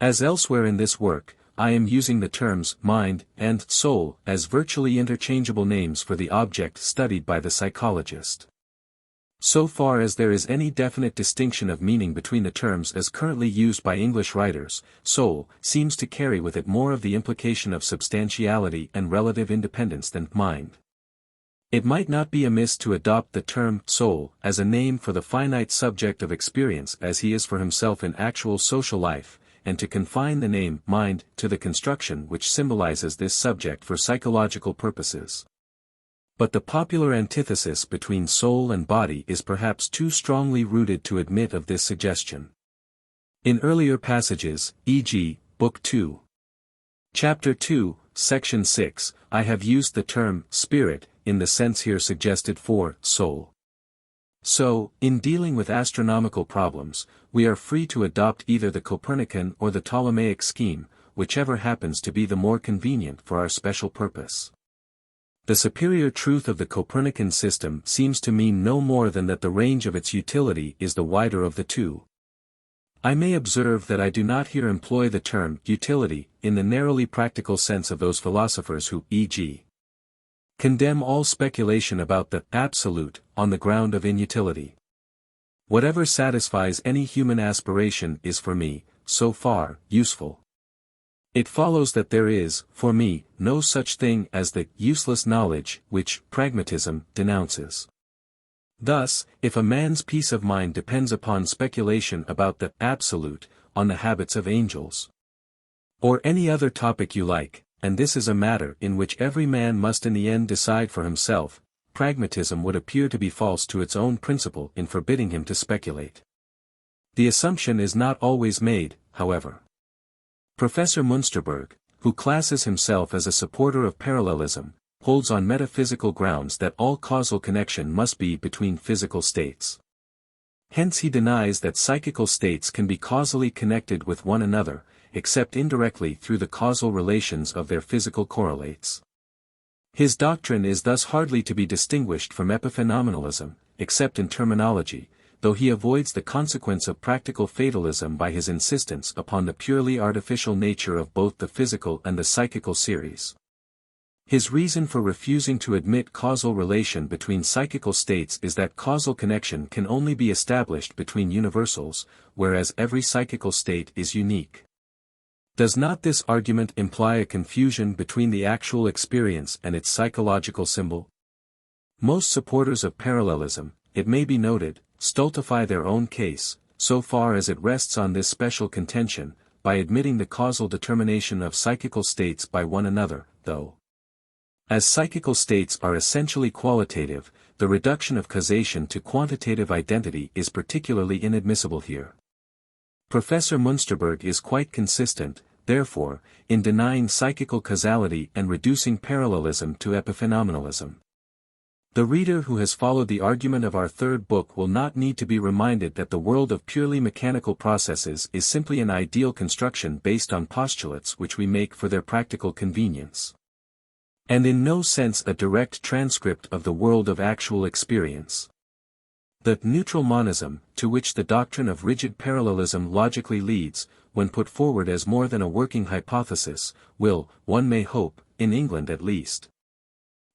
As elsewhere in this work, I am using the terms mind and soul as virtually interchangeable names for the object studied by the psychologist. So far as there is any definite distinction of meaning between the terms as currently used by English writers, soul seems to carry with it more of the implication of substantiality and relative independence than mind. It might not be amiss to adopt the term soul as a name for the finite subject of experience as he is for himself in actual social life, and to confine the name mind to the construction which symbolizes this subject for psychological purposes. But the popular antithesis between soul and body is perhaps too strongly rooted to admit of this suggestion. In earlier passages, e.g., Book 2, Chapter 2, Section 6, I have used the term spirit in the sense here suggested for soul. So, in dealing with astronomical problems, we are free to adopt either the Copernican or the Ptolemaic scheme, whichever happens to be the more convenient for our special purpose. The superior truth of the Copernican system seems to mean no more than that the range of its utility is the wider of the two. I may observe that I do not here employ the term utility in the narrowly practical sense of those philosophers who, e.g., condemn all speculation about the absolute on the ground of inutility. Whatever satisfies any human aspiration is for me, so far, useful. It follows that there is, for me, no such thing as the useless knowledge which pragmatism denounces. Thus, if a man's peace of mind depends upon speculation about the absolute, on the habits of angels, or any other topic you like, and this is a matter in which every man must in the end decide for himself, pragmatism would appear to be false to its own principle in forbidding him to speculate. The assumption is not always made, however. Professor Münsterberg, who classes himself as a supporter of parallelism, holds on metaphysical grounds that all causal connection must be between physical states. Hence he denies that psychical states can be causally connected with one another, except indirectly through the causal relations of their physical correlates. His doctrine is thus hardly to be distinguished from epiphenomenalism, except in terminology, though he avoids the consequence of practical fatalism by his insistence upon the purely artificial nature of both the physical and the psychical series. His reason for refusing to admit causal relation between psychical states is that causal connection can only be established between universals, whereas every psychical state is unique. Does not this argument imply a confusion between the actual experience and its psychological symbol? Most supporters of parallelism, it may be noted, stultify their own case, so far as it rests on this special contention, by admitting the causal determination of psychical states by one another, though. As psychical states are essentially qualitative, the reduction of causation to quantitative identity is particularly inadmissible here. Professor Münsterberg is quite consistent, therefore, in denying psychical causality and reducing parallelism to epiphenomenalism. The reader who has followed the argument of our third book will not need to be reminded that the world of purely mechanical processes is simply an ideal construction based on postulates which we make for their practical convenience, and in no sense a direct transcript of the world of actual experience. The neutral monism, to which the doctrine of rigid parallelism logically leads, when put forward as more than a working hypothesis, will, one may hope, in England at least,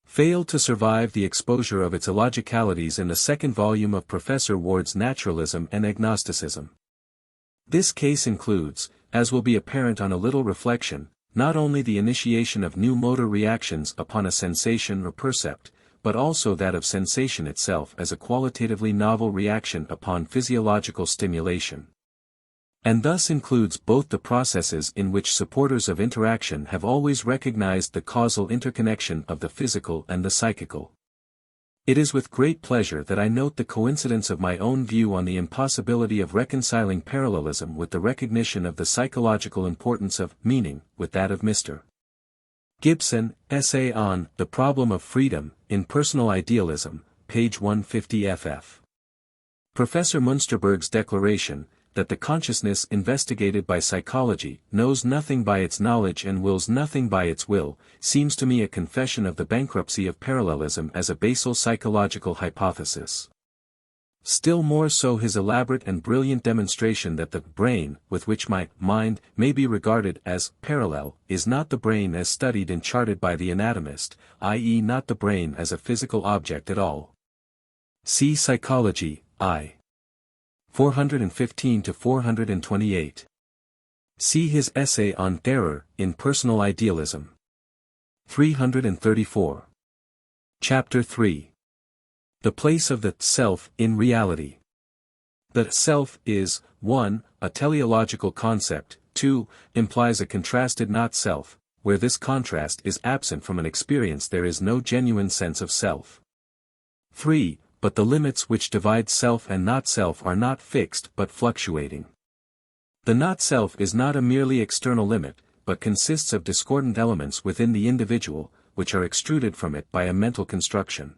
fail to survive the exposure of its illogicalities in the second volume of Professor Ward's Naturalism and Agnosticism. This case includes, as will be apparent on a little reflection, not only the initiation of new motor reactions upon a sensation or percept, but also that of sensation itself as a qualitatively novel reaction upon physiological stimulation. And thus includes both the processes in which supporters of interaction have always recognized the causal interconnection of the physical and the psychical. It is with great pleasure that I note the coincidence of my own view on the impossibility of reconciling parallelism with the recognition of the psychological importance of meaning, with that of Mr. Gibson, Essay on The Problem of Freedom, in Personal Idealism, page 150 ff. Professor Münsterberg's declaration, that the consciousness investigated by psychology knows nothing by its knowledge and wills nothing by its will, seems to me a confession of the bankruptcy of parallelism as a basal psychological hypothesis. Still more so his elaborate and brilliant demonstration that the brain, with which my mind may be regarded as parallel, is not the brain as studied and charted by the anatomist, i.e. not the brain as a physical object at all. See Psychology, I. 415 to 428. See his essay on Error in Personal Idealism. 334. Chapter 3. The place of the self in reality. The self is, 1, a teleological concept, 2, implies a contrasted not self, where this contrast is absent from an experience there is no genuine sense of self. 3, but the limits which divide self and not self are not fixed but fluctuating. The not self is not a merely external limit, but consists of discordant elements within the individual, which are extruded from it by a mental construction.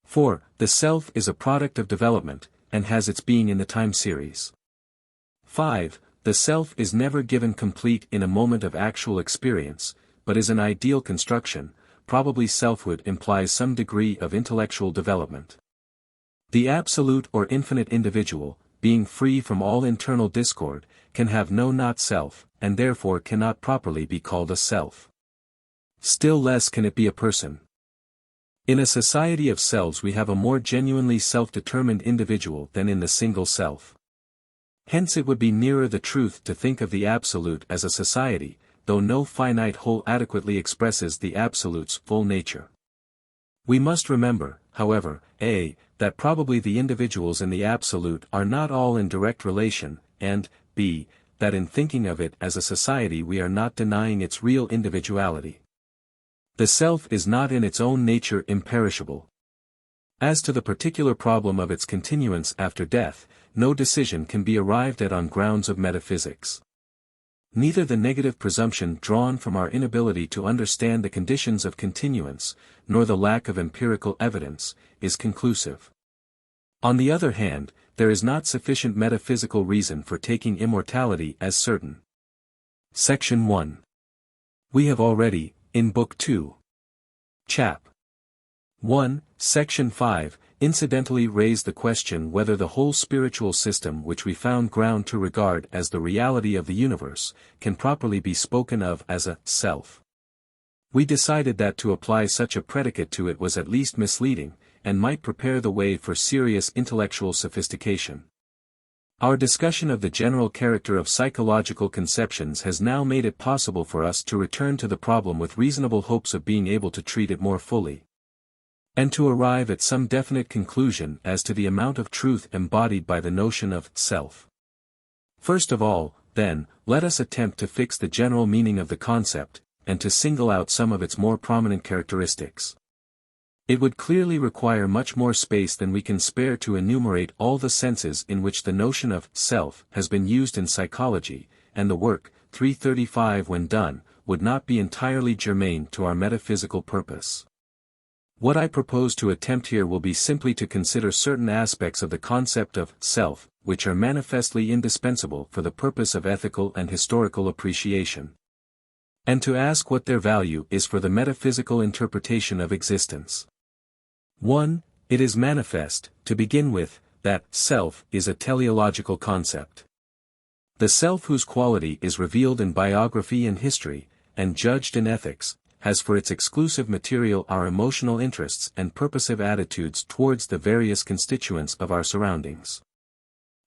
4. The self is a product of development, and has its being in the time series. 5. The self is never given complete in a moment of actual experience, but is an ideal construction. Probably selfhood implies some degree of intellectual development. The absolute or infinite individual, being free from all internal discord, can have no not-self, and therefore cannot properly be called a self. Still less can it be a person. In a society of selves we have a more genuinely self-determined individual than in the single self. Hence it would be nearer the truth to think of the Absolute as a society, though no finite whole adequately expresses the Absolute's full nature. We must remember, however, a. that probably the individuals in the Absolute are not all in direct relation, and b. that in thinking of it as a society we are not denying its real individuality. The self is not in its own nature imperishable. As to the particular problem of its continuance after death, no decision can be arrived at on grounds of metaphysics. Neither the negative presumption drawn from our inability to understand the conditions of continuance, nor the lack of empirical evidence, is conclusive. On the other hand, there is not sufficient metaphysical reason for taking immortality as certain. Section 1. We have already, in Book 2, Chap. 1, Section 5, incidentally raised the question whether the whole spiritual system which we found ground to regard as the reality of the universe, can properly be spoken of as a self. We decided that to apply such a predicate to it was at least misleading, and might prepare the way for serious intellectual sophistication. Our discussion of the general character of psychological conceptions has now made it possible for us to return to the problem with reasonable hopes of being able to treat it more fully, and to arrive at some definite conclusion as to the amount of truth embodied by the notion of self. First of all, then, let us attempt to fix the general meaning of the concept, and to single out some of its more prominent characteristics. It would clearly require much more space than we can spare to enumerate all the senses in which the notion of self has been used in psychology, and the work, 335 when done, would not be entirely germane to our metaphysical purpose. What I propose to attempt here will be simply to consider certain aspects of the concept of self, which are manifestly indispensable for the purpose of ethical and historical appreciation, and to ask what their value is for the metaphysical interpretation of existence. 1. It is manifest, to begin with, that self is a teleological concept. The self whose quality is revealed in biography and history, and judged in ethics, has for its exclusive material our emotional interests and purposive attitudes towards the various constituents of our surroundings.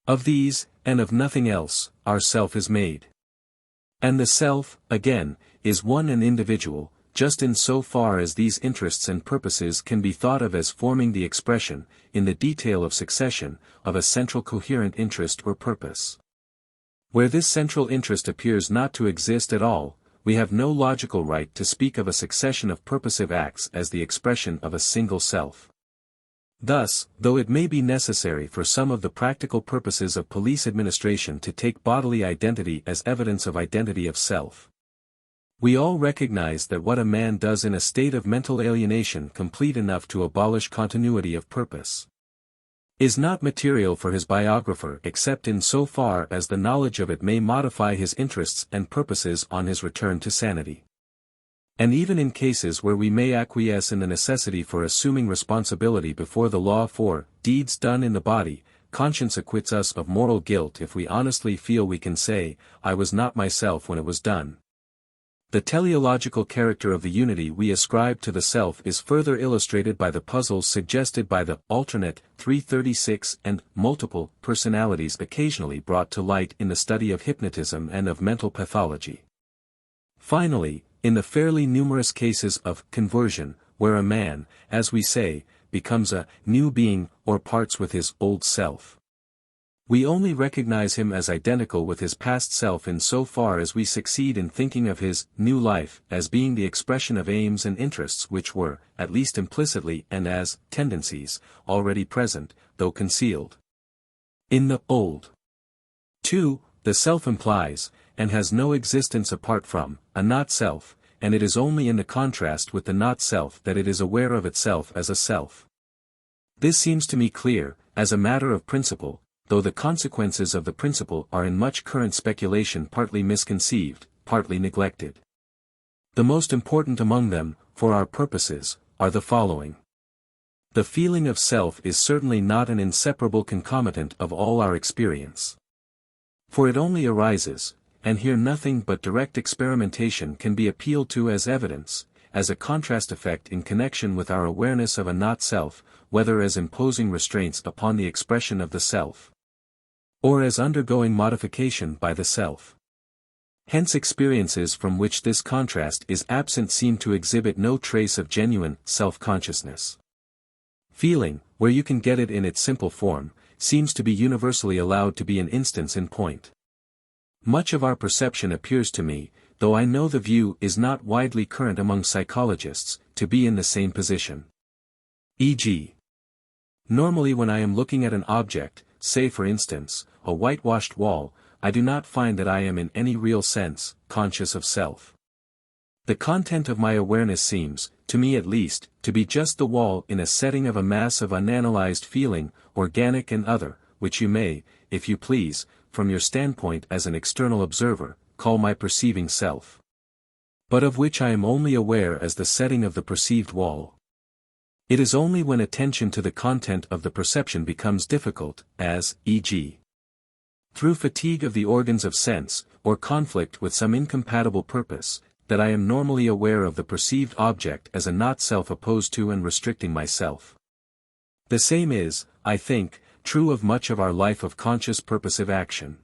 Of these, and of nothing else, our self is made. And the self, again, is one and individual, just in so far as these interests and purposes can be thought of as forming the expression, in the detail of succession, of a central coherent interest or purpose. Where this central interest appears not to exist at all, we have no logical right to speak of a succession of purposive acts as the expression of a single self. Thus, though it may be necessary for some of the practical purposes of police administration to take bodily identity as evidence of identity of self, we all recognize that what a man does in a state of mental alienation complete enough to abolish continuity of purpose, is not material for his biographer except in so far as the knowledge of it may modify his interests and purposes on his return to sanity. And even in cases where we may acquiesce in the necessity for assuming responsibility before the law for deeds done in the body, conscience acquits us of moral guilt if we honestly feel we can say, I was not myself when it was done. The teleological character of the unity we ascribe to the self is further illustrated by the puzzles suggested by the alternate, 336 and multiple personalities occasionally brought to light in the study of hypnotism and of mental pathology. Finally, in the fairly numerous cases of conversion, where a man, as we say, becomes a new being or parts with his old self, we only recognize him as identical with his past self in so far as we succeed in thinking of his new life as being the expression of aims and interests which were, at least implicitly and as tendencies, already present, though concealed, in the old. 2. The self implies, and has no existence apart from, a not-self, and it is only in the contrast with the not-self that it is aware of itself as a self. This seems to me clear, as a matter of principle, though the consequences of the principle are in much current speculation partly misconceived, partly neglected. The most important among them, for our purposes, are the following. The feeling of self is certainly not an inseparable concomitant of all our experience. For it only arises, and here nothing but direct experimentation can be appealed to as evidence, as a contrast effect in connection with our awareness of a not-self, whether as imposing restraints upon the expression of the self, or as undergoing modification by the self. Hence experiences from which this contrast is absent seem to exhibit no trace of genuine self-consciousness. Feeling, where you can get it in its simple form, seems to be universally allowed to be an instance in point. Much of our perception appears to me, though I know the view is not widely current among psychologists, to be in the same position. E.g. normally when I am looking at an object, say for instance, a whitewashed wall, I do not find that I am in any real sense, conscious of self. The content of my awareness seems, to me at least, to be just the wall in a setting of a mass of unanalyzed feeling, organic and other, which you may, if you please, from your standpoint as an external observer, call my perceiving self. But of which I am only aware as the setting of the perceived wall. It is only when attention to the content of the perception becomes difficult, as, e.g. through fatigue of the organs of sense, or conflict with some incompatible purpose, that I am normally aware of the perceived object as a not-self opposed to and restricting myself. The same is, I think, true of much of our life of conscious purposive action.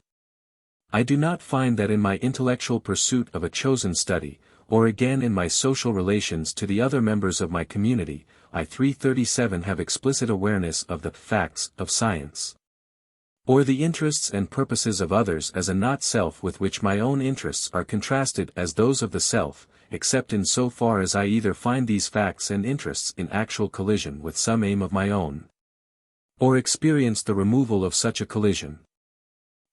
I do not find that in my intellectual pursuit of a chosen study, or again in my social relations to the other members of my community, I 337 have explicit awareness of the facts of science, or the interests and purposes of others as a not-self with which my own interests are contrasted as those of the self, except in so far as I either find these facts and interests in actual collision with some aim of my own, or experience the removal of such a collision.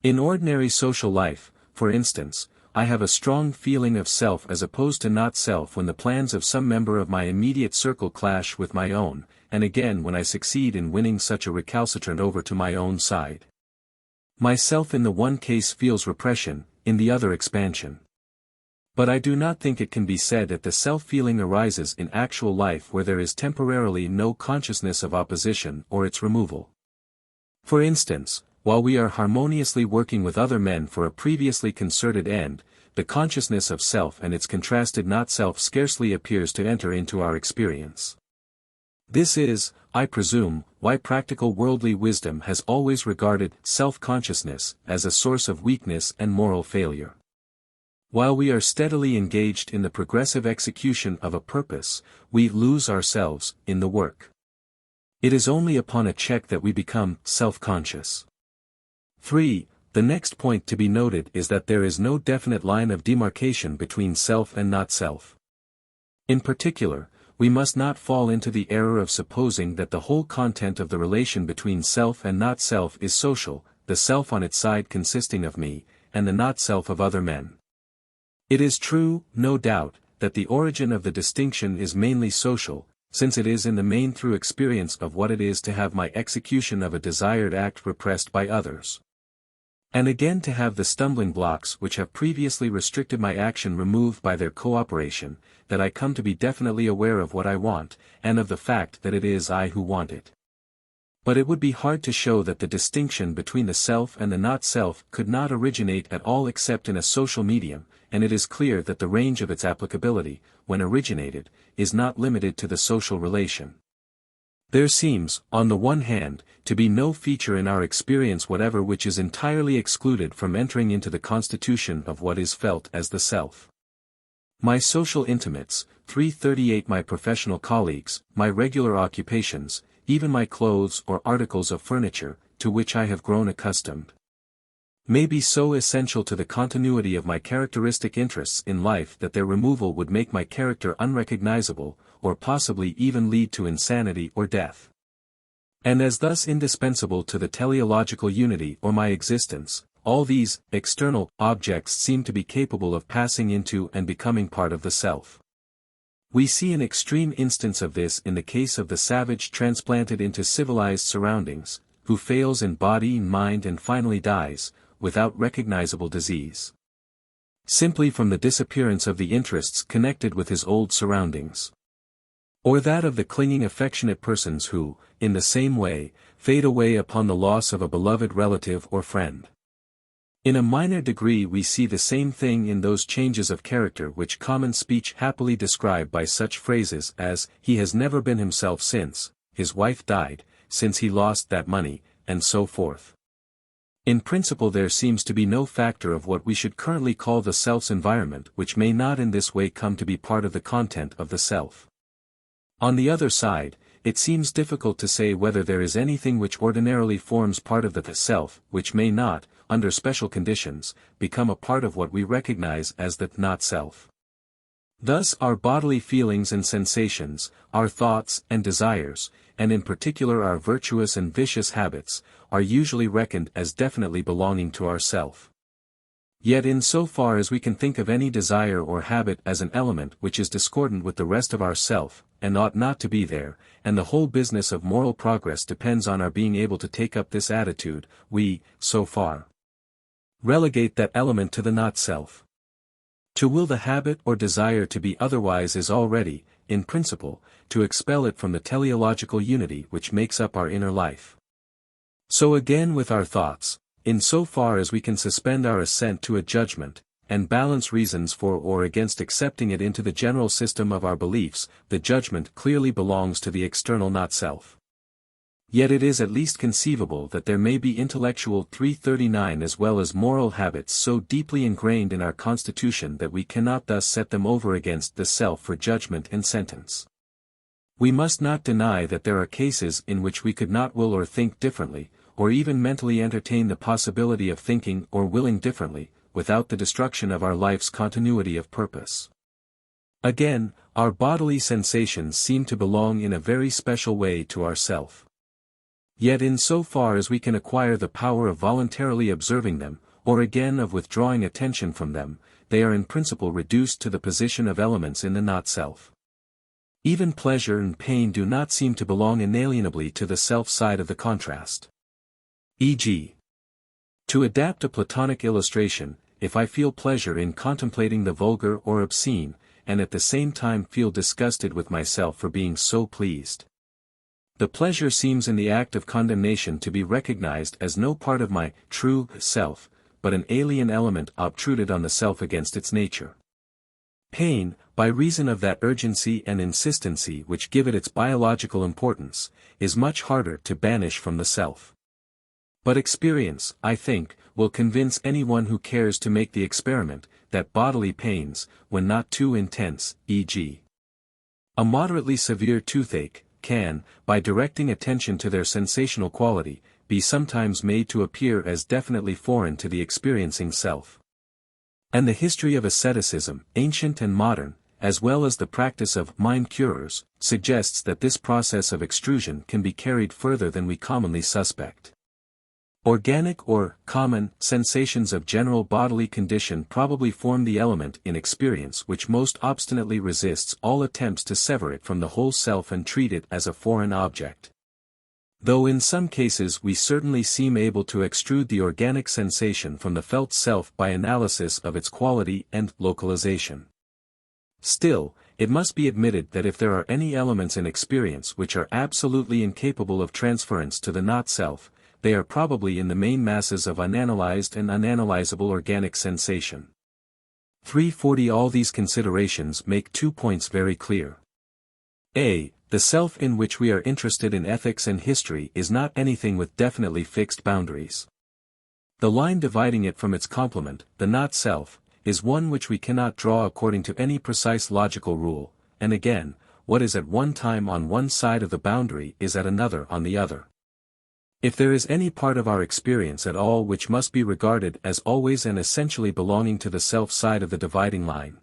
In ordinary social life, for instance, I have a strong feeling of self as opposed to not-self when the plans of some member of my immediate circle clash with my own, and again when I succeed in winning such a recalcitrant over to my own side. Myself in the one case feels repression, in the other expansion. But I do not think it can be said that the self-feeling arises in actual life where there is temporarily no consciousness of opposition or its removal. For instance, while we are harmoniously working with other men for a previously concerted end, the consciousness of self and its contrasted not-self scarcely appears to enter into our experience. This is, I presume, why practical worldly wisdom has always regarded self-consciousness as a source of weakness and moral failure. While we are steadily engaged in the progressive execution of a purpose, we lose ourselves in the work. It is only upon a check that we become self-conscious. 3. The next point to be noted is that there is no definite line of demarcation between self and not-self. In particular, we must not fall into the error of supposing that the whole content of the relation between self and not-self is social, the self on its side consisting of me, and the not-self of other men. It is true, no doubt, that the origin of the distinction is mainly social, since it is in the main through experience of what it is to have my execution of a desired act repressed by others, and again to have the stumbling blocks which have previously restricted my action removed by their cooperation, that I come to be definitely aware of what I want, and of the fact that it is I who want it. But it would be hard to show that the distinction between the self and the not-self could not originate at all except in a social medium, and it is clear that the range of its applicability, when originated, is not limited to the social relation. There seems, on the one hand, to be no feature in our experience whatever which is entirely excluded from entering into the constitution of what is felt as the self. My social intimates, 338 my professional colleagues, my regular occupations, even my clothes or articles of furniture, to which I have grown accustomed, may be so essential to the continuity of my characteristic interests in life that their removal would make my character unrecognizable, or possibly even lead to insanity or death. And as thus indispensable to the teleological unity or my existence, all these external objects seem to be capable of passing into and becoming part of the self. We see an extreme instance of this in the case of the savage transplanted into civilized surroundings, who fails in body and mind and finally dies, without recognizable disease. Simply from the disappearance of the interests connected with his old surroundings. Or that of the clinging affectionate persons who, in the same way, fade away upon the loss of a beloved relative or friend. In a minor degree we see the same thing in those changes of character which common speech happily describe by such phrases as, "He has never been himself since his wife died, since he lost that money," and so forth. In principle there seems to be no factor of what we should currently call the self's environment which may not in this way come to be part of the content of the self. On the other side, it seems difficult to say whether there is anything which ordinarily forms part of the self, which may not, under special conditions, become a part of what we recognize as the not-self. Thus our bodily feelings and sensations, our thoughts and desires, and in particular our virtuous and vicious habits, are usually reckoned as definitely belonging to ourself. Yet in so far as we can think of any desire or habit as an element which is discordant with the rest of ourself, and ought not to be there, and the whole business of moral progress depends on our being able to take up this attitude, we, so far, relegate that element to the not-self. To will the habit or desire to be otherwise is already, in principle, to expel it from the teleological unity which makes up our inner life. So again with our thoughts, in so far as we can suspend our assent to a judgment, and balance reasons for or against accepting it into the general system of our beliefs, the judgment clearly belongs to the external not-self. Yet it is at least conceivable that there may be intellectual 339 as well as moral habits so deeply ingrained in our constitution that we cannot thus set them over against the self for judgment and sentence. We must not deny that there are cases in which we could not will or think differently, or even mentally entertain the possibility of thinking or willing differently, without the destruction of our life's continuity of purpose. Again, our bodily sensations seem to belong in a very special way to ourself. Yet in so far as we can acquire the power of voluntarily observing them, or again of withdrawing attention from them, they are in principle reduced to the position of elements in the not-self. Even pleasure and pain do not seem to belong inalienably to the self side of the contrast. E.g., to adapt a Platonic illustration, if I feel pleasure in contemplating the vulgar or obscene, and at the same time feel disgusted with myself for being so pleased, the pleasure seems in the act of condemnation to be recognized as no part of my true self, but an alien element obtruded on the self against its nature. Pain, by reason of that urgency and insistency which give it its biological importance, is much harder to banish from the self. But experience, I think, will convince anyone who cares to make the experiment, that bodily pains, when not too intense, e.g., a moderately severe toothache, can, by directing attention to their sensational quality, be sometimes made to appear as definitely foreign to the experiencing self. And the history of asceticism, ancient and modern, as well as the practice of mind cures, suggests that this process of extrusion can be carried further than we commonly suspect. Organic or common sensations of general bodily condition probably form the element in experience which most obstinately resists all attempts to sever it from the whole self and treat it as a foreign object. Though in some cases we certainly seem able to extrude the organic sensation from the felt self by analysis of its quality and localization. Still, it must be admitted that if there are any elements in experience which are absolutely incapable of transference to the not-self, they are probably in the main masses of unanalyzed and unanalyzable organic sensation. 340 All these considerations make 2 points very clear. A. The self in which we are interested in ethics and history is not anything with definitely fixed boundaries. The line dividing it from its complement, the not-self, is one which we cannot draw according to any precise logical rule, and again, what is at one time on one side of the boundary is at another on the other. If there is any part of our experience at all which must be regarded as always and essentially belonging to the self side of the dividing line,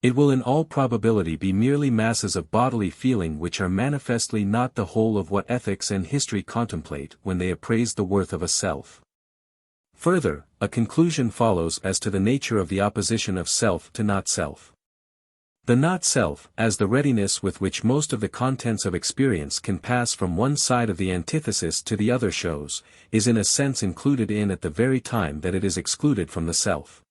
it will in all probability be merely masses of bodily feeling which are manifestly not the whole of what ethics and history contemplate when they appraise the worth of a self. Further, a conclusion follows as to the nature of the opposition of self to not self. The not-self, as the readiness with which most of the contents of experience can pass from one side of the antithesis to the other shows, is in a sense included in at the very time that it is excluded from the self.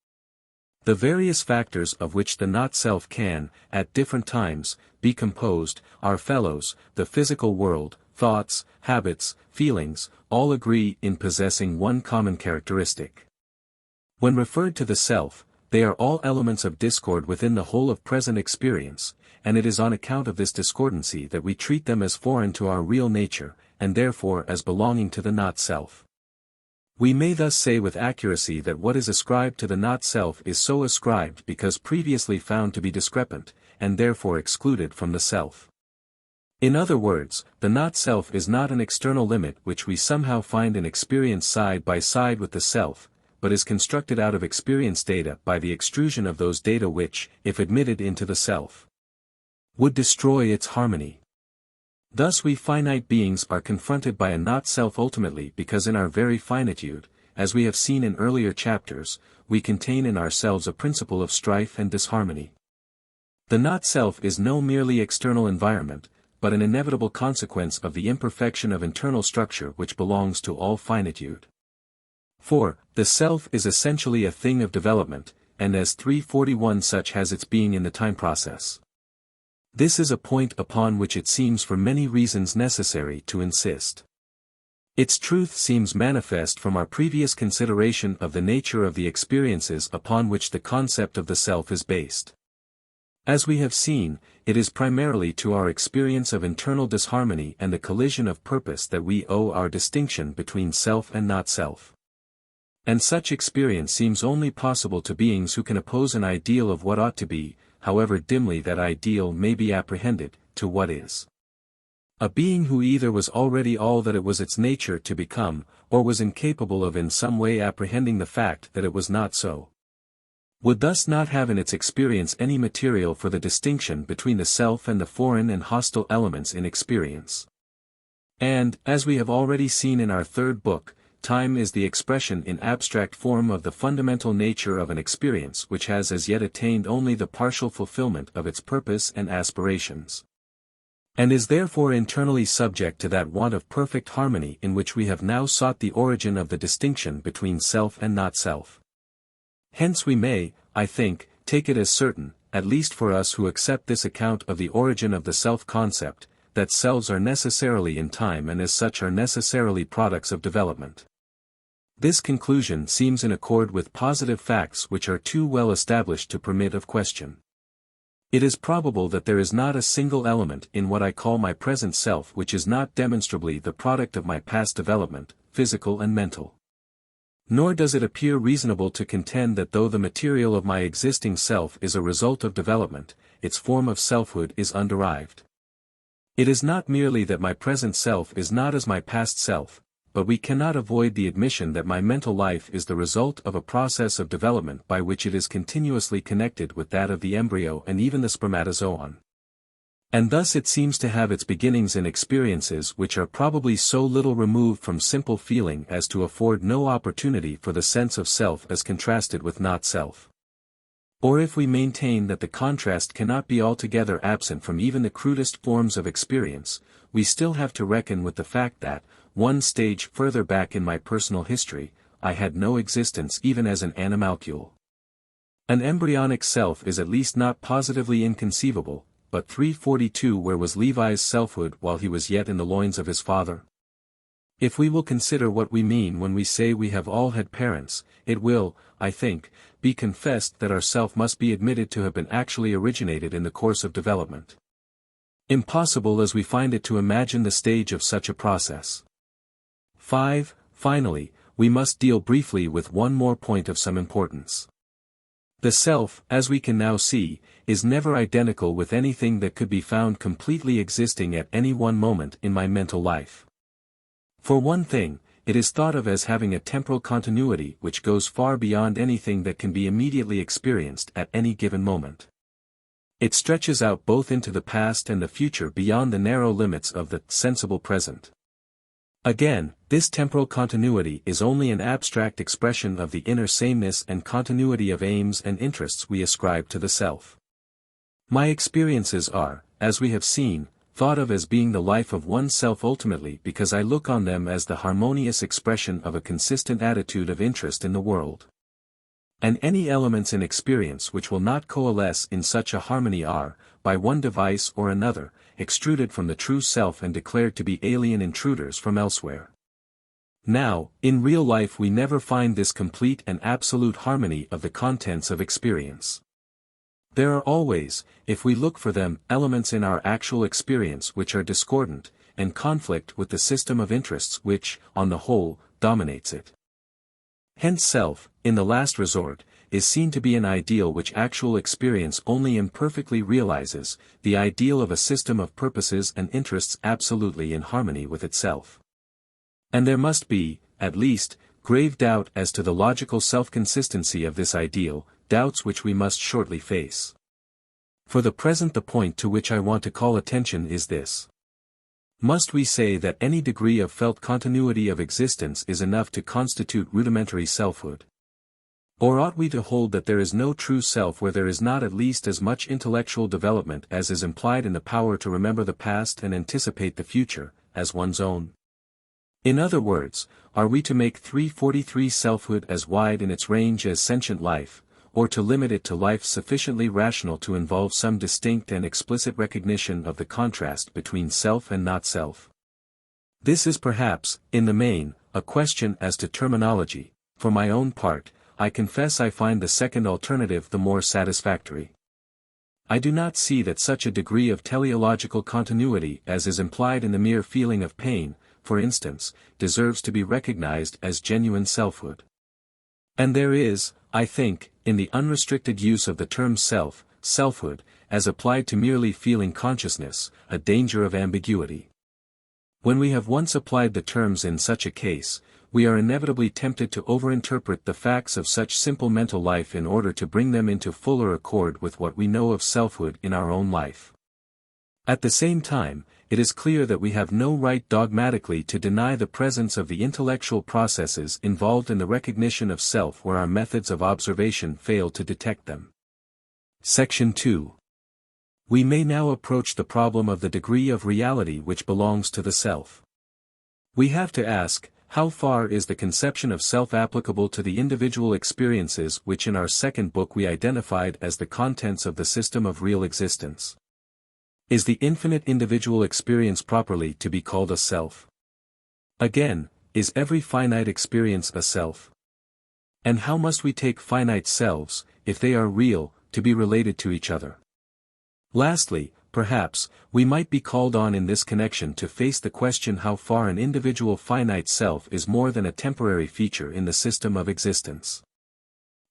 The various factors of which the not-self can, at different times, be composed, are fellows, the physical world, thoughts, habits, feelings, all agree in possessing one common characteristic. When referred to the self, they are all elements of discord within the whole of present experience, and it is on account of this discordancy that we treat them as foreign to our real nature, and therefore as belonging to the not-self. We may thus say with accuracy that what is ascribed to the not-self is so ascribed because previously found to be discrepant, and therefore excluded from the self. In other words, the not-self is not an external limit which we somehow find in experience side by side with the self, but is constructed out of experience data by the extrusion of those data which, if admitted into the self, would destroy its harmony. Thus we finite beings are confronted by a not-self ultimately because in our very finitude, as we have seen in earlier chapters, we contain in ourselves a principle of strife and disharmony. The not-self is no merely external environment, but an inevitable consequence of the imperfection of internal structure which belongs to all finitude. For, the self is essentially a thing of development, and as 341 such has its being in the time process. This is a point upon which it seems for many reasons necessary to insist. Its truth seems manifest from our previous consideration of the nature of the experiences upon which the concept of the self is based. As we have seen, it is primarily to our experience of internal disharmony and the collision of purpose that we owe our distinction between self and not-self. And such experience seems only possible to beings who can oppose an ideal of what ought to be, however dimly that ideal may be apprehended, to what is. A being who either was already all that it was its nature to become, or was incapable of in some way apprehending the fact that it was not so, would thus not have in its experience any material for the distinction between the self and the foreign and hostile elements in experience. And, as we have already seen in our third book, time is the expression in abstract form of the fundamental nature of an experience which has as yet attained only the partial fulfillment of its purpose and aspirations, and is therefore internally subject to that want of perfect harmony in which we have now sought the origin of the distinction between self and not-self. Hence we may, I think, take it as certain, at least for us who accept this account of the origin of the self-concept, that selves are necessarily in time and as such are necessarily products of development. This conclusion seems in accord with positive facts which are too well established to permit of question. It is probable that there is not a single element in what I call my present self which is not demonstrably the product of my past development, physical and mental. Nor does it appear reasonable to contend that though the material of my existing self is a result of development, its form of selfhood is underived. It is not merely that my present self is not as my past self, but we cannot avoid the admission that my mental life is the result of a process of development by which it is continuously connected with that of the embryo and even the spermatozoon. And thus it seems to have its beginnings in experiences which are probably so little removed from simple feeling as to afford no opportunity for the sense of self as contrasted with not-self. Or if we maintain that the contrast cannot be altogether absent from even the crudest forms of experience, we still have to reckon with the fact that, one stage further back in my personal history, I had no existence even as an animalcule. An embryonic self is at least not positively inconceivable, but 342 where was Levi's selfhood while he was yet in the loins of his father? If we will consider what we mean when we say we have all had parents, it will, I think, be confessed that our self must be admitted to have been actually originated in the course of development. Impossible as we find it to imagine the stage of such a process. 5. Finally, we must deal briefly with one more point of some importance. The self, as we can now see, is never identical with anything that could be found completely existing at any one moment in my mental life. For one thing, it is thought of as having a temporal continuity which goes far beyond anything that can be immediately experienced at any given moment. It stretches out both into the past and the future beyond the narrow limits of the sensible present. Again, this temporal continuity is only an abstract expression of the inner sameness and continuity of aims and interests we ascribe to the self. My experiences are, as we have seen, thought of as being the life of oneself ultimately because I look on them as the harmonious expression of a consistent attitude of interest in the world. And any elements in experience which will not coalesce in such a harmony are, by one device or another, extruded from the true self and declared to be alien intruders from elsewhere. Now, in real life we never find this complete and absolute harmony of the contents of experience. There are always, if we look for them, elements in our actual experience which are discordant, and conflict with the system of interests which, on the whole, dominates it. Hence self, in the last resort, is seen to be an ideal which actual experience only imperfectly realizes, the ideal of a system of purposes and interests absolutely in harmony with itself. And there must be, at least, grave doubt as to the logical self-consistency of this ideal, doubts which we must shortly face. For the present the point to which I want to call attention is this. Must we say that any degree of felt continuity of existence is enough to constitute rudimentary selfhood? Or ought we to hold that there is no true self where there is not at least as much intellectual development as is implied in the power to remember the past and anticipate the future, as one's own? In other words, are we to make 343 selfhood as wide in its range as sentient life, or to limit it to life sufficiently rational to involve some distinct and explicit recognition of the contrast between self and not self? This is perhaps, in the main, a question as to terminology. For my own part, I confess I find the second alternative the more satisfactory. I do not see that such a degree of teleological continuity as is implied in the mere feeling of pain, for instance, deserves to be recognized as genuine selfhood. And there is, I think, in the unrestricted use of the term self, selfhood, as applied to merely feeling consciousness, a danger of ambiguity. When we have once applied the terms in such a case, we are inevitably tempted to overinterpret the facts of such simple mental life in order to bring them into fuller accord with what we know of selfhood in our own life. At the same time, it is clear that we have no right dogmatically to deny the presence of the intellectual processes involved in the recognition of self where our methods of observation fail to detect them. Section 2. We may now approach the problem of the degree of reality which belongs to the self. We have to ask, how far is the conception of self applicable to the individual experiences which in our second book we identified as the contents of the system of real existence? Is the infinite individual experience properly to be called a self? Again, is every finite experience a self? And how must we take finite selves, if they are real, to be related to each other? Lastly, perhaps, we might be called on in this connection to face the question how far an individual finite self is more than a temporary feature in the system of existence.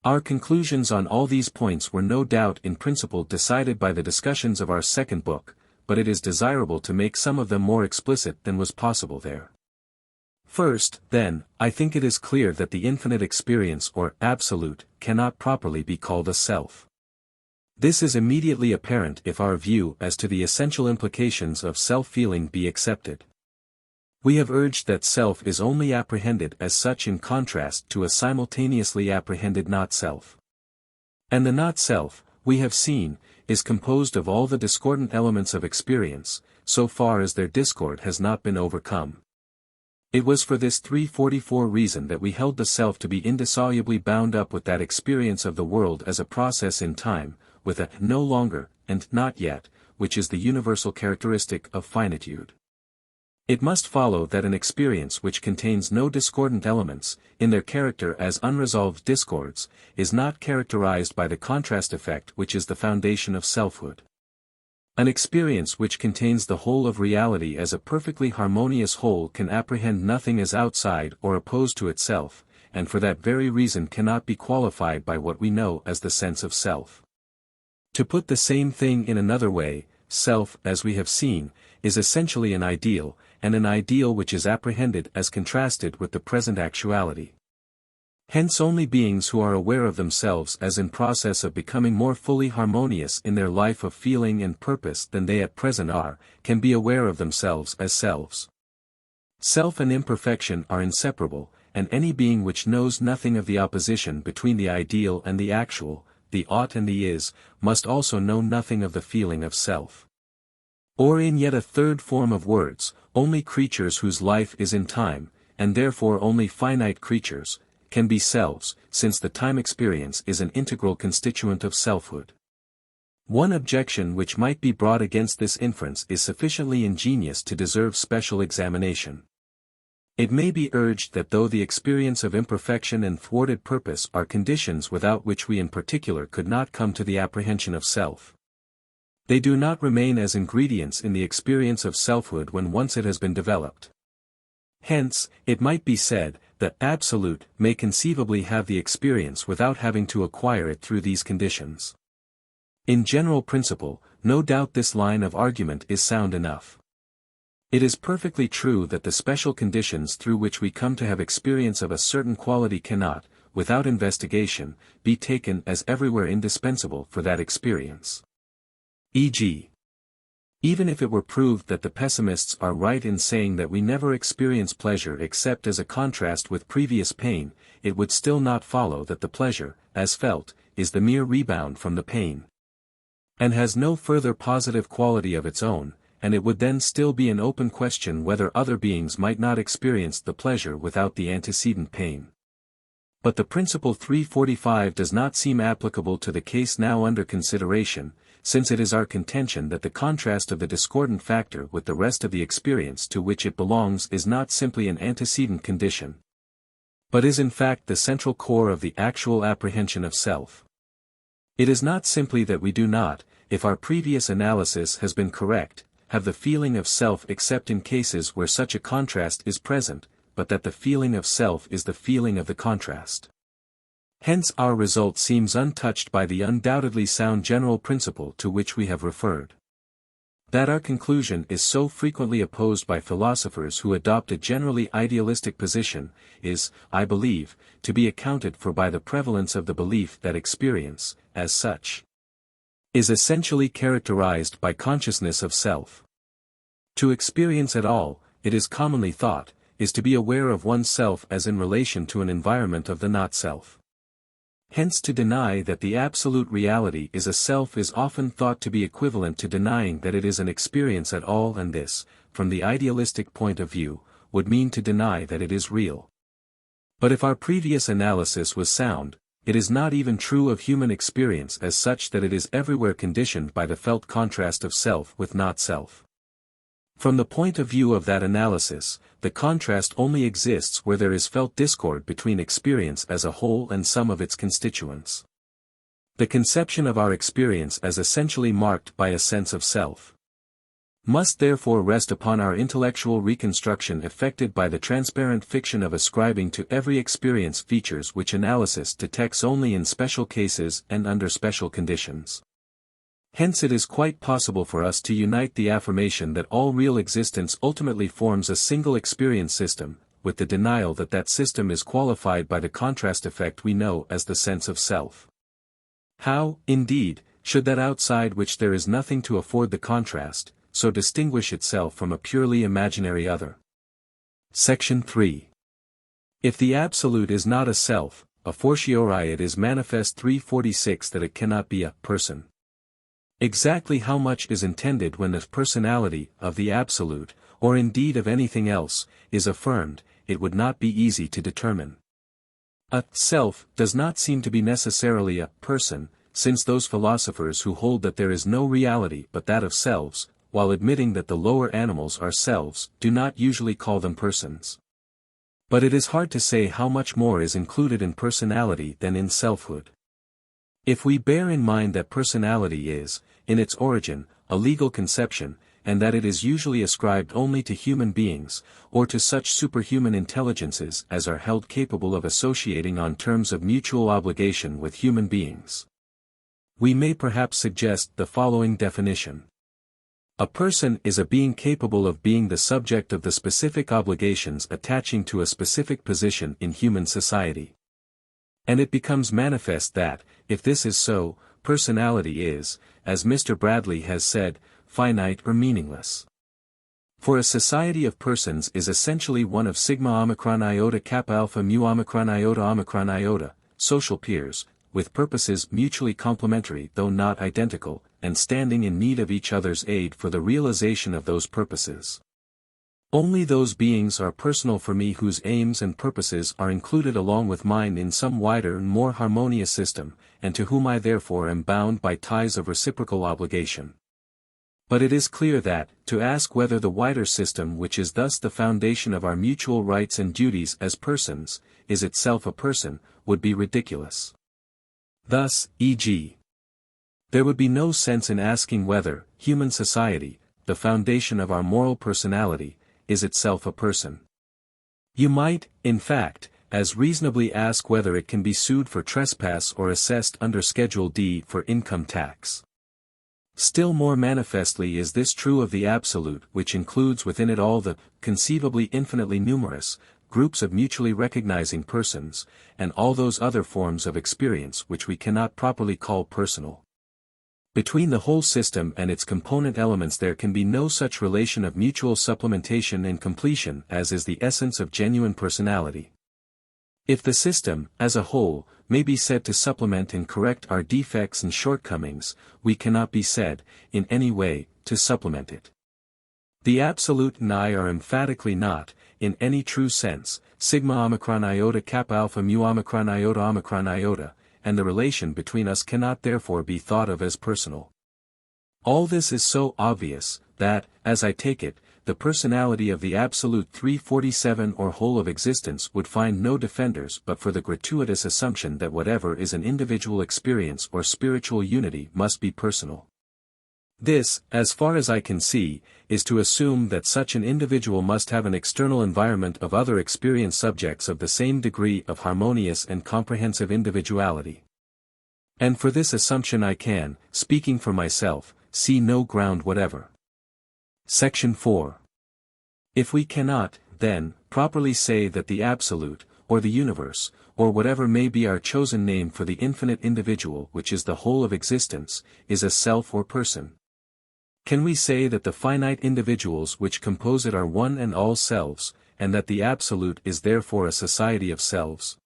Our conclusions on all these points were no doubt in principle decided by the discussions of our second book, but it is desirable to make some of them more explicit than was possible there. First, then, I think it is clear that the infinite experience or absolute cannot properly be called a self. This is immediately apparent if our view as to the essential implications of self-feeling be accepted. We have urged that self is only apprehended as such in contrast to a simultaneously apprehended not-self. And the not-self, we have seen, is composed of all the discordant elements of experience, so far as their discord has not been overcome. It was for this 344 reason that we held the self to be indissolubly bound up with that experience of the world as a process in time, with a no longer, and not yet, which is the universal characteristic of finitude. It must follow that an experience which contains no discordant elements, in their character as unresolved discords, is not characterized by the contrast effect which is the foundation of selfhood. An experience which contains the whole of reality as a perfectly harmonious whole can apprehend nothing as outside or opposed to itself, and for that very reason cannot be qualified by what we know as the sense of self. To put the same thing in another way, self, as we have seen, is essentially an ideal, and an ideal which is apprehended as contrasted with the present actuality. Hence only beings who are aware of themselves as in process of becoming more fully harmonious in their life of feeling and purpose than they at present are, can be aware of themselves as selves. Self and imperfection are inseparable, and any being which knows nothing of the opposition between the ideal and the actual, the ought and the is, must also know nothing of the feeling of self. Or in yet a third form of words, only creatures whose life is in time, and therefore only finite creatures, can be selves, since the time experience is an integral constituent of selfhood. One objection which might be brought against this inference is sufficiently ingenious to deserve special examination. It may be urged that though the experience of imperfection and thwarted purpose are conditions without which we in particular could not come to the apprehension of self, they do not remain as ingredients in the experience of selfhood when once it has been developed. Hence, it might be said, that Absolute may conceivably have the experience without having to acquire it through these conditions. In general principle, no doubt this line of argument is sound enough. It is perfectly true that the special conditions through which we come to have experience of a certain quality cannot, without investigation, be taken as everywhere indispensable for that experience. E.g., even if it were proved that the pessimists are right in saying that we never experience pleasure except as a contrast with previous pain, it would still not follow that the pleasure, as felt, is the mere rebound from the pain, and has no further positive quality of its own, and it would then still be an open question whether other beings might not experience the pleasure without the antecedent pain. But the principle 345 does not seem applicable to the case now under consideration, since it is our contention that the contrast of the discordant factor with the rest of the experience to which it belongs is not simply an antecedent condition, but is in fact the central core of the actual apprehension of self. It is not simply that we do not, if our previous analysis has been correct, have the feeling of self except in cases where such a contrast is present, but that the feeling of self is the feeling of the contrast. Hence our result seems untouched by the undoubtedly sound general principle to which we have referred. That our conclusion is so frequently opposed by philosophers who adopt a generally idealistic position, is, I believe, to be accounted for by the prevalence of the belief that experience, as such, is essentially characterized by consciousness of self. To experience at all, it is commonly thought, is to be aware of oneself as in relation to an environment of the not-self. Hence to deny that the absolute reality is a self is often thought to be equivalent to denying that it is an experience at all, and this, from the idealistic point of view, would mean to deny that it is real. But if our previous analysis was sound, it is not even true of human experience as such that it is everywhere conditioned by the felt contrast of self with not-self. From the point of view of that analysis, the contrast only exists where there is felt discord between experience as a whole and some of its constituents. The conception of our experience as essentially marked by a sense of self must therefore rest upon our intellectual reconstruction effected by the transparent fiction of ascribing to every experience features which analysis detects only in special cases and under special conditions. Hence it is quite possible for us to unite the affirmation that all real existence ultimately forms a single experience system, with the denial that that system is qualified by the contrast effect we know as the sense of self. How, indeed, should that outside which there is nothing to afford the contrast, so distinguish itself from a purely imaginary other? Section 3. If the Absolute is not a self, a fortiori it is manifest 346 that it cannot be a person. Exactly how much is intended when the personality of the Absolute, or indeed of anything else, is affirmed, it would not be easy to determine. A self does not seem to be necessarily a person, since those philosophers who hold that there is no reality but that of selves, while admitting that the lower animals are selves, do not usually call them persons. But it is hard to say how much more is included in personality than in selfhood. If we bear in mind that personality is, in its origin, a legal conception, and that it is usually ascribed only to human beings, or to such superhuman intelligences as are held capable of associating on terms of mutual obligation with human beings, we may perhaps suggest the following definition. A person is a being capable of being the subject of the specific obligations attaching to a specific position in human society. And it becomes manifest that, if this is so, personality is, as Mr. Bradley has said, finite or meaningless. For a society of persons is essentially one of sigma omicron iota kappa alpha mu omicron iota, social peers, with purposes mutually complementary though not identical, and standing in need of each other's aid for the realization of those purposes. Only those beings are personal for me whose aims and purposes are included along with mine in some wider and more harmonious system, and to whom I therefore am bound by ties of reciprocal obligation. But it is clear that, to ask whether the wider system which is thus the foundation of our mutual rights and duties as persons, is itself a person, would be ridiculous. Thus, e.g., there would be no sense in asking whether, human society, the foundation of our moral personality, is itself a person. You might, in fact, as reasonably ask whether it can be sued for trespass or assessed under Schedule D for income tax. Still more manifestly is this true of the Absolute, which includes within it all the, conceivably infinitely numerous, groups of mutually recognizing persons, and all those other forms of experience which we cannot properly call personal. Between the whole system and its component elements there can be no such relation of mutual supplementation and completion as is the essence of genuine personality. If the system, as a whole, may be said to supplement and correct our defects and shortcomings, we cannot be said, in any way, to supplement it. The Absolute and I are emphatically not, in any true sense, sigma omicron iota kappa alpha mu omicron iota, and the relation between us cannot therefore be thought of as personal. All this is so obvious, that, as I take it, the personality of the Absolute 347 or whole of existence would find no defenders but for the gratuitous assumption that whatever is an individual experience or spiritual unity must be personal. This, as far as I can see, is to assume that such an individual must have an external environment of other experience subjects of the same degree of harmonious and comprehensive individuality. And for this assumption I can, speaking for myself, see no ground whatever. Section 4. If we cannot, then, properly say that the Absolute, or the universe, or whatever may be our chosen name for the infinite individual which is the whole of existence, is a self or person, can we say that the finite individuals which compose it are one and all selves, and that the Absolute is therefore a society of selves?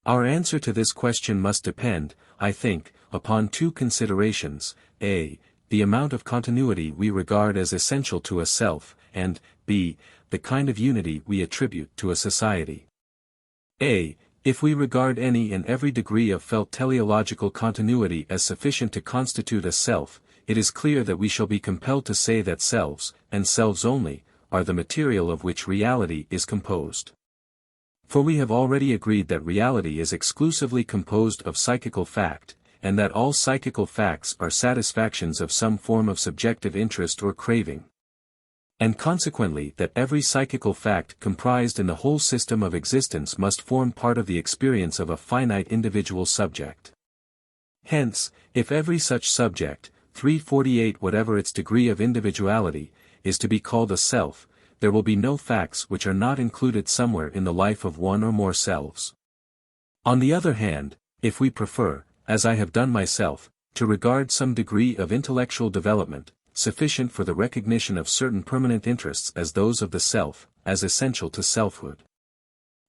Our answer to this question must depend, I think, upon two considerations: a, the amount of continuity we regard as essential to a self, and, b, the kind of unity we attribute to a society. a. If we regard any and every degree of felt teleological continuity as sufficient to constitute a self, it is clear that we shall be compelled to say that selves, and selves only, are the material of which reality is composed. For we have already agreed that reality is exclusively composed of psychical fact, and that all psychical facts are satisfactions of some form of subjective interest or craving. And consequently that every psychical fact comprised in the whole system of existence must form part of the experience of a finite individual subject. Hence, if every such subject, 348 whatever its degree of individuality, is to be called a self, there will be no facts which are not included somewhere in the life of one or more selves. On the other hand, if we prefer, as I have done myself, to regard some degree of intellectual development, sufficient for the recognition of certain permanent interests as those of the self, as essential to selfhood,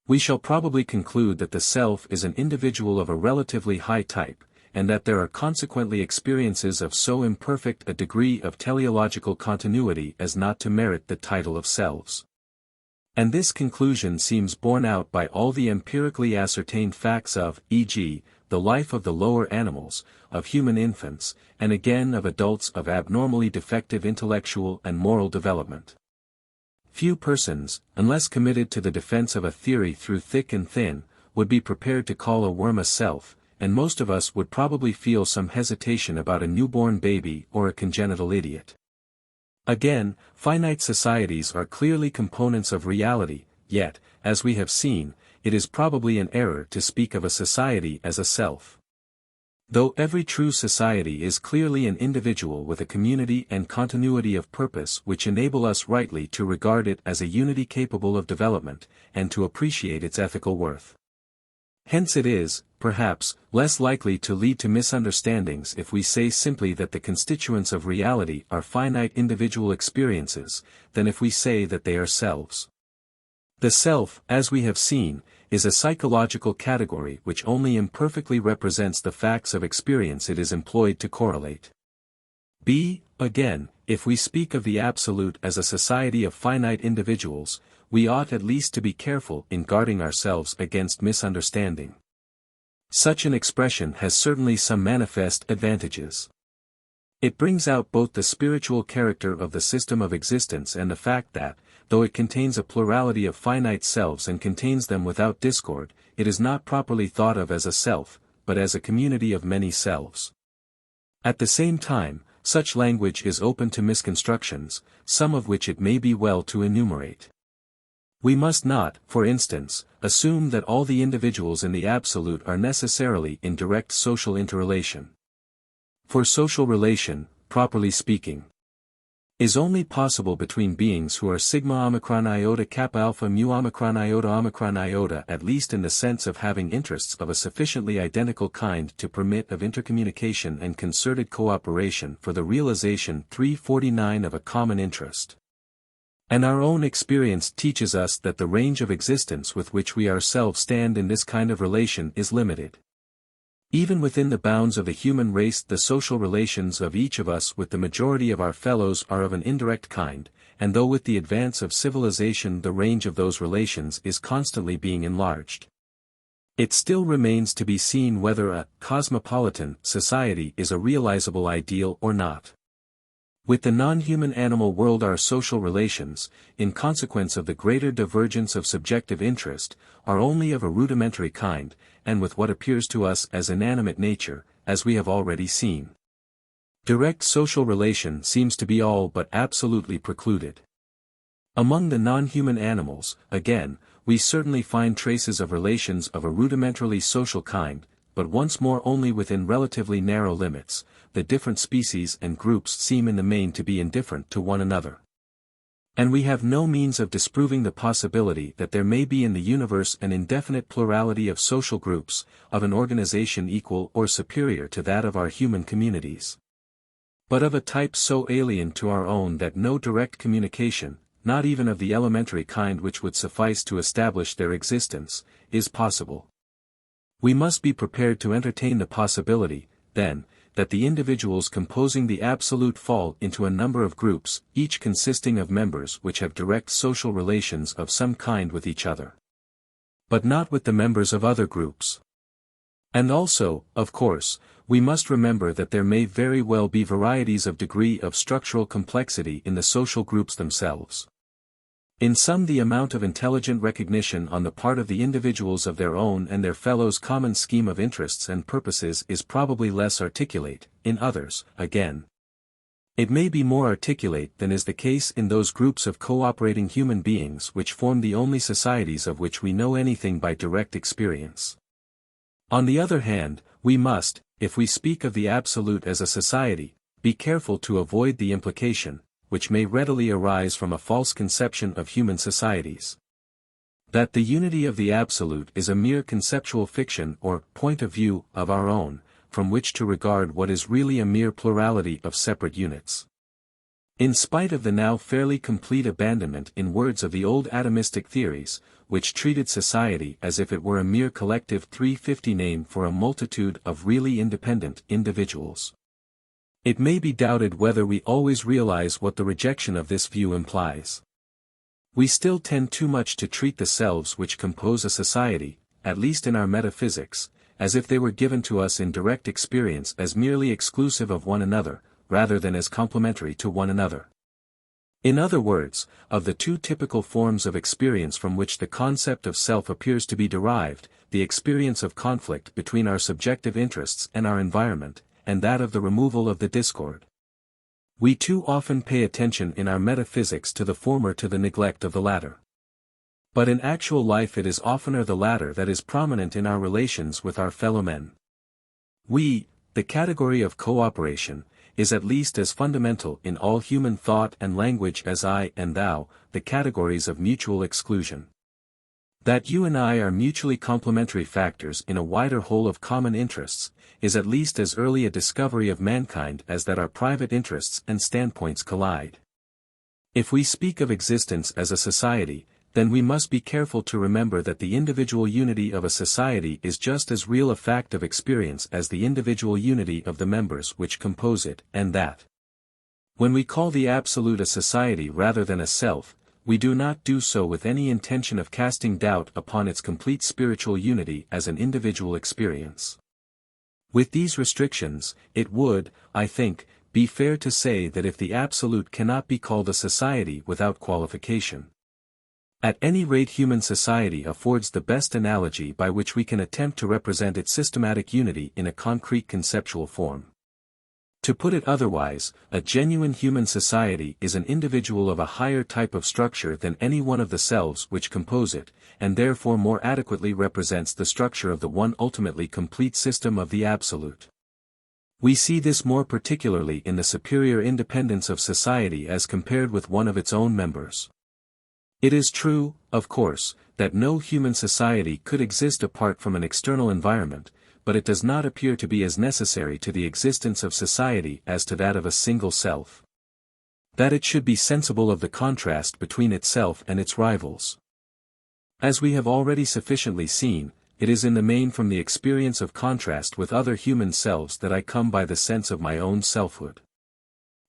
we shall probably conclude that the self is an individual of a relatively high type, and that there are consequently experiences of so imperfect a degree of teleological continuity as not to merit the title of selves. And this conclusion seems borne out by all the empirically ascertained facts of, e.g., the life of the lower animals, of human infants, and again of adults of abnormally defective intellectual and moral development. Few persons, unless committed to the defense of a theory through thick and thin, would be prepared to call a worm a self, and most of us would probably feel some hesitation about a newborn baby or a congenital idiot. Again, finite societies are clearly components of reality, yet, as we have seen, it is probably an error to speak of a society as a self. Though every true society is clearly an individual with a community and continuity of purpose which enable us rightly to regard it as a unity capable of development, and to appreciate its ethical worth. Hence it is, perhaps, less likely to lead to misunderstandings if we say simply that the constituents of reality are finite individual experiences, than if we say that they are selves. The self, as we have seen, is a psychological category which only imperfectly represents the facts of experience it is employed to correlate. b. Again, if we speak of the Absolute as a society of finite individuals, we ought at least to be careful in guarding ourselves against misunderstanding. Such an expression has certainly some manifest advantages. It brings out both the spiritual character of the system of existence and the fact that, though it contains a plurality of finite selves and contains them without discord, it is not properly thought of as a self, but as a community of many selves. At the same time, such language is open to misconstructions, some of which it may be well to enumerate. We must not, for instance, assume that all the individuals in the Absolute are necessarily in direct social interrelation. For social relation, properly speaking, is only possible between beings who are sigma omicron iota kappa alpha mu omicron iota, at least in the sense of having interests of a sufficiently identical kind to permit of intercommunication and concerted cooperation for the realization 349 of a common interest. And our own experience teaches us that the range of existence with which we ourselves stand in this kind of relation is limited. Even within the bounds of the human race, the social relations of each of us with the majority of our fellows are of an indirect kind, and though with the advance of civilization the range of those relations is constantly being enlarged, it still remains to be seen whether a cosmopolitan society is a realizable ideal or not. With the non-human animal world, our social relations, in consequence of the greater divergence of subjective interest, are only of a rudimentary kind, and with what appears to us as inanimate nature, as we have already seen. Direct social relation seems to be all but absolutely precluded. Among the non-human animals, again, we certainly find traces of relations of a rudimentarily social kind, but once more only within relatively narrow limits. The different species and groups seem in the main to be indifferent to one another. And we have no means of disproving the possibility that there may be in the universe an indefinite plurality of social groups, of an organization equal or superior to that of our human communities, but of a type so alien to our own that no direct communication, not even of the elementary kind which would suffice to establish their existence, is possible. We must be prepared to entertain the possibility, then, that the individuals composing the Absolute fall into a number of groups, each consisting of members which have direct social relations of some kind with each other, but not with the members of other groups. And also, of course, we must remember that there may very well be varieties of degree of structural complexity in the social groups themselves. In some, the amount of intelligent recognition on the part of the individuals of their own and their fellows' common scheme of interests and purposes is probably less articulate. In others, again, it may be more articulate than is the case in those groups of cooperating human beings which form the only societies of which we know anything by direct experience. On the other hand, we must, if we speak of the Absolute as a society, be careful to avoid the implication, which may readily arise from a false conception of human societies, that the unity of the Absolute is a mere conceptual fiction or point of view of our own, from which to regard what is really a mere plurality of separate units. In spite of the now fairly complete abandonment in words of the old atomistic theories, which treated society as if it were a mere collective 350 name for a multitude of really independent individuals, it may be doubted whether we always realize what the rejection of this view implies. We still tend too much to treat the selves which compose a society, at least in our metaphysics, as if they were given to us in direct experience as merely exclusive of one another, rather than as complementary to one another. In other words, of the two typical forms of experience from which the concept of self appears to be derived, the experience of conflict between our subjective interests and our environment, and that of the removal of the discord, we too often pay attention in our metaphysics to the former to the neglect of the latter. But in actual life it is oftener the latter that is prominent in our relations with our fellow men. The category of cooperation, is at least as fundamental in all human thought and language as I and thou, the categories of mutual exclusion. That you and I are mutually complementary factors in a wider whole of common interests, is at least as early a discovery of mankind as that our private interests and standpoints collide. If we speak of existence as a society, then we must be careful to remember that the individual unity of a society is just as real a fact of experience as the individual unity of the members which compose it, and that when we call the Absolute a society rather than a self, we do not do so with any intention of casting doubt upon its complete spiritual unity as an individual experience. With these restrictions, it would, I think, be fair to say that if the Absolute cannot be called a society without qualification, at any rate human society affords the best analogy by which we can attempt to represent its systematic unity in a concrete conceptual form. To put it otherwise, a genuine human society is an individual of a higher type of structure than any one of the selves which compose it, and therefore more adequately represents the structure of the one ultimately complete system of the Absolute. We see this more particularly in the superior independence of society as compared with one of its own members. It is true, of course, that no human society could exist apart from an external environment, but it does not appear to be as necessary to the existence of society as to that of a single self. That it should be sensible of the contrast between itself and its rivals. As we have already sufficiently seen, it is in the main from the experience of contrast with other human selves that I come by the sense of my own selfhood.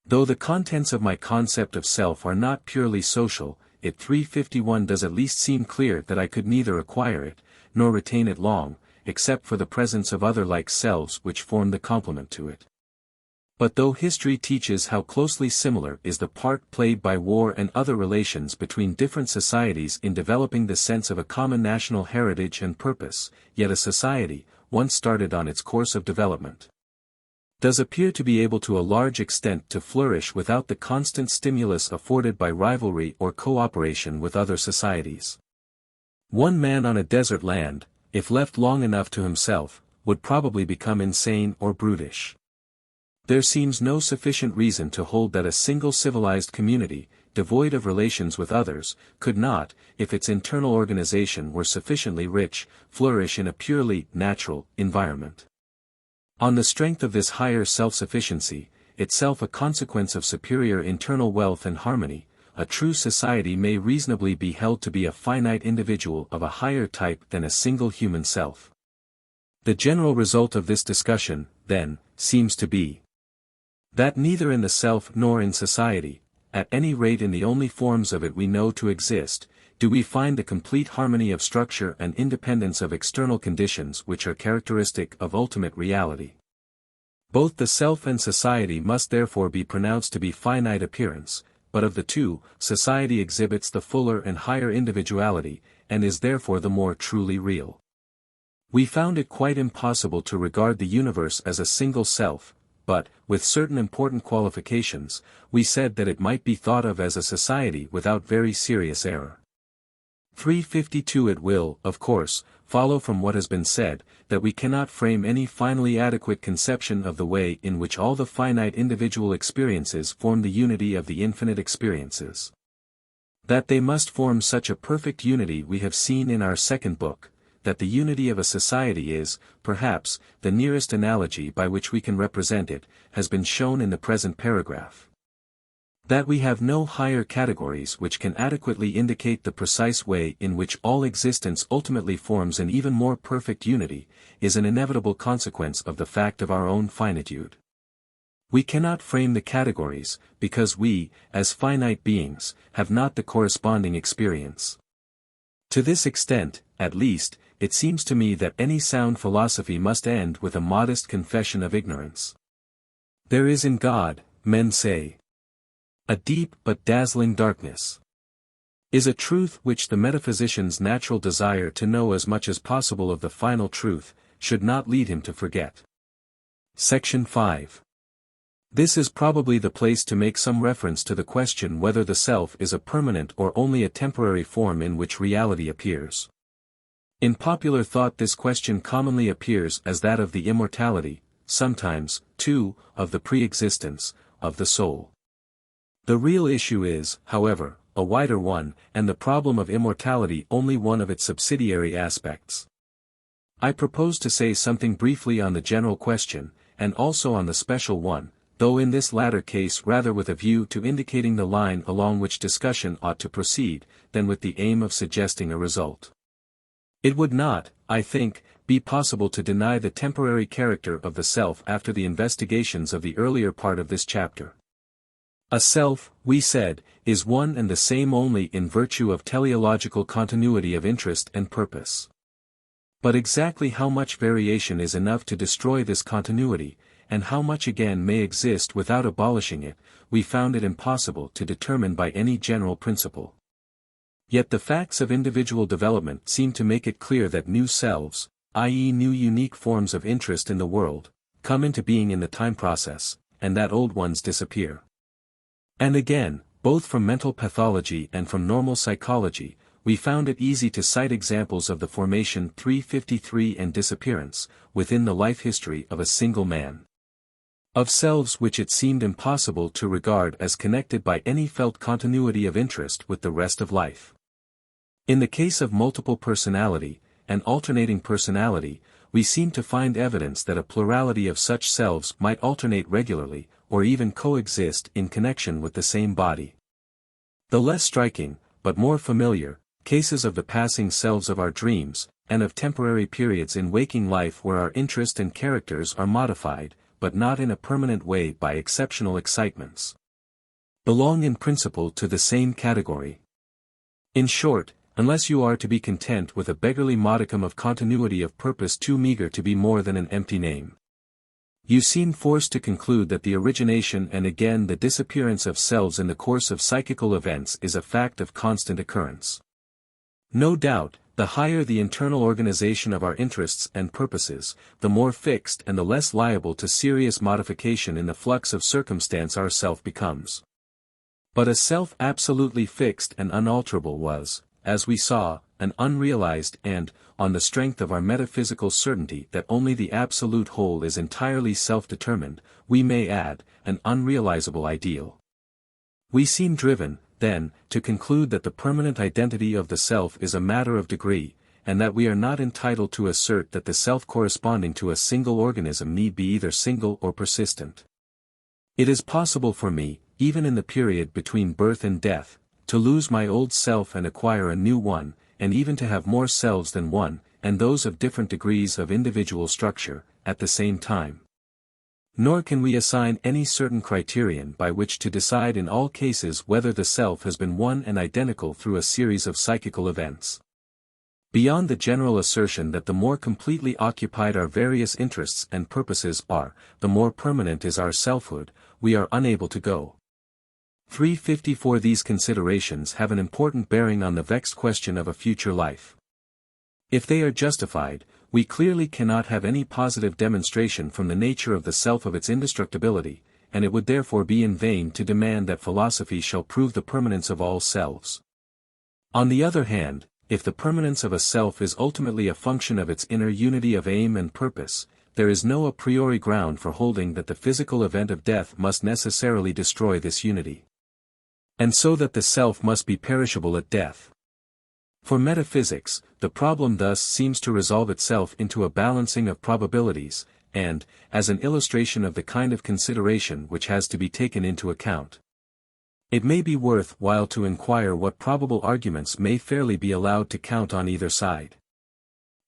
Though the contents of my concept of self are not purely social, it 351 does at least seem clear that I could neither acquire it, nor retain it long, except for the presence of other like selves which form the complement to it. But though history teaches how closely similar is the part played by war and other relations between different societies in developing the sense of a common national heritage and purpose, yet a society, once started on its course of development, does appear to be able to a large extent to flourish without the constant stimulus afforded by rivalry or cooperation with other societies. One man on a desert land, if left long enough to himself, would probably become insane or brutish. There seems no sufficient reason to hold that a single civilized community, devoid of relations with others, could not, if its internal organization were sufficiently rich, flourish in a purely natural environment. On the strength of this higher self-sufficiency, itself a consequence of superior internal wealth and harmony, a true society may reasonably be held to be a finite individual of a higher type than a single human self. The general result of this discussion, then, seems to be that neither in the self nor in society, at any rate in the only forms of it we know to exist, do we find the complete harmony of structure and independence of external conditions which are characteristic of ultimate reality. Both the self and society must therefore be pronounced to be finite appearance, but of the two, society exhibits the fuller and higher individuality, and is therefore the more truly real. We found it quite impossible to regard the universe as a single self, but, with certain important qualifications, we said that it might be thought of as a society without very serious error. 352 It will, of course, follow from what has been said, that we cannot frame any finally adequate conception of the way in which all the finite individual experiences form the unity of the infinite experiences. That they must form such a perfect unity we have seen in our second book, that the unity of a society is, perhaps, the nearest analogy by which we can represent it, has been shown in the present paragraph. That we have no higher categories which can adequately indicate the precise way in which all existence ultimately forms an even more perfect unity, is an inevitable consequence of the fact of our own finitude. We cannot frame the categories, because we, as finite beings, have not the corresponding experience. To this extent, at least, it seems to me that any sound philosophy must end with a modest confession of ignorance. There is in God, men say, a deep but dazzling darkness. Is a truth which the metaphysician's natural desire to know as much as possible of the final truth, should not lead him to forget. Section 5. This is probably the place to make some reference to the question whether the self is a permanent or only a temporary form in which reality appears. In popular thought this question commonly appears as that of the immortality, sometimes, too, of the pre-existence, of the soul. The real issue is, however, a wider one, and the problem of immortality only one of its subsidiary aspects. I propose to say something briefly on the general question, and also on the special one, though in this latter case rather with a view to indicating the line along which discussion ought to proceed, than with the aim of suggesting a result. It would not, I think, be possible to deny the temporary character of the self after the investigations of the earlier part of this chapter. A self, we said, is one and the same only in virtue of teleological continuity of interest and purpose. But exactly how much variation is enough to destroy this continuity, and how much again may exist without abolishing it, we found it impossible to determine by any general principle. Yet the facts of individual development seem to make it clear that new selves, i.e. new unique forms of interest in the world, come into being in the time process, and that old ones disappear. And again, both from mental pathology and from normal psychology, we found it easy to cite examples of the formation 353 and disappearance, within the life history of a single man, of selves which it seemed impossible to regard as connected by any felt continuity of interest with the rest of life. In the case of multiple personality, and alternating personality, we seem to find evidence that a plurality of such selves might alternate regularly, or even coexist in connection with the same body. The less striking, but more familiar, cases of the passing selves of our dreams, and of temporary periods in waking life where our interest and characters are modified, but not in a permanent way by exceptional excitements, belong in principle to the same category. In short, unless you are to be content with a beggarly modicum of continuity of purpose too meager to be more than an empty name, you seem forced to conclude that the origination and again the disappearance of selves in the course of psychical events is a fact of constant occurrence. No doubt, the higher the internal organization of our interests and purposes, the more fixed and the less liable to serious modification in the flux of circumstance our self becomes. But a self absolutely fixed and unalterable was, as we saw, an unrealized and, on the strength of our metaphysical certainty that only the absolute whole is entirely self-determined, we may add, an unrealizable ideal. We seem driven, then, to conclude that the permanent identity of the self is a matter of degree, and that we are not entitled to assert that the self corresponding to a single organism need be either single or persistent. It is possible for me, even in the period between birth and death, to lose my old self and acquire a new one, and even to have more selves than one, and those of different degrees of individual structure, at the same time. Nor can we assign any certain criterion by which to decide in all cases whether the self has been one and identical through a series of psychical events. Beyond the general assertion that the more completely occupied our various interests and purposes are, the more permanent is our selfhood, we are unable to go. 354 These considerations have an important bearing on the vexed question of a future life. If they are justified, we clearly cannot have any positive demonstration from the nature of the self of its indestructibility, and it would therefore be in vain to demand that philosophy shall prove the permanence of all selves. On the other hand, if the permanence of a self is ultimately a function of its inner unity of aim and purpose, there is no a priori ground for holding that the physical event of death must necessarily destroy this unity, and so that the self must be perishable at death. For metaphysics, the problem thus seems to resolve itself into a balancing of probabilities, and, as an illustration of the kind of consideration which has to be taken into account, it may be worth while to inquire what probable arguments may fairly be allowed to count on either side.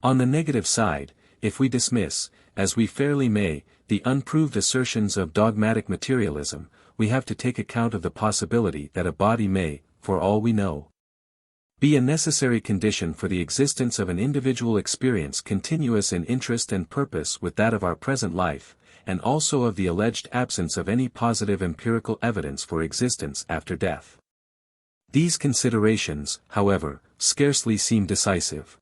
On the negative side, if we dismiss, as we fairly may, the unproved assertions of dogmatic materialism, we have to take account of the possibility that a body may, for all we know, be a necessary condition for the existence of an individual experience continuous in interest and purpose with that of our present life, and also of the alleged absence of any positive empirical evidence for existence after death. These considerations, however, scarcely seem decisive.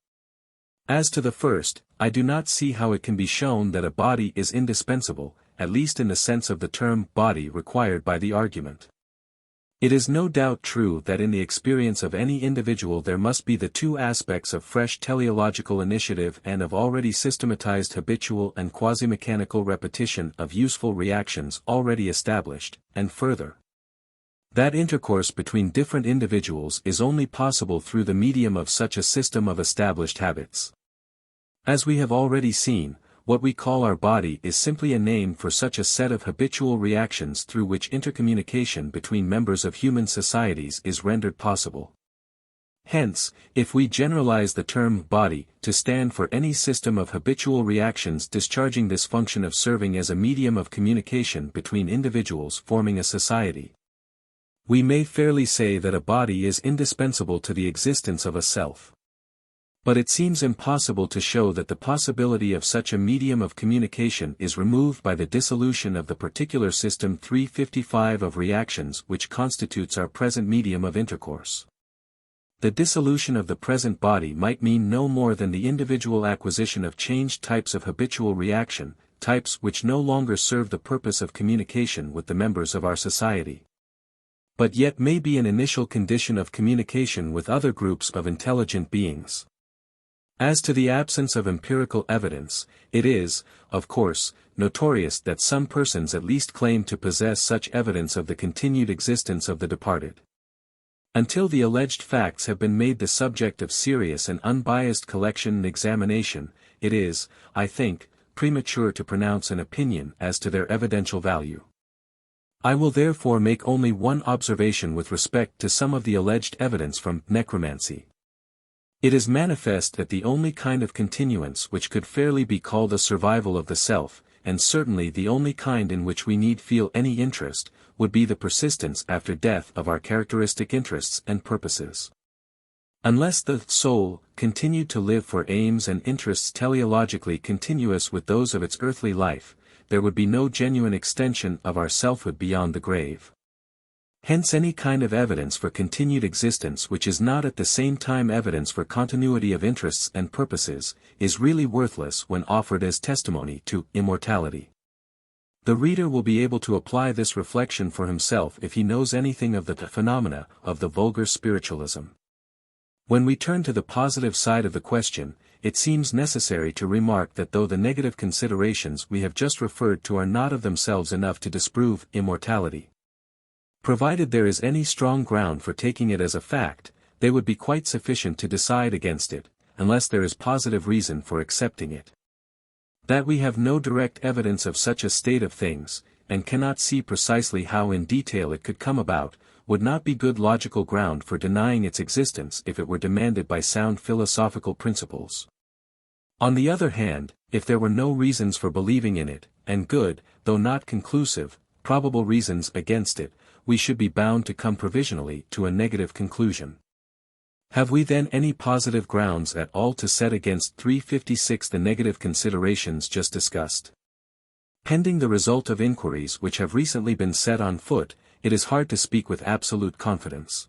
As to the first, I do not see how it can be shown that a body is indispensable, at least in the sense of the term body required by the argument. It is no doubt true that in the experience of any individual there must be the two aspects of fresh teleological initiative and of already systematized habitual and quasi-mechanical repetition of useful reactions already established, and further, that intercourse between different individuals is only possible through the medium of such a system of established habits. As we have already seen, what we call our body is simply a name for such a set of habitual reactions through which intercommunication between members of human societies is rendered possible. Hence, if we generalize the term body to stand for any system of habitual reactions discharging this function of serving as a medium of communication between individuals forming a society, we may fairly say that a body is indispensable to the existence of a self. But it seems impossible to show that the possibility of such a medium of communication is removed by the dissolution of the particular system 355 of reactions which constitutes our present medium of intercourse. The dissolution of the present body might mean no more than the individual acquisition of changed types of habitual reaction, types which no longer serve the purpose of communication with the members of our society, but yet may be an initial condition of communication with other groups of intelligent beings. As to the absence of empirical evidence, it is, of course, notorious that some persons at least claim to possess such evidence of the continued existence of the departed. Until the alleged facts have been made the subject of serious and unbiased collection and examination, it is, I think, premature to pronounce an opinion as to their evidential value. I will therefore make only one observation with respect to some of the alleged evidence from necromancy. It is manifest that the only kind of continuance which could fairly be called a survival of the self, and certainly the only kind in which we need feel any interest, would be the persistence after death of our characteristic interests and purposes. Unless the soul continued to live for aims and interests teleologically continuous with those of its earthly life, there would be no genuine extension of our selfhood beyond the grave. Hence any kind of evidence for continued existence which is not at the same time evidence for continuity of interests and purposes, is really worthless when offered as testimony to immortality. The reader will be able to apply this reflection for himself if he knows anything of the phenomena of the vulgar spiritualism. When we turn to the positive side of the question, it seems necessary to remark that though the negative considerations we have just referred to are not of themselves enough to disprove immortality, provided there is any strong ground for taking it as a fact, they would be quite sufficient to decide against it, unless there is positive reason for accepting it. That we have no direct evidence of such a state of things, and cannot see precisely how in detail it could come about, would not be good logical ground for denying its existence if it were demanded by sound philosophical principles. On the other hand, if there were no reasons for believing in it, and good, though not conclusive, probable reasons against it, we should be bound to come provisionally to a negative conclusion. Have we then any positive grounds at all to set against 356 the negative considerations just discussed? Pending the result of inquiries which have recently been set on foot, it is hard to speak with absolute confidence.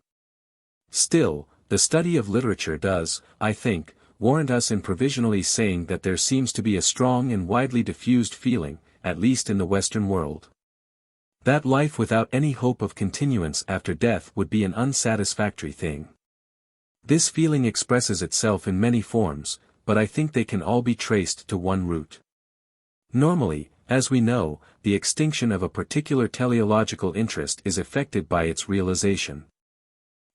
Still, the study of literature does, I think, warrant us in provisionally saying that there seems to be a strong and widely diffused feeling, at least in the Western world, that life without any hope of continuance after death would be an unsatisfactory thing. This feeling expresses itself in many forms, but I think they can all be traced to one root. Normally, as we know, the extinction of a particular teleological interest is effected by its realization.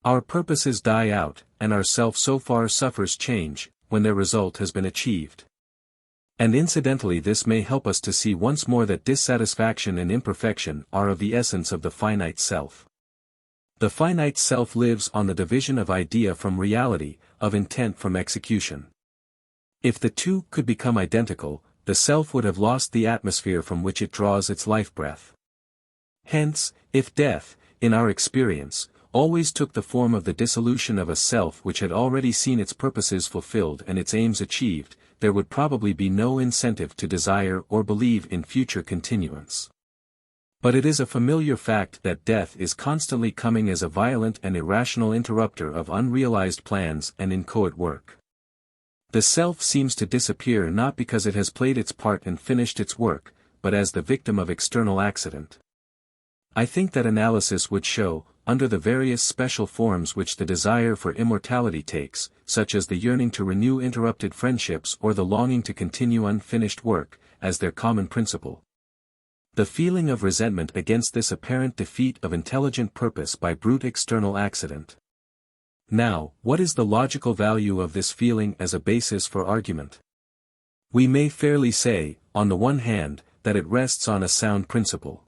Our purposes die out, and our self so far suffers change, when their result has been achieved. And incidentally this may help us to see once more that dissatisfaction and imperfection are of the essence of the finite self. The finite self lives on the division of idea from reality, of intent from execution. If the two could become identical, the self would have lost the atmosphere from which it draws its life breath. Hence, if death, in our experience, always took the form of the dissolution of a self which had already seen its purposes fulfilled and its aims achieved, there would probably be no incentive to desire or believe in future continuance. But it is a familiar fact that death is constantly coming as a violent and irrational interrupter of unrealized plans and inchoate work. The self seems to disappear not because it has played its part and finished its work, but as the victim of external accident. I think that analysis would show, under the various special forms which the desire for immortality takes, such as the yearning to renew interrupted friendships or the longing to continue unfinished work, as their common principle, the feeling of resentment against this apparent defeat of intelligent purpose by brute external accident. Now, what is the logical value of this feeling as a basis for argument? We may fairly say, on the one hand, that it rests on a sound principle.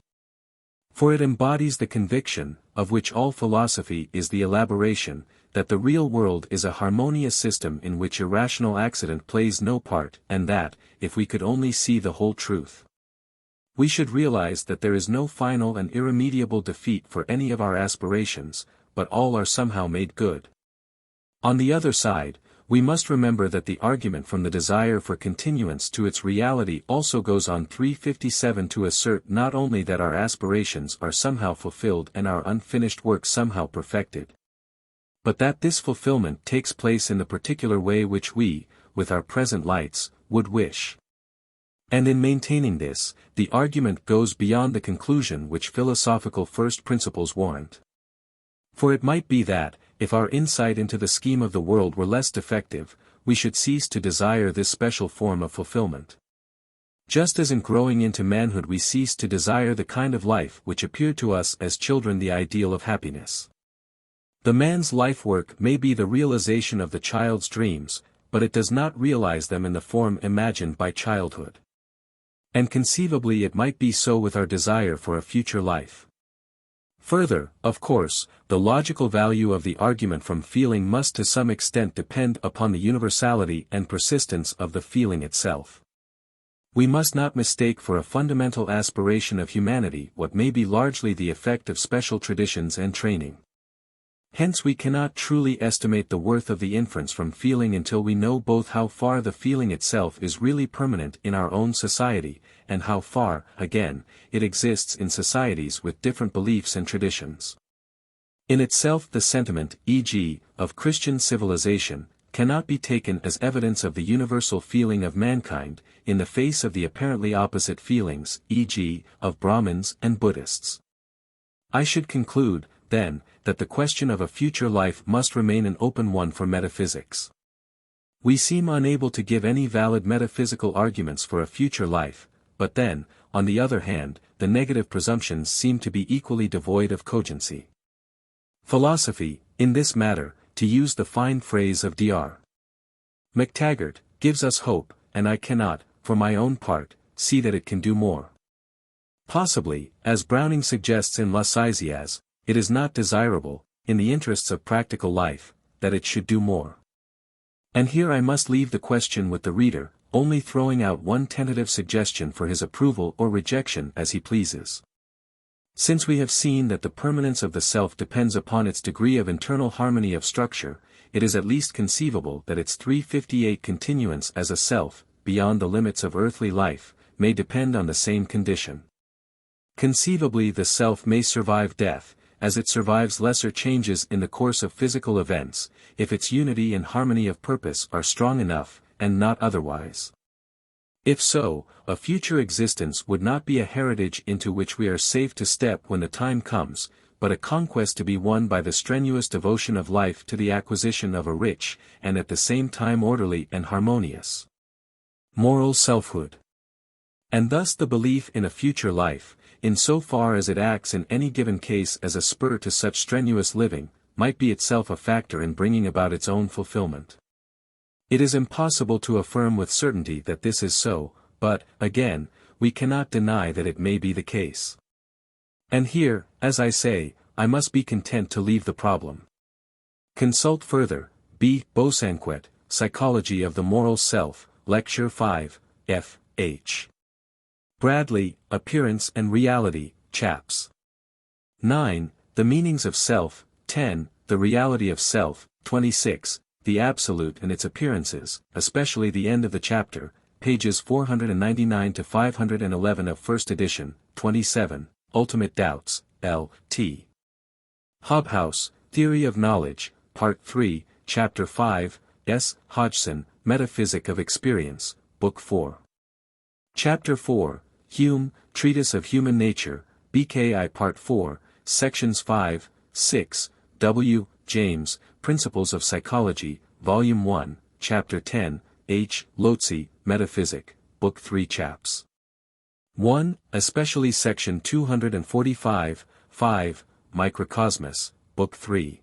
For it embodies the conviction, of which all philosophy is the elaboration, that the real world is a harmonious system in which irrational accident plays no part, and that, if we could only see the whole truth, we should realize that there is no final and irremediable defeat for any of our aspirations, but all are somehow made good. On the other side, we must remember that the argument from the desire for continuance to its reality also goes on 357 to assert not only that our aspirations are somehow fulfilled and our unfinished work somehow perfected, but that this fulfillment takes place in the particular way which we, with our present lights, would wish. And in maintaining this, the argument goes beyond the conclusion which philosophical first principles warrant. For it might be that, if our insight into the scheme of the world were less defective, we should cease to desire this special form of fulfillment. Just as in growing into manhood we cease to desire the kind of life which appeared to us as children the ideal of happiness. The man's life work may be the realization of the child's dreams, but it does not realize them in the form imagined by childhood. And conceivably it might be so with our desire for a future life. Further, of course, the logical value of the argument from feeling must to some extent depend upon the universality and persistence of the feeling itself. We must not mistake for a fundamental aspiration of humanity what may be largely the effect of special traditions and training. Hence we cannot truly estimate the worth of the inference from feeling until we know both how far the feeling itself is really permanent in our own society, and how far, again, it exists in societies with different beliefs and traditions. In itself the sentiment, e.g., of Christian civilization, cannot be taken as evidence of the universal feeling of mankind, in the face of the apparently opposite feelings, e.g., of Brahmins and Buddhists. I should conclude, then, that the question of a future life must remain an open one for metaphysics. We seem unable to give any valid metaphysical arguments for a future life, but then, on the other hand, the negative presumptions seem to be equally devoid of cogency. Philosophy, in this matter, to use the fine phrase of Dr. McTaggart, gives us hope, and I cannot, for my own part, see that it can do more. Possibly, as Browning suggests in La Saisiaz, it is not desirable, in the interests of practical life, that it should do more. And here I must leave the question with the reader, only throwing out one tentative suggestion for his approval or rejection as he pleases. Since we have seen that the permanence of the self depends upon its degree of internal harmony of structure, it is at least conceivable that its 358 continuance as a self, beyond the limits of earthly life, may depend on the same condition. Conceivably the self may survive death, as it survives lesser changes in the course of physical events, if its unity and harmony of purpose are strong enough, and not otherwise. If so, a future existence would not be a heritage into which we are safe to step when the time comes, but a conquest to be won by the strenuous devotion of life to the acquisition of a rich, and at the same time orderly and harmonious, moral selfhood. And thus the belief in a future life, in so far as it acts in any given case as a spur to such strenuous living, might be itself a factor in bringing about its own fulfillment. It is impossible to affirm with certainty that this is so, but, again, we cannot deny that it may be the case. And here, as I say, I must be content to leave the problem. Consult further, B. Bosanquet, Psychology of the Moral Self, Lecture 5, F. H. Bradley, Appearance and Reality, Chaps. 9, The Meanings of Self, 10, The Reality of Self, 26, The Absolute and Its Appearances, especially the end of the chapter, pages 499 to 511 of first edition, 27, Ultimate Doubts, L. T. Hobhouse, Theory of Knowledge, Part 3, Chapter 5, S. Hodgson, Metaphysics of Experience, Book 4. Chapter 4, Hume, Treatise of Human Nature, BKI Part 4, Sections 5, 6, W. James, Principles of Psychology, Volume 1, Chapter 10, H. Lotze, Metaphysic, Book 3 Chaps. 1, especially Section 245, 5, Microcosmos, Book 3.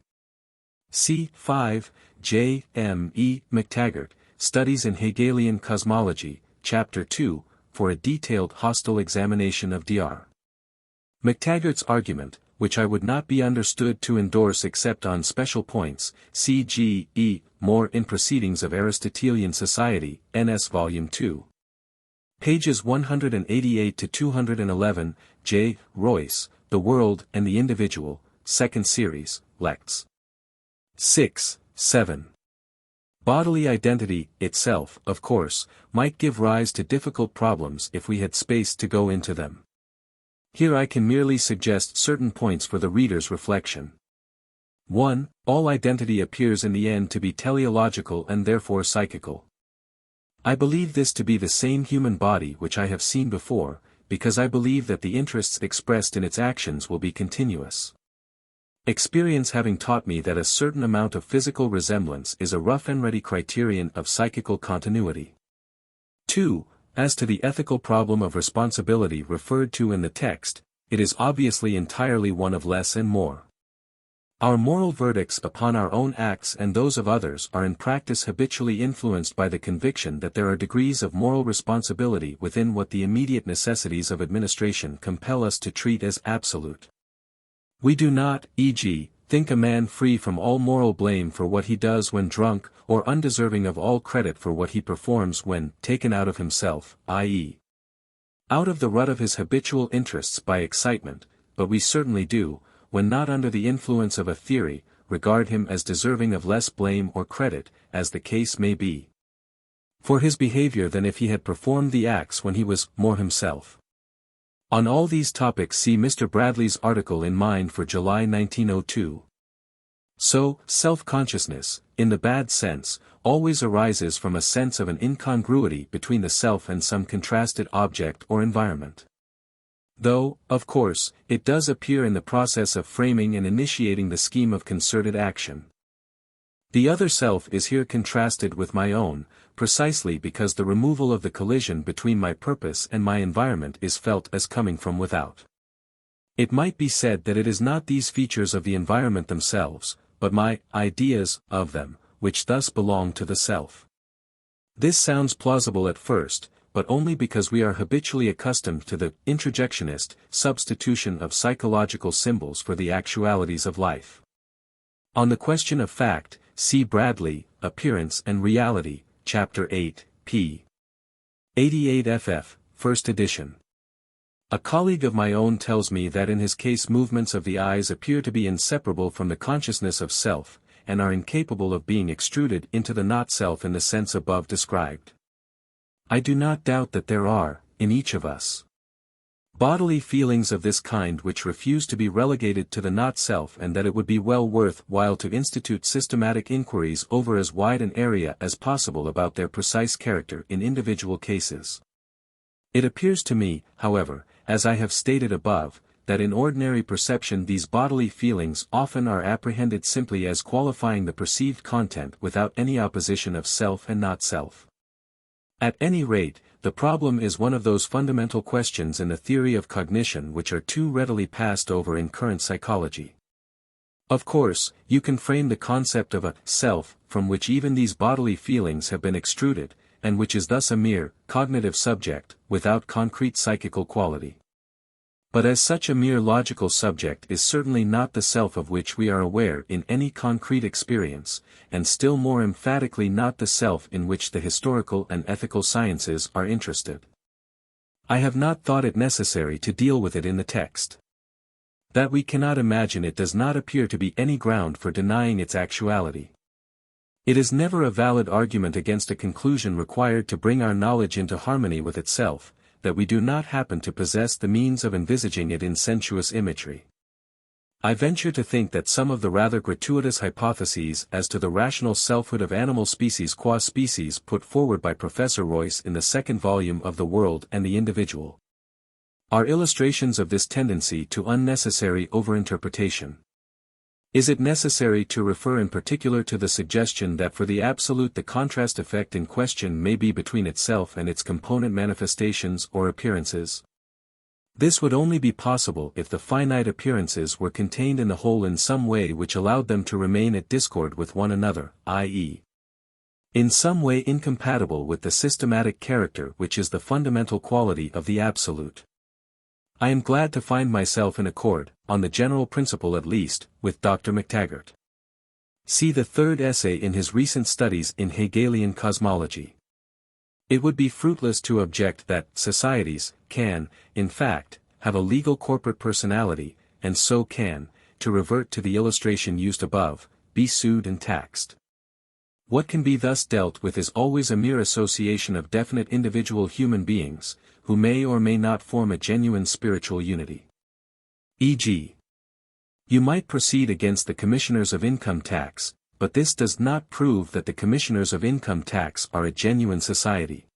C. 5, J. M. E. McTaggart, Studies in Hegelian Cosmology, Chapter 2, for a detailed hostile examination of Dr. McTaggart's argument, which I would not be understood to endorse except on special points, c.g.e. more in Proceedings of Aristotelian Society, N.S. Volume 2. Pages 188 to 211, J. Royce, The World and the Individual, 2nd Series, Lects. 6, 7. Bodily identity, itself, of course, might give rise to difficult problems if we had space to go into them. Here I can merely suggest certain points for the reader's reflection. 1. All identity appears in the end to be teleological and therefore psychical. I believe this to be the same human body which I have seen before, because I believe that the interests expressed in its actions will be continuous. Experience having taught me that a certain amount of physical resemblance is a rough and ready criterion of psychical continuity. 2. As to the ethical problem of responsibility referred to in the text, it is obviously entirely one of less and more. Our moral verdicts upon our own acts and those of others are in practice habitually influenced by the conviction that there are degrees of moral responsibility within what the immediate necessities of administration compel us to treat as absolute. We do not, e.g., think a man free from all moral blame for what he does when drunk, or undeserving of all credit for what he performs when taken out of himself, i.e., out of the rut of his habitual interests by excitement, but we certainly do, when not under the influence of a theory, regard him as deserving of less blame or credit, as the case may be, for his behavior than if he had performed the acts when he was more himself. On all these topics see Mr. Bradley's article in Mind for July 1902. So, self-consciousness, in the bad sense, always arises from a sense of an incongruity between the self and some contrasted object or environment. Though, of course, it does appear in the process of framing and initiating the scheme of concerted action. The other self is here contrasted with my own, precisely because the removal of the collision between my purpose and my environment is felt as coming from without. It might be said that it is not these features of the environment themselves, but my ideas of them, which thus belong to the self. This sounds plausible at first, but only because we are habitually accustomed to the introjectionist substitution of psychological symbols for the actualities of life. On the question of fact, see Bradley, Appearance and Reality, Chapter 8, p. 88 ff., 1st edition. A colleague of my own tells me that in his case movements of the eyes appear to be inseparable from the consciousness of self, and are incapable of being extruded into the not-self in the sense above described. I do not doubt that there are, in each of us, bodily feelings of this kind which refuse to be relegated to the not-self, and that it would be well worth while to institute systematic inquiries over as wide an area as possible about their precise character in individual cases. It appears to me, however, as I have stated above, that in ordinary perception these bodily feelings often are apprehended simply as qualifying the perceived content without any opposition of self and not-self. At any rate, the problem is one of those fundamental questions in the theory of cognition which are too readily passed over in current psychology. Of course, you can frame the concept of a self from which even these bodily feelings have been extruded, and which is thus a mere cognitive subject, without concrete psychical quality. But as such a mere logical subject is certainly not the self of which we are aware in any concrete experience, and still more emphatically not the self in which the historical and ethical sciences are interested. I have not thought it necessary to deal with it in the text. That we cannot imagine it does not appear to be any ground for denying its actuality. It is never a valid argument against a conclusion required to bring our knowledge into harmony with itself, that we do not happen to possess the means of envisaging it in sensuous imagery. I venture to think that some of the rather gratuitous hypotheses as to the rational selfhood of animal species qua species put forward by Professor Royce in the 2nd volume of The World and the Individual are illustrations of this tendency to unnecessary overinterpretation. Is it necessary to refer in particular to the suggestion that for the absolute the contrast effect in question may be between itself and its component manifestations or appearances? This would only be possible if the finite appearances were contained in the whole in some way which allowed them to remain at discord with one another, i.e., in some way incompatible with the systematic character which is the fundamental quality of the Absolute. I am glad to find myself in accord, on the general principle at least, with Dr. McTaggart. See the third essay in his recent studies in Hegelian cosmology. It would be fruitless to object that societies can, in fact, have a legal corporate personality, and so can, to revert to the illustration used above, be sued and taxed. What can be thus dealt with is always a mere association of definite individual human beings, who may or may not form a genuine spiritual unity. E.g., you might proceed against the commissioners of income tax, but this does not prove that the commissioners of income tax are a genuine society.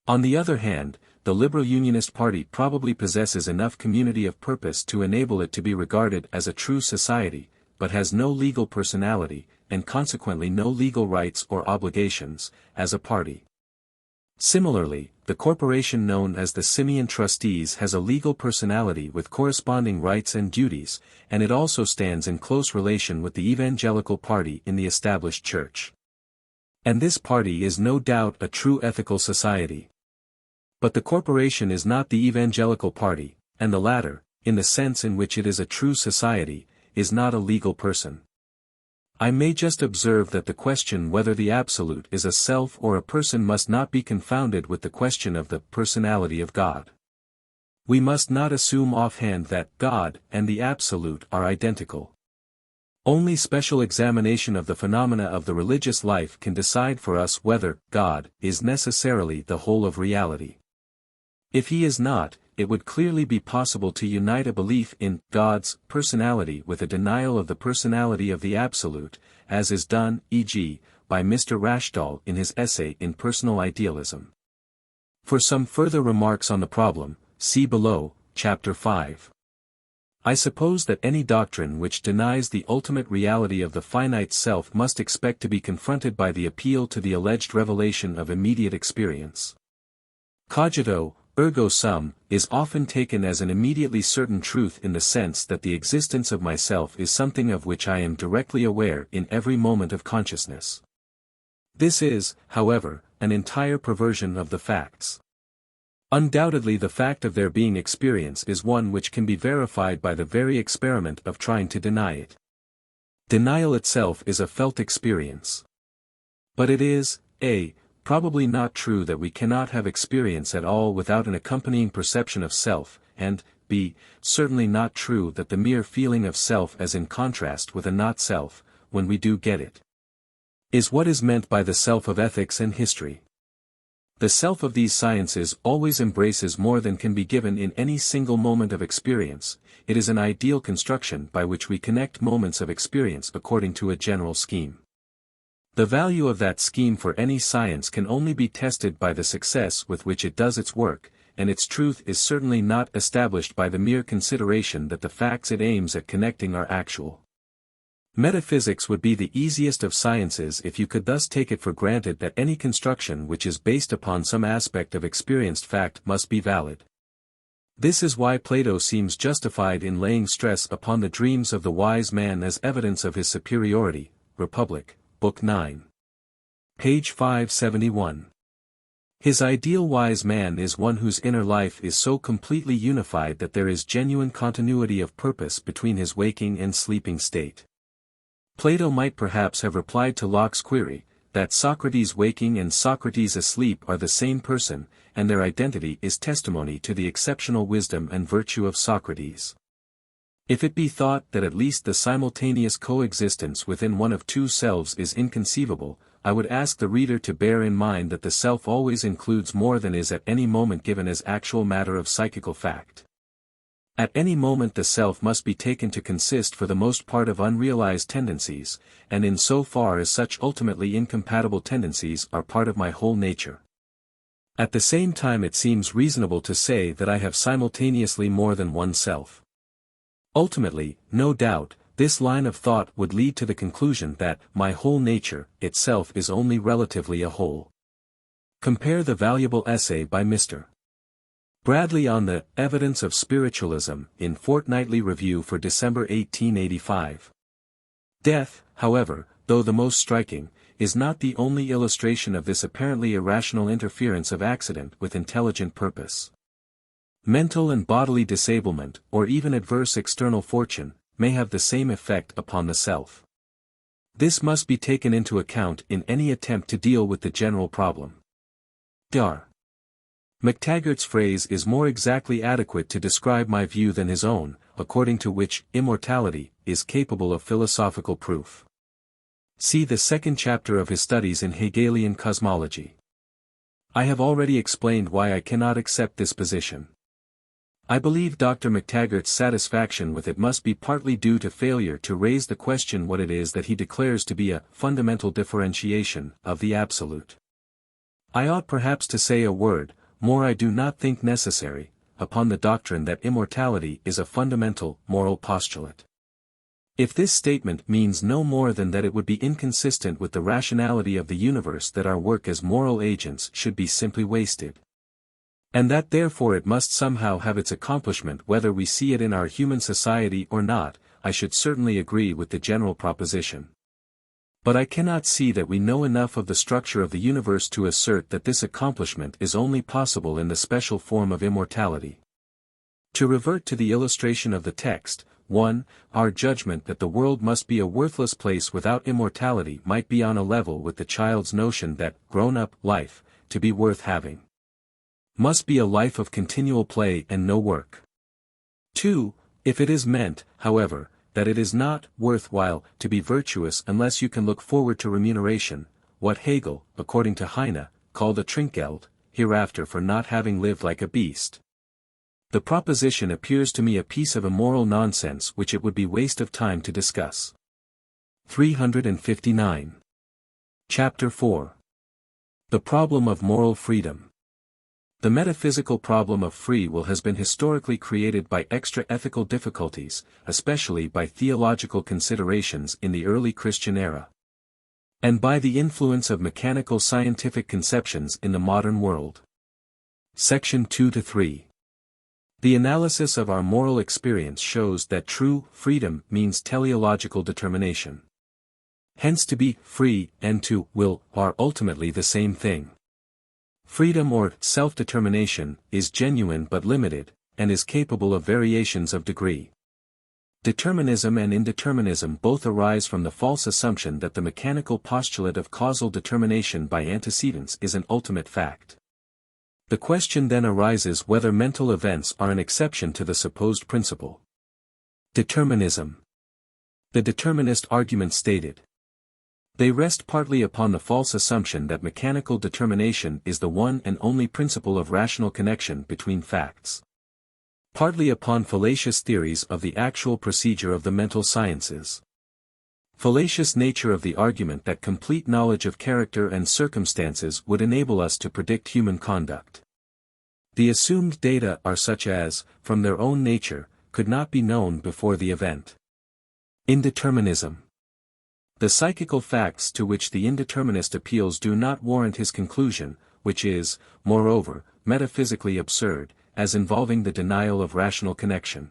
On the other hand, the Liberal Unionist Party probably possesses enough community of purpose to enable it to be regarded as a true society, but has no legal personality, and consequently no legal rights or obligations, as a party. Similarly, the corporation known as the Simian Trustees has a legal personality with corresponding rights and duties, and it also stands in close relation with the Evangelical Party in the established church. And this party is no doubt a true ethical society. But the corporation is not the Evangelical Party, and the latter, in the sense in which it is a true society, is not a legal person. I may just observe that the question whether the Absolute is a self or a person must not be confounded with the question of the personality of God. We must not assume offhand that God and the Absolute are identical. Only special examination of the phenomena of the religious life can decide for us whether God is necessarily the whole of reality. If he is not, it would clearly be possible to unite a belief in God's personality with a denial of the personality of the Absolute, as is done, e.g., by Mr. Rashdall in his essay in Personal Idealism. For some further remarks on the problem, see below, Chapter 5. I suppose that any doctrine which denies the ultimate reality of the finite self must expect to be confronted by the appeal to the alleged revelation of immediate experience. Cogito, ergo sum, is often taken as an immediately certain truth in the sense that the existence of myself is something of which I am directly aware in every moment of consciousness. This is, however, an entire perversion of the facts. Undoubtedly the fact of there being experience is one which can be verified by the very experiment of trying to deny it. Denial itself is a felt experience. But it is, a, probably not true that we cannot have experience at all without an accompanying perception of self, and, b, certainly not true that the mere feeling of self as in contrast with a not-self, when we do get it, is what is meant by the self of ethics and history. The self of these sciences always embraces more than can be given in any single moment of experience. It is an ideal construction by which we connect moments of experience according to a general scheme. The value of that scheme for any science can only be tested by the success with which it does its work, and its truth is certainly not established by the mere consideration that the facts it aims at connecting are actual. Metaphysics would be the easiest of sciences if you could thus take it for granted that any construction which is based upon some aspect of experienced fact must be valid. This is why Plato seems justified in laying stress upon the dreams of the wise man as evidence of his superiority. Republic, Book 9. Page 571. His ideal wise man is one whose inner life is so completely unified that there is genuine continuity of purpose between his waking and sleeping state. Plato might perhaps have replied to Locke's query, that Socrates waking and Socrates asleep are the same person, and their identity is testimony to the exceptional wisdom and virtue of Socrates. If it be thought that at least the simultaneous coexistence within one of two selves is inconceivable, I would ask the reader to bear in mind that the self always includes more than is at any moment given as actual matter of psychical fact. At any moment the self must be taken to consist for the most part of unrealized tendencies, and in so far as such ultimately incompatible tendencies are part of my whole nature. At the same time it seems reasonable to say that I have simultaneously more than one self. Ultimately, no doubt, this line of thought would lead to the conclusion that my whole nature itself is only relatively a whole. Compare the valuable essay by Mr. Bradley on the Evidence of Spiritualism in Fortnightly Review for December 1885. Death, however, though the most striking, is not the only illustration of this apparently irrational interference of accident with intelligent purpose. Mental and bodily disablement, or even adverse external fortune, may have the same effect upon the self. This must be taken into account in any attempt to deal with the general problem. Dr. McTaggart's phrase is more exactly adequate to describe my view than his own, according to which immortality is capable of philosophical proof. See the second chapter of his studies in Hegelian cosmology. I have already explained why I cannot accept this position. I believe Dr. McTaggart's satisfaction with it must be partly due to failure to raise the question what it is that he declares to be a fundamental differentiation of the absolute. I ought perhaps to say a word, more I do not think necessary, upon the doctrine that immortality is a fundamental moral postulate. If this statement means no more than that it would be inconsistent with the rationality of the universe that our work as moral agents should be simply wasted, and that therefore it must somehow have its accomplishment whether we see it in our human society or not, I should certainly agree with the general proposition. But I cannot see that we know enough of the structure of the universe to assert that this accomplishment is only possible in the special form of immortality. To revert to the illustration of the text, 1. Our judgment that the world must be a worthless place without immortality might be on a level with the child's notion that grown-up life, to be worth having, must be a life of continual play and no work. 2. If it is meant, however, that it is not worthwhile to be virtuous unless you can look forward to remuneration, what Hegel, according to Heine, called a Trinkgeld, hereafter for not having lived like a beast. The proposition appears to me a piece of immoral nonsense which it would be waste of time to discuss. 359. Chapter 4. The Problem of Moral Freedom. The metaphysical problem of free will has been historically created by extra-ethical difficulties, especially by theological considerations in the early Christian era, and by the influence of mechanical scientific conceptions in the modern world. Section 2-3. The analysis of our moral experience shows that true freedom means teleological determination. Hence to be free and to will are ultimately the same thing. Freedom or self-determination is genuine but limited, and is capable of variations of degree. Determinism and indeterminism both arise from the false assumption that the mechanical postulate of causal determination by antecedents is an ultimate fact. The question then arises whether mental events are an exception to the supposed principle. Determinism. The determinist argument stated. They rest partly upon the false assumption that mechanical determination is the one and only principle of rational connection between facts. Partly upon fallacious theories of the actual procedure of the mental sciences. Fallacious nature of the argument that complete knowledge of character and circumstances would enable us to predict human conduct. The assumed data are such as, from their own nature, could not be known before the event. Indeterminism. The psychical facts to which the indeterminist appeals do not warrant his conclusion, which is, moreover, metaphysically absurd, as involving the denial of rational connection.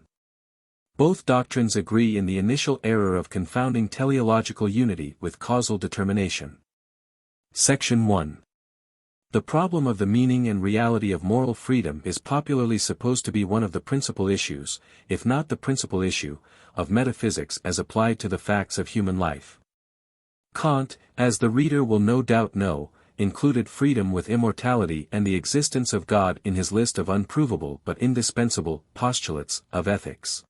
Both doctrines agree in the initial error of confounding teleological unity with causal determination. Section 1. The problem of the meaning and reality of moral freedom is popularly supposed to be one of the principal issues, if not the principal issue, of metaphysics as applied to the facts of human life. Kant, as the reader will no doubt know, included freedom with immortality and the existence of God in his list of unprovable but indispensable postulates of ethics.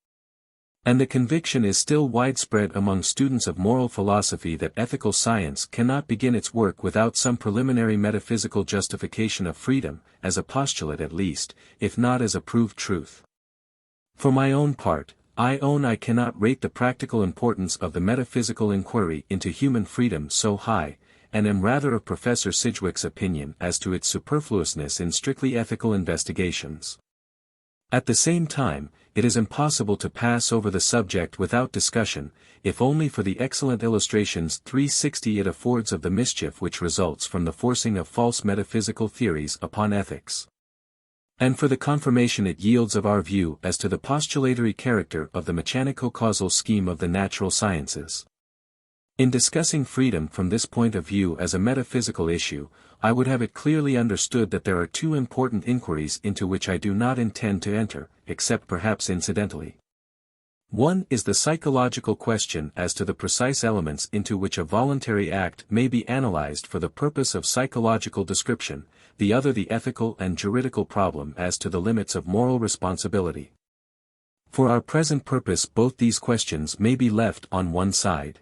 And the conviction is still widespread among students of moral philosophy that ethical science cannot begin its work without some preliminary metaphysical justification of freedom, as a postulate at least, if not as a proved truth. For my own part, I own I cannot rate the practical importance of the metaphysical inquiry into human freedom so high, and am rather of Professor Sidgwick's opinion as to its superfluousness in strictly ethical investigations. At the same time, it is impossible to pass over the subject without discussion, if only for the excellent illustrations 360 it affords of the mischief which results from the forcing of false metaphysical theories upon ethics, and for the confirmation it yields of our view as to the postulatory character of the mechanico-causal scheme of the natural sciences. In discussing freedom from this point of view as a metaphysical issue, I would have it clearly understood that there are two important inquiries into which I do not intend to enter, except perhaps incidentally. One is the psychological question as to the precise elements into which a voluntary act may be analyzed for the purpose of psychological description, the other the ethical and juridical problem as to the limits of moral responsibility. For our present purpose both these questions may be left on one side.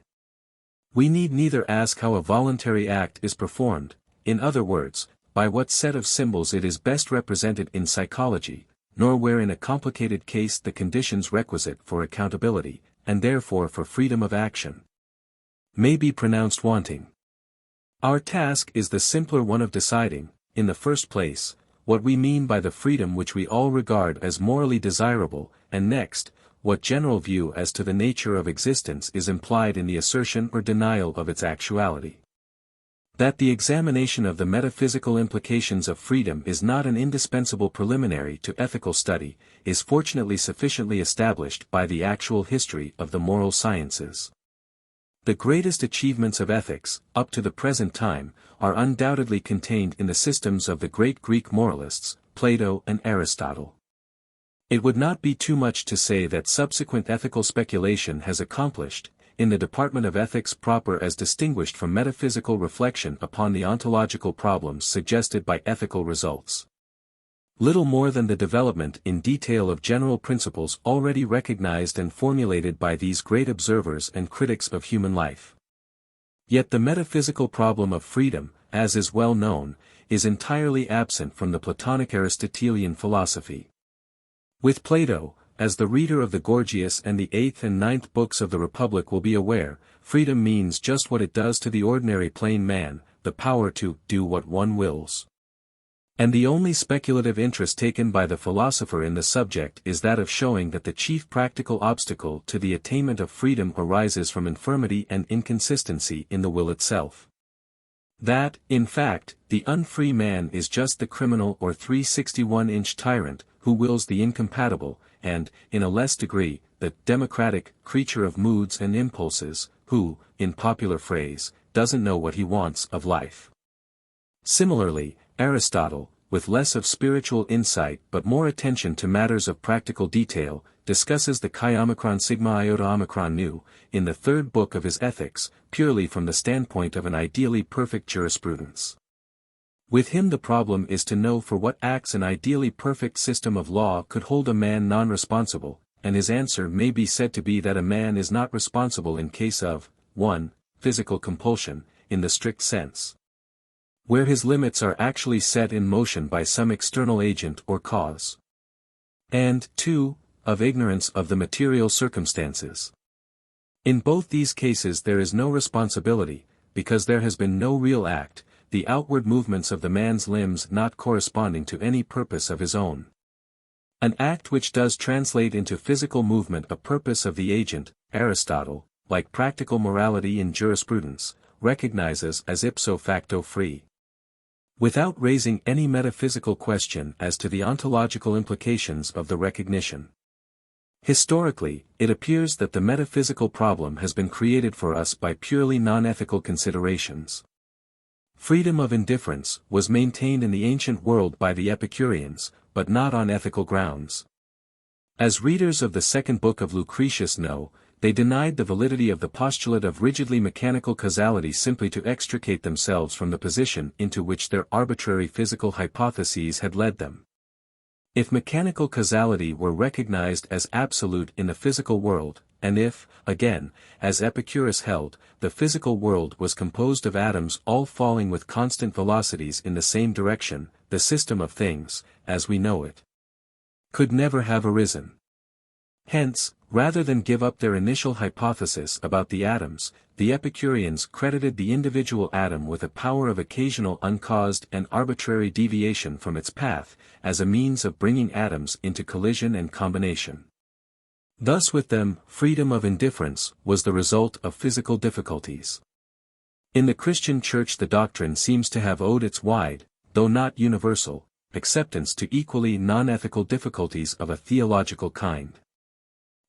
We need neither ask how a voluntary act is performed, in other words, by what set of symbols it is best represented in psychology, nor where in a complicated case the conditions requisite for accountability, and therefore for freedom of action, may be pronounced wanting. Our task is the simpler one of deciding, in the first place, what we mean by the freedom which we all regard as morally desirable, and next, what general view as to the nature of existence is implied in the assertion or denial of its actuality. That the examination of the metaphysical implications of freedom is not an indispensable preliminary to ethical study, is fortunately sufficiently established by the actual history of the moral sciences. The greatest achievements of ethics, up to the present time, are undoubtedly contained in the systems of the great Greek moralists, Plato and Aristotle. It would not be too much to say that subsequent ethical speculation has accomplished, in the department of ethics proper as distinguished from metaphysical reflection upon the ontological problems suggested by ethical results, little more than the development in detail of general principles already recognized and formulated by these great observers and critics of human life. Yet the metaphysical problem of freedom, as is well known, is entirely absent from the Platonic Aristotelian philosophy. With Plato, as the reader of the Gorgias and the 8th and 9th books of the Republic will be aware, freedom means just what it does to the ordinary plain man, the power to do what one wills. And the only speculative interest taken by the philosopher in the subject is that of showing that the chief practical obstacle to the attainment of freedom arises from infirmity and inconsistency in the will itself. That, in fact, the unfree man is just the criminal or 361-inch tyrant, who wills the incompatible, and, in a less degree, the democratic creature of moods and impulses, who, in popular phrase, doesn't know what he wants of life. Similarly, Aristotle, with less of spiritual insight but more attention to matters of practical detail, discusses the chi omicron sigma iota omicron nu, in the 3rd book of his Ethics, purely from the standpoint of an ideally perfect jurisprudence. With him the problem is to know for what acts an ideally perfect system of law could hold a man non-responsible, and his answer may be said to be that a man is not responsible in case of, 1. Physical compulsion, in the strict sense, where his limits are actually set in motion by some external agent or cause, and 2. Of ignorance of the material circumstances. In both these cases there is no responsibility, because there has been no real act, the outward movements of the man's limbs not corresponding to any purpose of his own. An act which does translate into physical movement a purpose of the agent, Aristotle, like practical morality in jurisprudence, recognizes as ipso facto free. Without raising any metaphysical question as to the ontological implications of the recognition. Historically, it appears that the metaphysical problem has been created for us by purely non-ethical considerations. Freedom of indifference was maintained in the ancient world by the Epicureans, but not on ethical grounds. As readers of the 2nd book of Lucretius know, they denied the validity of the postulate of rigidly mechanical causality simply to extricate themselves from the position into which their arbitrary physical hypotheses had led them. If mechanical causality were recognized as absolute in the physical world, and if, again, as Epicurus held, the physical world was composed of atoms all falling with constant velocities in the same direction, the system of things, as we know it, could never have arisen. Hence, rather than give up their initial hypothesis about the atoms, the Epicureans credited the individual atom with a power of occasional uncaused and arbitrary deviation from its path, as a means of bringing atoms into collision and combination. Thus with them, freedom of indifference was the result of physical difficulties. In the Christian Church the doctrine seems to have owed its wide, though not universal, acceptance to equally non-ethical difficulties of a theological kind.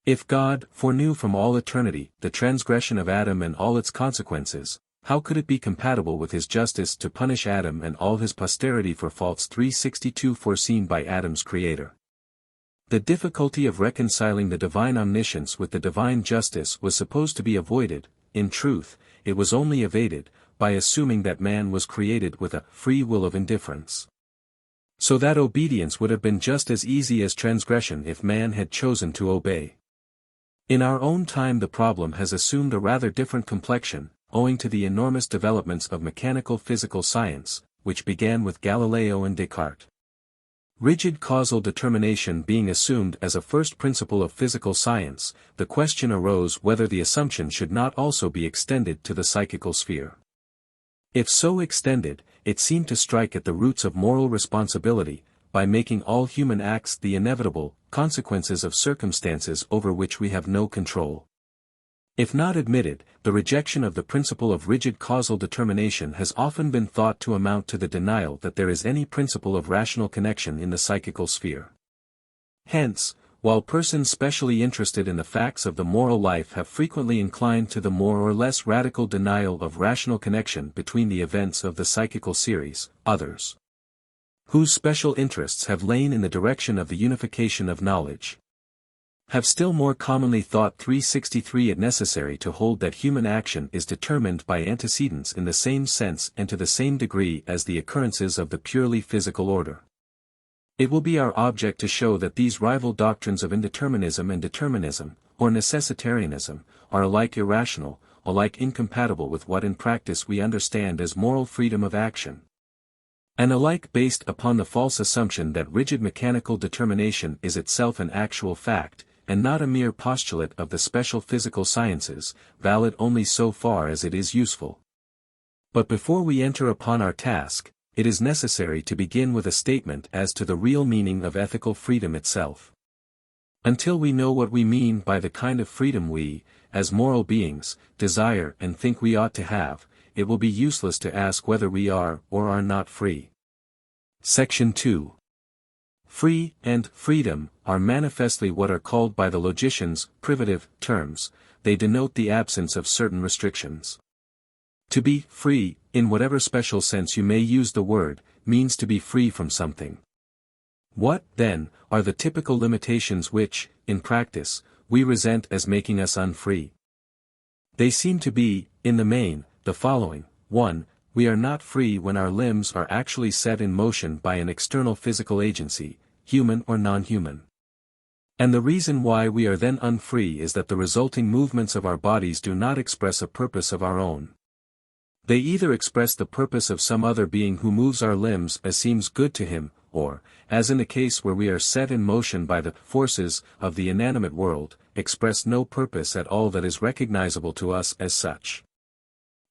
If God foreknew from all eternity the transgression of Adam and all its consequences, how could it be compatible with his justice to punish Adam and all his posterity for faults 362 foreseen by Adam's creator? The difficulty of reconciling the divine omniscience with the divine justice was supposed to be avoided. In truth, it was only evaded, by assuming that man was created with a free will of indifference. So that obedience would have been just as easy as transgression if man had chosen to obey. In our own time the problem has assumed a rather different complexion, owing to the enormous developments of mechanical physical science, which began with Galileo and Descartes. Rigid causal determination being assumed as a first principle of physical science, the question arose whether the assumption should not also be extended to the psychical sphere. If so extended, it seemed to strike at the roots of moral responsibility, by making all human acts the inevitable consequences of circumstances over which we have no control. If not admitted, the rejection of the principle of rigid causal determination has often been thought to amount to the denial that there is any principle of rational connection in the psychical sphere. Hence, while persons specially interested in the facts of the moral life have frequently inclined to the more or less radical denial of rational connection between the events of the psychical series, others, whose special interests have lain in the direction of the unification of knowledge, have still more commonly thought 363 it necessary to hold that human action is determined by antecedents in the same sense and to the same degree as the occurrences of the purely physical order. It will be our object to show that these rival doctrines of indeterminism and determinism, or necessitarianism, are alike irrational, alike incompatible with what in practice we understand as moral freedom of action, and alike based upon the false assumption that rigid mechanical determination is itself an actual fact, and not a mere postulate of the special physical sciences, valid only so far as it is useful. But before we enter upon our task, it is necessary to begin with a statement as to the real meaning of ethical freedom itself. Until we know what we mean by the kind of freedom we, as moral beings, desire and think we ought to have, it will be useless to ask whether we are or are not free. Section 2. Free and freedom are manifestly what are called by the logicians privative terms. They denote the absence of certain restrictions. To be free, in whatever special sense you may use the word, means to be free from something. What, then, are the typical limitations which, in practice, we resent as making us unfree? They seem to be, in the main, the following. 1. We are not free when our limbs are actually set in motion by an external physical agency, human or non-human. And the reason why we are then unfree is that the resulting movements of our bodies do not express a purpose of our own. They either express the purpose of some other being who moves our limbs as seems good to him, or, as in the case where we are set in motion by the forces of the inanimate world, express no purpose at all that is recognizable to us as such.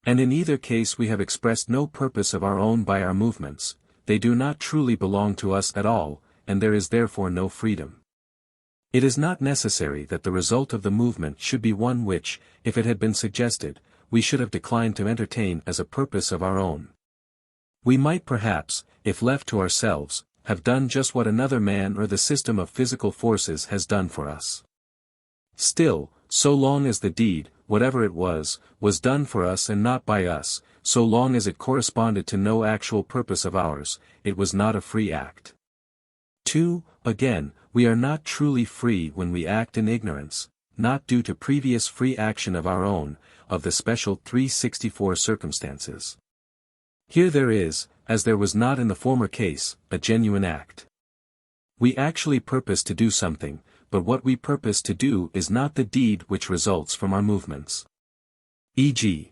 And in either case we have expressed no purpose of our own by our movements, they do not truly belong to us at all, and there is therefore no freedom. It is not necessary that the result of the movement should be one which, if it had been suggested, we should have declined to entertain as a purpose of our own. We might perhaps, if left to ourselves, have done just what another man or the system of physical forces has done for us. Still, so long as the deed, whatever it was done for us and not by us, so long as it corresponded to no actual purpose of ours, it was not a free act. 2. Again, we are not truly free when we act in ignorance, not due to previous free action of our own, of the special 364 circumstances. Here there is, as there was not in the former case, a genuine act. We actually purpose to do something, but what we purpose to do is not the deed which results from our movements. E.g.,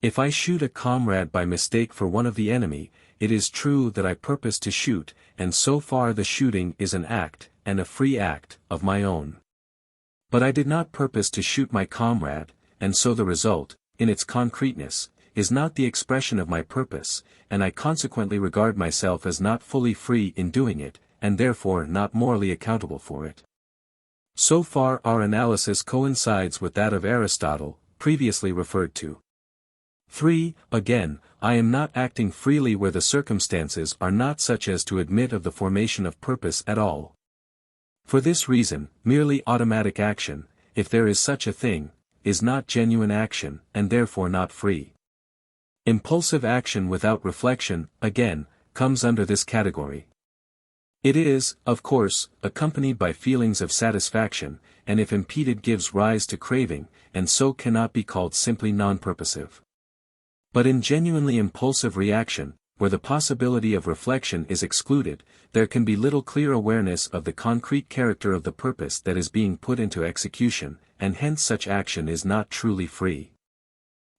if I shoot a comrade by mistake for one of the enemy, it is true that I purpose to shoot, and so far the shooting is an act, and a free act, of my own. But I did not purpose to shoot my comrade, and so the result, in its concreteness, is not the expression of my purpose, and I consequently regard myself as not fully free in doing it, and therefore not morally accountable for it. So far our analysis coincides with that of Aristotle, previously referred to. 3. Again, I am not acting freely where the circumstances are not such as to admit of the formation of purpose at all. For this reason, merely automatic action, if there is such a thing, is not genuine action, and therefore not free. Impulsive action without reflection, again, comes under this category. It is, of course, accompanied by feelings of satisfaction, and if impeded gives rise to craving, and so cannot be called simply non-purposive. But in genuinely impulsive reaction, where the possibility of reflection is excluded, there can be little clear awareness of the concrete character of the purpose that is being put into execution, and hence such action is not truly free.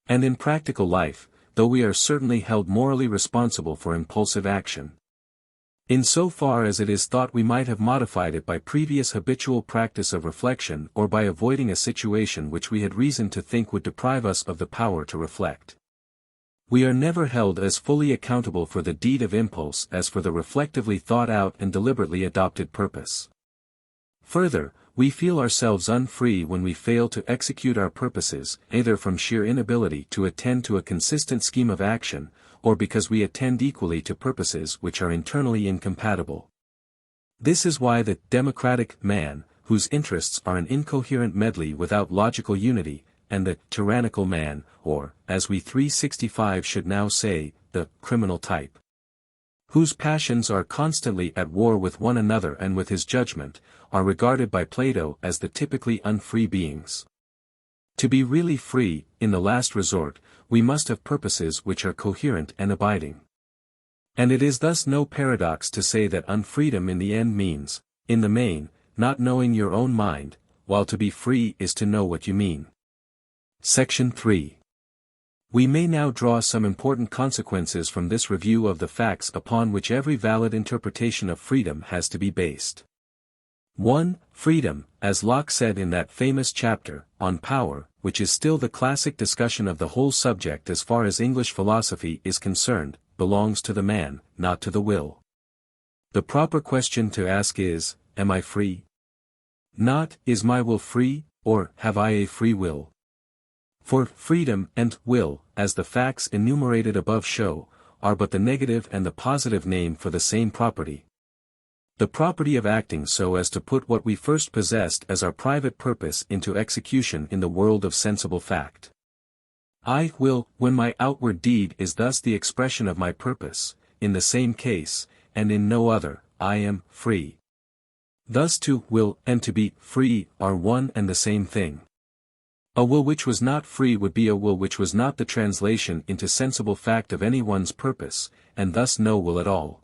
And in practical life, though we are certainly held morally responsible for impulsive action, in so far as it is thought we might have modified it by previous habitual practice of reflection or by avoiding a situation which we had reason to think would deprive us of the power to reflect. We are never held as fully accountable for the deed of impulse as for the reflectively thought out and deliberately adopted purpose. Further, we feel ourselves unfree when we fail to execute our purposes, either from sheer inability to attend to a consistent scheme of action, or because we attend equally to purposes which are internally incompatible. This is why the democratic man, whose interests are an incoherent medley without logical unity, and the tyrannical man, or, as we 365 should now say, the criminal type, whose passions are constantly at war with one another and with his judgment, are regarded by Plato as the typically unfree beings. To be really free, in the last resort, we must have purposes which are coherent and abiding. And it is thus no paradox to say that unfreedom in the end means, in the main, not knowing your own mind, while to be free is to know what you mean. Section 3. We may now draw some important consequences from this review of the facts upon which every valid interpretation of freedom has to be based. 1. Freedom, as Locke said in that famous chapter, on power, which is still the classic discussion of the whole subject as far as English philosophy is concerned, belongs to the man, not to the will. The proper question to ask is, am I free? Not, is my will free, or, have I a free will? For freedom and will, as the facts enumerated above show, are but the negative and the positive name for the same property. The property of acting so as to put what we first possessed as our private purpose into execution in the world of sensible fact. I will, when my outward deed is thus the expression of my purpose, in the same case, and in no other, I am free. Thus to will and to be free are one and the same thing. A will which was not free would be a will which was not the translation into sensible fact of any one's purpose, and thus no will at all.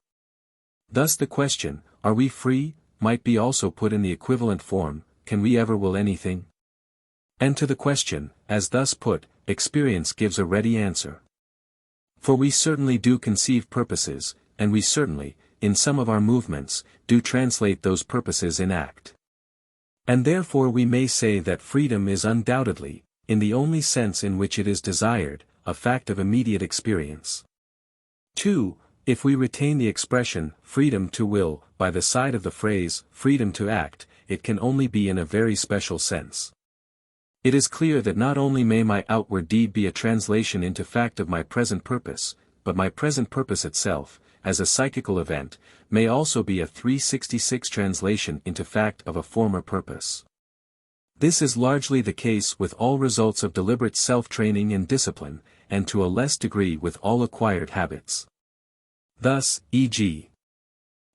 Thus the question, are we free, might be also put in the equivalent form, can we ever will anything? And to the question, as thus put, experience gives a ready answer. For we certainly do conceive purposes, and we certainly, in some of our movements, do translate those purposes in act. And therefore we may say that freedom is undoubtedly, in the only sense in which it is desired, a fact of immediate experience. 2. If we retain the expression, freedom to will, by the side of the phrase, freedom to act, it can only be in a very special sense. It is clear that not only may my outward deed be a translation into fact of my present purpose, but my present purpose itself, as a psychical event, may also be a 366 translation into fact of a former purpose. This is largely the case with all results of deliberate self-training and discipline, and to a less degree with all acquired habits. Thus, e.g.,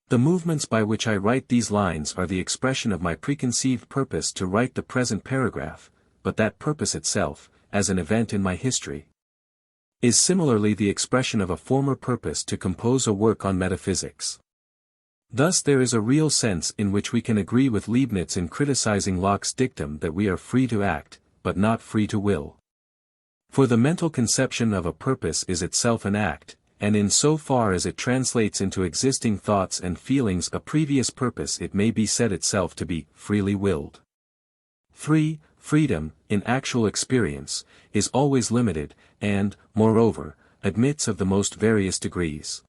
the movements by which I write these lines are the expression of my preconceived purpose to write the present paragraph, but that purpose itself, as an event in my history, is similarly the expression of a former purpose to compose a work on metaphysics. Thus there is a real sense in which we can agree with Leibniz in criticizing Locke's dictum that we are free to act, but not free to will. For the mental conception of a purpose is itself an act, and in so far as it translates into existing thoughts and feelings a previous purpose it may be said itself to be freely willed. 3. Freedom, in actual experience, is always limited, and, moreover, admits of the most various degrees.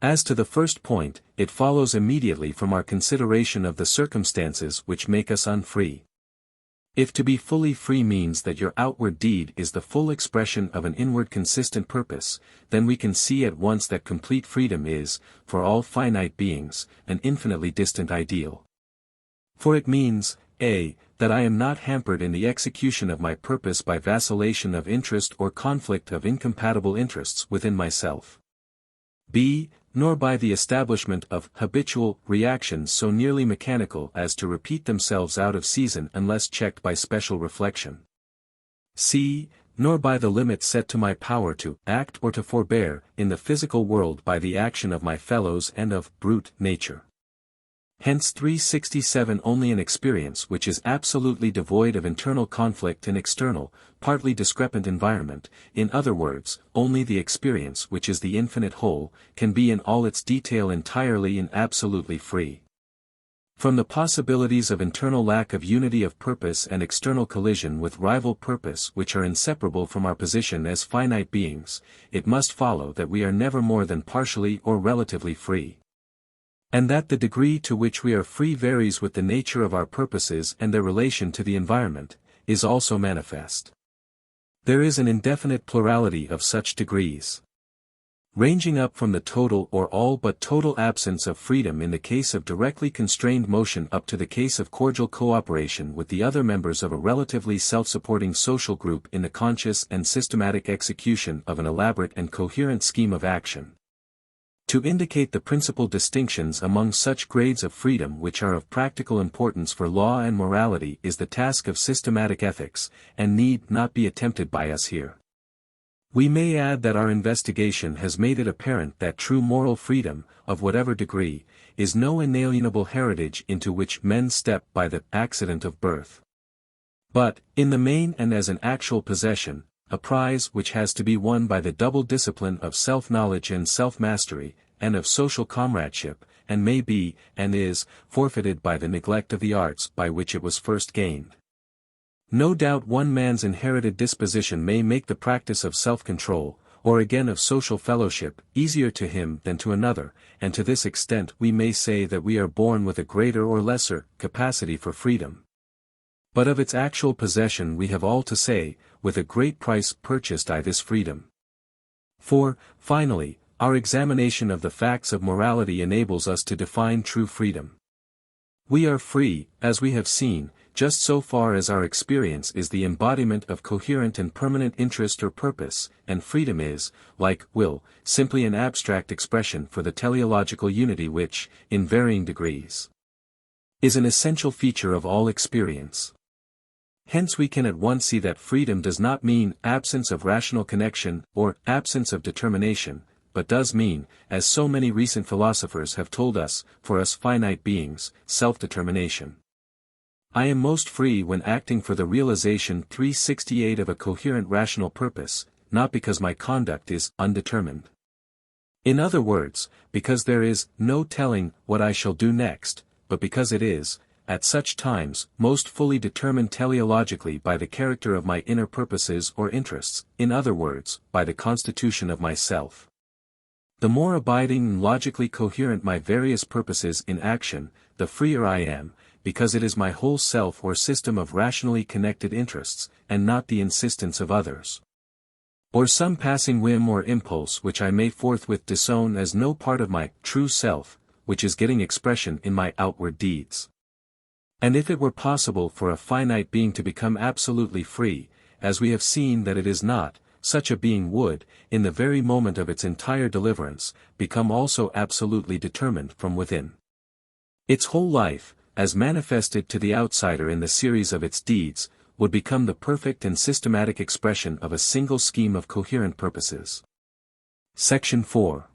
As to the first point, it follows immediately from our consideration of the circumstances which make us unfree. If to be fully free means that your outward deed is the full expression of an inward consistent purpose, then we can see at once that complete freedom is, for all finite beings, an infinitely distant ideal. For it means, a. That I am not hampered in the execution of my purpose by vacillation of interest or conflict of incompatible interests within myself. b. Nor by the establishment of habitual reactions so nearly mechanical as to repeat themselves out of season unless checked by special reflection. c. Nor by the limits set to my power to act or to forbear in the physical world by the action of my fellows and of brute nature. Hence 367 only an experience which is absolutely devoid of internal conflict in external, partly discrepant environment, in other words, only the experience which is the infinite whole, can be in all its detail entirely and absolutely free. From the possibilities of internal lack of unity of purpose and external collision with rival purpose which are inseparable from our position as finite beings, it must follow that we are never more than partially or relatively free. And that the degree to which we are free varies with the nature of our purposes and their relation to the environment, is also manifest. There is an indefinite plurality of such degrees, ranging up from the total or all but total absence of freedom in the case of directly constrained motion up to the case of cordial cooperation with the other members of a relatively self-supporting social group in the conscious and systematic execution of an elaborate and coherent scheme of action. To indicate the principal distinctions among such grades of freedom which are of practical importance for law and morality is the task of systematic ethics, and need not be attempted by us here. We may add that our investigation has made it apparent that true moral freedom, of whatever degree, is no inalienable heritage into which men step by the accident of birth, but, in the main and as an actual possession, a prize which has to be won by the double discipline of self-knowledge and self-mastery, and of social comradeship, and may be, and is, forfeited by the neglect of the arts by which it was first gained. No doubt one man's inherited disposition may make the practice of self-control, or again of social fellowship, easier to him than to another, and to this extent we may say that we are born with a greater or lesser capacity for freedom. But of its actual possession we have all to say, with a great price purchased I this freedom. For, finally, our examination of the facts of morality enables us to define true freedom. We are free, as we have seen, just so far as our experience is the embodiment of coherent and permanent interest or purpose, and freedom is, like will, simply an abstract expression for the teleological unity which, in varying degrees, is an essential feature of all experience. Hence we can at once see that freedom does not mean absence of rational connection or absence of determination, but does mean, as so many recent philosophers have told us, for us finite beings, self-determination. I am most free when acting for the realization 368 of a coherent rational purpose, not because my conduct is undetermined. In other words, because there is no telling what I shall do next, but because it is, at such times, most fully determined teleologically by the character of my inner purposes or interests, in other words, by the constitution of myself. The more abiding and logically coherent my various purposes in action, the freer I am, because it is my whole self or system of rationally connected interests, and not the insistence of others, or some passing whim or impulse which I may forthwith disown as no part of my true self, which is getting expression in my outward deeds. And if it were possible for a finite being to become absolutely free, as we have seen that it is not, such a being would, in the very moment of its entire deliverance, become also absolutely determined from within. Its whole life, as manifested to the outsider in the series of its deeds, would become the perfect and systematic expression of a single scheme of coherent purposes. Section 4.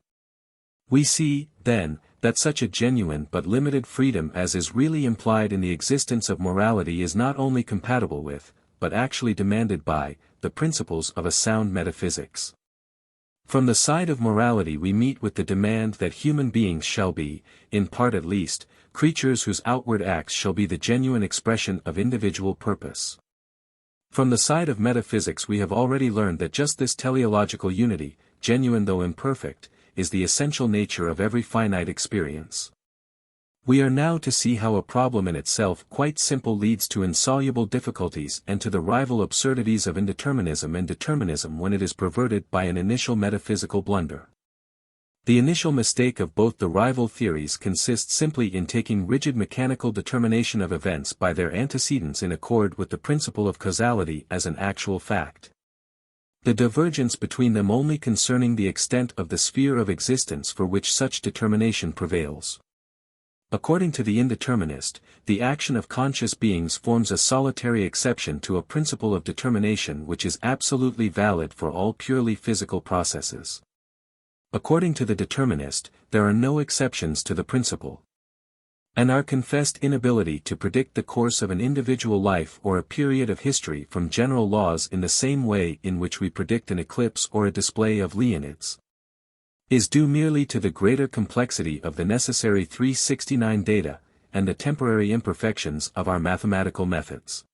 We see, then, that such a genuine but limited freedom as is really implied in the existence of morality is not only compatible with, but actually demanded by, the principles of a sound metaphysics. From the side of morality we meet with the demand that human beings shall be, in part at least, creatures whose outward acts shall be the genuine expression of individual purpose. From the side of metaphysics we have already learned that just this teleological unity, genuine though imperfect, is the essential nature of every finite experience. We are now to see how a problem in itself quite simple leads to insoluble difficulties and to the rival absurdities of indeterminism and determinism when it is perverted by an initial metaphysical blunder. The initial mistake of both the rival theories consists simply in taking rigid mechanical determination of events by their antecedents in accord with the principle of causality as an actual fact. The divergence between them only concerning the extent of the sphere of existence for which such determination prevails. According to the indeterminist, the action of conscious beings forms a solitary exception to a principle of determination which is absolutely valid for all purely physical processes. According to the determinist, there are no exceptions to the principle. And our confessed inability to predict the course of an individual life or a period of history from general laws in the same way in which we predict an eclipse or a display of Leonids, is due merely to the greater complexity of the necessary 369 data, and the temporary imperfections of our mathematical methods.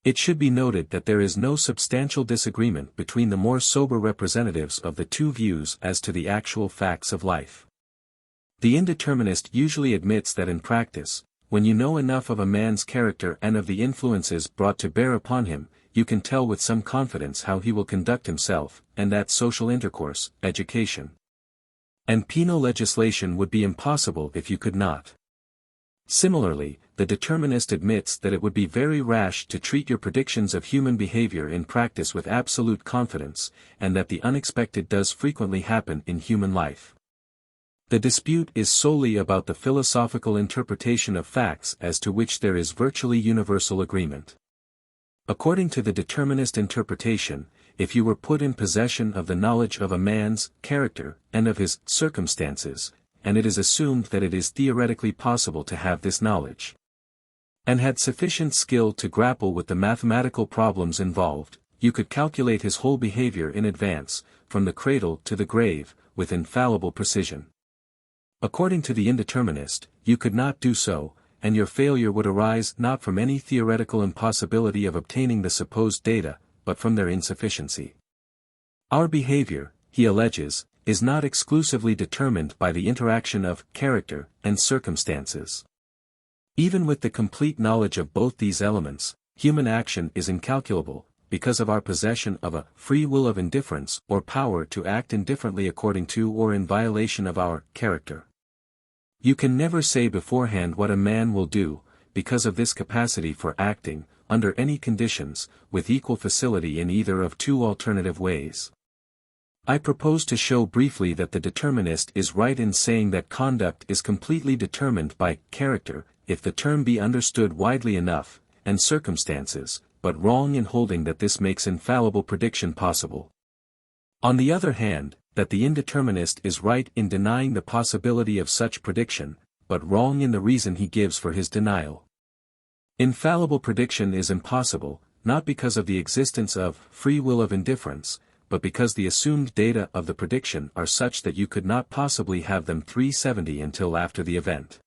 It should be noted that there is no substantial disagreement between the more sober representatives of the two views as to the actual facts of life. The indeterminist usually admits that in practice, when you know enough of a man's character and of the influences brought to bear upon him, you can tell with some confidence how he will conduct himself, and that social intercourse, education, and penal legislation would be impossible if you could not. Similarly, the determinist admits that it would be very rash to treat your predictions of human behavior in practice with absolute confidence, and that the unexpected does frequently happen in human life. The dispute is solely about the philosophical interpretation of facts as to which there is virtually universal agreement. According to the determinist interpretation, if you were put in possession of the knowledge of a man's character and of his circumstances, and it is assumed that it is theoretically possible to have this knowledge, and had sufficient skill to grapple with the mathematical problems involved, you could calculate his whole behavior in advance, from the cradle to the grave, with infallible precision. According to the indeterminist, you could not do so, and your failure would arise not from any theoretical impossibility of obtaining the supposed data, but from their insufficiency. Our behavior, he alleges, is not exclusively determined by the interaction of character and circumstances. Even with the complete knowledge of both these elements, human action is incalculable, because of our possession of a free will of indifference or power to act indifferently according to or in violation of our character. You can never say beforehand what a man will do, because of this capacity for acting, under any conditions, with equal facility in either of two alternative ways. I propose to show briefly that the determinist is right in saying that conduct is completely determined by character, if the term be understood widely enough, and circumstances, but wrong in holding that this makes infallible prediction possible. On the other hand, that the indeterminist is right in denying the possibility of such prediction, but wrong in the reason he gives for his denial. Infallible prediction is impossible, not because of the existence of free will of indifference, but because the assumed data of the prediction are such that you could not possibly have them 370 until after the event.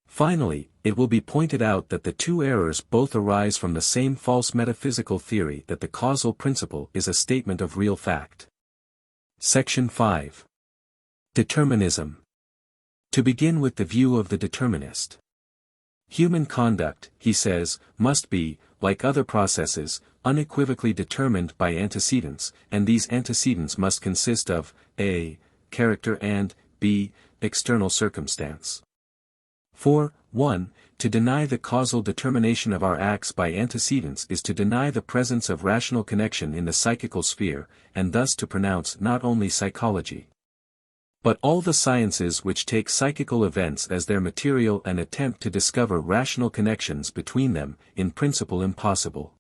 Finally, it will be pointed out that the two errors both arise from the same false metaphysical theory that the causal principle is a statement of real fact. Section 5. Determinism. To begin with the view of the determinist. Human conduct, he says, must be, like other processes, unequivocally determined by antecedents, and these antecedents must consist of a. Character and b. External circumstance. For 1. To deny the causal determination of our acts by antecedents is to deny the presence of rational connection in the psychical sphere, and thus to pronounce not only psychology, but all the sciences which take psychical events as their material and attempt to discover rational connections between them, in principle impossible.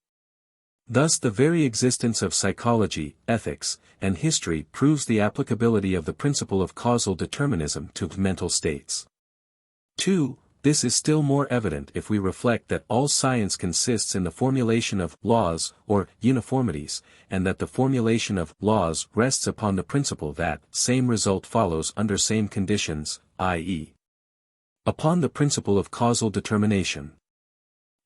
Thus the very existence of psychology, ethics, and history proves the applicability of the principle of causal determinism to mental states. 2. This is still more evident if we reflect that all science consists in the formulation of laws or uniformities, and that the formulation of laws rests upon the principle that same result follows under same conditions, i.e., upon the principle of causal determination.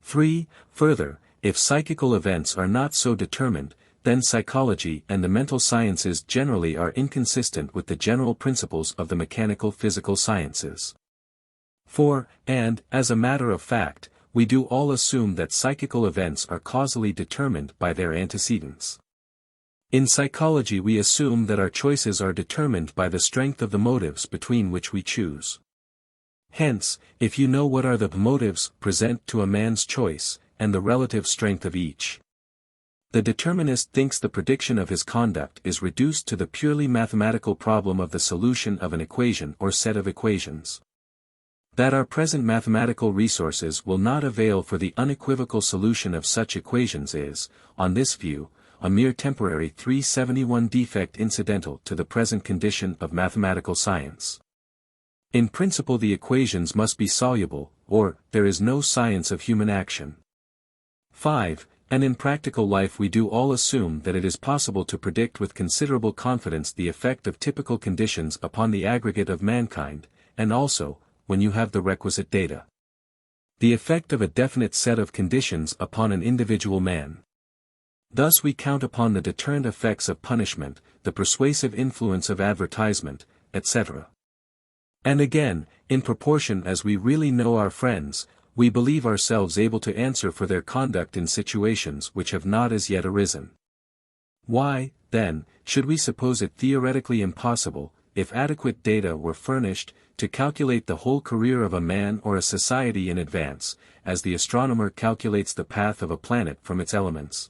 3. Further, if psychical events are not so determined, then psychology and the mental sciences generally are inconsistent with the general principles of the mechanical physical sciences. 4. And, as a matter of fact, we do all assume that psychical events are causally determined by their antecedents. In psychology we assume that our choices are determined by the strength of the motives between which we choose. Hence, if you know what are the motives present to a man's choice, and the relative strength of each, the determinist thinks the prediction of his conduct is reduced to the purely mathematical problem of the solution of an equation or set of equations. That our present mathematical resources will not avail for the unequivocal solution of such equations is, on this view, a mere temporary 371 defect incidental to the present condition of mathematical science. In principle the equations must be soluble, or there is no science of human action. 5. And in practical life we do all assume that it is possible to predict with considerable confidence the effect of typical conditions upon the aggregate of mankind, and also, when you have the requisite data, the effect of a definite set of conditions upon an individual man. Thus we count upon the deterrent effects of punishment, the persuasive influence of advertisement, etc. And again, in proportion as we really know our friends, we believe ourselves able to answer for their conduct in situations which have not as yet arisen. Why, then, should we suppose it theoretically impossible, if adequate data were furnished, to calculate the whole career of a man or a society in advance, as the astronomer calculates the path of a planet from its elements?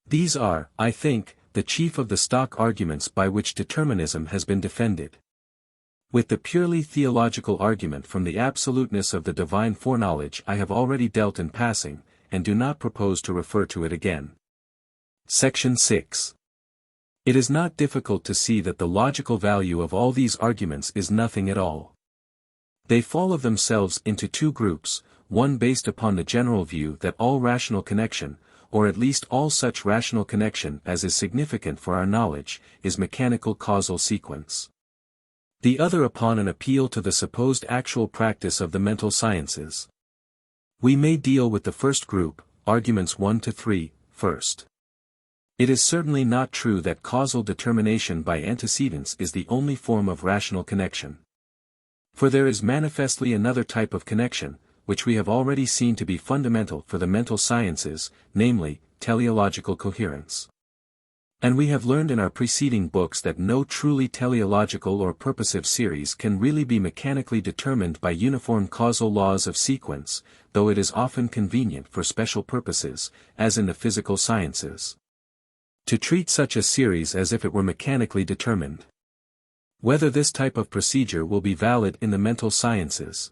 These are, I think, the chief of the stock arguments by which determinism has been defended. With the purely theological argument from the absoluteness of the divine foreknowledge I have already dealt in passing, and do not propose to refer to it again. Section 6. It is not difficult to see that the logical value of all these arguments is nothing at all. They fall of themselves into two groups, one based upon the general view that all rational connection, or at least all such rational connection as is significant for our knowledge, is mechanical causal sequence. The other upon an appeal to the supposed actual practice of the mental sciences. We may deal with the first group, arguments 1 to 3, first. It is certainly not true that causal determination by antecedents is the only form of rational connection. For there is manifestly another type of connection, which we have already seen to be fundamental for the mental sciences, namely, teleological coherence. And we have learned in our preceding books that no truly teleological or purposive series can really be mechanically determined by uniform causal laws of sequence, though it is often convenient for special purposes, as in the physical sciences, to treat such a series as if it were mechanically determined. Whether this type of procedure will be valid in the mental sciences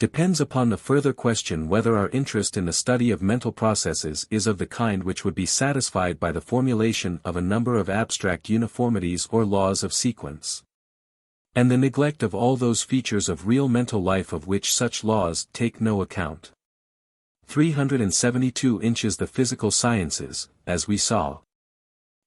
depends upon the further question whether our interest in the study of mental processes is of the kind which would be satisfied by the formulation of a number of abstract uniformities or laws of sequence, and the neglect of all those features of real mental life of which such laws take no account. 372 inches The physical sciences, as we saw.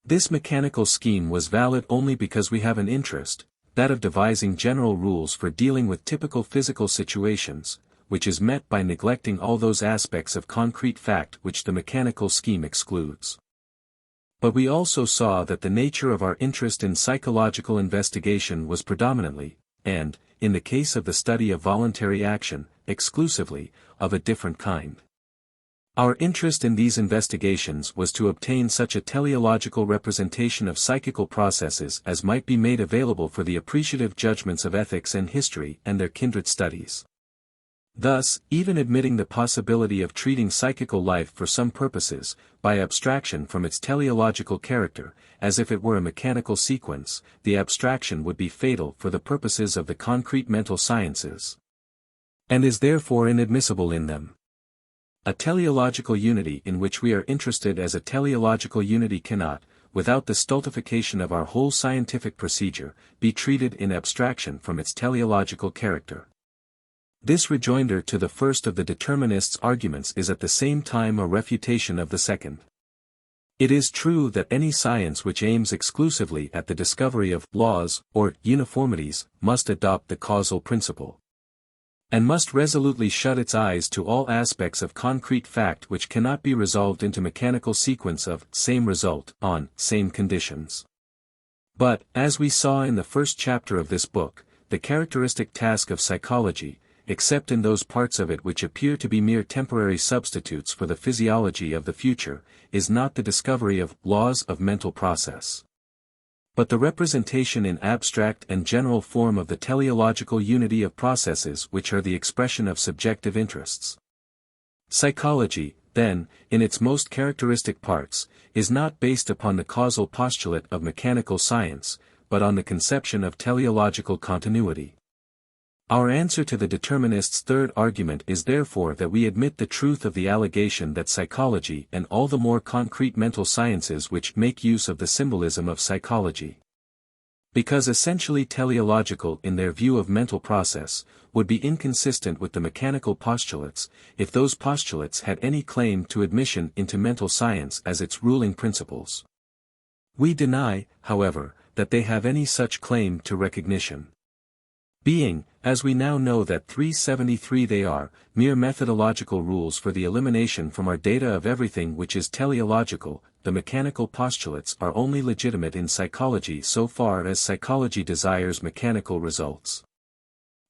This mechanical scheme was valid only because we have an interest, that of devising general rules for dealing with typical physical situations, which is met by neglecting all those aspects of concrete fact which the mechanical scheme excludes. But we also saw that the nature of our interest in psychological investigation was predominantly, and, in the case of the study of voluntary action, exclusively, of a different kind. Our interest in these investigations was to obtain such a teleological representation of psychical processes as might be made available for the appreciative judgments of ethics and history and their kindred studies. Thus, even admitting the possibility of treating psychical life for some purposes, by abstraction from its teleological character, as if it were a mechanical sequence, the abstraction would be fatal for the purposes of the concrete mental sciences, and is therefore inadmissible in them. A teleological unity in which we are interested as a teleological unity cannot, without the stultification of our whole scientific procedure, be treated in abstraction from its teleological character. This rejoinder to the first of the determinists' arguments is at the same time a refutation of the second. It is true that any science which aims exclusively at the discovery of laws or uniformities must adopt the causal principle, and must resolutely shut its eyes to all aspects of concrete fact which cannot be resolved into mechanical sequence of same result on same conditions. But, as we saw in the first chapter of this book, the characteristic task of psychology except in those parts of it which appear to be mere temporary substitutes for the physiology of the future, is not the discovery of laws of mental process, but the representation in abstract and general form of the teleological unity of processes which are the expression of subjective interests. Psychology, then, in its most characteristic parts, is not based upon the causal postulate of mechanical science, but on the conception of teleological continuity. Our answer to the determinist's third argument is therefore that we admit the truth of the allegation that psychology and all the more concrete mental sciences which make use of the symbolism of psychology, because essentially teleological in their view of mental process, would be inconsistent with the mechanical postulates, if those postulates had any claim to admission into mental science as its ruling principles. We deny, however, that they have any such claim to recognition. Being, as we now know that 373 they are, mere methodological rules for the elimination from our data of everything which is teleological, the mechanical postulates are only legitimate in psychology so far as psychology desires mechanical results.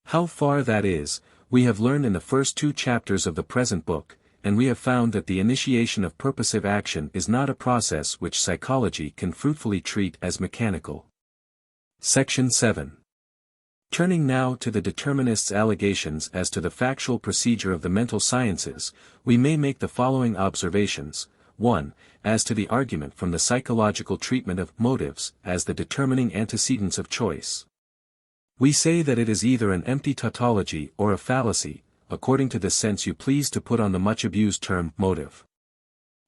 How far that is, we have learned in the first 2 chapters of the present book, and we have found that the initiation of purposive action is not a process which psychology can fruitfully treat as mechanical. Section 7. Turning now to the determinist's allegations as to the factual procedure of the mental sciences, we may make the following observations. 1. As to the argument from the psychological treatment of motives as the determining antecedents of choice. We say that it is either an empty tautology or a fallacy, according to the sense you please to put on the much-abused term motive.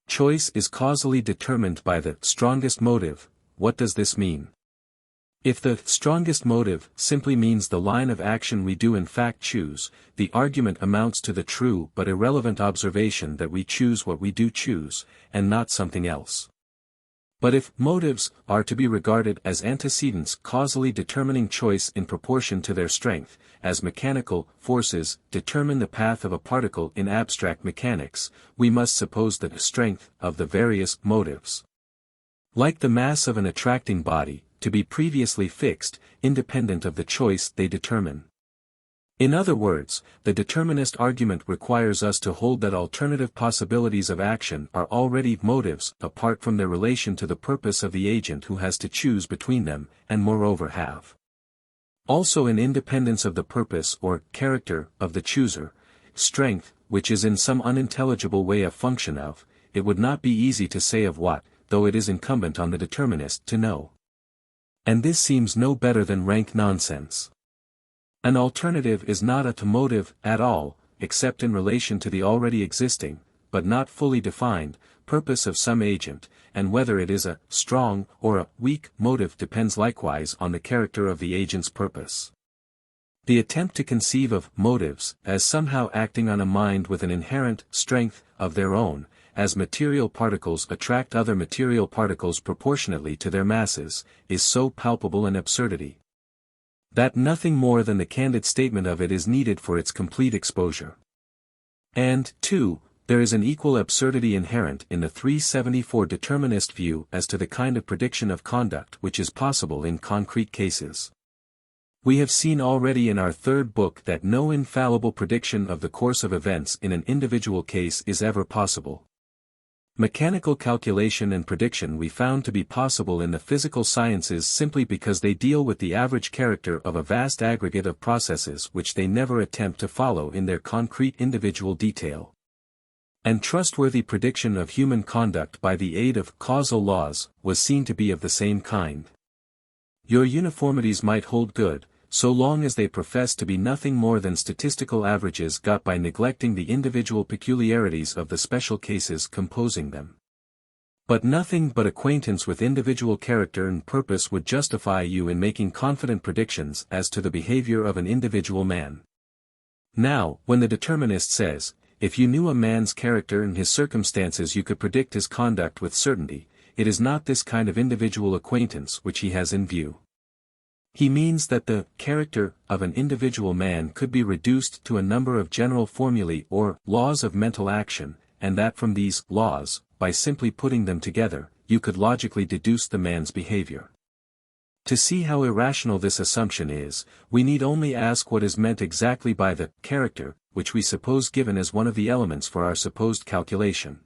Choice is causally determined by the strongest motive. What does this mean? If the strongest motive simply means the line of action we do in fact choose, the argument amounts to the true but irrelevant observation that we choose what we do choose, and not something else. But if motives are to be regarded as antecedents causally determining choice in proportion to their strength, as mechanical forces determine the path of a particle in abstract mechanics, we must suppose the strength of the various motives, like the mass of an attracting body, to be previously fixed, independent of the choice they determine. In other words, the determinist argument requires us to hold that alternative possibilities of action are already motives apart from their relation to the purpose of the agent who has to choose between them, and moreover have also an independence of the purpose or character of the chooser, strength, which is in some unintelligible way a function of, it would not be easy to say of what, though it is incumbent on the determinist to know. And this seems no better than rank nonsense. An alternative is not a motive at all, except in relation to the already existing, but not fully defined, purpose of some agent, and whether it is a strong or a weak motive depends likewise on the character of the agent's purpose. The attempt to conceive of motives as somehow acting on a mind with an inherent strength of their own, as material particles attract other material particles proportionately to their masses, is so palpable an absurdity, that nothing more than the candid statement of it is needed for its complete exposure. And, 2, there is an equal absurdity inherent in the 374 determinist view as to the kind of prediction of conduct which is possible in concrete cases. We have seen already in our third book that no infallible prediction of the course of events in an individual case is ever possible. Mechanical calculation and prediction we found to be possible in the physical sciences simply because they deal with the average character of a vast aggregate of processes which they never attempt to follow in their concrete individual detail. And trustworthy prediction of human conduct by the aid of causal laws was seen to be of the same kind. Your uniformities might hold good, so long as they profess to be nothing more than statistical averages got by neglecting the individual peculiarities of the special cases composing them. But nothing but acquaintance with individual character and purpose would justify you in making confident predictions as to the behavior of an individual man. Now, when the determinist says, if you knew a man's character and his circumstances you could predict his conduct with certainty, it is not this kind of individual acquaintance which he has in view. He means that the character of an individual man could be reduced to a number of general formulae or laws of mental action, and that from these laws, by simply putting them together, you could logically deduce the man's behavior. To see how irrational this assumption is, we need only ask what is meant exactly by the character, which we suppose given as one of the elements for our supposed calculation.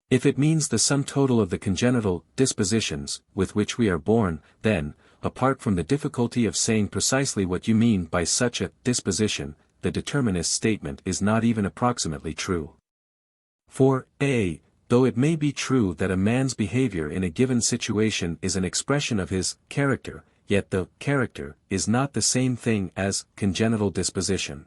If it means the sum total of the congenital dispositions with which we are born, then, apart from the difficulty of saying precisely what you mean by such a disposition, the determinist statement is not even approximately true. For, a, though it may be true that a man's behavior in a given situation is an expression of his character, yet the character is not the same thing as congenital disposition.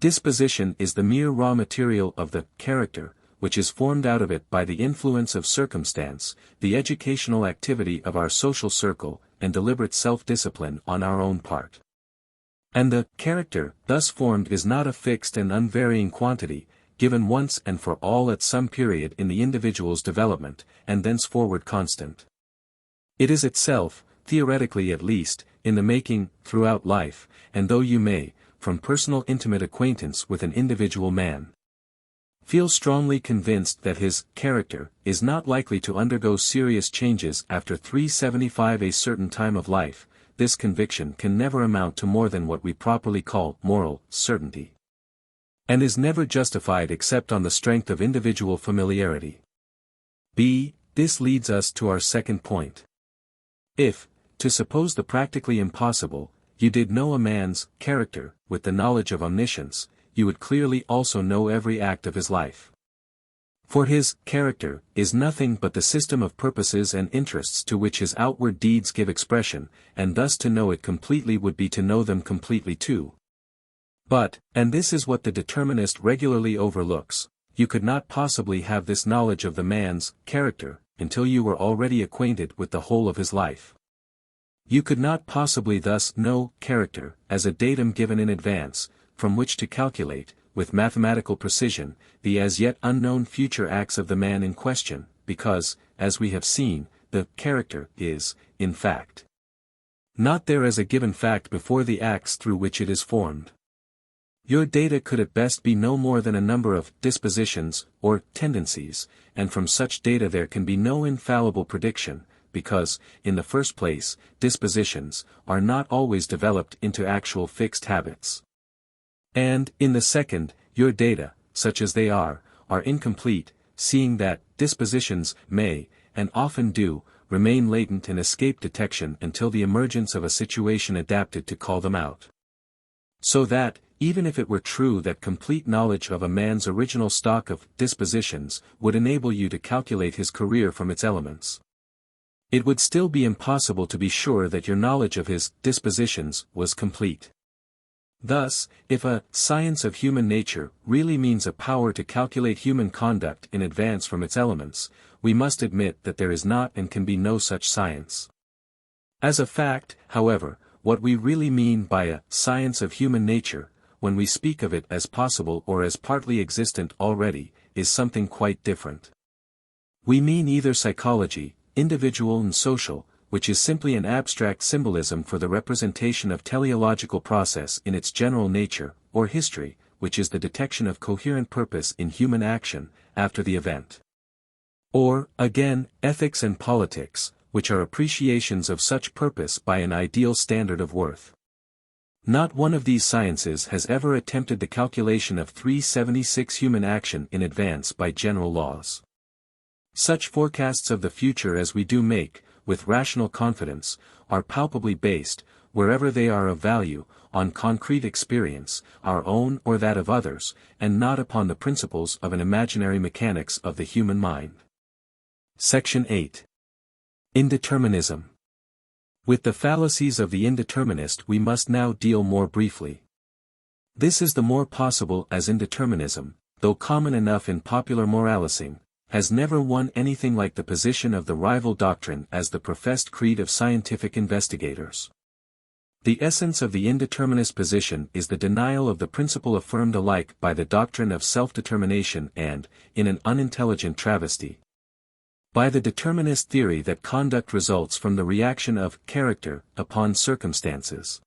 Disposition is the mere raw material of the character, which is formed out of it by the influence of circumstance, the educational activity of our social circle, and deliberate self-discipline on our own part. And the character thus formed is not a fixed and unvarying quantity, given once and for all at some period in the individual's development, and thenceforward constant. It is itself, theoretically at least, in the making, throughout life, and though you may, from personal intimate acquaintance with an individual man, feel strongly convinced that his character is not likely to undergo serious changes after 375 a certain time of life, this conviction can never amount to more than what we properly call moral certainty, and is never justified except on the strength of individual familiarity. b. This leads us to our second point. If, to suppose the practically impossible, you did know a man's character with the knowledge of omniscience, you would clearly also know every act of his life. For his character is nothing but the system of purposes and interests to which his outward deeds give expression, and thus to know it completely would be to know them completely too. But, and this is what the determinist regularly overlooks, you could not possibly have this knowledge of the man's character, until you were already acquainted with the whole of his life. You could not possibly thus know character, as a datum given in advance, from which to calculate, with mathematical precision, the as yet unknown future acts of the man in question, because, as we have seen, the character is, in fact, not there as a given fact before the acts through which it is formed. Your data could at best be no more than a number of dispositions, or tendencies, and from such data there can be no infallible prediction, because, in the first place, dispositions are not always developed into actual fixed habits. And, in the second, your data, such as they are incomplete, seeing that dispositions may, and often do, remain latent and escape detection until the emergence of a situation adapted to call them out. So that, even if it were true that complete knowledge of a man's original stock of dispositions would enable you to calculate his career from its elements, it would still be impossible to be sure that your knowledge of his dispositions was complete. Thus, if a science of human nature really means a power to calculate human conduct in advance from its elements, we must admit that there is not and can be no such science. As a fact, however, what we really mean by a science of human nature, when we speak of it as possible or as partly existent already, is something quite different. We mean either psychology, individual and social, which is simply an abstract symbolism for the representation of teleological process in its general nature, or history, which is the detection of coherent purpose in human action, after the event. Or, again, ethics and politics, which are appreciations of such purpose by an ideal standard of worth. Not one of these sciences has ever attempted the calculation of 376 human action in advance by general laws. Such forecasts of the future as we do make, with rational confidence, are palpably based, wherever they are of value, on concrete experience, our own or that of others, and not upon the principles of an imaginary mechanics of the human mind. Section 8. Indeterminism. With the fallacies of the indeterminist we must now deal more briefly. This is the more possible as indeterminism, though common enough in popular moralising, has never won anything like the position of the rival doctrine as the professed creed of scientific investigators. The essence of the indeterminist position is the denial of the principle affirmed alike by the doctrine of self-determination and, in an unintelligent travesty, by the determinist theory that conduct results from the reaction of character upon circumstances.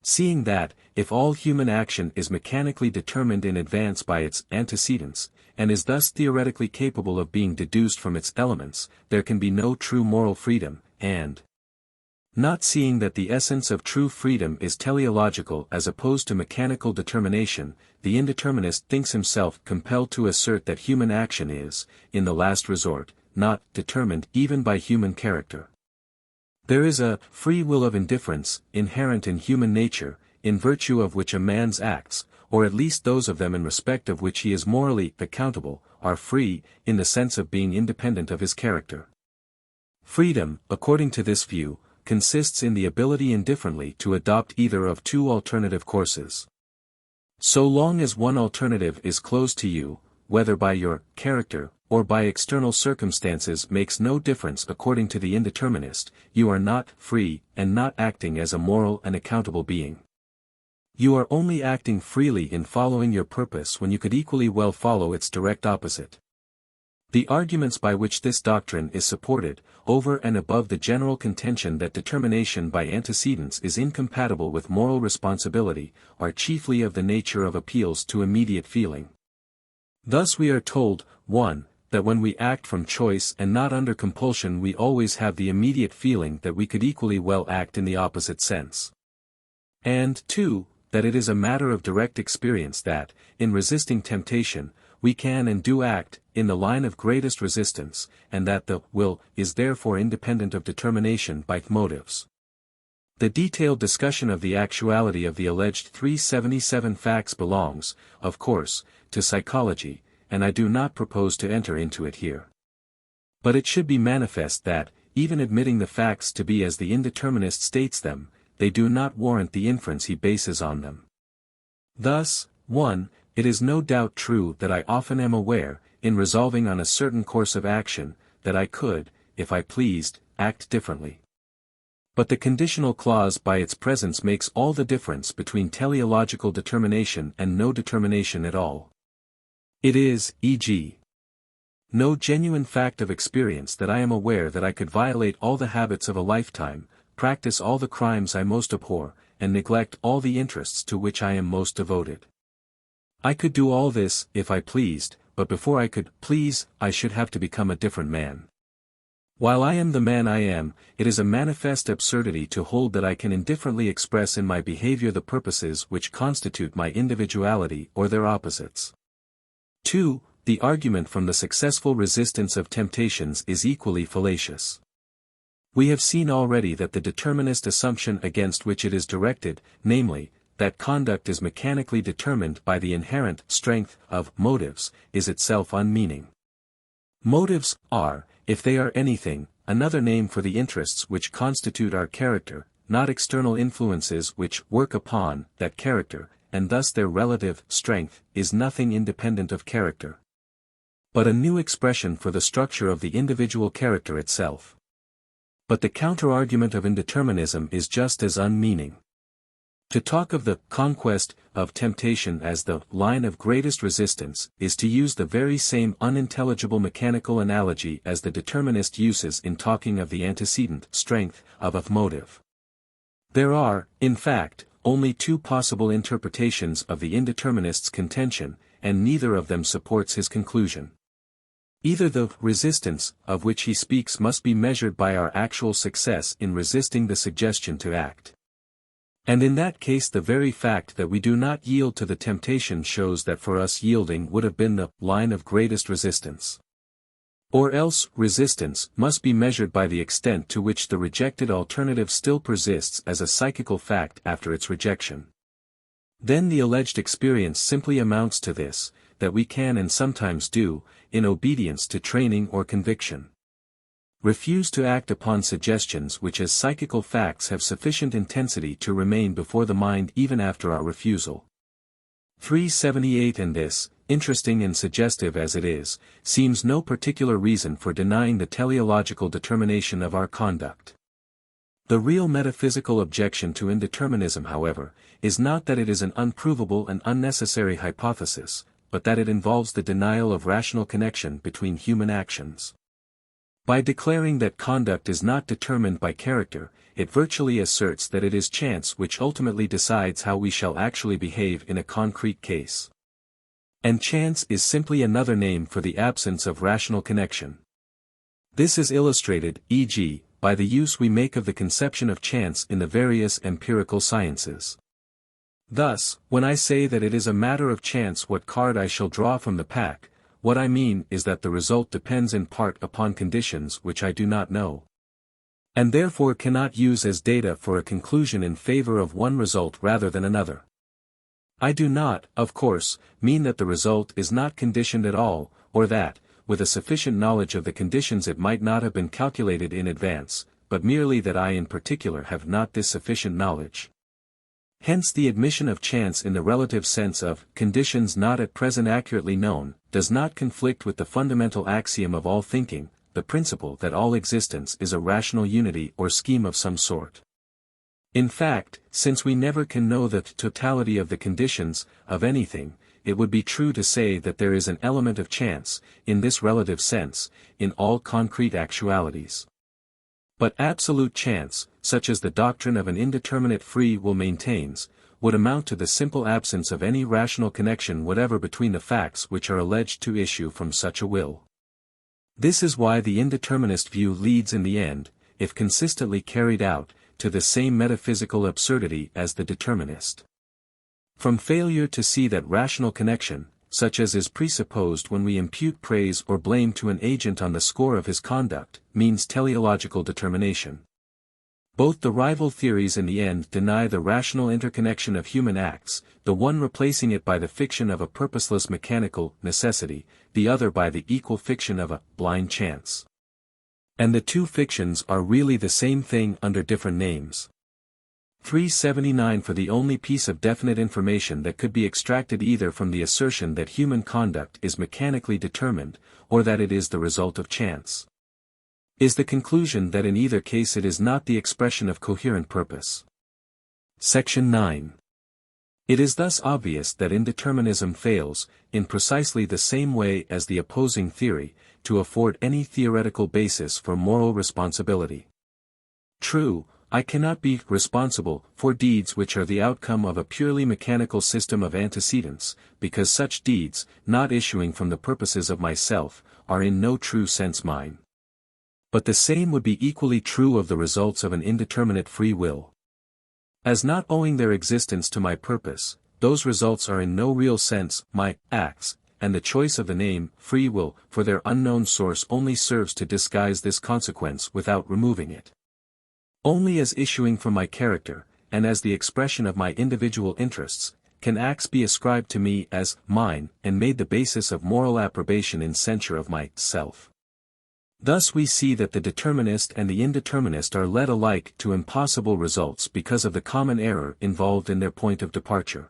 Seeing that, if all human action is mechanically determined in advance by its antecedents, and is thus theoretically capable of being deduced from its elements, there can be no true moral freedom, and Not seeing that the essence of true freedom is teleological as opposed to mechanical determination, the indeterminist thinks himself compelled to assert that human action is, in the last resort, not determined even by human character. There is a free will of indifference, inherent in human nature, in virtue of which a man's acts, or at least those of them in respect of which he is morally accountable, are free, in the sense of being independent of his character. Freedom, according to this view, consists in the ability indifferently to adopt either of two alternative courses. So long as one alternative is closed to you, whether by your character, or by external circumstances makes no difference according to the indeterminist, you are not free, and not acting as a moral and accountable being. You are only acting freely in following your purpose when you could equally well follow its direct opposite. The arguments by which this doctrine is supported, over and above the general contention that determination by antecedents is incompatible with moral responsibility, are chiefly of the nature of appeals to immediate feeling. Thus we are told, 1. That when we act from choice and not under compulsion we always have the immediate feeling that we could equally well act in the opposite sense. And 2. That it is a matter of direct experience that, in resisting temptation, we can and do act, in the line of greatest resistance, and that the will is therefore independent of determination by motives. The detailed discussion of the actuality of the alleged 377 facts belongs, of course, to psychology, and I do not propose to enter into it here. But it should be manifest that, even admitting the facts to be as the indeterminist states them, they do not warrant the inference he bases on them. Thus, 1. It is no doubt true that I often am aware, in resolving on a certain course of action, that I could, if I pleased, act differently. But the conditional clause by its presence makes all the difference between teleological determination and no determination at all. It is, e.g., no genuine fact of experience that I am aware that I could violate all the habits of a lifetime, practice all the crimes I most abhor, and neglect all the interests to which I am most devoted. I could do all this, if I pleased, but before I could please, I should have to become a different man. While I am the man I am, it is a manifest absurdity to hold that I can indifferently express in my behavior the purposes which constitute my individuality or their opposites. 2. The argument from the successful resistance of temptations is equally fallacious. We have seen already that the determinist assumption against which it is directed, namely, that conduct is mechanically determined by the inherent strength of motives, is itself unmeaning. Motives are, if they are anything, another name for the interests which constitute our character, not external influences which work upon that character, and thus their relative strength is nothing independent of character, but a new expression for the structure of the individual character itself. But the counter-argument of indeterminism is just as unmeaning. To talk of the conquest of temptation as the line of greatest resistance is to use the very same unintelligible mechanical analogy as the determinist uses in talking of the antecedent strength of a motive. There are, in fact, only two possible interpretations of the indeterminist's contention, and neither of them supports his conclusion. Either the resistance of which he speaks must be measured by our actual success in resisting the suggestion to act. And in that case the very fact that we do not yield to the temptation shows that for us yielding would have been the line of greatest resistance. Or else resistance must be measured by the extent to which the rejected alternative still persists as a psychical fact after its rejection. Then the alleged experience simply amounts to this, that we can and sometimes do, in obedience to training or conviction, refuse to act upon suggestions which as psychical facts have sufficient intensity to remain before the mind even after our refusal. 378 And this, interesting and suggestive as it is, seems no particular reason for denying the teleological determination of our conduct. The real metaphysical objection to indeterminism, however, is not that it is an unprovable and unnecessary hypothesis, but that it involves the denial of rational connection between human actions. By declaring that conduct is not determined by character, it virtually asserts that it is chance which ultimately decides how we shall actually behave in a concrete case. And chance is simply another name for the absence of rational connection. This is illustrated, e.g., by the use we make of the conception of chance in the various empirical sciences. Thus, when I say that it is a matter of chance what card I shall draw from the pack, what I mean is that the result depends in part upon conditions which I do not know, and therefore cannot use as data for a conclusion in favor of one result rather than another. I do not, of course, mean that the result is not conditioned at all, or that, with a sufficient knowledge of the conditions it might not have been calculated in advance, but merely that I in particular have not this sufficient knowledge. Hence the admission of chance in the relative sense of conditions not at present accurately known, does not conflict with the fundamental axiom of all thinking, the principle that all existence is a rational unity or scheme of some sort. In fact, since we never can know the totality of the conditions of anything, it would be true to say that there is an element of chance, in this relative sense, in all concrete actualities. But absolute chance, such as the doctrine of an indeterminate free will maintains, would amount to the simple absence of any rational connection whatever between the facts which are alleged to issue from such a will. This is why the indeterminist view leads in the end, if consistently carried out, to the same metaphysical absurdity as the determinist. From failure to see that rational connection, such as is presupposed when we impute praise or blame to an agent on the score of his conduct, means teleological determination. Both the rival theories in the end deny the rational interconnection of human acts, the one replacing it by the fiction of a purposeless mechanical necessity, the other by the equal fiction of a blind chance. And the two fictions are really the same thing under different names. 379 For the only piece of definite information that could be extracted either from the assertion that human conduct is mechanically determined, or that it is the result of chance, is the conclusion that in either case it is not the expression of coherent purpose. Section 9. It is thus obvious that indeterminism fails, in precisely the same way as the opposing theory, to afford any theoretical basis for moral responsibility. True, I cannot be responsible for deeds which are the outcome of a purely mechanical system of antecedents, because such deeds, not issuing from the purposes of myself, are in no true sense mine. But the same would be equally true of the results of an indeterminate free will. As not owing their existence to my purpose, those results are in no real sense my acts, and the choice of the name free will for their unknown source only serves to disguise this consequence without removing it. Only as issuing from my character, and as the expression of my individual interests, can acts be ascribed to me as mine and made the basis of moral approbation in censure of myself. Thus we see that the determinist and the indeterminist are led alike to impossible results because of the common error involved in their point of departure.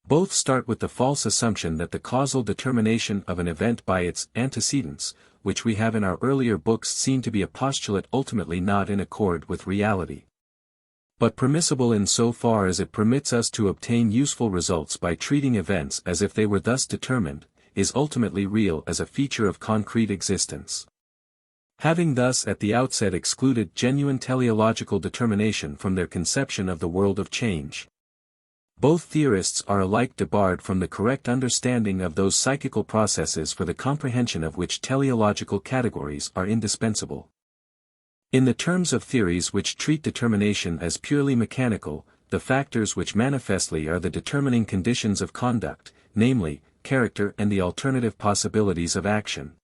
Both start with the false assumption that the causal determination of an event by its antecedents, which we have in our earlier books seen to be a postulate ultimately not in accord with reality, but permissible in so far as it permits us to obtain useful results by treating events as if they were thus determined, is ultimately real as a feature of concrete existence. Having thus at the outset excluded genuine teleological determination from their conception of the world of change, both theorists are alike debarred from the correct understanding of those psychical processes for the comprehension of which teleological categories are indispensable. In the terms of theories which treat determination as purely mechanical, the factors which manifestly are the determining conditions of conduct, namely, character and the alternative possibilities of action,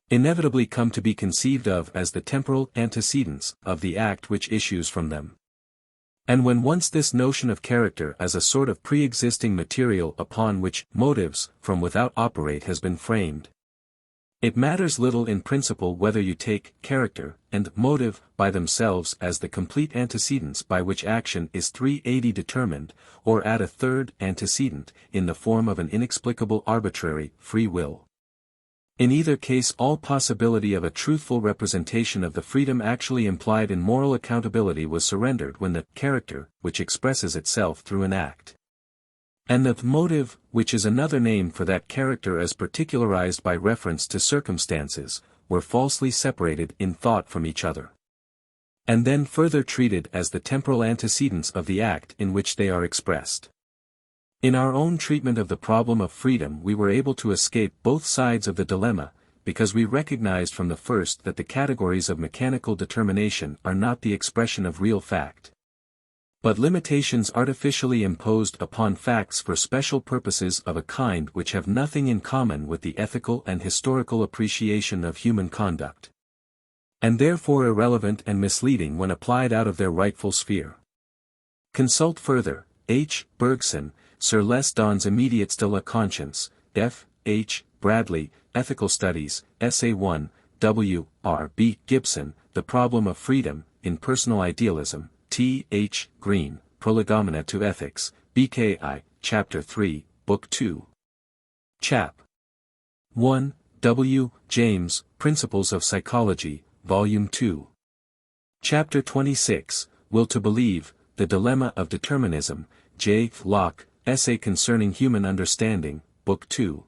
inevitably come to be conceived of as the temporal antecedents of the act which issues from them. And when once this notion of character as a sort of pre-existing material upon which motives from without operate has been framed, it matters little in principle whether you take character and motive by themselves as the complete antecedents by which action is 380 determined, or add a third antecedent in the form of an inexplicable arbitrary free will. In either case all possibility of a truthful representation of the freedom actually implied in moral accountability was surrendered when the character, which expresses itself through an act, and the motive, which is another name for that character as particularized by reference to circumstances, were falsely separated in thought from each other, and then further treated as the temporal antecedents of the act in which they are expressed. In our own treatment of the problem of freedom we were able to escape both sides of the dilemma, because we recognized from the first that the categories of mechanical determination are not the expression of real fact, but limitations artificially imposed upon facts for special purposes of a kind which have nothing in common with the ethical and historical appreciation of human conduct, and therefore irrelevant and misleading when applied out of their rightful sphere. Consult further, H. Bergson, Sur les dons immédiats de la conscience, F. H. Bradley, Ethical Studies, Essay 1, W. R. B. Gibson, The Problem of Freedom, in Personal Idealism, T. H. Green, Prolegomena to Ethics, BKI, Chapter 3, Book 2. Chap. 1, W. James, Principles of Psychology, Volume 2. Chapter 26, Will to Believe, The Dilemma of Determinism, J. Locke, Essay Concerning Human Understanding, Book 2.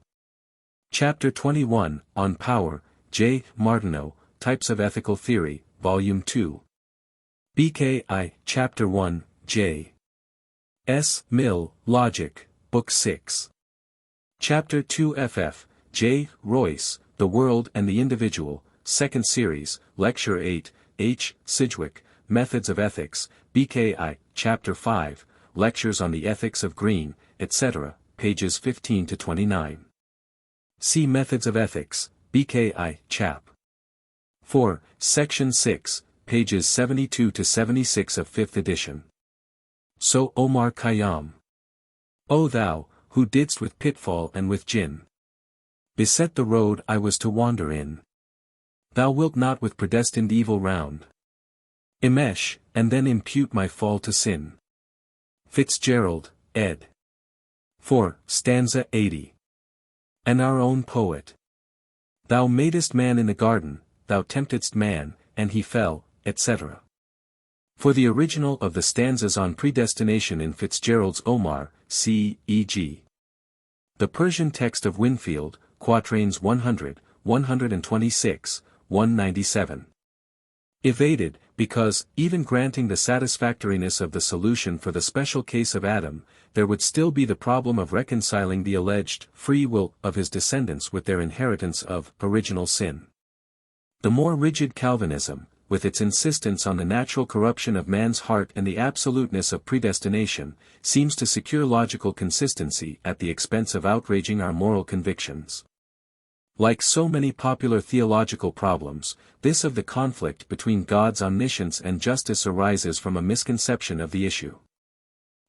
Chapter 21, On Power, J. Martineau, Types of Ethical Theory, Volume 2. BKI, Chapter 1, J. S. Mill, Logic, Book 6. Chapter 2 FF, J. Royce, The World and the Individual, Second Series, Lecture 8, H. Sidgwick, Methods of Ethics, BKI, Chapter 5, Lectures on the Ethics of Green, etc., pages 15 to 29. See Methods of Ethics, BKI, Chap. 4, Section 6, pages 72 to 76 of 5th edition. So Omar Khayyam. O thou, who didst with pitfall and with gin beset the road I was to wander in. Thou wilt not with predestined evil round enmesh, and then impute my fall to sin. Fitzgerald, ed. 4, stanza 80. And our own poet. Thou madest man in the garden, thou temptedst man, and he fell, etc. For the original of the stanzas on predestination in Fitzgerald's Omar, c. e.g. The Persian text of Winfield, quatrains 100, 126, 197. Evaded, because, even granting the satisfactoriness of the solution for the special case of Adam, there would still be the problem of reconciling the alleged free will of his descendants with their inheritance of original sin. The more rigid Calvinism, with its insistence on the natural corruption of man's heart and the absoluteness of predestination, seems to secure logical consistency at the expense of outraging our moral convictions. Like so many popular theological problems, this of the conflict between God's omniscience and justice arises from a misconception of the issue.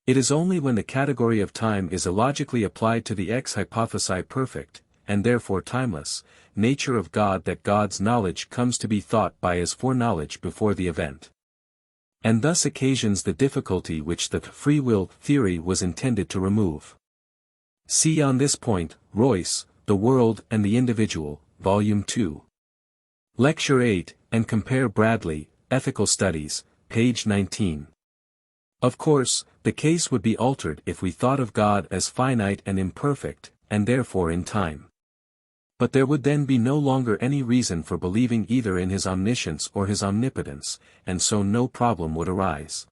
It is only when the category of time is illogically applied to the ex hypothesi perfect, and therefore timeless, nature of God that God's knowledge comes to be thought by as foreknowledge before the event. And thus occasions the difficulty which the free will theory was intended to remove. See on this point, Royce, The World and the Individual, Volume 2. Lecture 8, and compare Bradley, Ethical Studies, page 19. Of course, the case would be altered if we thought of God as finite and imperfect, and therefore in time. But there would then be no longer any reason for believing either in his omniscience or his omnipotence, and so no problem would arise.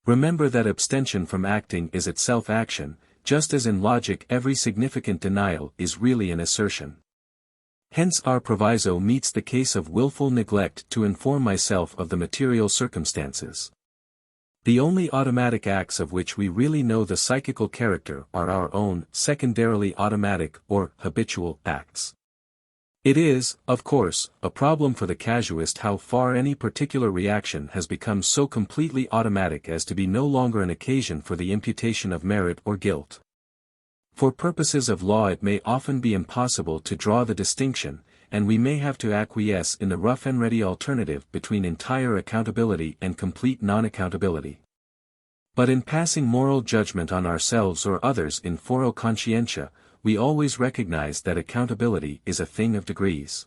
Remember that abstention from acting is itself action, just as in logic every significant denial is really an assertion. Hence our proviso meets the case of willful neglect to inform myself of the material circumstances. The only automatic acts of which we really know the psychical character are our own, secondarily automatic or habitual acts. It is, of course, a problem for the casuist how far any particular reaction has become so completely automatic as to be no longer an occasion for the imputation of merit or guilt. For purposes of law it may often be impossible to draw the distinction, and we may have to acquiesce in the rough and ready alternative between entire accountability and complete non-accountability. But in passing moral judgment on ourselves or others in foro conscientia, we always recognize that accountability is a thing of degrees.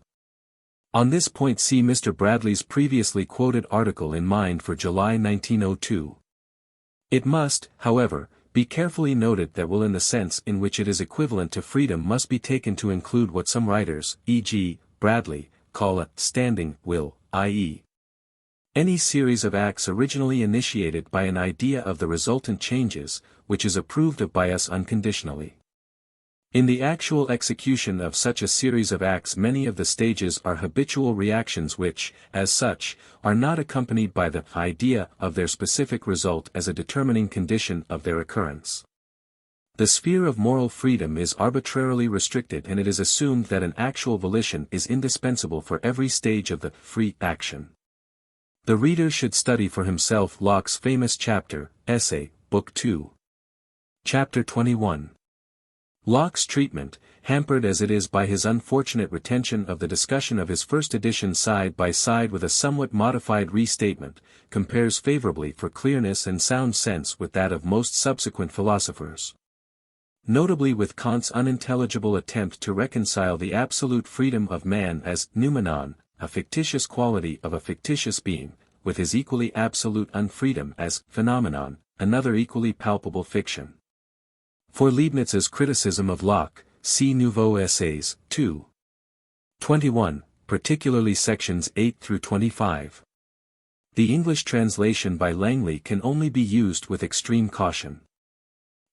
On this point see Mr. Bradley's previously quoted article in Mind for July 1902. It must, however, be carefully noted that will in the sense in which it is equivalent to freedom must be taken to include what some writers, e.g., Bradley, call a standing will, i.e., any series of acts originally initiated by an idea of the resultant changes, which is approved of by us unconditionally. In the actual execution of such a series of acts, many of the stages are habitual reactions which, as such, are not accompanied by the idea of their specific result as a determining condition of their occurrence. The sphere of moral freedom is arbitrarily restricted, and it is assumed that an actual volition is indispensable for every stage of the free action. The reader should study for himself Locke's famous chapter, Essay, Book 2. Chapter 21. Locke's treatment, hampered as it is by his unfortunate retention of the discussion of his first edition side by side with a somewhat modified restatement, compares favorably for clearness and sound sense with that of most subsequent philosophers. Notably with Kant's unintelligible attempt to reconcile the absolute freedom of man as noumenon, a fictitious quality of a fictitious being, with his equally absolute unfreedom as phenomenon, another equally palpable fiction. For Leibniz's criticism of Locke, see Nouveaux Essays, 2. 21, particularly sections 8 through 25. The English translation by Langley can only be used with extreme caution.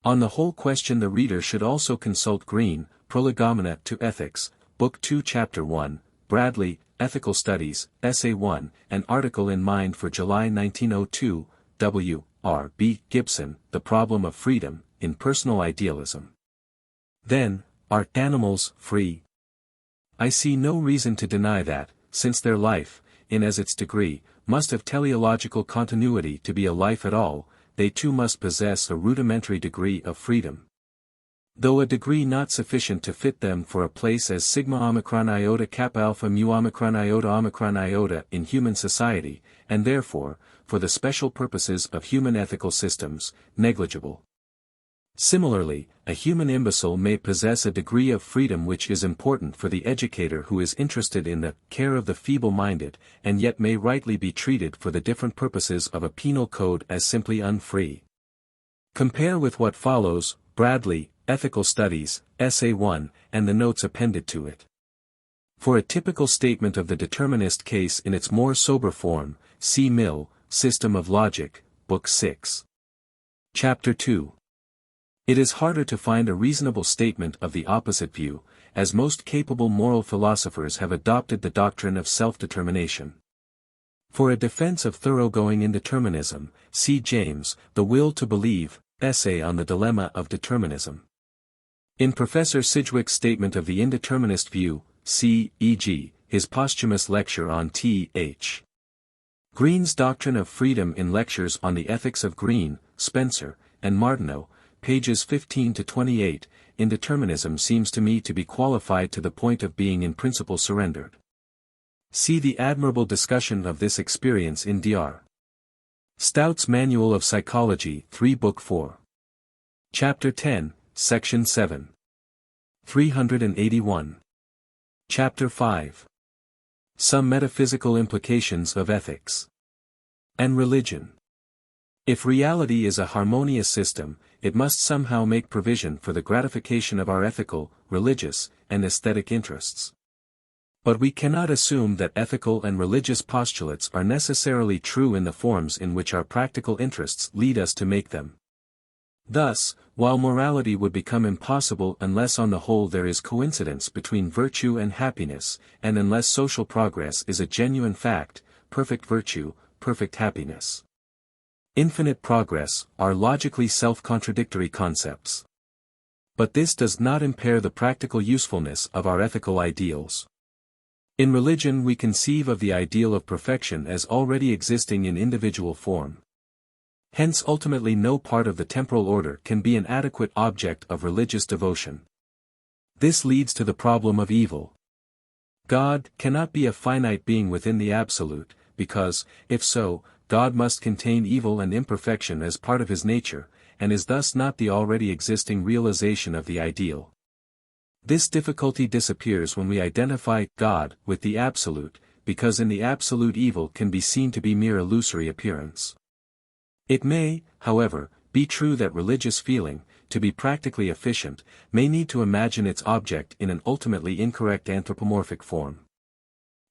On the whole question the reader should also consult Green, Prolegomena to Ethics, Book 2 Chapter 1, Bradley, Ethical Studies, Essay 1, an article in Mind for July 1902, W. R. B. Gibson, The Problem of Freedom, in Personal Idealism. Then, are animals free? I see no reason to deny that, since their life, in as its degree, must have teleological continuity to be a life at all, they too must possess a rudimentary degree of freedom. Though a degree not sufficient to fit them for a place as sigma omicron iota kappa alpha mu omicron iota in human society, and therefore, for the special purposes of human ethical systems, negligible. Similarly, a human imbecile may possess a degree of freedom which is important for the educator who is interested in the care of the feeble-minded, and yet may rightly be treated for the different purposes of a penal code as simply unfree. Compare with what follows, Bradley, Ethical Studies, Essay 1, and the notes appended to it. For a typical statement of the determinist case in its more sober form, see Mill, System of Logic, Book 6. Chapter 2. It is harder to find a reasonable statement of the opposite view, as most capable moral philosophers have adopted the doctrine of self-determination. For a defense of thoroughgoing indeterminism, see James, The Will to Believe, Essay on the Dilemma of Determinism. In Professor Sidgwick's statement of the indeterminist view, see, e.g., his posthumous lecture on T.H. Green's Doctrine of Freedom in lectures on the ethics of Green, Spencer, and Martineau, pages 15 to 28, indeterminism seems to me to be qualified to the point of being in principle surrendered. See the admirable discussion of this experience in Dr. Stout's Manual of Psychology, 3 Book 4. Chapter 10, Section 7. 381. Chapter 5. Some Metaphysical Implications of Ethics and Religion. If reality is a harmonious system, it must somehow make provision for the gratification of our ethical, religious, and aesthetic interests. But we cannot assume that ethical and religious postulates are necessarily true in the forms in which our practical interests lead us to make them. Thus, while morality would become impossible unless on the whole there is coincidence between virtue and happiness, and unless social progress is a genuine fact, perfect virtue, perfect happiness, infinite progress, are logically self-contradictory concepts. But this does not impair the practical usefulness of our ethical ideals. In religion we conceive of the ideal of perfection as already existing in individual form. Hence ultimately no part of the temporal order can be an adequate object of religious devotion. This leads to the problem of evil. God cannot be a finite being within the absolute, because, if so, God must contain evil and imperfection as part of his nature, and is thus not the already existing realization of the ideal. This difficulty disappears when we identify God with the absolute, because in the absolute evil can be seen to be mere illusory appearance. It may, however, be true that religious feeling, to be practically efficient, may need to imagine its object in an ultimately incorrect anthropomorphic form.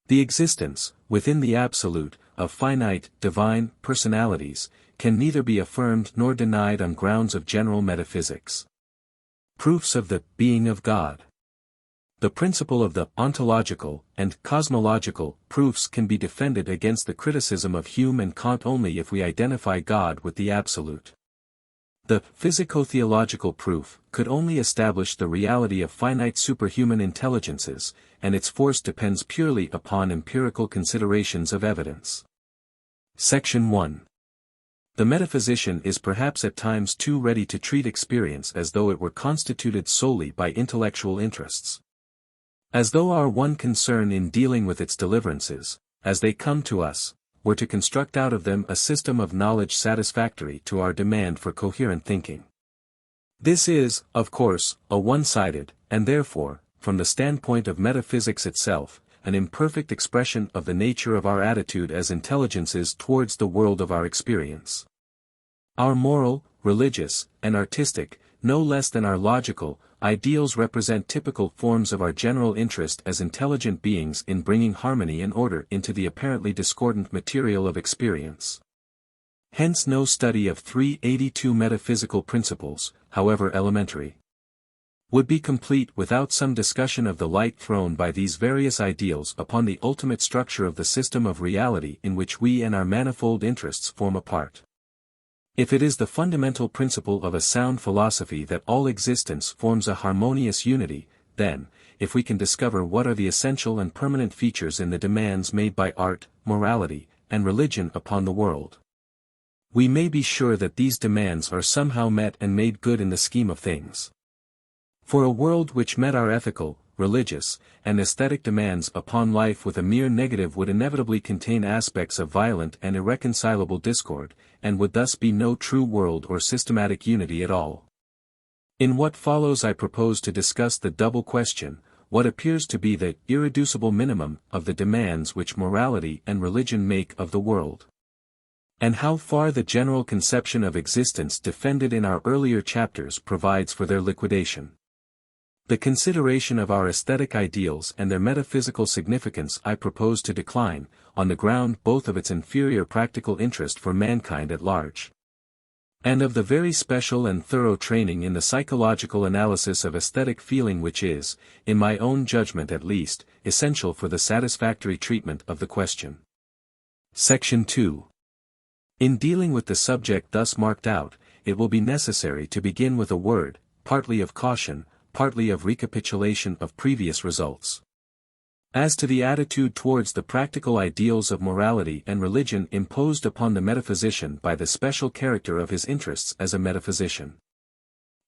The existence, within the absolute, of finite, divine, personalities, can neither be affirmed nor denied on grounds of general metaphysics. Proofs of the being of God. The principle of the ontological and cosmological proofs can be defended against the criticism of Hume and Kant only if we identify God with the absolute. The physico-theological proof could only establish the reality of finite superhuman intelligences, and its force depends purely upon empirical considerations of evidence. Section 1. The metaphysician is perhaps at times too ready to treat experience as though it were constituted solely by intellectual interests. As though our one concern in dealing with its deliverances, as they come to us, were to construct out of them a system of knowledge satisfactory to our demand for coherent thinking. This is, of course, a one-sided, and therefore, from the standpoint of metaphysics itself, an imperfect expression of the nature of our attitude as intelligences towards the world of our experience. Our moral, religious, and artistic, no less than our logical, ideals represent typical forms of our general interest as intelligent beings in bringing harmony and order into the apparently discordant material of experience. Hence no study of 382 metaphysical principles, however elementary, would be complete without some discussion of the light thrown by these various ideals upon the ultimate structure of the system of reality in which we and our manifold interests form a part. If it is the fundamental principle of a sound philosophy that all existence forms a harmonious unity, then, if we can discover what are the essential and permanent features in the demands made by art, morality, and religion upon the world, we may be sure that these demands are somehow met and made good in the scheme of things. For a world which met our ethical, religious, and aesthetic demands upon life with a mere negative would inevitably contain aspects of violent and irreconcilable discord, and would thus be no true world or systematic unity at all. In what follows I propose to discuss the double question, what appears to be the irreducible minimum of the demands which morality and religion make of the world, and how far the general conception of existence defended in our earlier chapters provides for their liquidation. The consideration of our aesthetic ideals and their metaphysical significance I propose to decline, on the ground both of its inferior practical interest for mankind at large, and of the very special and thorough training in the psychological analysis of aesthetic feeling which is, in my own judgment at least, essential for the satisfactory treatment of the question. Section 2. In dealing with the subject thus marked out, it will be necessary to begin with a word, partly of caution, partly of recapitulation of previous results. As to the attitude towards the practical ideals of morality and religion imposed upon the metaphysician by the special character of his interests as a metaphysician,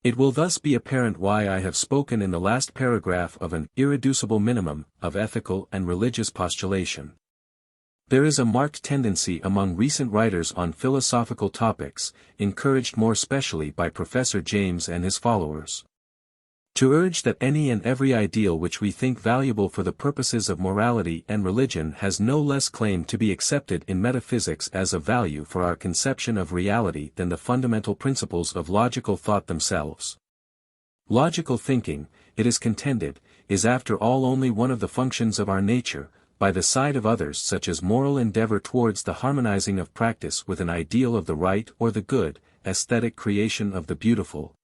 it will thus be apparent why I have spoken in the last paragraph of an irreducible minimum of ethical and religious postulation. There is a marked tendency among recent writers on philosophical topics, encouraged more specially by Professor James and his followers, to urge that any and every ideal which we think valuable for the purposes of morality and religion has no less claim to be accepted in metaphysics as of value for our conception of reality than the fundamental principles of logical thought themselves. Logical thinking, it is contended, is after all only one of the functions of our nature, by the side of others such as moral endeavor towards the harmonizing of practice with an ideal of the right or the good, aesthetic creation of the beautiful,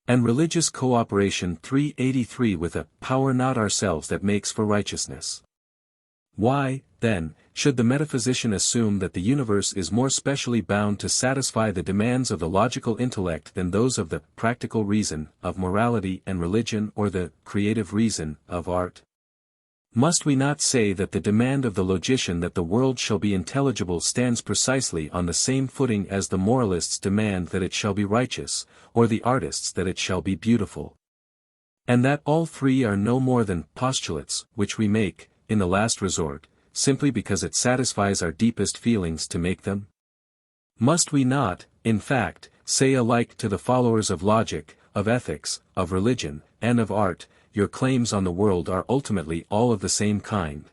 and religious cooperation 383 with a power not ourselves that makes for righteousness. Why, then, should the metaphysician assume that the universe is more specially bound to satisfy the demands of the logical intellect than those of the practical reason, of morality and religion or the creative reason, of art? Must we not say that the demand of the logician that the world shall be intelligible stands precisely on the same footing as the moralist's demand that it shall be righteous, or the artist's that it shall be beautiful? And that all three are no more than postulates, which we make, in the last resort, simply because it satisfies our deepest feelings to make them? Must we not, in fact, say alike to the followers of logic, of ethics, of religion, and of art, your claims on the world are ultimately all of the same kind?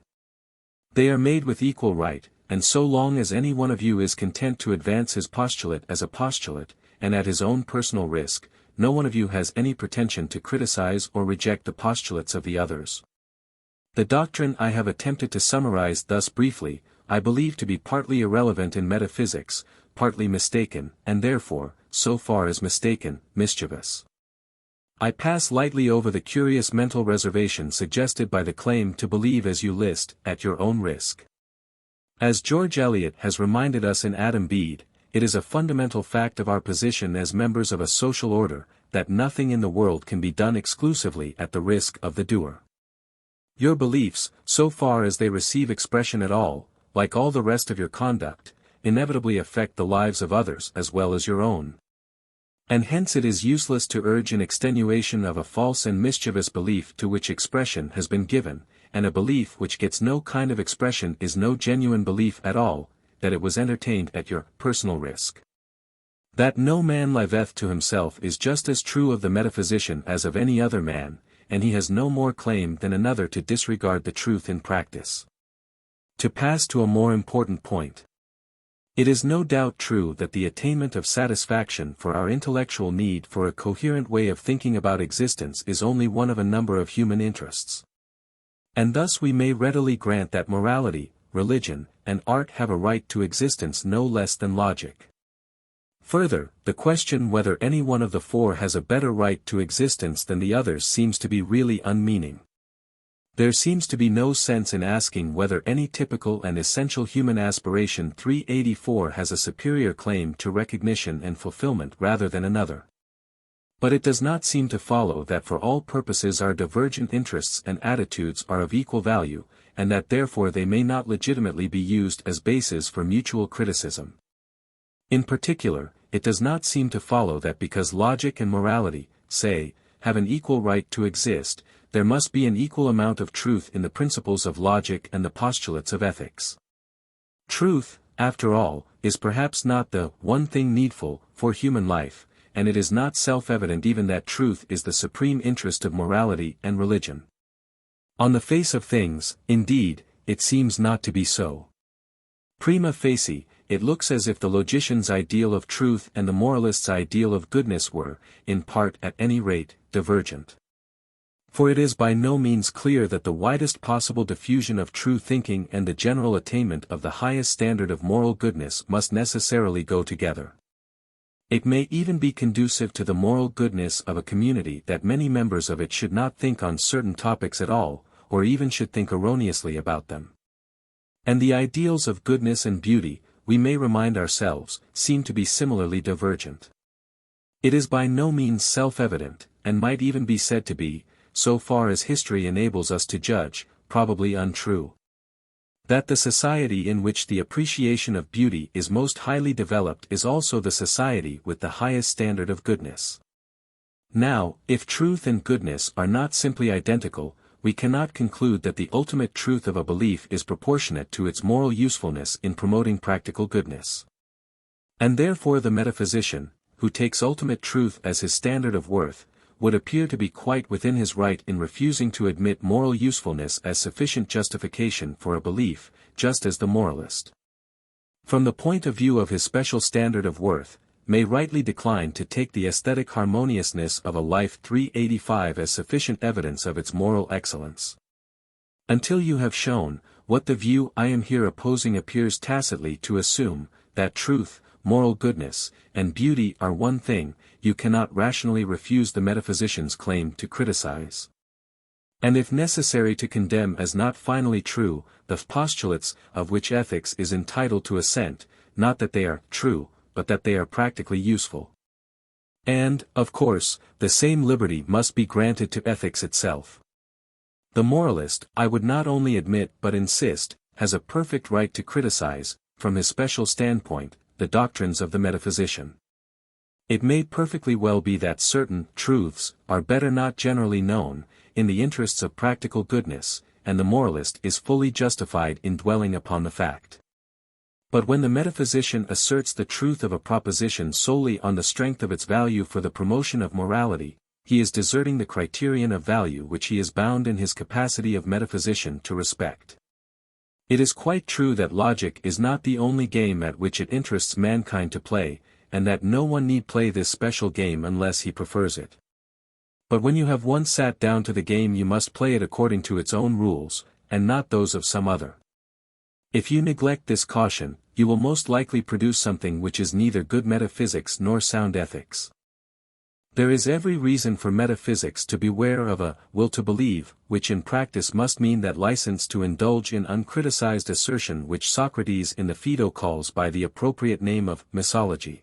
They are made with equal right, and so long as any one of you is content to advance his postulate as a postulate, and at his own personal risk, no one of you has any pretension to criticize or reject the postulates of the others. The doctrine I have attempted to summarize thus briefly, I believe to be partly irrelevant in metaphysics, partly mistaken, and therefore, so far as mistaken, mischievous. I pass lightly over the curious mental reservation suggested by the claim to believe as you list, at your own risk. As George Eliot has reminded us in Adam Bede, it is a fundamental fact of our position as members of a social order, that nothing in the world can be done exclusively at the risk of the doer. Your beliefs, so far as they receive expression at all, like all the rest of your conduct, inevitably affect the lives of others as well as your own. And hence it is useless to urge an extenuation of a false and mischievous belief to which expression has been given, and a belief which gets no kind of expression is no genuine belief at all, that it was entertained at your personal risk. That no man liveth to himself is just as true of the metaphysician as of any other man, and he has no more claim than another to disregard the truth in practice. To pass to a more important point. It is no doubt true that the attainment of satisfaction for our intellectual need for a coherent way of thinking about existence is only one of a number of human interests. And thus we may readily grant that morality, religion, and art have a right to existence no less than logic. Further, the question whether any one of the four has a better right to existence than the others seems to be really unmeaning. There seems to be no sense in asking whether any typical and essential human aspiration 384 has a superior claim to recognition and fulfillment rather than another. But it does not seem to follow that for all purposes our divergent interests and attitudes are of equal value, and that therefore they may not legitimately be used as bases for mutual criticism. In particular, it does not seem to follow that because logic and morality, say, have an equal right to exist, there must be an equal amount of truth in the principles of logic and the postulates of ethics. Truth, after all, is perhaps not the one thing needful for human life, and it is not self-evident even that truth is the supreme interest of morality and religion. On the face of things, indeed, it seems not to be so. Prima facie, it looks as if the logician's ideal of truth and the moralist's ideal of goodness were, in part at any rate, divergent. For it is by no means clear that the widest possible diffusion of true thinking and the general attainment of the highest standard of moral goodness must necessarily go together. It may even be conducive to the moral goodness of a community that many members of it should not think on certain topics at all, or even should think erroneously about them. And the ideals of goodness and beauty, we may remind ourselves, seem to be similarly divergent. It is by no means self-evident, and might even be said to be, so far as history enables us to judge, probably untrue. That the society in which the appreciation of beauty is most highly developed is also the society with the highest standard of goodness. Now, if truth and goodness are not simply identical, we cannot conclude that the ultimate truth of a belief is proportionate to its moral usefulness in promoting practical goodness. And therefore the metaphysician, who takes ultimate truth as his standard of worth, would appear to be quite within his right in refusing to admit moral usefulness as sufficient justification for a belief, just as the moralist, from the point of view of his special standard of worth, may rightly decline to take the aesthetic harmoniousness of a life 385 as sufficient evidence of its moral excellence. Until you have shown, what the view I am here opposing appears tacitly to assume, that truth, moral goodness, and beauty are one thing, you cannot rationally refuse the metaphysician's claim to criticize. And if necessary to condemn as not finally true, the postulates of which ethics is entitled to assent, not that they are true, but that they are practically useful. And, of course, the same liberty must be granted to ethics itself. The moralist, I would not only admit but insist, has a perfect right to criticize, from his special standpoint, the doctrines of the metaphysician. It may perfectly well be that certain truths are better not generally known, in the interests of practical goodness, and the moralist is fully justified in dwelling upon the fact. But when the metaphysician asserts the truth of a proposition solely on the strength of its value for the promotion of morality, he is deserting the criterion of value which he is bound in his capacity of metaphysician to respect. It is quite true that logic is not the only game at which it interests mankind to play, and that no one need play this special game unless he prefers it. But when you have once sat down to the game you must play it according to its own rules, and not those of some other. If you neglect this caution, you will most likely produce something which is neither good metaphysics nor sound ethics. There is every reason for metaphysics to beware of a will to believe, which in practice must mean that license to indulge in uncriticized assertion which Socrates in the Phaedo calls by the appropriate name of misology,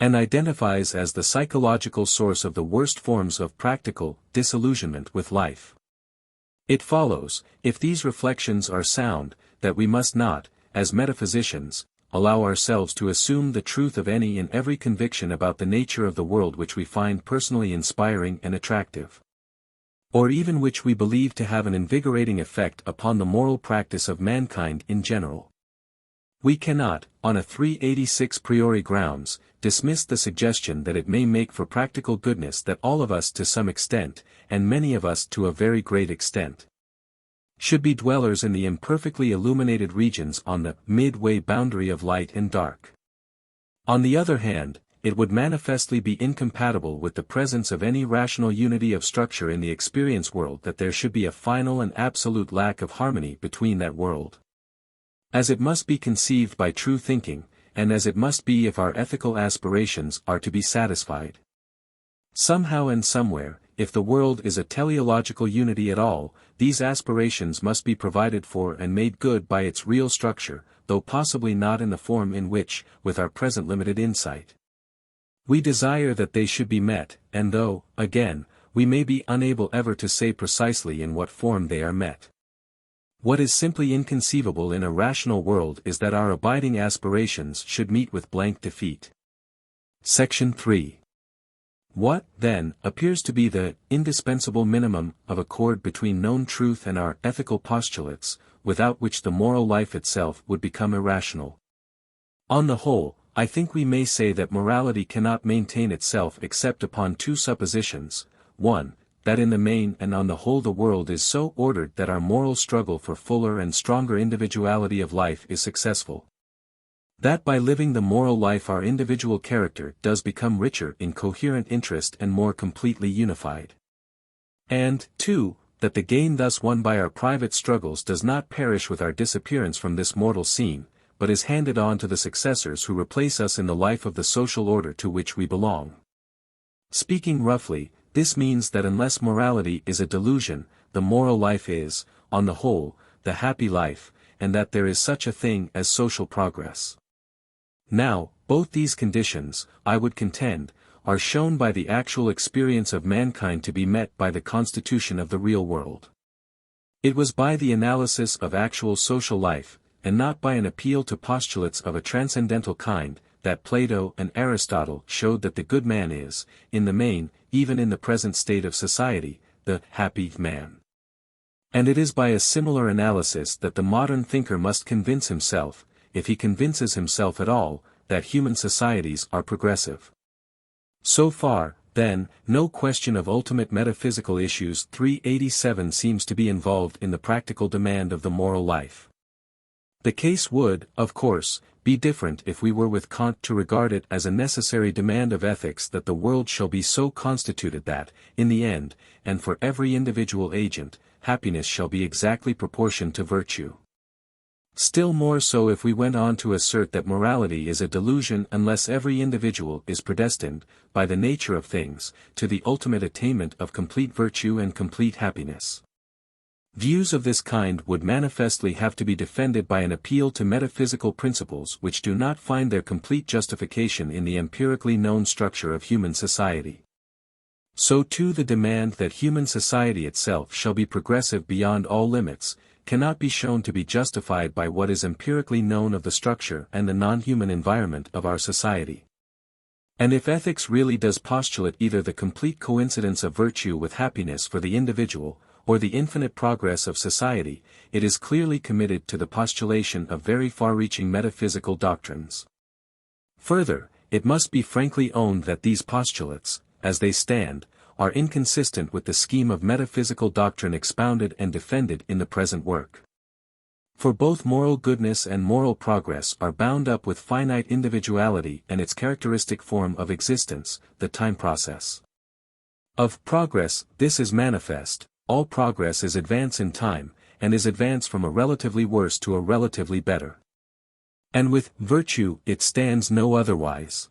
and identifies as the psychological source of the worst forms of practical disillusionment with life. It follows, if these reflections are sound, that we must not, as metaphysicians, allow ourselves to assume the truth of any and every conviction about the nature of the world which we find personally inspiring and attractive, or even which we believe to have an invigorating effect upon the moral practice of mankind in general. We cannot, on a 386 priori grounds, dismiss the suggestion that it may make for practical goodness that all of us to some extent, and many of us to a very great extent, should be dwellers in the imperfectly illuminated regions on the midway boundary of light and dark. On the other hand, it would manifestly be incompatible with the presence of any rational unity of structure in the experience world that there should be a final and absolute lack of harmony between that world, as it must be conceived by true thinking, and as it must be if our ethical aspirations are to be satisfied. Somehow and somewhere, if the world is a teleological unity at all, these aspirations must be provided for and made good by its real structure, though possibly not in the form in which, with our present limited insight, we desire that they should be met, and though, again, we may be unable ever to say precisely in what form they are met. What is simply inconceivable in a rational world is that our abiding aspirations should meet with blank defeat. Section 3. What, then, appears to be the indispensable minimum of accord between known truth and our ethical postulates, without which the moral life itself would become irrational? On the whole, I think we may say that morality cannot maintain itself except upon two suppositions: 1, that in the main and on the whole the world is so ordered that our moral struggle for fuller and stronger individuality of life is successful, that by living the moral life our individual character does become richer in coherent interest and more completely unified. And, 2, that the gain thus won by our private struggles does not perish with our disappearance from this mortal scene, but is handed on to the successors who replace us in the life of the social order to which we belong. Speaking roughly, this means that unless morality is a delusion, the moral life is, on the whole, the happy life, and that there is such a thing as social progress. Now, both these conditions, I would contend, are shown by the actual experience of mankind to be met by the constitution of the real world. It was by the analysis of actual social life, and not by an appeal to postulates of a transcendental kind, that Plato and Aristotle showed that the good man is, in the main, even in the present state of society, the happy man. And it is by a similar analysis that the modern thinker must convince himself, if he convinces himself at all, that human societies are progressive. So far, then, no question of ultimate metaphysical issues 387 seems to be involved in the practical demand of the moral life. The case would, of course, be different if we were with Kant to regard it as a necessary demand of ethics that the world shall be so constituted that, in the end, and for every individual agent, happiness shall be exactly proportioned to virtue. Still more so if we went on to assert that morality is a delusion unless every individual is predestined, by the nature of things, to the ultimate attainment of complete virtue and complete happiness. Views of this kind would manifestly have to be defended by an appeal to metaphysical principles which do not find their complete justification in the empirically known structure of human society. So too the demand that human society itself shall be progressive beyond all limits, cannot be shown to be justified by what is empirically known of the structure and the non-human environment of our society. And if ethics really does postulate either the complete coincidence of virtue with happiness for the individual, or the infinite progress of society, it is clearly committed to the postulation of very far-reaching metaphysical doctrines. Further, it must be frankly owned that these postulates, as they stand, are inconsistent with the scheme of metaphysical doctrine expounded and defended in the present work. For both moral goodness and moral progress are bound up with finite individuality and its characteristic form of existence, the time process. Of progress, this is manifest: all progress is advance in time, and is advance from a relatively worse to a relatively better. And with virtue it stands no otherwise.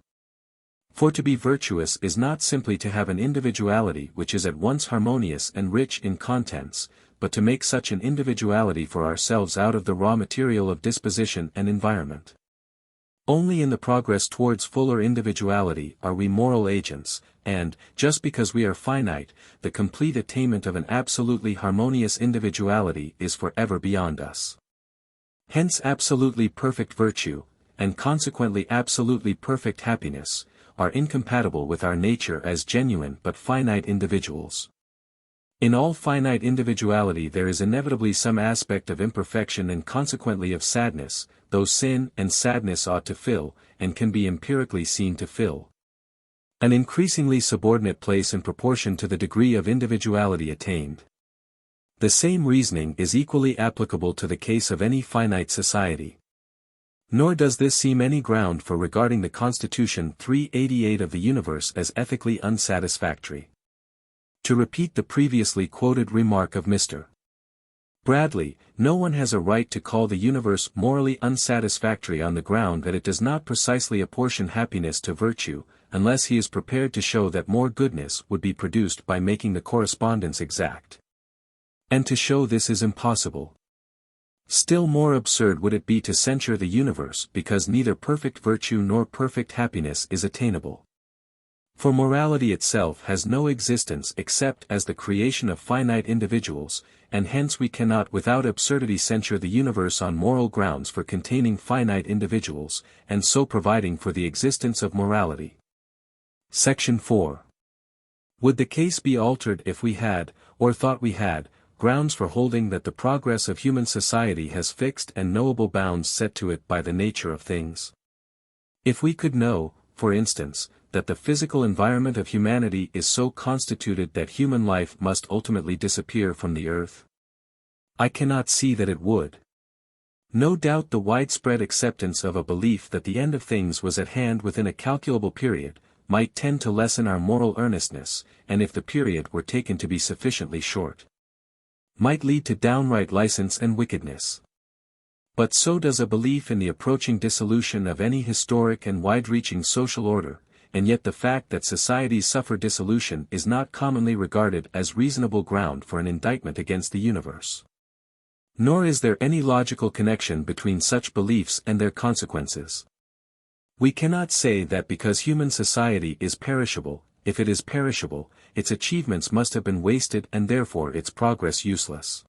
For to be virtuous is not simply to have an individuality which is at once harmonious and rich in contents, but to make such an individuality for ourselves out of the raw material of disposition and environment. Only in the progress towards fuller individuality are we moral agents, and, just because we are finite, the complete attainment of an absolutely harmonious individuality is forever beyond us. Hence absolutely perfect virtue, and consequently absolutely perfect happiness, are incompatible with our nature as genuine but finite individuals. In all finite individuality there is inevitably some aspect of imperfection and consequently of sadness, though sin and sadness ought to fill, and can be empirically seen to fill, an increasingly subordinate place in proportion to the degree of individuality attained. The same reasoning is equally applicable to the case of any finite society. Nor does this seem any ground for regarding the Constitution 388 of the universe as ethically unsatisfactory. To repeat the previously quoted remark of Mr. Bradley, no one has a right to call the universe morally unsatisfactory on the ground that it does not precisely apportion happiness to virtue, unless he is prepared to show that more goodness would be produced by making the correspondence exact. And to show this is impossible. Still more absurd would it be to censure the universe because neither perfect virtue nor perfect happiness is attainable. For morality itself has no existence except as the creation of finite individuals, and hence we cannot without absurdity censure the universe on moral grounds for containing finite individuals, and so providing for the existence of morality. Section 4. Would the case be altered if we had, or thought we had, grounds for holding that the progress of human society has fixed and knowable bounds set to it by the nature of things? If we could know, for instance, that the physical environment of humanity is so constituted that human life must ultimately disappear from the earth? I cannot see that it would. No doubt the widespread acceptance of a belief that the end of things was at hand within a calculable period, might tend to lessen our moral earnestness, and if the period were taken to be sufficiently short, might lead to downright license and wickedness. But so does a belief in the approaching dissolution of any historic and wide-reaching social order, and yet the fact that societies suffer dissolution is not commonly regarded as reasonable ground for an indictment against the universe. Nor is there any logical connection between such beliefs and their consequences. We cannot say that because human society is perishable, if it is perishable, its achievements must have been wasted and therefore its progress useless.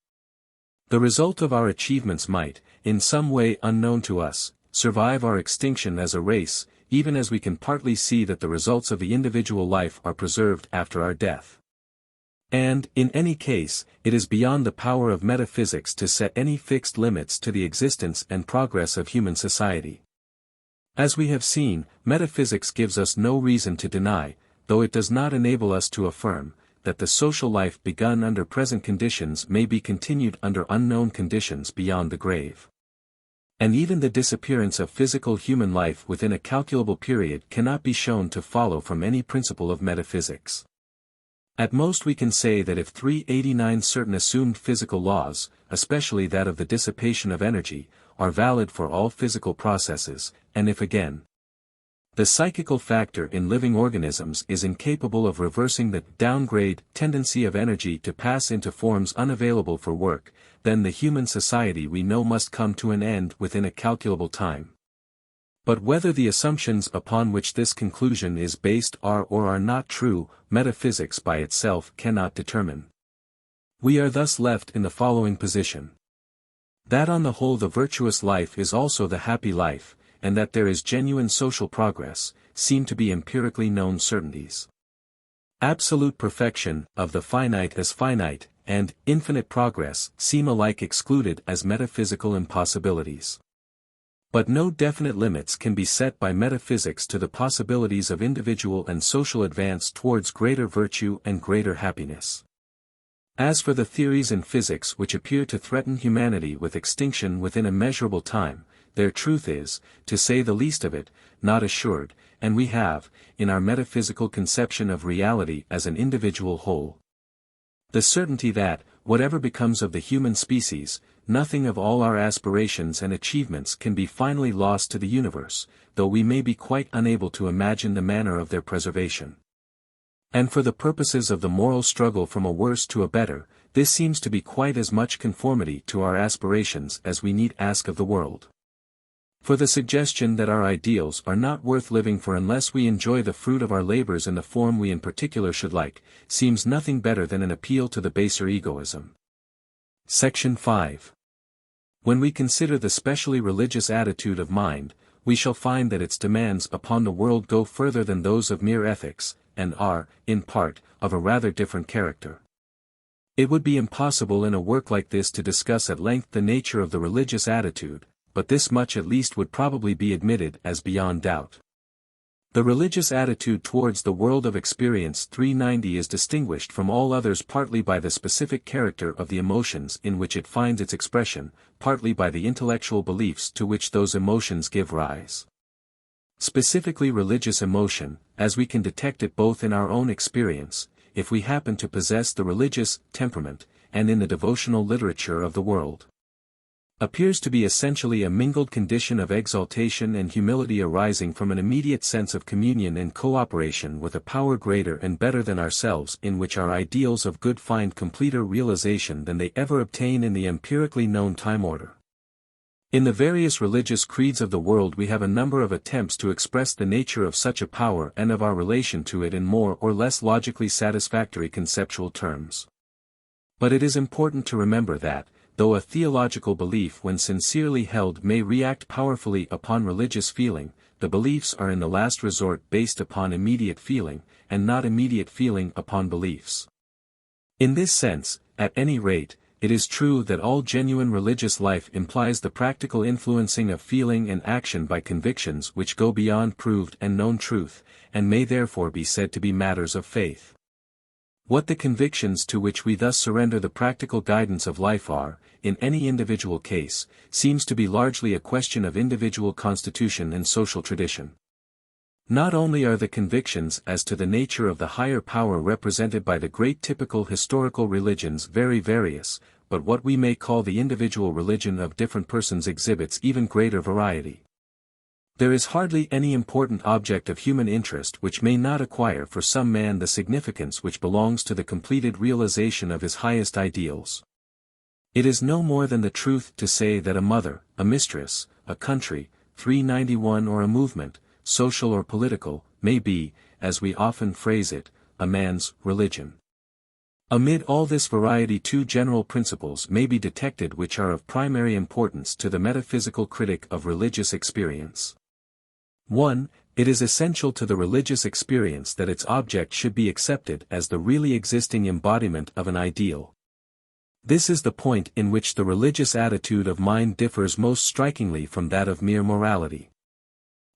The result of our achievements might, in some way unknown to us, survive our extinction as a race, even as we can partly see that the results of the individual life are preserved after our death. And, in any case, it is beyond the power of metaphysics to set any fixed limits to the existence and progress of human society. As we have seen, metaphysics gives us no reason to deny, though it does not enable us to affirm, that the social life begun under present conditions may be continued under unknown conditions beyond the grave. And even the disappearance of physical human life within a calculable period cannot be shown to follow from any principle of metaphysics. At most we can say that if 389 certain assumed physical laws, especially that of the dissipation of energy, are valid for all physical processes, and if again, the psychical factor in living organisms is incapable of reversing the downgrade tendency of energy to pass into forms unavailable for work, then the human society we know must come to an end within a calculable time. But whether the assumptions upon which this conclusion is based are or are not true, metaphysics by itself cannot determine. We are thus left in the following position. That on the whole the virtuous life is also the happy life, and that there is genuine social progress, seem to be empirically known certainties. Absolute perfection, of the finite as finite, and infinite progress seem alike excluded as metaphysical impossibilities. But no definite limits can be set by metaphysics to the possibilities of individual and social advance towards greater virtue and greater happiness. As for the theories in physics which appear to threaten humanity with extinction within a measurable time, their truth is, to say the least of it, not assured, and we have, in our metaphysical conception of reality as an individual whole, the certainty that, whatever becomes of the human species, nothing of all our aspirations and achievements can be finally lost to the universe, though we may be quite unable to imagine the manner of their preservation. And for the purposes of the moral struggle from a worse to a better, this seems to be quite as much conformity to our aspirations as we need ask of the world. For the suggestion that our ideals are not worth living for unless we enjoy the fruit of our labors in the form we in particular should like, seems nothing better than an appeal to the baser egoism. Section 5. When we consider the specially religious attitude of mind, we shall find that its demands upon the world go further than those of mere ethics, and are, in part, of a rather different character. It would be impossible in a work like this to discuss at length the nature of the religious attitude, but this much at least would probably be admitted as beyond doubt. The religious attitude towards the world of experience 390 is distinguished from all others partly by the specific character of the emotions in which it finds its expression, partly by the intellectual beliefs to which those emotions give rise. Specifically religious emotion, as we can detect it both in our own experience, if we happen to possess the religious temperament, and in the devotional literature of the world, appears to be essentially a mingled condition of exaltation and humility arising from an immediate sense of communion and cooperation with a power greater and better than ourselves, in which our ideals of good find completer realization than they ever obtain in the empirically known time order. In the various religious creeds of the world we have a number of attempts to express the nature of such a power and of our relation to it in more or less logically satisfactory conceptual terms. But it is important to remember that, though a theological belief when sincerely held may react powerfully upon religious feeling, the beliefs are in the last resort based upon immediate feeling, and not immediate feeling upon beliefs. In this sense, at any rate, it is true that all genuine religious life implies the practical influencing of feeling and action by convictions which go beyond proved and known truth, and may therefore be said to be matters of faith. What the convictions to which we thus surrender the practical guidance of life are, in any individual case, seems to be largely a question of individual constitution and social tradition. Not only are the convictions as to the nature of the higher power represented by the great typical historical religions very various, but what we may call the individual religion of different persons exhibits even greater variety. There is hardly any important object of human interest which may not acquire for some man the significance which belongs to the completed realization of his highest ideals. It is no more than the truth to say that a mother, a mistress, a country, 391 or a movement, social or political, may be, as we often phrase it, a man's religion. Amid all this variety two general principles may be detected which are of primary importance to the metaphysical critic of religious experience. 1. It is essential to the religious experience that its object should be accepted as the really existing embodiment of an ideal. This is the point in which the religious attitude of mind differs most strikingly from that of mere morality.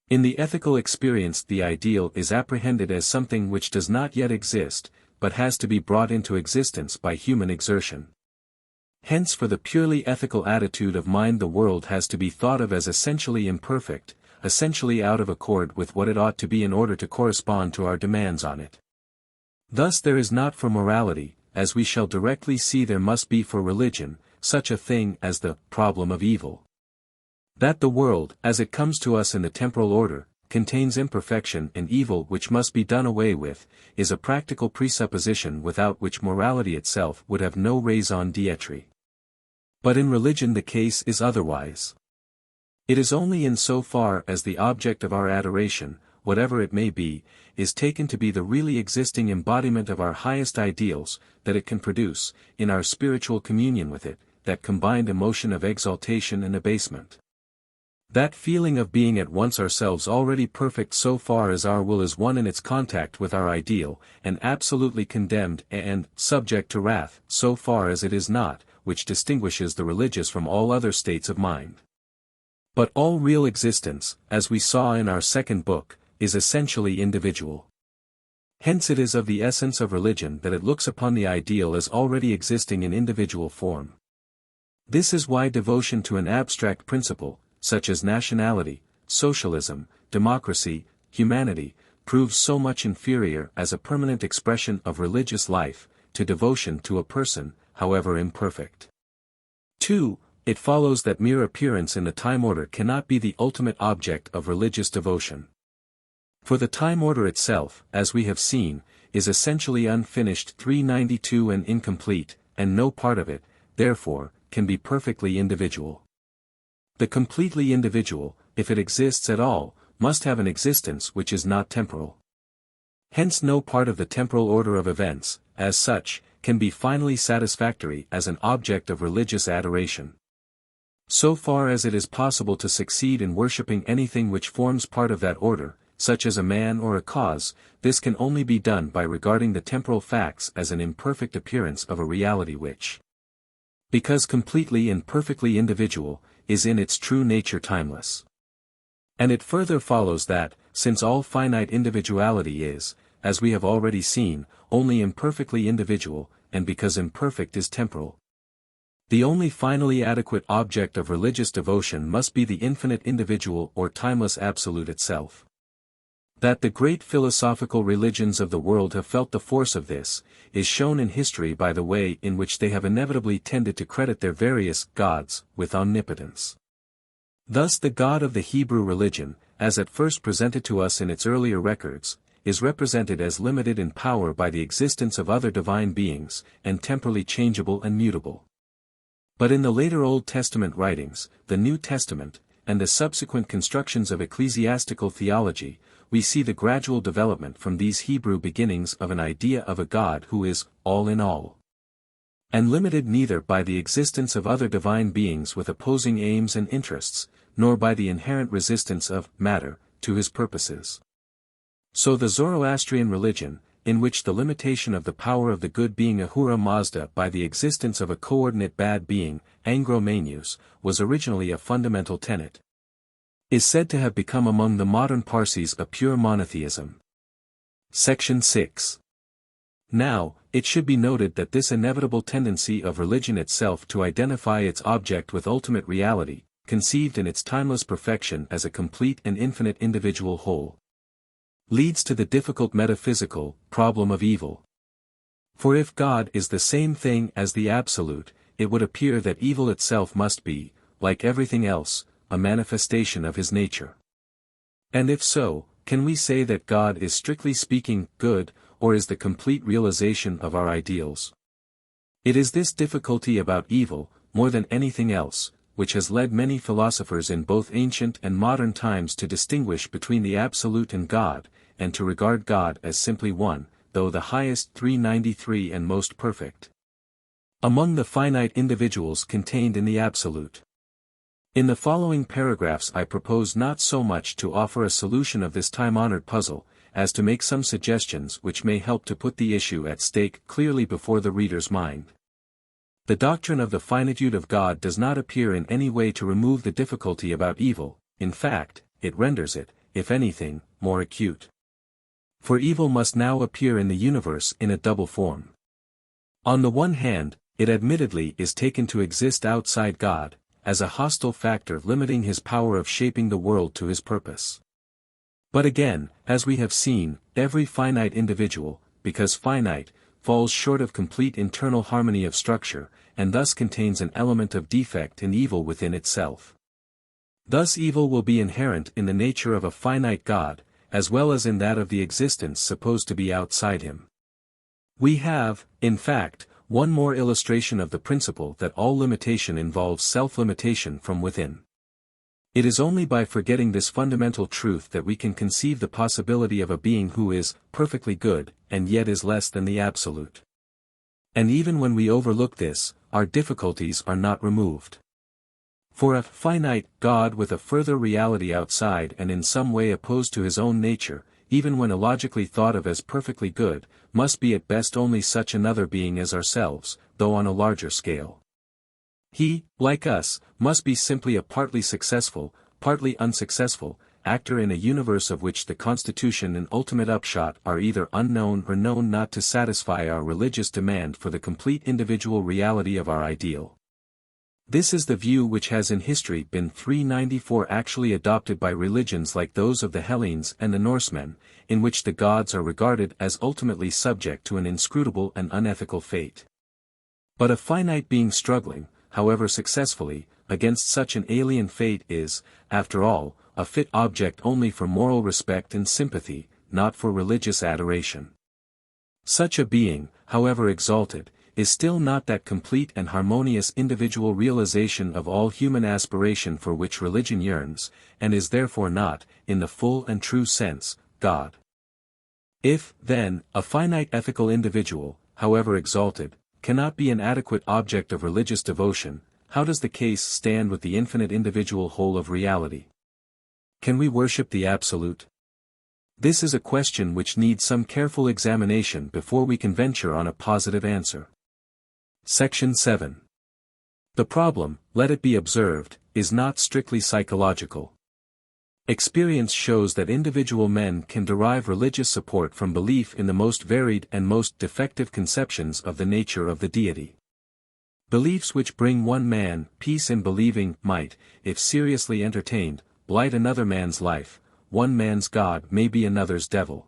In the ethical experience the ideal is apprehended as something which does not yet exist, but has to be brought into existence by human exertion. Hence for the purely ethical attitude of mind the world has to be thought of as essentially imperfect, essentially out of accord with what it ought to be in order to correspond to our demands on it. Thus there is not for morality, as we shall directly see there must be for religion, such a thing as the problem of evil. That the world, as it comes to us in the temporal order, contains imperfection and evil which must be done away with, is a practical presupposition without which morality itself would have no raison d'être. But in religion the case is otherwise. It is only in so far as the object of our adoration, whatever it may be, is taken to be the really existing embodiment of our highest ideals, that it can produce, in our spiritual communion with it, that combined emotion of exaltation and abasement. That feeling of being at once ourselves already perfect so far as our will is one in its contact with our ideal, and absolutely condemned and subject to wrath so far as it is not, which distinguishes the religious from all other states of mind. But all real existence, as we saw in our second book, is essentially individual. Hence it is of the essence of religion that it looks upon the ideal as already existing in individual form. This is why devotion to an abstract principle, such as nationality, socialism, democracy, humanity, proves so much inferior as a permanent expression of religious life, to devotion to a person, however imperfect. 2. it follows that mere appearance in the time order cannot be the ultimate object of religious devotion. For the time order itself, as we have seen, is essentially unfinished 392 and incomplete, and no part of it, therefore, can be perfectly individual. The completely individual, if it exists at all, must have an existence which is not temporal. Hence no part of the temporal order of events, as such, can be finally satisfactory as an object of religious adoration. So far as it is possible to succeed in worshipping anything which forms part of that order, such as a man or a cause, this can only be done by regarding the temporal facts as an imperfect appearance of a reality which, because completely and perfectly individual, is in its true nature timeless. And it further follows that, since all finite individuality is, as we have already seen, only imperfectly individual, and because imperfect is temporal, the only finally adequate object of religious devotion must be the infinite individual or timeless absolute itself. That the great philosophical religions of the world have felt the force of this, is shown in history by the way in which they have inevitably tended to credit their various gods with omnipotence. Thus the God of the Hebrew religion, as at first presented to us in its earlier records, is represented as limited in power by the existence of other divine beings, and temporally changeable and mutable. But in the later Old Testament writings, the New Testament, and the subsequent constructions of ecclesiastical theology, we see the gradual development from these Hebrew beginnings of an idea of a God who is all in all, and limited neither by the existence of other divine beings with opposing aims and interests, nor by the inherent resistance of matter to his purposes. So the Zoroastrian religion, in which the limitation of the power of the good being Ahura Mazda by the existence of a coordinate bad being, Angro Mainyus, was originally a fundamental tenet, is said to have become among the modern Parsis a pure monotheism. Section 6. Now, it should be noted that this inevitable tendency of religion itself to identify its object with ultimate reality, conceived in its timeless perfection as a complete and infinite individual whole, leads to the difficult metaphysical problem of evil. For if God is the same thing as the Absolute, it would appear that evil itself must be, like everything else, a manifestation of his nature. And if so, can we say that God is strictly speaking good, or is the complete realization of our ideals? It is this difficulty about evil, more than anything else, which has led many philosophers in both ancient and modern times to distinguish between the Absolute and God, and to regard God as simply one, though the highest 393 and most perfect, among the finite individuals contained in the Absolute. In the following paragraphs I propose not so much to offer a solution of this time-honored puzzle, as to make some suggestions which may help to put the issue at stake clearly before the reader's mind. The doctrine of the finitude of God does not appear in any way to remove the difficulty about evil, in fact, it renders it, if anything, more acute. For evil must now appear in the universe in a double form. On the one hand, it admittedly is taken to exist outside God, as a hostile factor limiting his power of shaping the world to his purpose. But again, as we have seen, every finite individual, because finite, falls short of complete internal harmony of structure, and thus contains an element of defect and evil within itself. Thus evil will be inherent in the nature of a finite God, as well as in that of the existence supposed to be outside him. We have, in fact, one more illustration of the principle that all limitation involves self-limitation from within. It is only by forgetting this fundamental truth that we can conceive the possibility of a being who is perfectly good, and yet is less than the Absolute. And even when we overlook this, our difficulties are not removed. For a finite God with a further reality outside and in some way opposed to his own nature, even when illogically thought of as perfectly good, must be at best only such another being as ourselves, though on a larger scale. He, like us, must be simply a partly successful, partly unsuccessful, actor in a universe of which the constitution and ultimate upshot are either unknown or known not to satisfy our religious demand for the complete individual reality of our ideal. This is the view which has in history been 394 actually adopted by religions like those of the Hellenes and the Norsemen, in which the gods are regarded as ultimately subject to an inscrutable and unethical fate. But a finite being struggling, however successfully, against such an alien fate is, after all, a fit object only for moral respect and sympathy, not for religious adoration. Such a being, however exalted, is still not that complete and harmonious individual realization of all human aspiration for which religion yearns, and is therefore not, in the full and true sense, God. If, then, a finite ethical individual, however exalted, cannot be an adequate object of religious devotion, how does the case stand with the infinite individual whole of reality? Can we worship the Absolute? This is a question which needs some careful examination before we can venture on a positive answer. Section 7. The problem, let it be observed, is not strictly psychological. Experience shows that individual men can derive religious support from belief in the most varied and most defective conceptions of the nature of the deity. Beliefs which bring one man peace in believing might, if seriously entertained, blight another man's life. One man's God may be another's devil.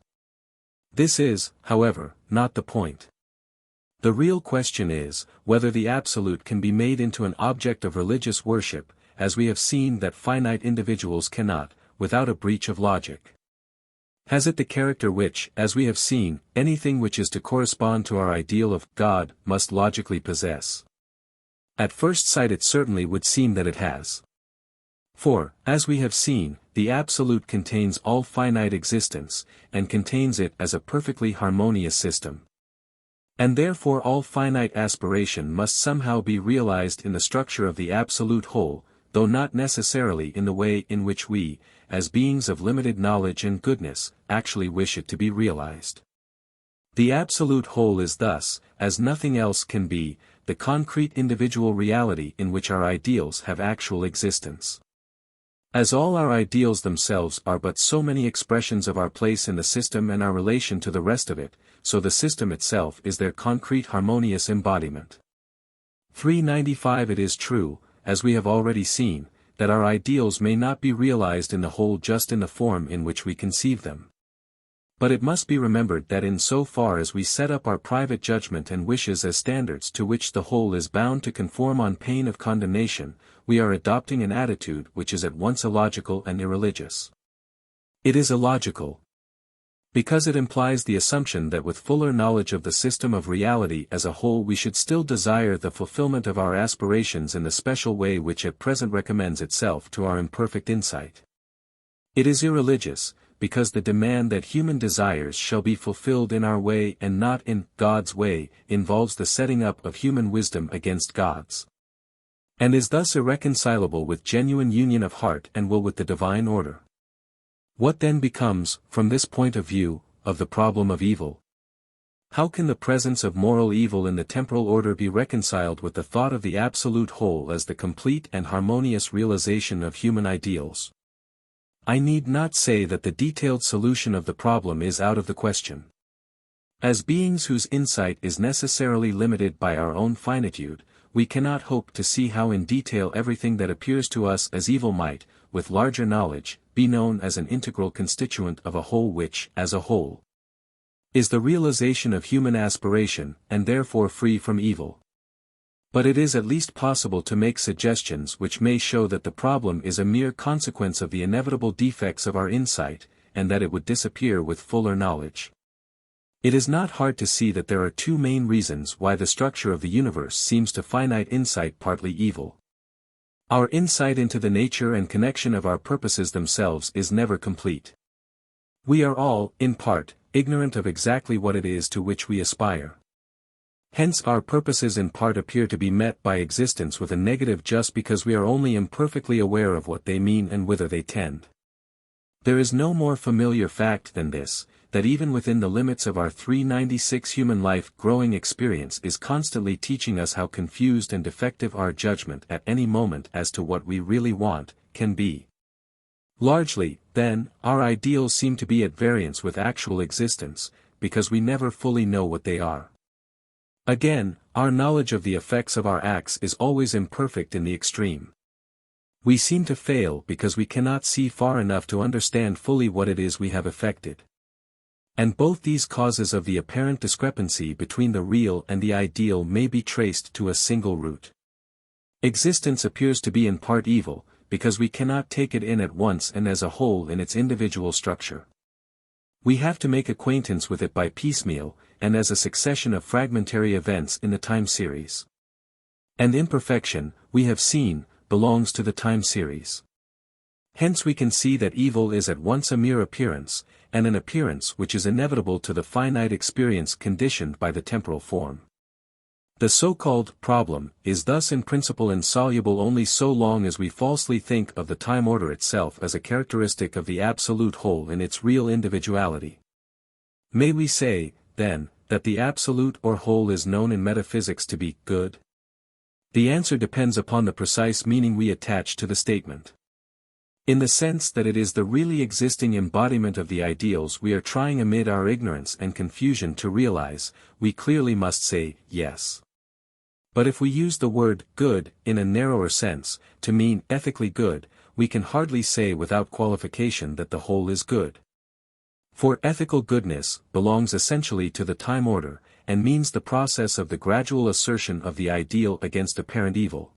This is, however, not the point. The real question is, whether the Absolute can be made into an object of religious worship, as we have seen that finite individuals cannot, without a breach of logic. Has it the character which, as we have seen, anything which is to correspond to our ideal of God must logically possess? At first sight it certainly would seem that it has. For, as we have seen, the Absolute contains all finite existence, and contains it as a perfectly harmonious system. And therefore all finite aspiration must somehow be realized in the structure of the Absolute whole, though not necessarily in the way in which we, as beings of limited knowledge and goodness, actually wish it to be realized. The Absolute whole is thus, as nothing else can be, the concrete individual reality in which our ideals have actual existence. As all our ideals themselves are but so many expressions of our place in the system and our relation to the rest of it, so the system itself is their concrete harmonious embodiment. 395 It is true, as we have already seen, that our ideals may not be realized in the whole just in the form in which we conceive them. But it must be remembered that in so far as we set up our private judgment and wishes as standards to which the whole is bound to conform on pain of condemnation, we are adopting an attitude which is at once illogical and irreligious. It is illogical, because it implies the assumption that with fuller knowledge of the system of reality as a whole we should still desire the fulfillment of our aspirations in the special way which at present recommends itself to our imperfect insight. It is irreligious, because the demand that human desires shall be fulfilled in our way and not in God's way involves the setting up of human wisdom against God's, and is thus irreconcilable with genuine union of heart and will with the divine order. What then becomes, from this point of view, of the problem of evil? How can the presence of moral evil in the temporal order be reconciled with the thought of the Absolute whole as the complete and harmonious realization of human ideals? I need not say that the detailed solution of the problem is out of the question. As beings whose insight is necessarily limited by our own finitude, we cannot hope to see how in detail everything that appears to us as evil might, with larger knowledge, be known as an integral constituent of a whole which, as a whole, is the realization of human aspiration, and therefore free from evil. But it is at least possible to make suggestions which may show that the problem is a mere consequence of the inevitable defects of our insight, and that it would disappear with fuller knowledge. It is not hard to see that there are two main reasons why the structure of the universe seems to finite insight partly evil. Our insight into the nature and connection of our purposes themselves is never complete. We are all, in part, ignorant of exactly what it is to which we aspire. Hence our purposes in part appear to be met by existence with a negative just because we are only imperfectly aware of what they mean and whither they tend. There is no more familiar fact than this, that even within the limits of our 396 human life growing experience is constantly teaching us how confused and defective our judgment at any moment as to what we really want, can be. Largely, then, our ideals seem to be at variance with actual existence, because we never fully know what they are. Again, our knowledge of the effects of our acts is always imperfect in the extreme. We seem to fail because we cannot see far enough to understand fully what it is we have effected. And both these causes of the apparent discrepancy between the real and the ideal may be traced to a single root. Existence appears to be in part evil, because we cannot take it in at once and as a whole in its individual structure. We have to make acquaintance with it by piecemeal, and as a succession of fragmentary events in the time series. And imperfection, we have seen, belongs to the time series. Hence we can see that evil is at once a mere appearance, and an appearance which is inevitable to the finite experience conditioned by the temporal form. The so-called problem is thus in principle insoluble only so long as we falsely think of the time order itself as a characteristic of the absolute whole in its real individuality. May we say, then, that the absolute or whole is known in metaphysics to be good? The answer depends upon the precise meaning we attach to the statement. In the sense that it is the really existing embodiment of the ideals we are trying amid our ignorance and confusion to realize, we clearly must say, yes. But if we use the word good in a narrower sense, to mean ethically good, we can hardly say without qualification that the whole is good. For ethical goodness belongs essentially to the time order, and means the process of the gradual assertion of the ideal against apparent evil.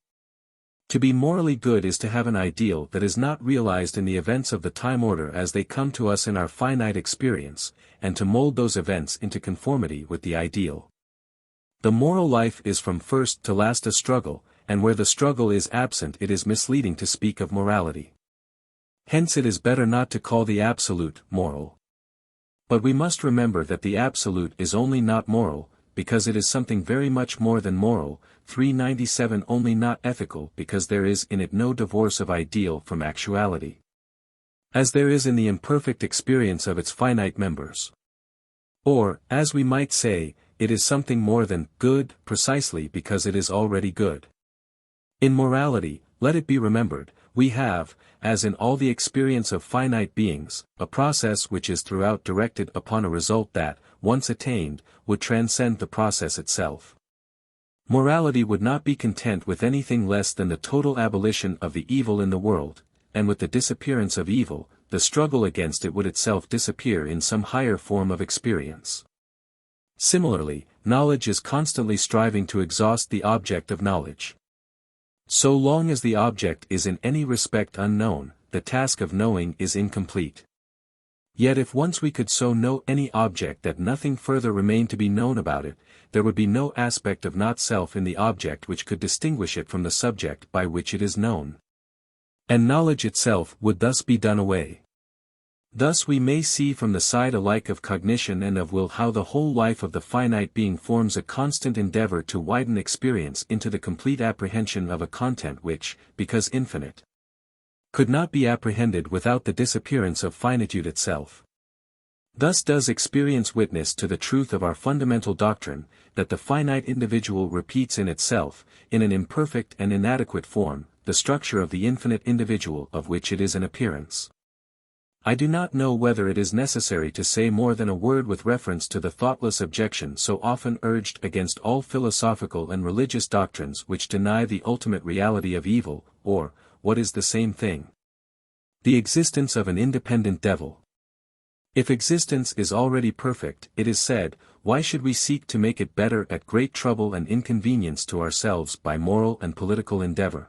To be morally good is to have an ideal that is not realized in the events of the time order as they come to us in our finite experience, and to mold those events into conformity with the ideal. The moral life is from first to last a struggle, and where the struggle is absent it is misleading to speak of morality. Hence it is better not to call the absolute moral. But we must remember that the absolute is only not moral, because it is something very much more than moral, 397 only not ethical because there is in it no divorce of ideal from actuality. As there is in the imperfect experience of its finite members. Or, as we might say, it is something more than good precisely because it is already good. In morality, let it be remembered, we have, as in all the experience of finite beings, a process which is throughout directed upon a result that, once attained, would transcend the process itself. Morality would not be content with anything less than the total abolition of the evil in the world, and with the disappearance of evil, the struggle against it would itself disappear in some higher form of experience. Similarly, knowledge is constantly striving to exhaust the object of knowledge. So long as the object is in any respect unknown, the task of knowing is incomplete. Yet if once we could so know any object that nothing further remained to be known about it, there would be no aspect of not-self in the object which could distinguish it from the subject by which it is known. And knowledge itself would thus be done away. Thus we may see from the side alike of cognition and of will how the whole life of the finite being forms a constant endeavor to widen experience into the complete apprehension of a content which, because infinite, could not be apprehended without the disappearance of finitude itself. Thus does experience witness to the truth of our fundamental doctrine, that the finite individual repeats in itself, in an imperfect and inadequate form, the structure of the infinite individual of which it is an appearance. I do not know whether it is necessary to say more than a word with reference to the thoughtless objection so often urged against all philosophical and religious doctrines which deny the ultimate reality of evil, or, what is the same thing, the existence of an independent devil. If existence is already perfect, it is said, why should we seek to make it better at great trouble and inconvenience to ourselves by moral and political endeavor?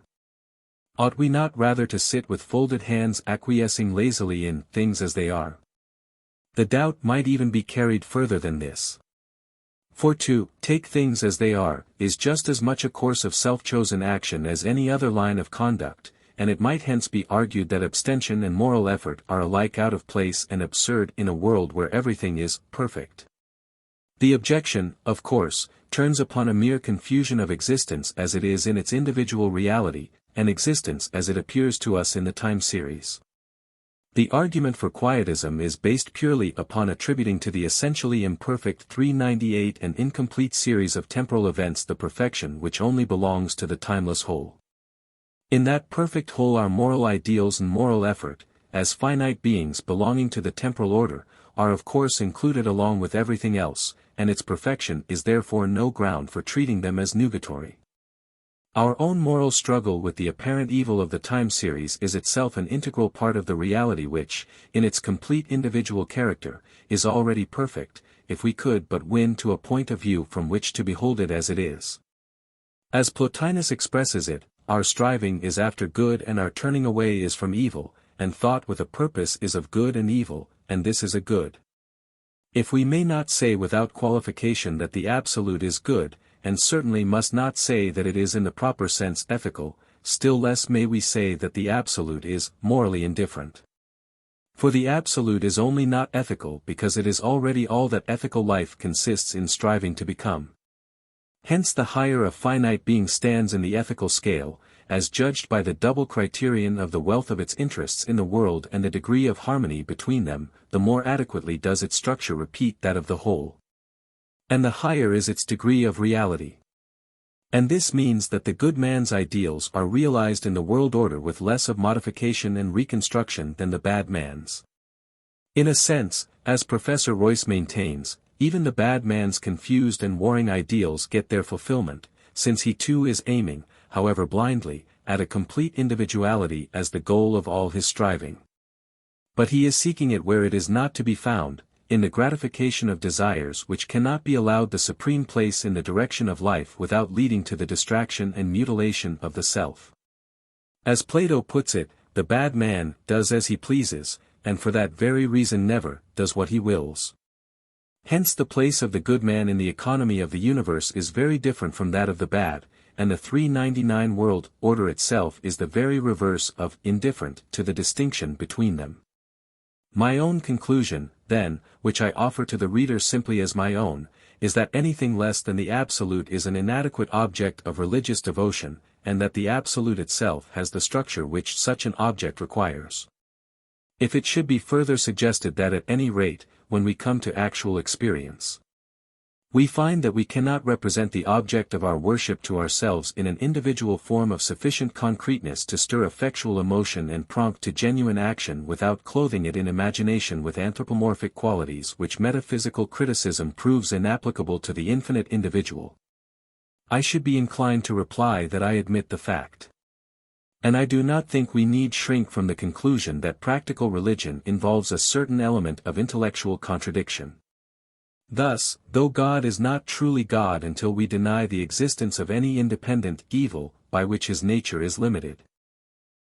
Ought we not rather to sit with folded hands acquiescing lazily in things as they are? The doubt might even be carried further than this. For to take things as they are is just as much a course of self-chosen action as any other line of conduct, and it might hence be argued that abstention and moral effort are alike out of place and absurd in a world where everything is perfect. The objection, of course, turns upon a mere confusion of existence as it is in its individual reality, and existence as it appears to us in the time series. The argument for quietism is based purely upon attributing to the essentially imperfect 398 and incomplete series of temporal events the perfection which only belongs to the timeless whole. In that perfect whole our moral ideals and moral effort, as finite beings belonging to the temporal order, are of course included along with everything else, and its perfection is therefore no ground for treating them as nugatory. Our own moral struggle with the apparent evil of the time series is itself an integral part of the reality which, in its complete individual character, is already perfect, if we could but win to a point of view from which to behold it as it is. As Plotinus expresses it, our striving is after good and our turning away is from evil, and thought with a purpose is of good and evil, and this is a good. If we may not say without qualification that the Absolute is good, and certainly must not say that it is in the proper sense ethical, still less may we say that the Absolute is morally indifferent. For the Absolute is only not ethical because it is already all that ethical life consists in striving to become. Hence the higher a finite being stands in the ethical scale, as judged by the double criterion of the wealth of its interests in the world and the degree of harmony between them, the more adequately does its structure repeat that of the whole. And the higher is its degree of reality. And this means that the good man's ideals are realized in the world order with less of modification and reconstruction than the bad man's. In a sense, as Professor Royce maintains, even the bad man's confused and warring ideals get their fulfillment, since he too is aiming, however blindly, at a complete individuality as the goal of all his striving. But he is seeking it where it is not to be found, in the gratification of desires which cannot be allowed the supreme place in the direction of life without leading to the distraction and mutilation of the self. As Plato puts it, the bad man does as he pleases, and for that very reason never does what he wills. Hence the place of the good man in the economy of the universe is very different from that of the bad, and the 399 world order itself is the very reverse of indifferent to the distinction between them. My own conclusion, then, which I offer to the reader simply as my own, is that anything less than the Absolute is an inadequate object of religious devotion, and that the Absolute itself has the structure which such an object requires. If it should be further suggested that at any rate, when we come to actual experience, we find that we cannot represent the object of our worship to ourselves in an individual form of sufficient concreteness to stir effectual emotion and prompt to genuine action without clothing it in imagination with anthropomorphic qualities which metaphysical criticism proves inapplicable to the infinite individual, I should be inclined to reply that I admit the fact. And I do not think we need shrink from the conclusion that practical religion involves a certain element of intellectual contradiction. Thus, though God is not truly God until we deny the existence of any independent evil, by which his nature is limited,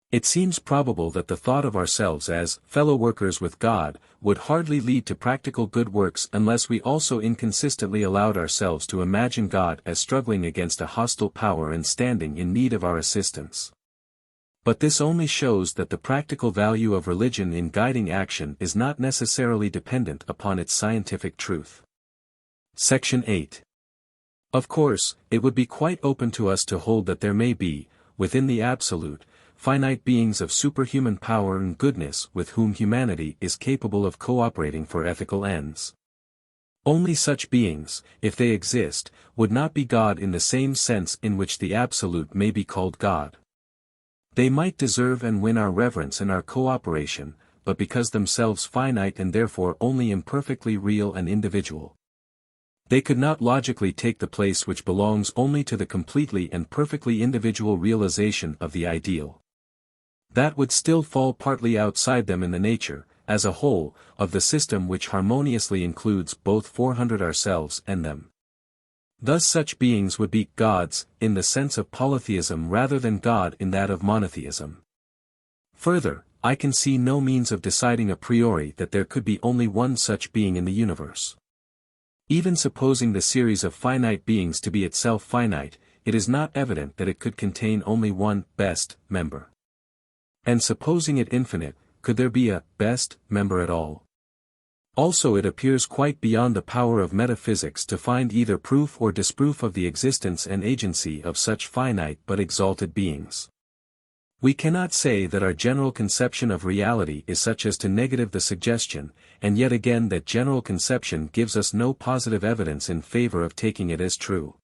it seems probable that the thought of ourselves as fellow workers with God would hardly lead to practical good works unless we also inconsistently allowed ourselves to imagine God as struggling against a hostile power and standing in need of our assistance. But this only shows that the practical value of religion in guiding action is not necessarily dependent upon its scientific truth. Section 8. Of course, it would be quite open to us to hold that there may be, within the Absolute, finite beings of superhuman power and goodness with whom humanity is capable of cooperating for ethical ends. Only such beings, if they exist, would not be God in the same sense in which the Absolute may be called God. They might deserve and win our reverence and our cooperation, but because themselves finite and therefore only imperfectly real and individual, they could not logically take the place which belongs only to the completely and perfectly individual realization of the ideal. That would still fall partly outside them in the nature, as a whole, of the system which harmoniously includes both 400 ourselves and them. Thus such beings would be gods, in the sense of polytheism rather than God in that of monotheism. Further, I can see no means of deciding a priori that there could be only one such being in the universe. Even supposing the series of finite beings to be itself finite, it is not evident that it could contain only one best member. And supposing it infinite, could there be a best member at all? Also it appears quite beyond the power of metaphysics to find either proof or disproof of the existence and agency of such finite but exalted beings. We cannot say that our general conception of reality is such as to negative the suggestion, and yet again that general conception gives us no positive evidence in favor of taking it as true.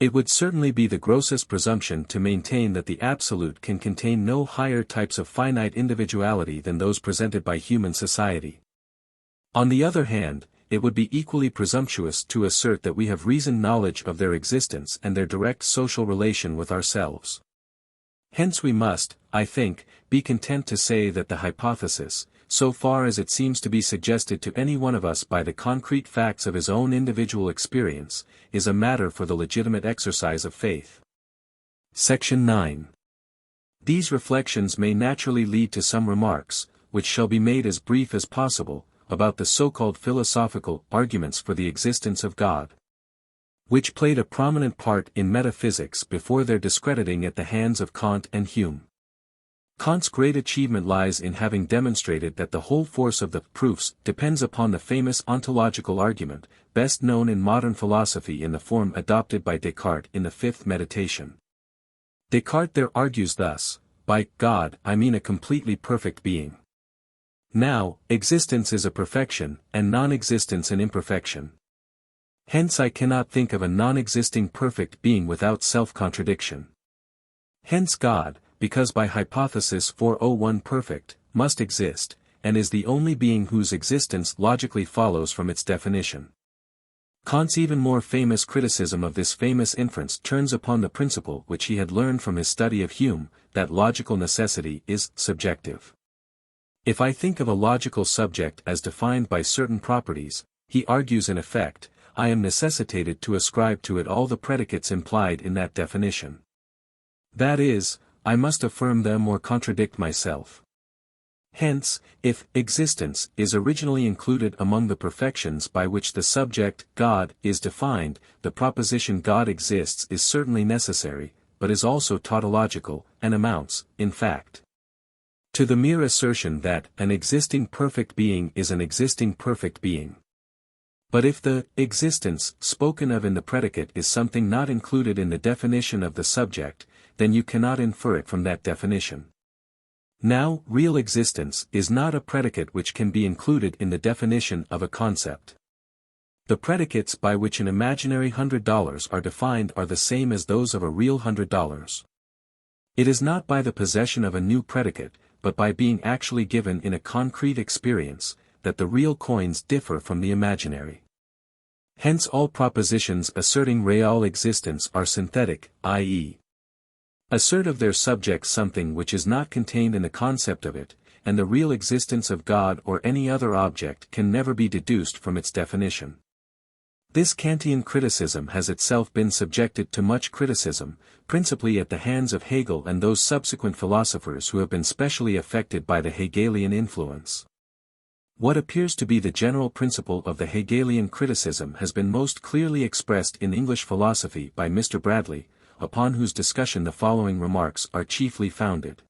It would certainly be the grossest presumption to maintain that the Absolute can contain no higher types of finite individuality than those presented by human society. On the other hand, it would be equally presumptuous to assert that we have reasoned knowledge of their existence and their direct social relation with ourselves. Hence we must, I think, be content to say that the hypothesis, so far as it seems to be suggested to any one of us by the concrete facts of his own individual experience, is a matter for the legitimate exercise of faith. Section 9. These reflections may naturally lead to some remarks, which shall be made as brief as possible, about the so-called philosophical arguments for the existence of God, which played a prominent part in metaphysics before their discrediting at the hands of Kant and Hume. Kant's great achievement lies in having demonstrated that the whole force of the proofs depends upon the famous ontological argument, best known in modern philosophy in the form adopted by Descartes in the fifth meditation. Descartes there argues thus: by God I mean a completely perfect being. Now, existence is a perfection, and non-existence an imperfection. Hence I cannot think of a non-existing perfect being without self-contradiction. Hence God, because by hypothesis 401 perfect, must exist, and is the only being whose existence logically follows from its definition. Kant's even more famous criticism of this famous inference turns upon the principle which he had learned from his study of Hume, that logical necessity is subjective. If I think of a logical subject as defined by certain properties, he argues in effect, I am necessitated to ascribe to it all the predicates implied in that definition. That is, I must affirm them or contradict myself. Hence, if existence is originally included among the perfections by which the subject, God, is defined, the proposition God exists is certainly necessary, but is also tautological, and amounts, in fact, to the mere assertion that an existing perfect being is an existing perfect being. But if the existence spoken of in the predicate is something not included in the definition of the subject, then you cannot infer it from that definition. Now, real existence is not a predicate which can be included in the definition of a concept. The predicates by which an imaginary $100 are defined are the same as those of a real $100. It is not by the possession of a new predicate, but by being actually given in a concrete experience, that the real coins differ from the imaginary. Hence all propositions asserting real existence are synthetic, i.e., assert of their subject something which is not contained in the concept of it, and the real existence of God or any other object can never be deduced from its definition. This Kantian criticism has itself been subjected to much criticism, principally at the hands of Hegel and those subsequent philosophers who have been specially affected by the Hegelian influence. What appears to be the general principle of the Hegelian criticism has been most clearly expressed in English philosophy by Mr. Bradley, upon whose discussion the following remarks are chiefly founded.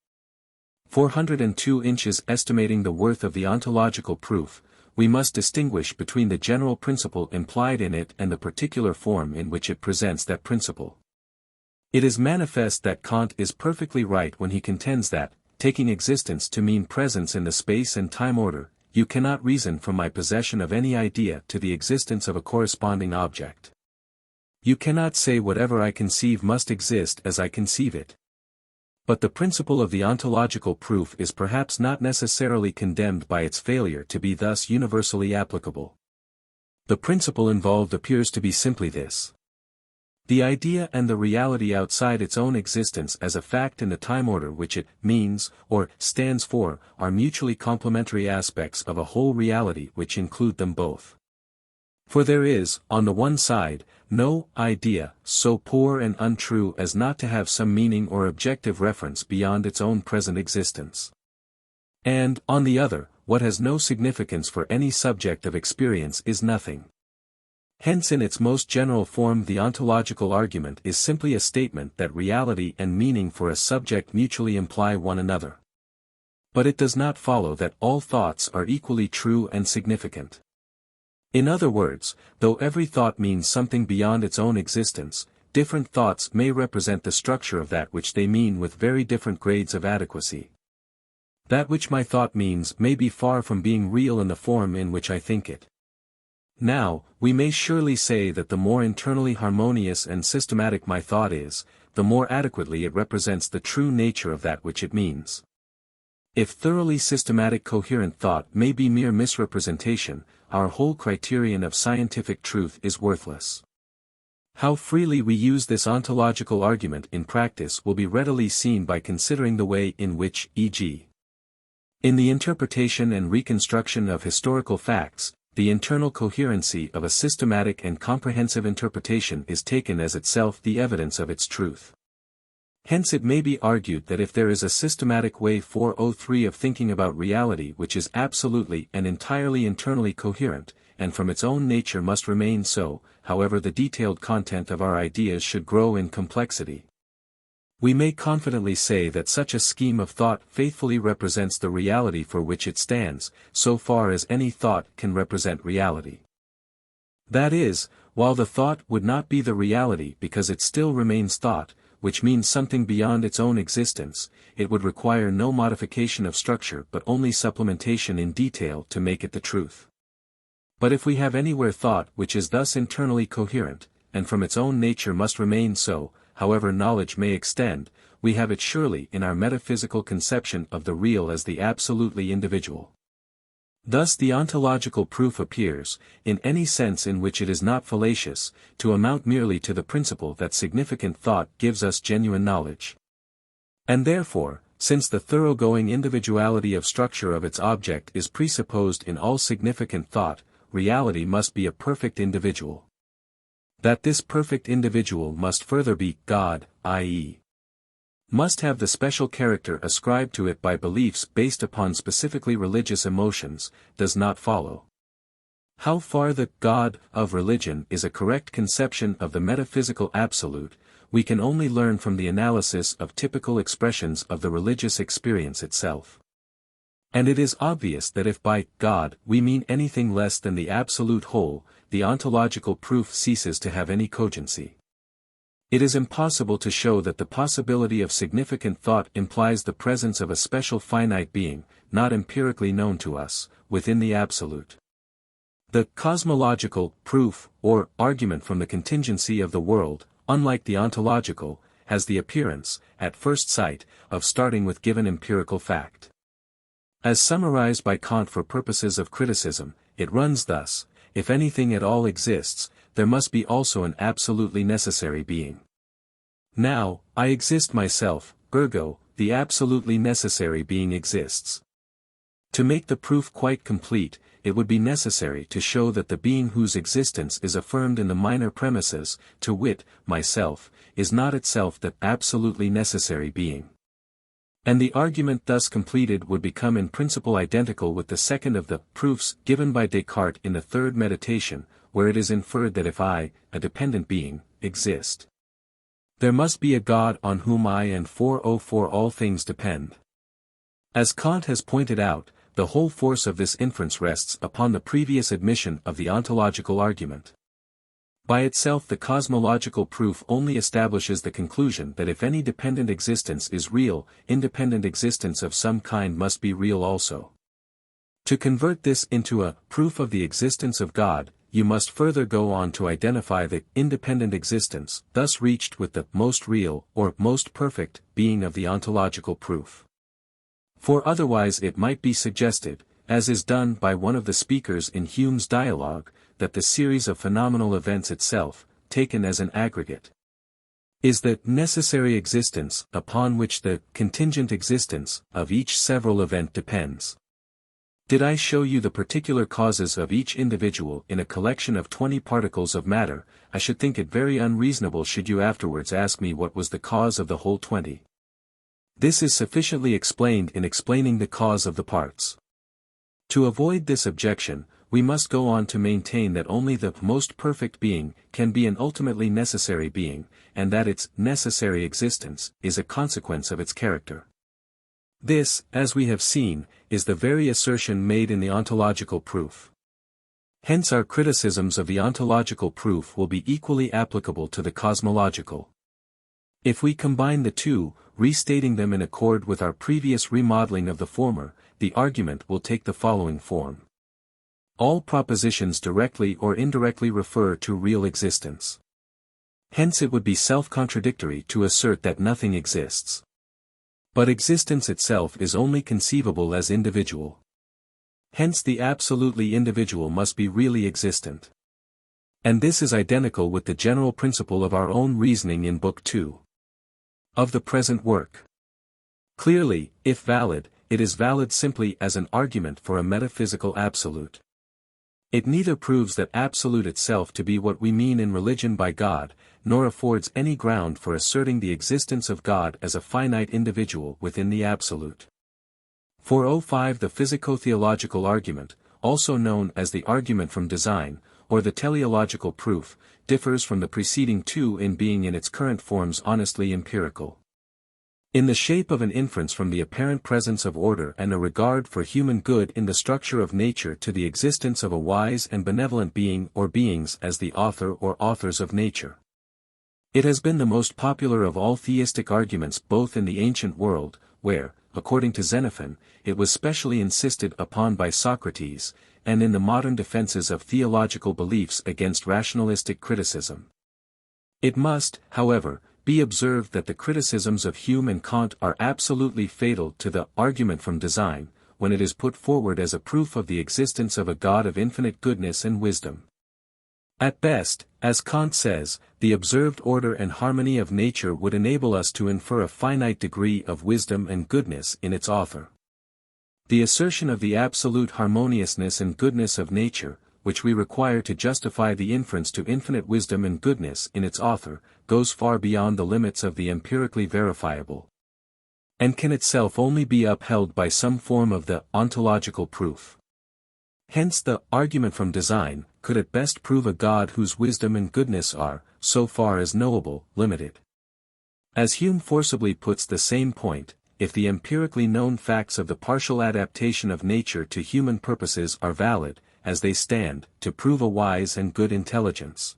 402 inches. Estimating the worth of the ontological proof, we must distinguish between the general principle implied in it and the particular form in which it presents that principle. It is manifest that Kant is perfectly right when he contends that, taking existence to mean presence in the space and time order, you cannot reason from my possession of any idea to the existence of a corresponding object. You cannot say whatever I conceive must exist as I conceive it. But the principle of the ontological proof is perhaps not necessarily condemned by its failure to be thus universally applicable. The principle involved appears to be simply this: the idea and the reality outside its own existence as a fact in the time order which it means, or stands for, are mutually complementary aspects of a whole reality which include them both. For there is, on the one side, no idea so poor and untrue as not to have some meaning or objective reference beyond its own present existence. And, on the other, what has no significance for any subject of experience is nothing. Hence in its most general form the ontological argument is simply a statement that reality and meaning for a subject mutually imply one another. But it does not follow that all thoughts are equally true and significant. In other words, though every thought means something beyond its own existence, different thoughts may represent the structure of that which they mean with very different grades of adequacy. That which my thought means may be far from being real in the form in which I think it. Now, we may surely say that the more internally harmonious and systematic my thought is, the more adequately it represents the true nature of that which it means. If thoroughly systematic coherent thought may be mere misrepresentation, our whole criterion of scientific truth is worthless. How freely we use this ontological argument in practice will be readily seen by considering the way in which, e.g., in the interpretation and reconstruction of historical facts, the internal coherency of a systematic and comprehensive interpretation is taken as itself the evidence of its truth. Hence it may be argued that if there is a systematic way 403 of thinking about reality which is absolutely and entirely internally coherent, and from its own nature must remain so, however the detailed content of our ideas should grow in complexity, we may confidently say that such a scheme of thought faithfully represents the reality for which it stands, so far as any thought can represent reality. That is, while the thought would not be the reality because it still remains thought, which means something beyond its own existence, it would require no modification of structure but only supplementation in detail to make it the truth. But if we have anywhere thought which is thus internally coherent, and from its own nature must remain so, however knowledge may extend, we have it surely in our metaphysical conception of the real as the absolutely individual. Thus the ontological proof appears, in any sense in which it is not fallacious, to amount merely to the principle that significant thought gives us genuine knowledge. And therefore, since the thoroughgoing individuality of structure of its object is presupposed in all significant thought, reality must be a perfect individual. That this perfect individual must further be God, i.e., must have the special character ascribed to it by beliefs based upon specifically religious emotions, does not follow. How far the God of religion is a correct conception of the metaphysical absolute, we can only learn from the analysis of typical expressions of the religious experience itself. And it is obvious that if by God we mean anything less than the absolute whole, the ontological proof ceases to have any cogency. It is impossible to show that the possibility of significant thought implies the presence of a special finite being, not empirically known to us, within the absolute. The cosmological proof, or argument from the contingency of the world, unlike the ontological, has the appearance, at first sight, of starting with given empirical fact. As summarized by Kant for purposes of criticism, it runs thus: if anything at all exists, there must be also an absolutely necessary being. Now, I exist myself, ergo, the absolutely necessary being exists. To make the proof quite complete, it would be necessary to show that the being whose existence is affirmed in the minor premises, to wit, myself, is not itself that absolutely necessary being. And the argument thus completed would become in principle identical with the second of the proofs given by Descartes in the third meditation, where it is inferred that if I, a dependent being, exist, there must be a God on whom I and 404 all things depend. As Kant has pointed out, the whole force of this inference rests upon the previous admission of the ontological argument. By itself the cosmological proof only establishes the conclusion that if any dependent existence is real, independent existence of some kind must be real also. To convert this into a proof of the existence of God, you must further go on to identify the independent existence thus reached with the most real or most perfect being of the ontological proof. For otherwise it might be suggested, as is done by one of the speakers in Hume's dialogue, that the series of phenomenal events itself, taken as an aggregate, is the necessary existence upon which the contingent existence of each several event depends. Did I show you the particular causes of each individual in a collection of 20 particles of matter, I should think it very unreasonable should you afterwards ask me what was the cause of the whole 20. This is sufficiently explained in explaining the cause of the parts. To avoid this objection, we must go on to maintain that only the most perfect being can be an ultimately necessary being, and that its necessary existence is a consequence of its character. This, as we have seen, is the very assertion made in the ontological proof. Hence our criticisms of the ontological proof will be equally applicable to the cosmological. If we combine the two, restating them in accord with our previous remodeling of the former, the argument will take the following form. All propositions directly or indirectly refer to real existence. Hence it would be self-contradictory to assert that nothing exists. But existence itself is only conceivable as individual. Hence the absolutely individual must be really existent. And this is identical with the general principle of our own reasoning in Book 2 of the present work. Clearly, if valid, it is valid simply as an argument for a metaphysical absolute. It neither proves that absolute itself to be what we mean in religion by God, nor affords any ground for asserting the existence of God as a finite individual within the absolute. 405 The physico-theological argument, also known as the argument from design, or the teleological proof, differs from the preceding two in being in its current forms honestly empirical. In the shape of an inference from the apparent presence of order and a regard for human good in the structure of nature to the existence of a wise and benevolent being or beings as the author or authors of nature. It has been the most popular of all theistic arguments both in the ancient world, where, according to Xenophon, it was specially insisted upon by Socrates, and in the modern defenses of theological beliefs against rationalistic criticism. It must, however, be observed that the criticisms of Hume and Kant are absolutely fatal to the argument from design, when it is put forward as a proof of the existence of a God of infinite goodness and wisdom. At best, as Kant says, the observed order and harmony of nature would enable us to infer a finite degree of wisdom and goodness in its author. The assertion of the absolute harmoniousness and goodness of nature, which we require to justify the inference to infinite wisdom and goodness in its author, goes far beyond the limits of the empirically verifiable, and can itself only be upheld by some form of the ontological proof. Hence the argument from design could at best prove a God whose wisdom and goodness are, so far as knowable, limited. As Hume forcibly puts the same point, if the empirically known facts of the partial adaptation of nature to human purposes are valid, as they stand, to prove a wise and good intelligence,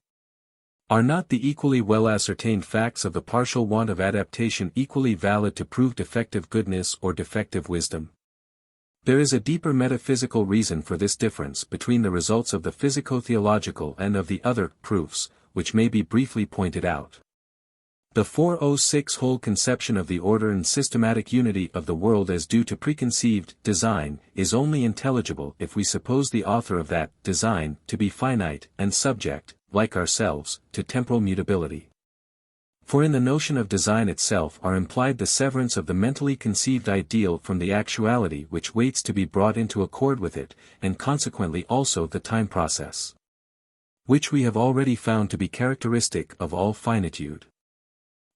are not the equally well ascertained facts of the partial want of adaptation equally valid to prove defective goodness or defective wisdom? There is a deeper metaphysical reason for this difference between the results of the physico-theological and of the other proofs, which may be briefly pointed out. The 406 whole conception of the order and systematic unity of the world as due to preconceived design is only intelligible if we suppose the author of that design to be finite and subject, like ourselves, to temporal mutability. For in the notion of design itself are implied the severance of the mentally conceived ideal from the actuality which waits to be brought into accord with it, and consequently also the time process, which we have already found to be characteristic of all finitude.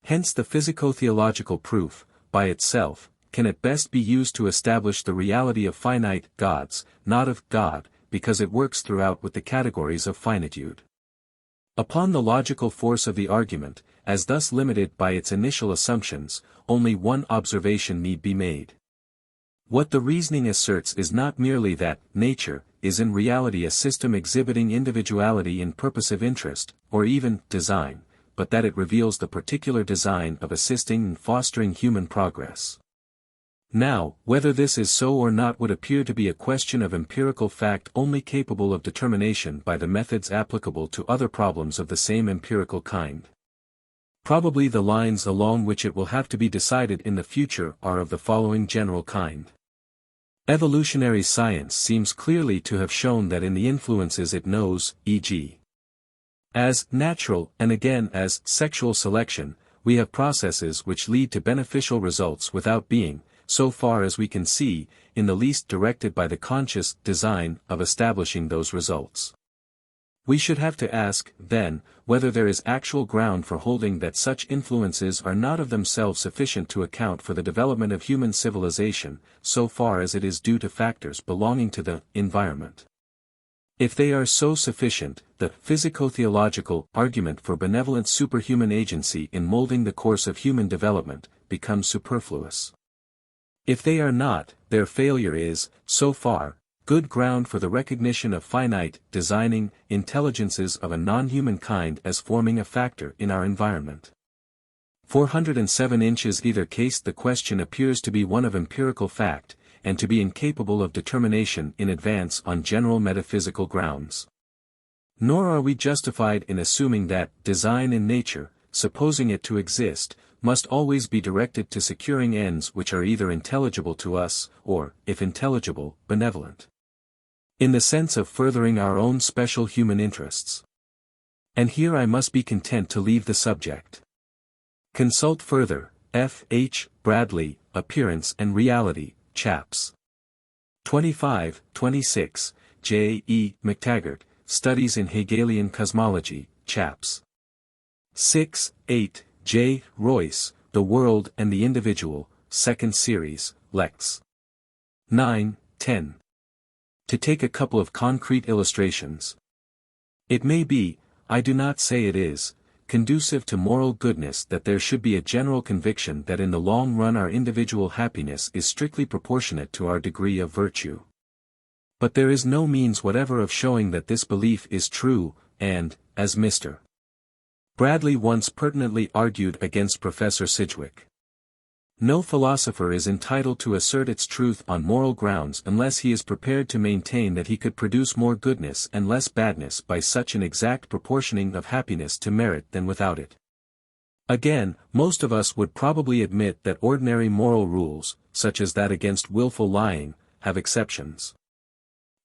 Hence the physico-theological proof, by itself, can at best be used to establish the reality of finite gods, not of God, because it works throughout with the categories of finitude. Upon the logical force of the argument, as thus limited by its initial assumptions, only one observation need be made. What the reasoning asserts is not merely that nature is in reality a system exhibiting individuality in purposive interest, or even design, but that it reveals the particular design of assisting and fostering human progress. Now, whether this is so or not would appear to be a question of empirical fact only capable of determination by the methods applicable to other problems of the same empirical kind. Probably the lines along which it will have to be decided in the future are of the following general kind. Evolutionary science seems clearly to have shown that in the influences it knows, e.g., as natural and again as sexual selection, we have processes which lead to beneficial results without being, so far as we can see, in the least directed by the conscious design of establishing those results. We should have to ask, then, whether there is actual ground for holding that such influences are not of themselves sufficient to account for the development of human civilization, so far as it is due to factors belonging to the environment. If they are so sufficient, the physico-theological argument for benevolent superhuman agency in molding the course of human development becomes superfluous. If they are not, their failure is, so far, good ground for the recognition of finite, designing, intelligences of a non-human kind as forming a factor in our environment. 407 inches either case the question appears to be one of empirical fact, and to be incapable of determination in advance on general metaphysical grounds. Nor are we justified in assuming that design in nature, supposing it to exist, must always be directed to securing ends which are either intelligible to us, or, if intelligible, benevolent, in the sense of furthering our own special human interests. And here I must be content to leave the subject. Consult further, F. H. Bradley, Appearance and Reality, chaps. 25, 26, J. E. McTaggart, Studies in Hegelian Cosmology, Chaps. 6, 8, J. Royce, The World and the Individual, 2nd Series, Lex. 9, 10. To take a couple of concrete illustrations. It may be, I do not say it is, conducive to moral goodness that there should be a general conviction that in the long run our individual happiness is strictly proportionate to our degree of virtue. But there is no means whatever of showing that this belief is true, and, as Mr. Bradley once pertinently argued against Professor Sidgwick, no philosopher is entitled to assert its truth on moral grounds unless he is prepared to maintain that he could produce more goodness and less badness by such an exact proportioning of happiness to merit than without it. Again, most of us would probably admit that ordinary moral rules, such as that against willful lying, have exceptions.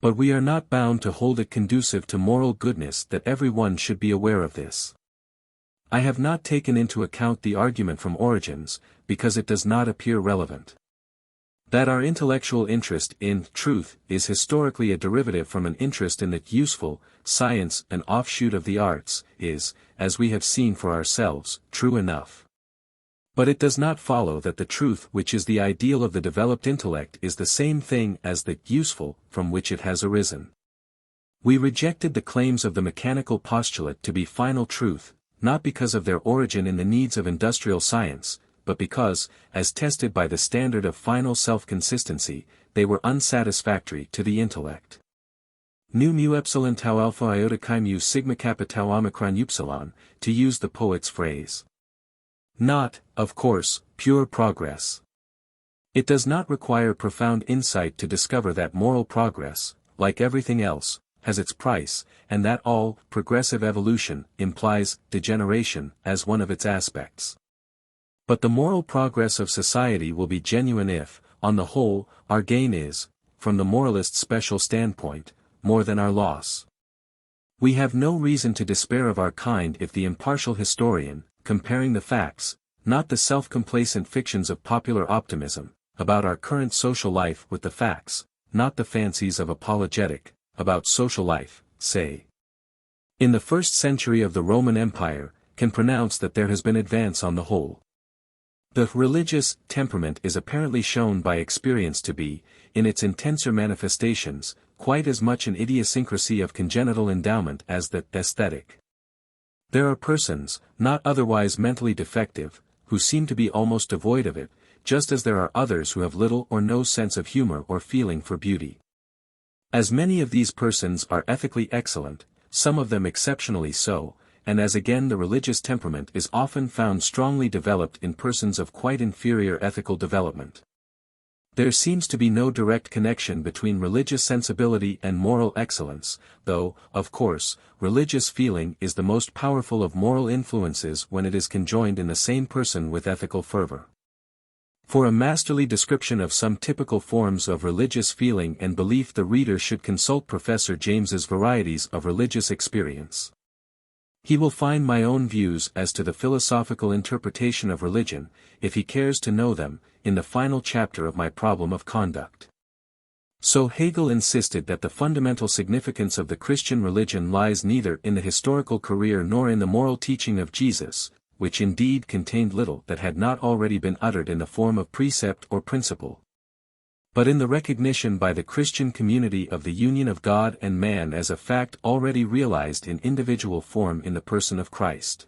But we are not bound to hold it conducive to moral goodness that every one should be aware of this. I have not taken into account the argument from Origins, because it does not appear relevant. That our intellectual interest in truth is historically a derivative from an interest in the useful, science an offshoot of the arts, is, as we have seen for ourselves, true enough. But it does not follow that the truth which is the ideal of the developed intellect is the same thing as the useful from which it has arisen. We rejected the claims of the mechanical postulate to be final truth, not because of their origin in the needs of industrial science, but because, as tested by the standard of final self-consistency, they were unsatisfactory to the intellect. Nu mu epsilon tau alpha iota chi mu sigma kappa tau omicron upsilon, to use the poet's phrase. Not, of course, pure progress. It does not require profound insight to discover that moral progress, like everything else, has its price, and that all progressive evolution implies degeneration as one of its aspects. But the moral progress of society will be genuine if, on the whole, our gain is, from the moralist's special standpoint, more than our loss. We have no reason to despair of our kind if the impartial historian, comparing the facts, not the self-complacent fictions of popular optimism, about our current social life with the facts, not the fancies of apologetic, about social life, say, in the 1st century of the Roman Empire, can pronounce that there has been advance on the whole. The religious temperament is apparently shown by experience to be, in its intenser manifestations, quite as much an idiosyncrasy of congenital endowment as the aesthetic. There are persons, not otherwise mentally defective, who seem to be almost devoid of it, just as there are others who have little or no sense of humor or feeling for beauty. As many of these persons are ethically excellent, some of them exceptionally so, and as again the religious temperament is often found strongly developed in persons of quite inferior ethical development. There seems to be no direct connection between religious sensibility and moral excellence, though, of course, religious feeling is the most powerful of moral influences when it is conjoined in the same person with ethical fervor. For a masterly description of some typical forms of religious feeling and belief the reader should consult Professor James's Varieties of Religious Experience. He will find my own views as to the philosophical interpretation of religion, if he cares to know them, in the final chapter of my Problem of Conduct. So Hegel insisted that the fundamental significance of the Christian religion lies neither in the historical career nor in the moral teaching of Jesus, which indeed contained little that had not already been uttered in the form of precept or principle, but in the recognition by the Christian community of the union of God and man as a fact already realized in individual form in the person of Christ.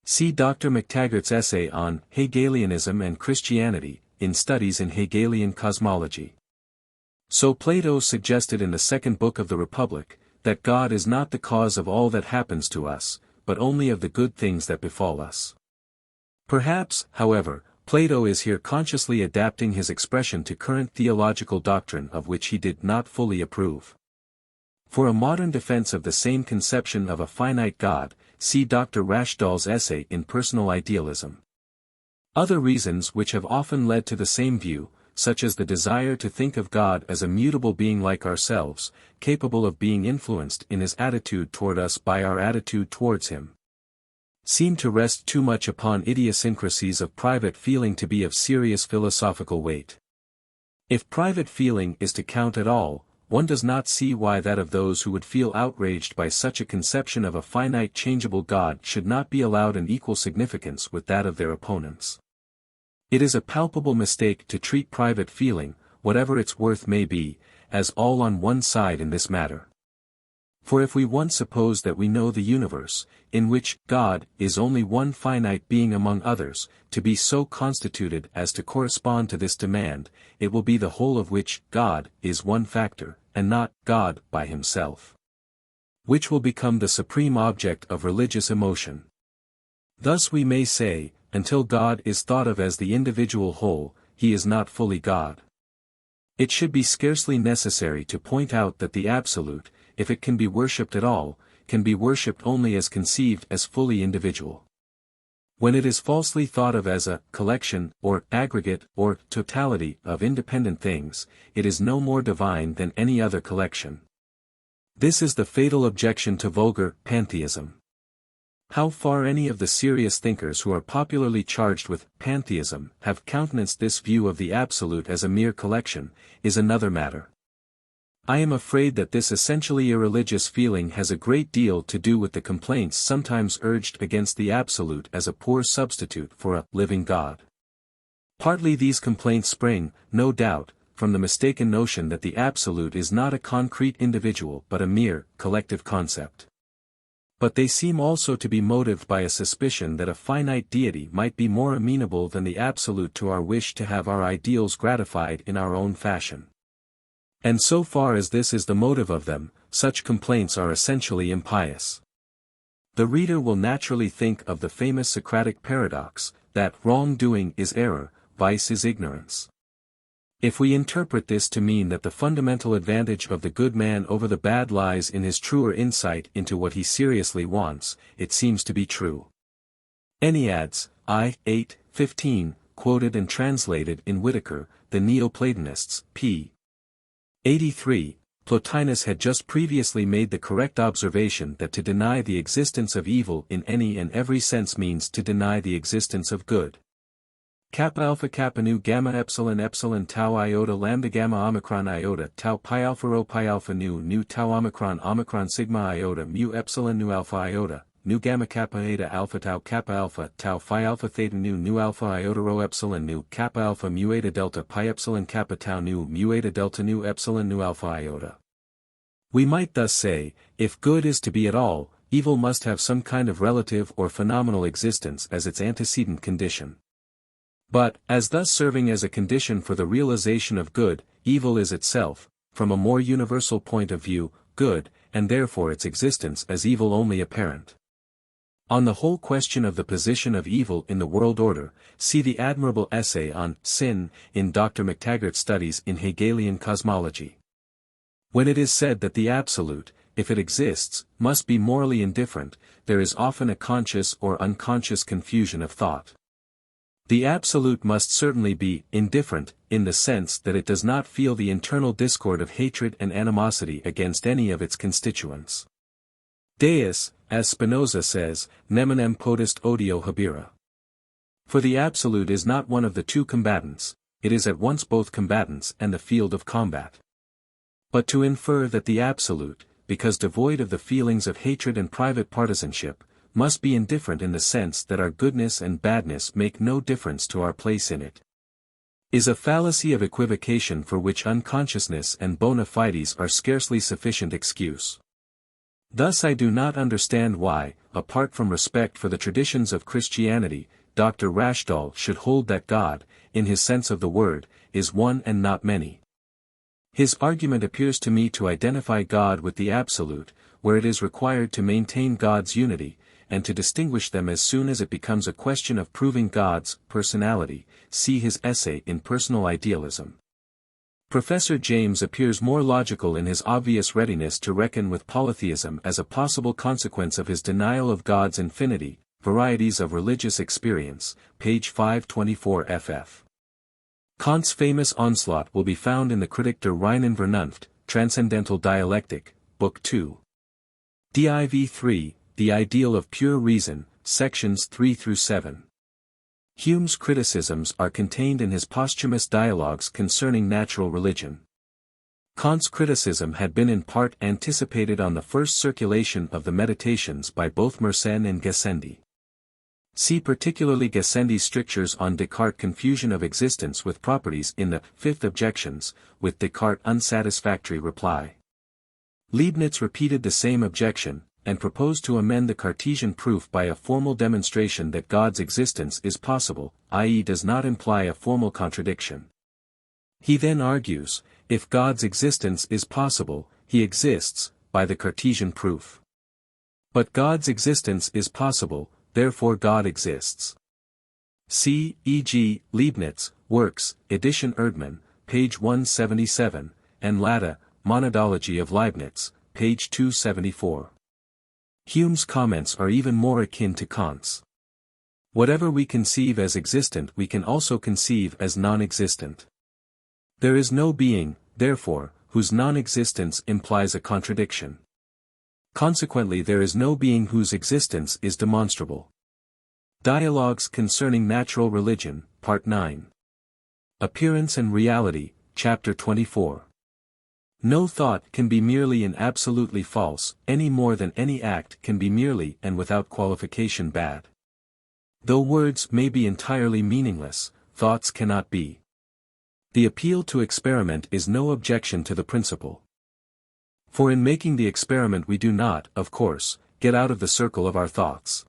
See Dr. McTaggart's essay on Hegelianism and Christianity, in Studies in Hegelian Cosmology. So Plato suggested in the 2nd book of the Republic, that God is not the cause of all that happens to us, but only of the good things that befall us. Perhaps, however, Plato is here consciously adapting his expression to current theological doctrine of which he did not fully approve. For a modern defense of the same conception of a finite God, see Dr. Rashdall's essay in Personal Idealism. Other reasons which have often led to the same view, such as the desire to think of God as a mutable being like ourselves, capable of being influenced in his attitude toward us by our attitude towards him, seem to rest too much upon idiosyncrasies of private feeling to be of serious philosophical weight. If private feeling is to count at all, one does not see why that of those who would feel outraged by such a conception of a finite changeable God should not be allowed an equal significance with that of their opponents. It is a palpable mistake to treat private feeling, whatever its worth may be, as all on one side in this matter. For if we once suppose that we know the universe, in which God is only one finite being among others, to be so constituted as to correspond to this demand, it will be the whole of which God is one factor, and not God by himself, which will become the supreme object of religious emotion. Thus we may say, until God is thought of as the individual whole, he is not fully God. It should be scarcely necessary to point out that the Absolute, if it can be worshipped at all, can be worshipped only as conceived as fully individual. When it is falsely thought of as a collection, or aggregate, or totality of independent things, it is no more divine than any other collection. This is the fatal objection to vulgar pantheism. How far any of the serious thinkers who are popularly charged with pantheism have countenanced this view of the Absolute as a mere collection, is another matter. I am afraid that this essentially irreligious feeling has a great deal to do with the complaints sometimes urged against the Absolute as a poor substitute for a living God. Partly these complaints spring, no doubt, from the mistaken notion that the Absolute is not a concrete individual but a mere collective concept. But they seem also to be motived by a suspicion that a finite deity might be more amenable than the Absolute to our wish to have our ideals gratified in our own fashion. And so far as this is the motive of them, such complaints are essentially impious. The reader will naturally think of the famous Socratic paradox, that wrongdoing is error, vice is ignorance. If we interpret this to mean that the fundamental advantage of the good man over the bad lies in his truer insight into what he seriously wants, it seems to be true. Enneads, I. 8:15, quoted and translated in Whitaker, The Neoplatonists, p. 83, Plotinus had just previously made the correct observation that to deny the existence of evil in any and every sense means to deny the existence of good. Kappa alpha kappa nu gamma epsilon epsilon tau iota lambda gamma omicron iota tau pi alpha rho pi alpha nu tau omicron omicron sigma iota mu epsilon nu alpha iota nu gamma kappa eta alpha tau phi alpha theta nu alpha iota rho epsilon nu kappa alpha mu eta delta pi epsilon kappa tau nu mu eta delta nu epsilon nu alpha iota. We might thus say, if good is to be at all, evil must have some kind of relative or phenomenal existence as its antecedent condition. But, as thus serving as a condition for the realization of good, evil is itself, from a more universal point of view, good, and therefore its existence as evil only apparent. On the whole question of the position of evil in the world order, see the admirable essay on Sin, in Dr. McTaggart's Studies in Hegelian Cosmology. When it is said that the Absolute, if it exists, must be morally indifferent, there is often a conscious or unconscious confusion of thought. The Absolute must certainly be indifferent, in the sense that it does not feel the internal discord of hatred and animosity against any of its constituents. Deus, as Spinoza says, neminem potest odio habere. For the Absolute is not one of the two combatants, it is at once both combatants and the field of combat. But to infer that the Absolute, because devoid of the feelings of hatred and private partisanship, must be indifferent in the sense that our goodness and badness make no difference to our place in it, is a fallacy of equivocation for which unconsciousness and bona fides are scarcely sufficient excuse. Thus I do not understand why, apart from respect for the traditions of Christianity, Dr. Rashdall should hold that God, in his sense of the word, is one and not many. His argument appears to me to identify God with the Absolute, where it is required to maintain God's unity, and to distinguish them as soon as it becomes a question of proving God's personality, see his essay in Personal Idealism. Professor James appears more logical in his obvious readiness to reckon with polytheism as a possible consequence of his denial of God's infinity, Varieties of Religious Experience, page 524 ff. Kant's famous onslaught will be found in the Kritik der reinen Vernunft, Transcendental Dialectic, Book 2. Div 3, The Ideal of Pure Reason, sections 3-7. Hume's criticisms are contained in his posthumous dialogues concerning natural religion. Kant's criticism had been in part anticipated on the first circulation of the Meditations by both Mersenne and Gassendi. See particularly Gassendi's strictures on Descartes' confusion of existence with properties in the Fifth Objections, with Descartes' unsatisfactory reply. Leibniz repeated the same objection, and proposed to amend the Cartesian proof by a formal demonstration that God's existence is possible, i.e. does not imply a formal contradiction. He then argues, if God's existence is possible, he exists, by the Cartesian proof. But God's existence is possible, therefore God exists. See, e.g., Leibniz, Works, edition Erdmann, page 177, and Latta, Monadology of Leibniz, page 274. Hume's comments are even more akin to Kant's. Whatever we conceive as existent we can also conceive as non-existent. There is no being, therefore, whose non-existence implies a contradiction. Consequently there is no being whose existence is demonstrable. Dialogues Concerning Natural Religion, Part 9. Appearance and Reality, Chapter 24. No thought can be merely and absolutely false, any more than any act can be merely and without qualification bad. Though words may be entirely meaningless, thoughts cannot be. The appeal to experiment is no objection to the principle. For in making the experiment we do not, of course, get out of the circle of our thoughts.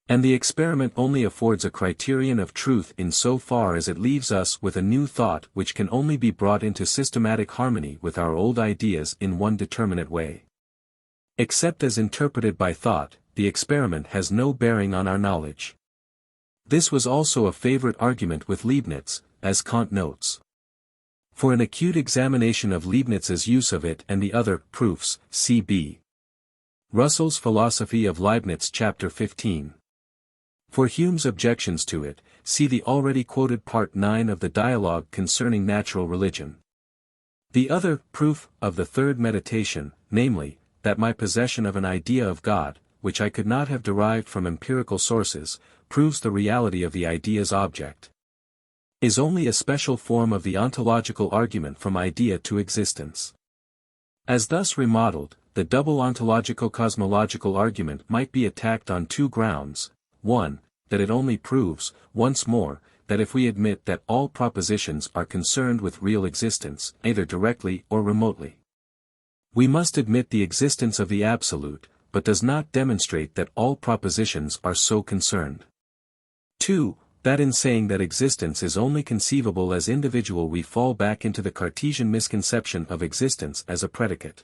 And the experiment only affords a criterion of truth in so far as it leaves us with a new thought which can only be brought into systematic harmony with our old ideas in one determinate way. Except as interpreted by thought, the experiment has no bearing on our knowledge. This was also a favorite argument with Leibniz, as Kant notes. For an acute examination of Leibniz's use of it and the other proofs, see B. Russell's Philosophy of Leibniz chapter 15. For Hume's objections to it, see the already quoted Part 9 of the Dialogue Concerning Natural Religion. The other proof of the third meditation, namely, that my possession of an idea of God, which I could not have derived from empirical sources, proves the reality of the idea's object, is only a special form of the ontological argument from idea to existence. As thus remodeled, the double ontologico-cosmological argument might be attacked on two grounds: 1, that it only proves, once more, that if we admit that all propositions are concerned with real existence, either directly or remotely, we must admit the existence of the absolute, but does not demonstrate that all propositions are so concerned. 2, that in saying that existence is only conceivable as individual we fall back into the Cartesian misconception of existence as a predicate.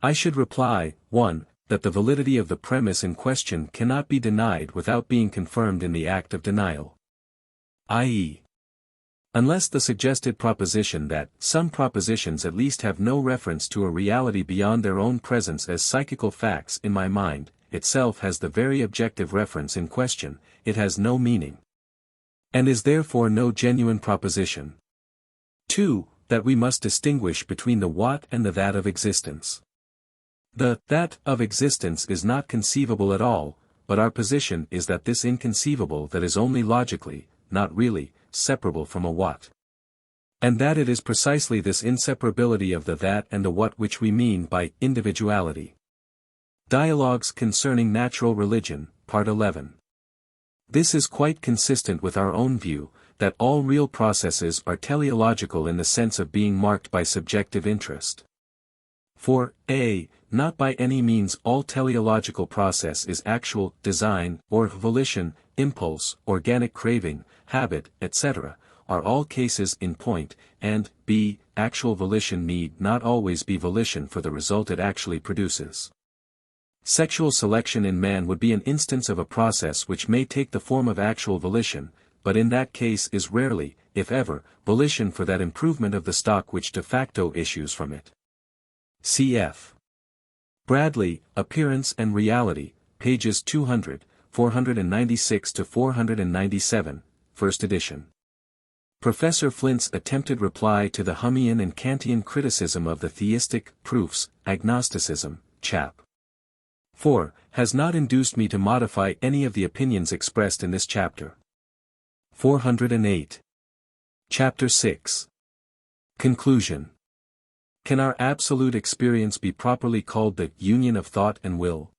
I should reply, 1, that the validity of the premise in question cannot be denied without being confirmed in the act of denial. i.e., unless the suggested proposition that some propositions at least have no reference to a reality beyond their own presence as psychical facts in my mind, itself has the very objective reference in question, it has no meaning, and is therefore no genuine proposition. 2, that we must distinguish between the what and the that of existence. The that of existence is not conceivable at all, but our position is that this inconceivable that is only logically, not really, separable from a what. And that it is precisely this inseparability of the that and the what which we mean by individuality. Dialogues Concerning Natural Religion, Part 11. This is quite consistent with our own view, that all real processes are teleological in the sense of being marked by subjective interest. For, a, not by any means all teleological process is actual, design, or volition, impulse, organic craving, habit, etc., are all cases in point, and, b, actual volition need not always be volition for the result it actually produces. Sexual selection in man would be an instance of a process which may take the form of actual volition, but in that case is rarely, if ever, volition for that improvement of the stock which de facto issues from it. Cf. Bradley, Appearance and Reality, pages 200, 496 to 497, first edition. Professor Flint's attempted reply to the Humean and Kantian criticism of the theistic proofs, agnosticism, chap. 4, has not induced me to modify any of the opinions expressed in this chapter. 408. Chapter 6. Conclusion. Can our absolute experience be properly called the union of thought and will?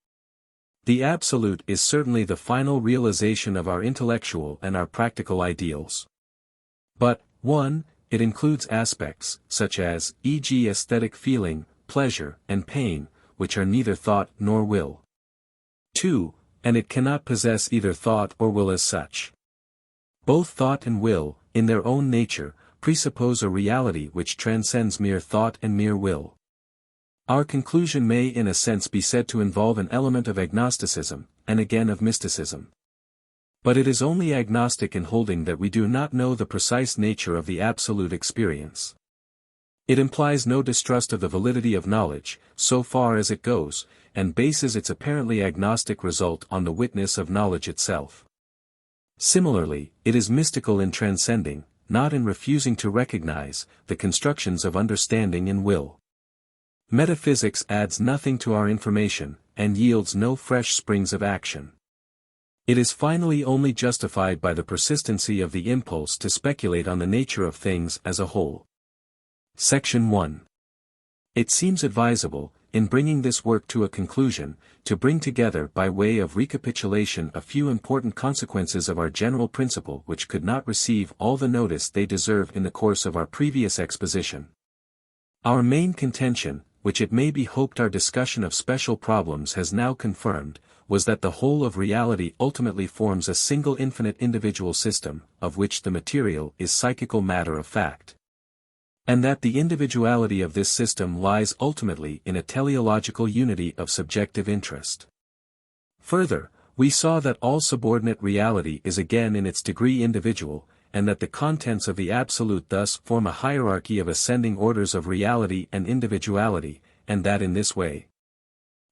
The absolute is certainly the final realization of our intellectual and our practical ideals. But, 1. It includes aspects, such as, e.g. aesthetic feeling, pleasure, and pain, which are neither thought nor will. 2. And it cannot possess either thought or will as such. Both thought and will, in their own nature, presuppose a reality which transcends mere thought and mere will. Our conclusion may in a sense be said to involve an element of agnosticism, and again of mysticism. But it is only agnostic in holding that we do not know the precise nature of the absolute experience. It implies no distrust of the validity of knowledge, so far as it goes, and bases its apparently agnostic result on the witness of knowledge itself. Similarly, it is mystical in transcending, not in refusing to recognize, the constructions of understanding and will. Metaphysics adds nothing to our information, and yields no fresh springs of action. It is finally only justified by the persistency of the impulse to speculate on the nature of things as a whole. Section 1. It seems advisable, in bringing this work to a conclusion, to bring together by way of recapitulation a few important consequences of our general principle which could not receive all the notice they deserve in the course of our previous exposition. Our main contention, which it may be hoped our discussion of special problems has now confirmed, was that the whole of reality ultimately forms a single infinite individual system, of which the material is psychical matter of fact. And that the individuality of this system lies ultimately in a teleological unity of subjective interest. Further, we saw that all subordinate reality is again in its degree individual, and that the contents of the absolute thus form a hierarchy of ascending orders of reality and individuality, and that in this way,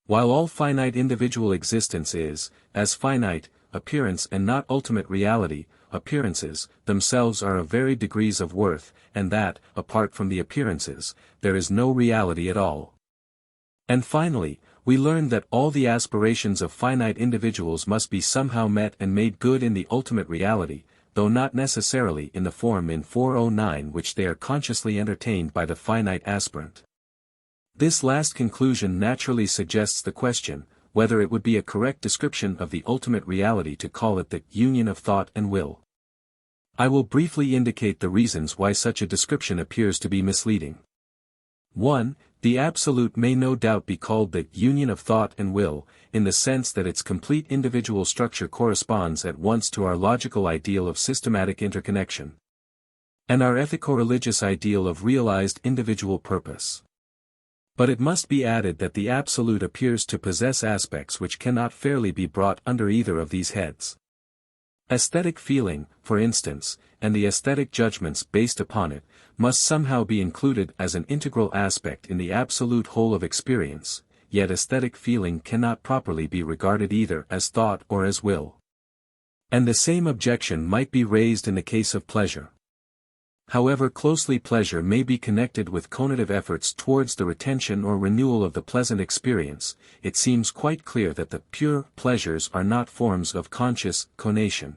while all finite individual existence is, as finite, appearance and not ultimate reality, appearances, themselves are of varied degrees of worth, and that, apart from the appearances, there is no reality at all. And finally, we learned that all the aspirations of finite individuals must be somehow met and made good in the ultimate reality, though not necessarily in the form in 409 which they are consciously entertained by the finite aspirant. This last conclusion naturally suggests the question, whether it would be a correct description of the ultimate reality to call it the union of thought and will. I will briefly indicate the reasons why such a description appears to be misleading. 1. The absolute may no doubt be called the union of thought and will, in the sense that its complete individual structure corresponds at once to our logical ideal of systematic interconnection, and our ethico-religious ideal of realized individual purpose. But it must be added that the absolute appears to possess aspects which cannot fairly be brought under either of these heads. Aesthetic feeling, for instance, and the aesthetic judgments based upon it, must somehow be included as an integral aspect in the absolute whole of experience, yet aesthetic feeling cannot properly be regarded either as thought or as will. And the same objection might be raised in the case of pleasure. However closely pleasure may be connected with conative efforts towards the retention or renewal of the pleasant experience, it seems quite clear that the pure pleasures are not forms of conscious conation.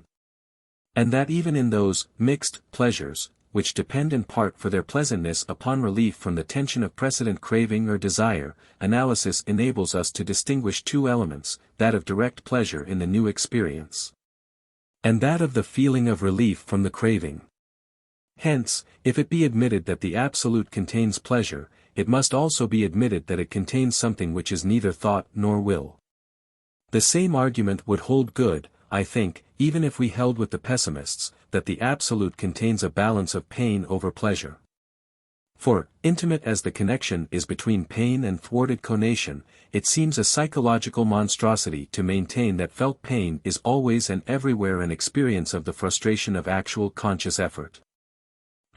And that even in those mixed pleasures, which depend in part for their pleasantness upon relief from the tension of precedent craving or desire, analysis enables us to distinguish two elements, that of direct pleasure in the new experience, and that of the feeling of relief from the craving. Hence, if it be admitted that the absolute contains pleasure, it must also be admitted that it contains something which is neither thought nor will. The same argument would hold good, I think, even if we held with the pessimists, that the absolute contains a balance of pain over pleasure. For, intimate as the connection is between pain and thwarted conation, it seems a psychological monstrosity to maintain that felt pain is always and everywhere an experience of the frustration of actual conscious effort.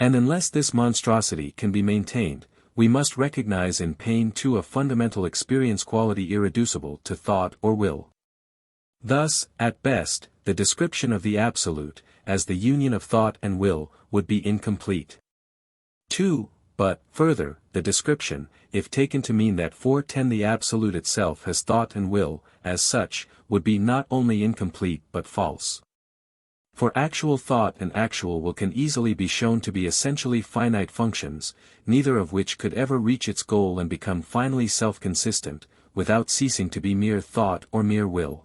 And unless this monstrosity can be maintained, we must recognize in pain too a fundamental experience quality irreducible to thought or will. Thus, at best, the description of the absolute, as the union of thought and will, would be incomplete. 2. But, further, the description, if taken to mean that 410 the absolute itself has thought and will, as such, would be not only incomplete but false. For actual thought and actual will can easily be shown to be essentially finite functions, neither of which could ever reach its goal and become finally self-consistent, without ceasing to be mere thought or mere will.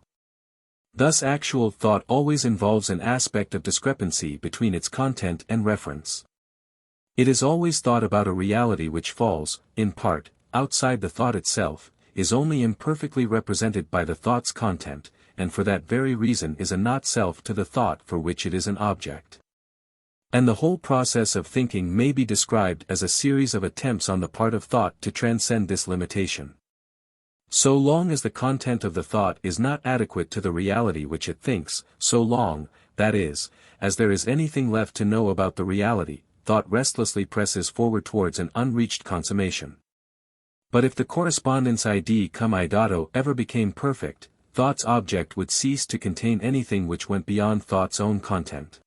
Thus actual thought always involves an aspect of discrepancy between its content and reference. It is always thought about a reality which falls, in part, outside the thought itself, is only imperfectly represented by the thought's content, and for that very reason is a not-self to the thought for which it is an object. And the whole process of thinking may be described as a series of attempts on the part of thought to transcend this limitation. So long as the content of the thought is not adequate to the reality which it thinks, so long, that is, as there is anything left to know about the reality, thought restlessly presses forward towards an unreached consummation. But if the correspondence id cum idato ever became perfect, thought's object would cease to contain anything which went beyond thought's own content.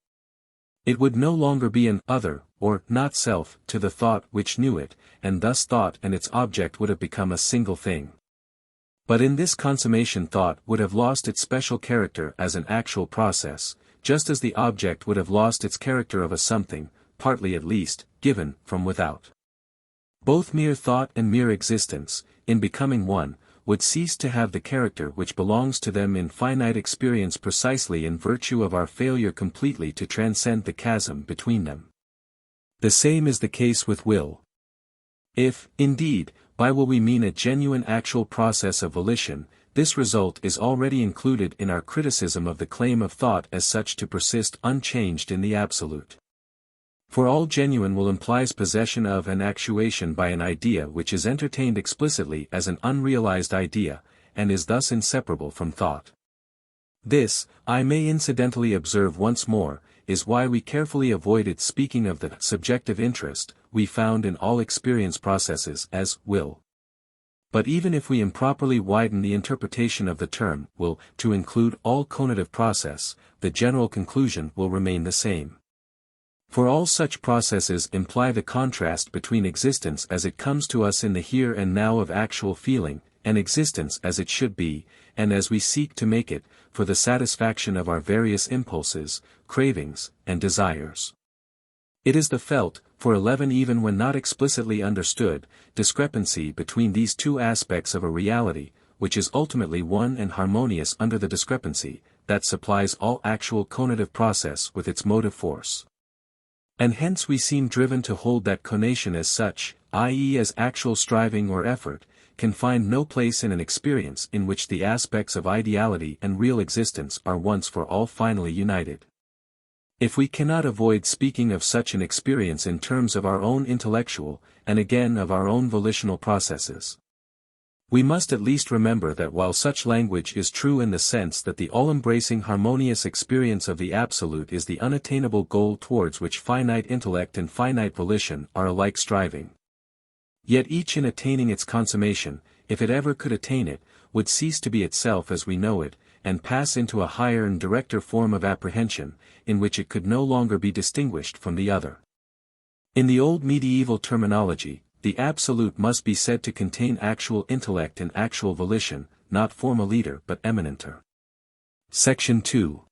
It would no longer be an other, or not self, to the thought which knew it, and thus thought and its object would have become a single thing. But in this consummation thought would have lost its special character as an actual process, just as the object would have lost its character of a something, partly at least, given from without. Both mere thought and mere existence, in becoming one, would cease to have the character which belongs to them in finite experience precisely in virtue of our failure completely to transcend the chasm between them. The same is the case with will. If, indeed, by will we mean a genuine actual process of volition, this result is already included in our criticism of the claim of thought as such to persist unchanged in the absolute. For all genuine will implies possession of and actuation by an idea which is entertained explicitly as an unrealized idea, and is thus inseparable from thought. This, I may incidentally observe once more, is why we carefully avoided speaking of the subjective interest we found in all experience processes as will. But even if we improperly widen the interpretation of the term will to include all conative process, the general conclusion will remain the same. For all such processes imply the contrast between existence as it comes to us in the here and now of actual feeling, and existence as it should be, and as we seek to make it, for the satisfaction of our various impulses, cravings, and desires. It is the felt, for 11 even when not explicitly understood, discrepancy between these two aspects of a reality, which is ultimately one and harmonious under the discrepancy, that supplies all actual conative process with its motive force. And hence we seem driven to hold that conation as such, i.e. as actual striving or effort, can find no place in an experience in which the aspects of ideality and real existence are once for all finally united. If we cannot avoid speaking of such an experience in terms of our own intellectual, and again of our own volitional processes, we must at least remember that while such language is true in the sense that the all-embracing harmonious experience of the Absolute is the unattainable goal towards which finite intellect and finite volition are alike striving, yet each in attaining its consummation, if it ever could attain it, would cease to be itself as we know it, and pass into a higher and directer form of apprehension, in which it could no longer be distinguished from the other. In the old medieval terminology, the Absolute must be said to contain actual intellect and actual volition, not forma liter but eminenter. Section 2.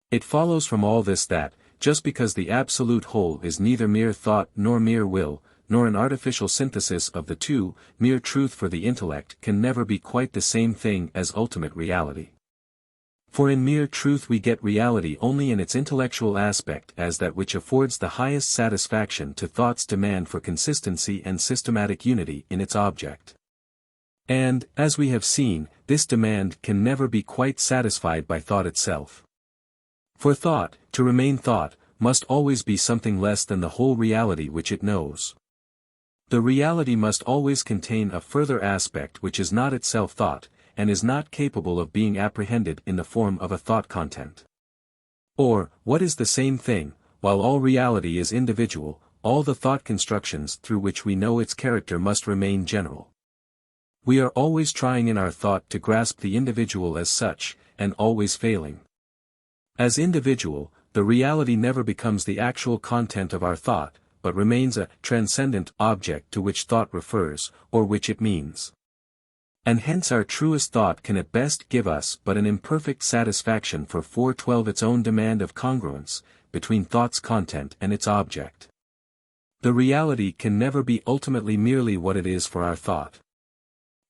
It follows from all this that, just because the absolute whole is neither mere thought nor mere will, nor an artificial synthesis of the two, mere truth for the intellect can never be quite the same thing as ultimate reality. For in mere truth we get reality only in its intellectual aspect as that which affords the highest satisfaction to thought's demand for consistency and systematic unity in its object. And, as we have seen, this demand can never be quite satisfied by thought itself. For thought, to remain thought, must always be something less than the whole reality which it knows. The reality must always contain a further aspect which is not itself thought, and is not capable of being apprehended in the form of a thought content. Or, what is the same thing, while all reality is individual, all the thought constructions through which we know its character must remain general. We are always trying in our thought to grasp the individual as such, and always failing. As individual, the reality never becomes the actual content of our thought, but remains a transcendent object to which thought refers, or which it means. And hence our truest thought can at best give us but an imperfect satisfaction for 412 its own demand of congruence, between thought's content and its object. The reality can never be ultimately merely what it is for our thought.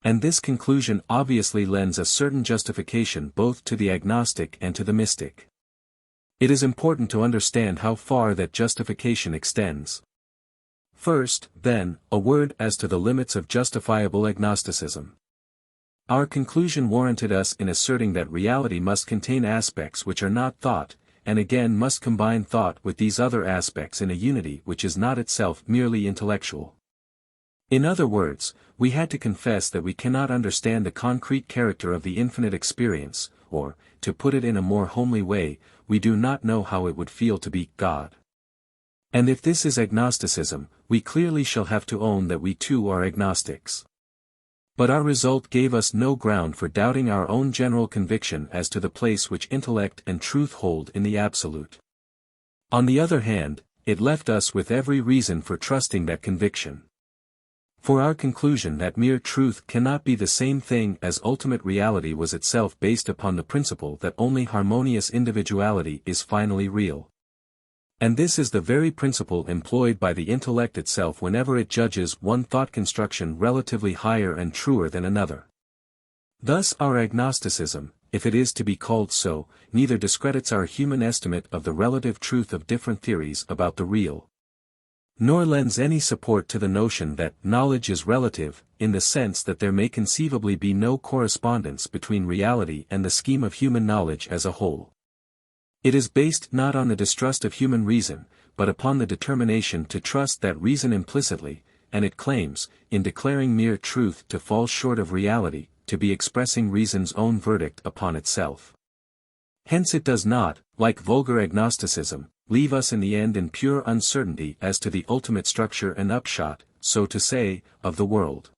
And this conclusion obviously lends a certain justification both to the agnostic and to the mystic. It is important to understand how far that justification extends. First, then, a word as to the limits of justifiable agnosticism. Our conclusion warranted us in asserting that reality must contain aspects which are not thought, and again must combine thought with these other aspects in a unity which is not itself merely intellectual. In other words, we had to confess that we cannot understand the concrete character of the infinite experience, or, to put it in a more homely way, we do not know how it would feel to be God. And if this is agnosticism, we clearly shall have to own that we too are agnostics. But our result gave us no ground for doubting our own general conviction as to the place which intellect and truth hold in the absolute. On the other hand, it left us with every reason for trusting that conviction. For our conclusion that mere truth cannot be the same thing as ultimate reality was itself based upon the principle that only harmonious individuality is finally real. And this is the very principle employed by the intellect itself whenever it judges one thought construction relatively higher and truer than another. Thus our agnosticism, if it is to be called so, neither discredits our human estimate of the relative truth of different theories about the real, nor lends any support to the notion that knowledge is relative, in the sense that there may conceivably be no correspondence between reality and the scheme of human knowledge as a whole. It is based not on the distrust of human reason, but upon the determination to trust that reason implicitly, and it claims, in declaring mere truth to fall short of reality, to be expressing reason's own verdict upon itself. Hence it does not, like vulgar agnosticism, leave us in the end in pure uncertainty as to the ultimate structure and upshot, so to say, of the world,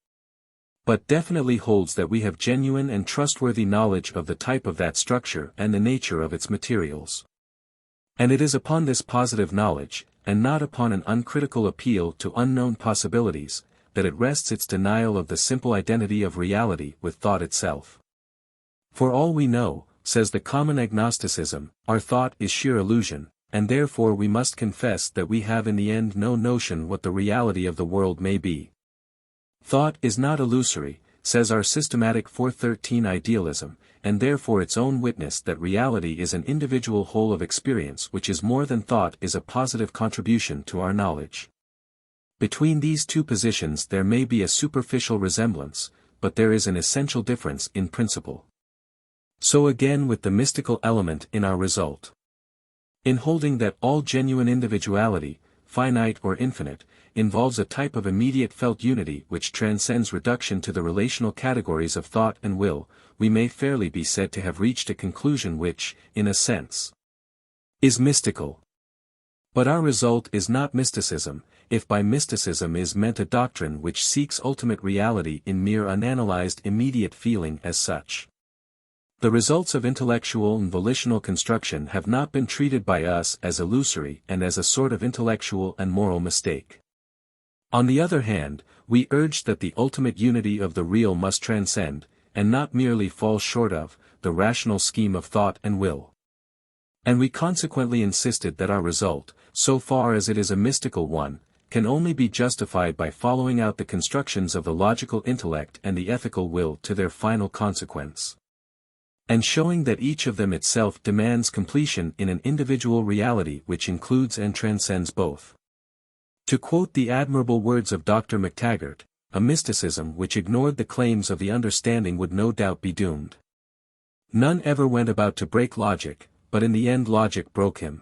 but definitely holds that we have genuine and trustworthy knowledge of the type of that structure and the nature of its materials. And it is upon this positive knowledge, and not upon an uncritical appeal to unknown possibilities, that it rests its denial of the simple identity of reality with thought itself. For all we know, says the common agnosticism, our thought is sheer illusion, and therefore we must confess that we have in the end no notion what the reality of the world may be. Thought is not illusory, says our systematic 413 idealism, and therefore its own witness that reality is an individual whole of experience which is more than thought is a positive contribution to our knowledge. Between these two positions there may be a superficial resemblance, but there is an essential difference in principle. So again with the mystical element in our result. In holding that all genuine individuality, finite or infinite, involves a type of immediate felt unity which transcends reduction to the relational categories of thought and will, we may fairly be said to have reached a conclusion which, in a sense, is mystical. But our result is not mysticism, if by mysticism is meant a doctrine which seeks ultimate reality in mere unanalyzed immediate feeling as such. The results of intellectual and volitional construction have not been treated by us as illusory and as a sort of intellectual and moral mistake. On the other hand, we urged that the ultimate unity of the real must transcend, and not merely fall short of, the rational scheme of thought and will. And we consequently insisted that our result, so far as it is a mystical one, can only be justified by following out the constructions of the logical intellect and the ethical will to their final consequence, and showing that each of them itself demands completion in an individual reality which includes and transcends both. To quote the admirable words of Dr. McTaggart, a mysticism which ignored the claims of the understanding would no doubt be doomed. None ever went about to break logic, but in the end logic broke him.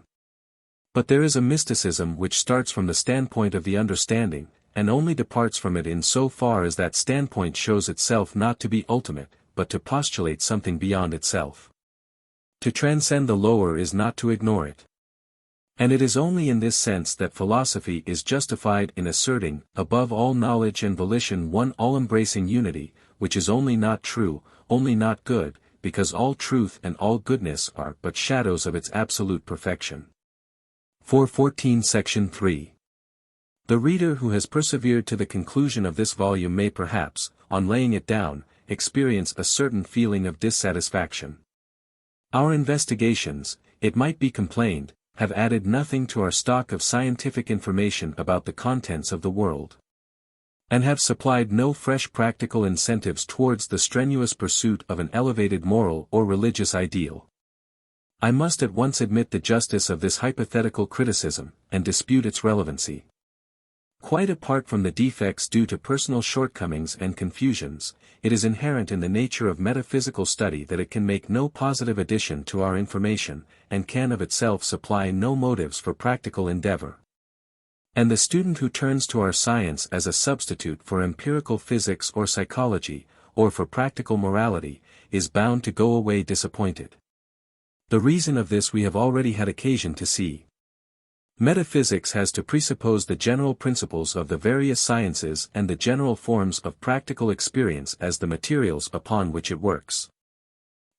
But there is a mysticism which starts from the standpoint of the understanding, and only departs from it in so far as that standpoint shows itself not to be ultimate, but to postulate something beyond itself. To transcend the lower is not to ignore it. And it is only in this sense that philosophy is justified in asserting, above all knowledge and volition, one all-embracing unity, which is only not true, only not good, because all truth and all goodness are but shadows of its absolute perfection. 414 Section 3. The reader who has persevered to the conclusion of this volume may perhaps, on laying it down, experience a certain feeling of dissatisfaction. Our investigations, it might be complained, have added nothing to our stock of scientific information about the contents of the world, and have supplied no fresh practical incentives towards the strenuous pursuit of an elevated moral or religious ideal. I must at once admit the justice of this hypothetical criticism, and dispute its relevancy. Quite apart from the defects due to personal shortcomings and confusions, it is inherent in the nature of metaphysical study that it can make no positive addition to our information, and can of itself supply no motives for practical endeavor. And the student who turns to our science as a substitute for empirical physics or psychology, or for practical morality, is bound to go away disappointed. The reason of this we have already had occasion to see. Metaphysics has to presuppose the general principles of the various sciences and the general forms of practical experience as the materials upon which it works.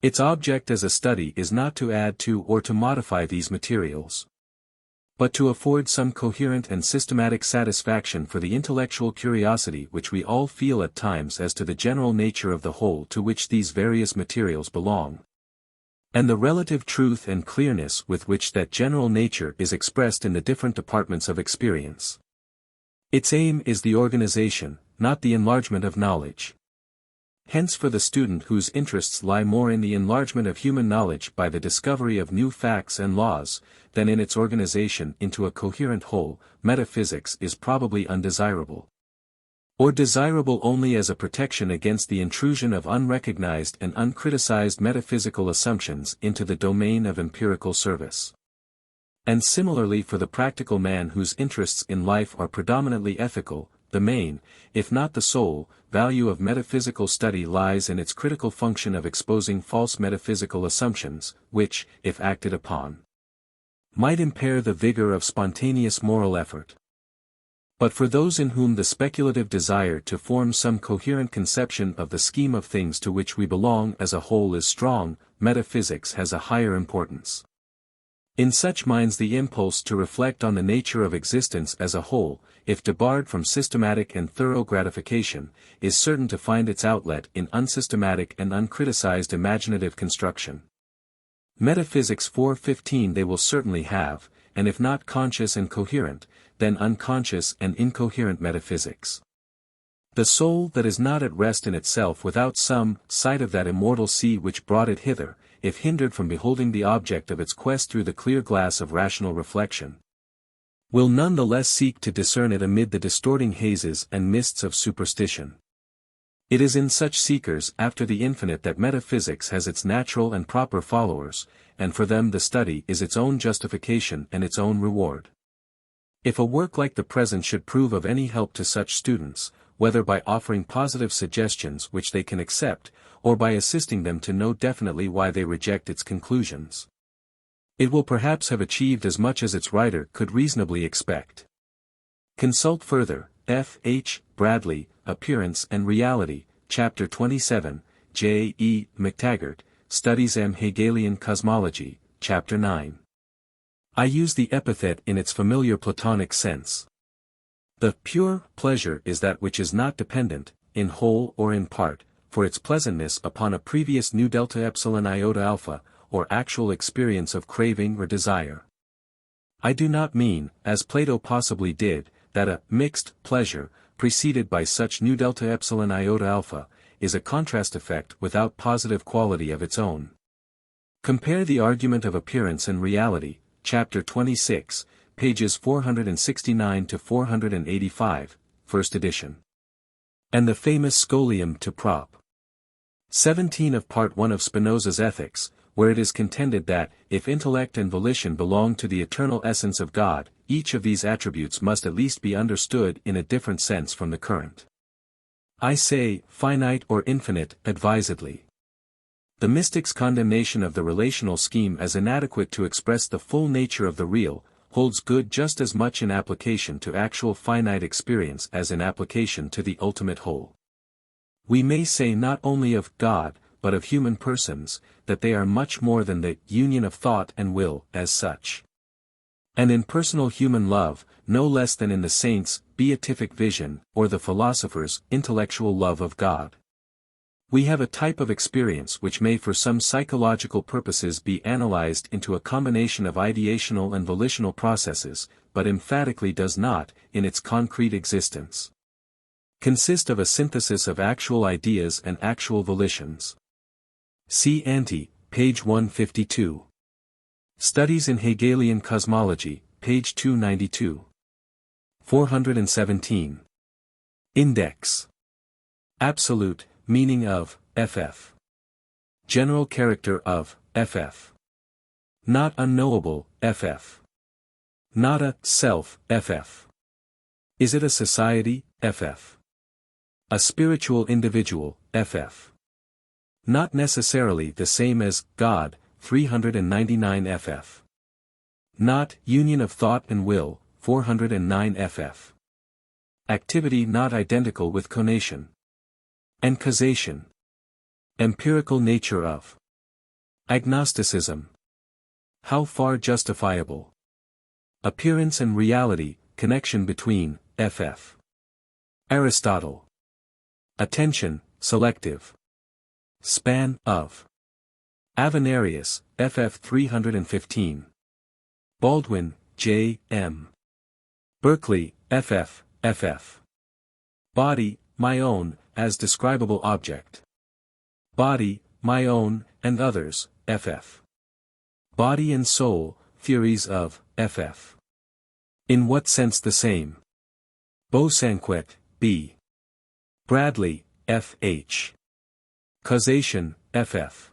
Its object as a study is not to add to or to modify these materials, but to afford some coherent and systematic satisfaction for the intellectual curiosity which we all feel at times as to the general nature of the whole to which these various materials belong, and the relative truth and clearness with which that general nature is expressed in the different departments of experience. Its aim is the organization, not the enlargement of knowledge. Hence for the student whose interests lie more in the enlargement of human knowledge by the discovery of new facts and laws, than in its organization into a coherent whole, metaphysics is probably undesirable, or desirable only as a protection against the intrusion of unrecognized and uncriticized metaphysical assumptions into the domain of empirical service. And similarly for the practical man whose interests in life are predominantly ethical, the main, if not the sole, value of metaphysical study lies in its critical function of exposing false metaphysical assumptions, which, if acted upon, might impair the vigor of spontaneous moral effort. But for those in whom the speculative desire to form some coherent conception of the scheme of things to which we belong as a whole is strong, metaphysics has a higher importance. In such minds the impulse to reflect on the nature of existence as a whole, if debarred from systematic and thorough gratification, is certain to find its outlet in unsystematic and uncriticized imaginative construction. Metaphysics 4:15 they will certainly have, and if not conscious and coherent, then unconscious and incoherent metaphysics. The soul that is not at rest in itself without some sight of that immortal sea which brought it hither, if hindered from beholding the object of its quest through the clear glass of rational reflection, will none the less seek to discern it amid the distorting hazes and mists of superstition. It is in such seekers after the infinite that metaphysics has its natural and proper followers, and for them the study is its own justification and its own reward. If a work like the present should prove of any help to such students, whether by offering positive suggestions which they can accept, or by assisting them to know definitely why they reject its conclusions, it will perhaps have achieved as much as its writer could reasonably expect. Consult further, F. H. Bradley, Appearance and Reality, Chapter 27, J. E. McTaggart, Studies M. Hegelian Cosmology, Chapter 9. I use the epithet in its familiar Platonic sense. The pure pleasure is that which is not dependent, in whole or in part, for its pleasantness upon a previous nu delta epsilon iota alpha, or actual experience of craving or desire. I do not mean, as Plato possibly did, that a mixed pleasure, preceded by such nu delta epsilon iota alpha, is a contrast effect without positive quality of its own. Compare the argument of appearance and reality, Chapter 26, pages 469 to 485, first edition. And the famous Scholium to Prop. 17 of Part 1 of Spinoza's Ethics, where it is contended that, if intellect and volition belong to the eternal essence of God, each of these attributes must at least be understood in a different sense from the current. I say, finite or infinite, advisedly. The mystic's condemnation of the relational scheme as inadequate to express the full nature of the real, holds good just as much in application to actual finite experience as in application to the ultimate whole. We may say not only of God, but of human persons, that they are much more than the union of thought and will, as such. And in personal human love, no less than in the saints' beatific vision, or the philosopher's intellectual love of God. We have a type of experience which may for some psychological purposes be analyzed into a combination of ideational and volitional processes, but emphatically does not, in its concrete existence, consist of a synthesis of actual ideas and actual volitions. See ante, page 152. Studies in Hegelian Cosmology, page 292. 417. Index. Absolute, meaning of, ff. General character of, ff. Not unknowable, ff. Not a self, ff. Is it a society, ff. A spiritual individual, ff. Not necessarily the same as God, 399 ff. Not union of thought and will, 409 ff. Activity not identical with conation and causation. Empirical nature of agnosticism. How far justifiable. Appearance and reality, connection between, ff. Aristotle. Attention, selective. Span of. Avenarius, ff 315. Baldwin, J. M. Berkeley, ff. Body, my own, as describable object. Body, my own, and others, ff. Body and soul, theories of, ff. In what sense the same? Bosanquet, B. Bradley, F. H. Causation, ff.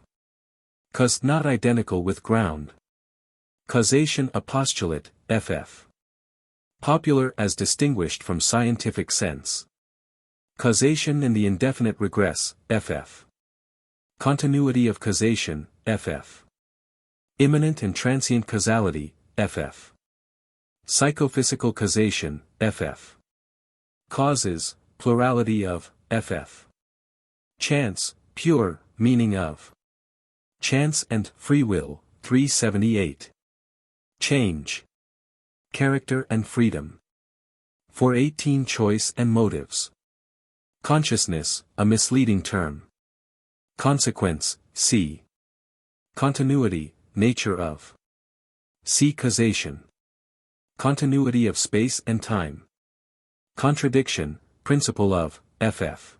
Cause not identical with ground. Causation a postulate, ff. Popular as distinguished from scientific sense. Causation in the indefinite regress, ff. Continuity of causation, ff. Immanent and transient causality, ff. Psychophysical causation, ff. Causes, plurality of, ff. Chance, pure, meaning of. Chance and free will, 378. Change. Character and freedom. 418 Choice and motives. Consciousness, a misleading term. Consequence, c. Continuity, nature of. C. Causation. Continuity of space and time. Contradiction, principle of, ff.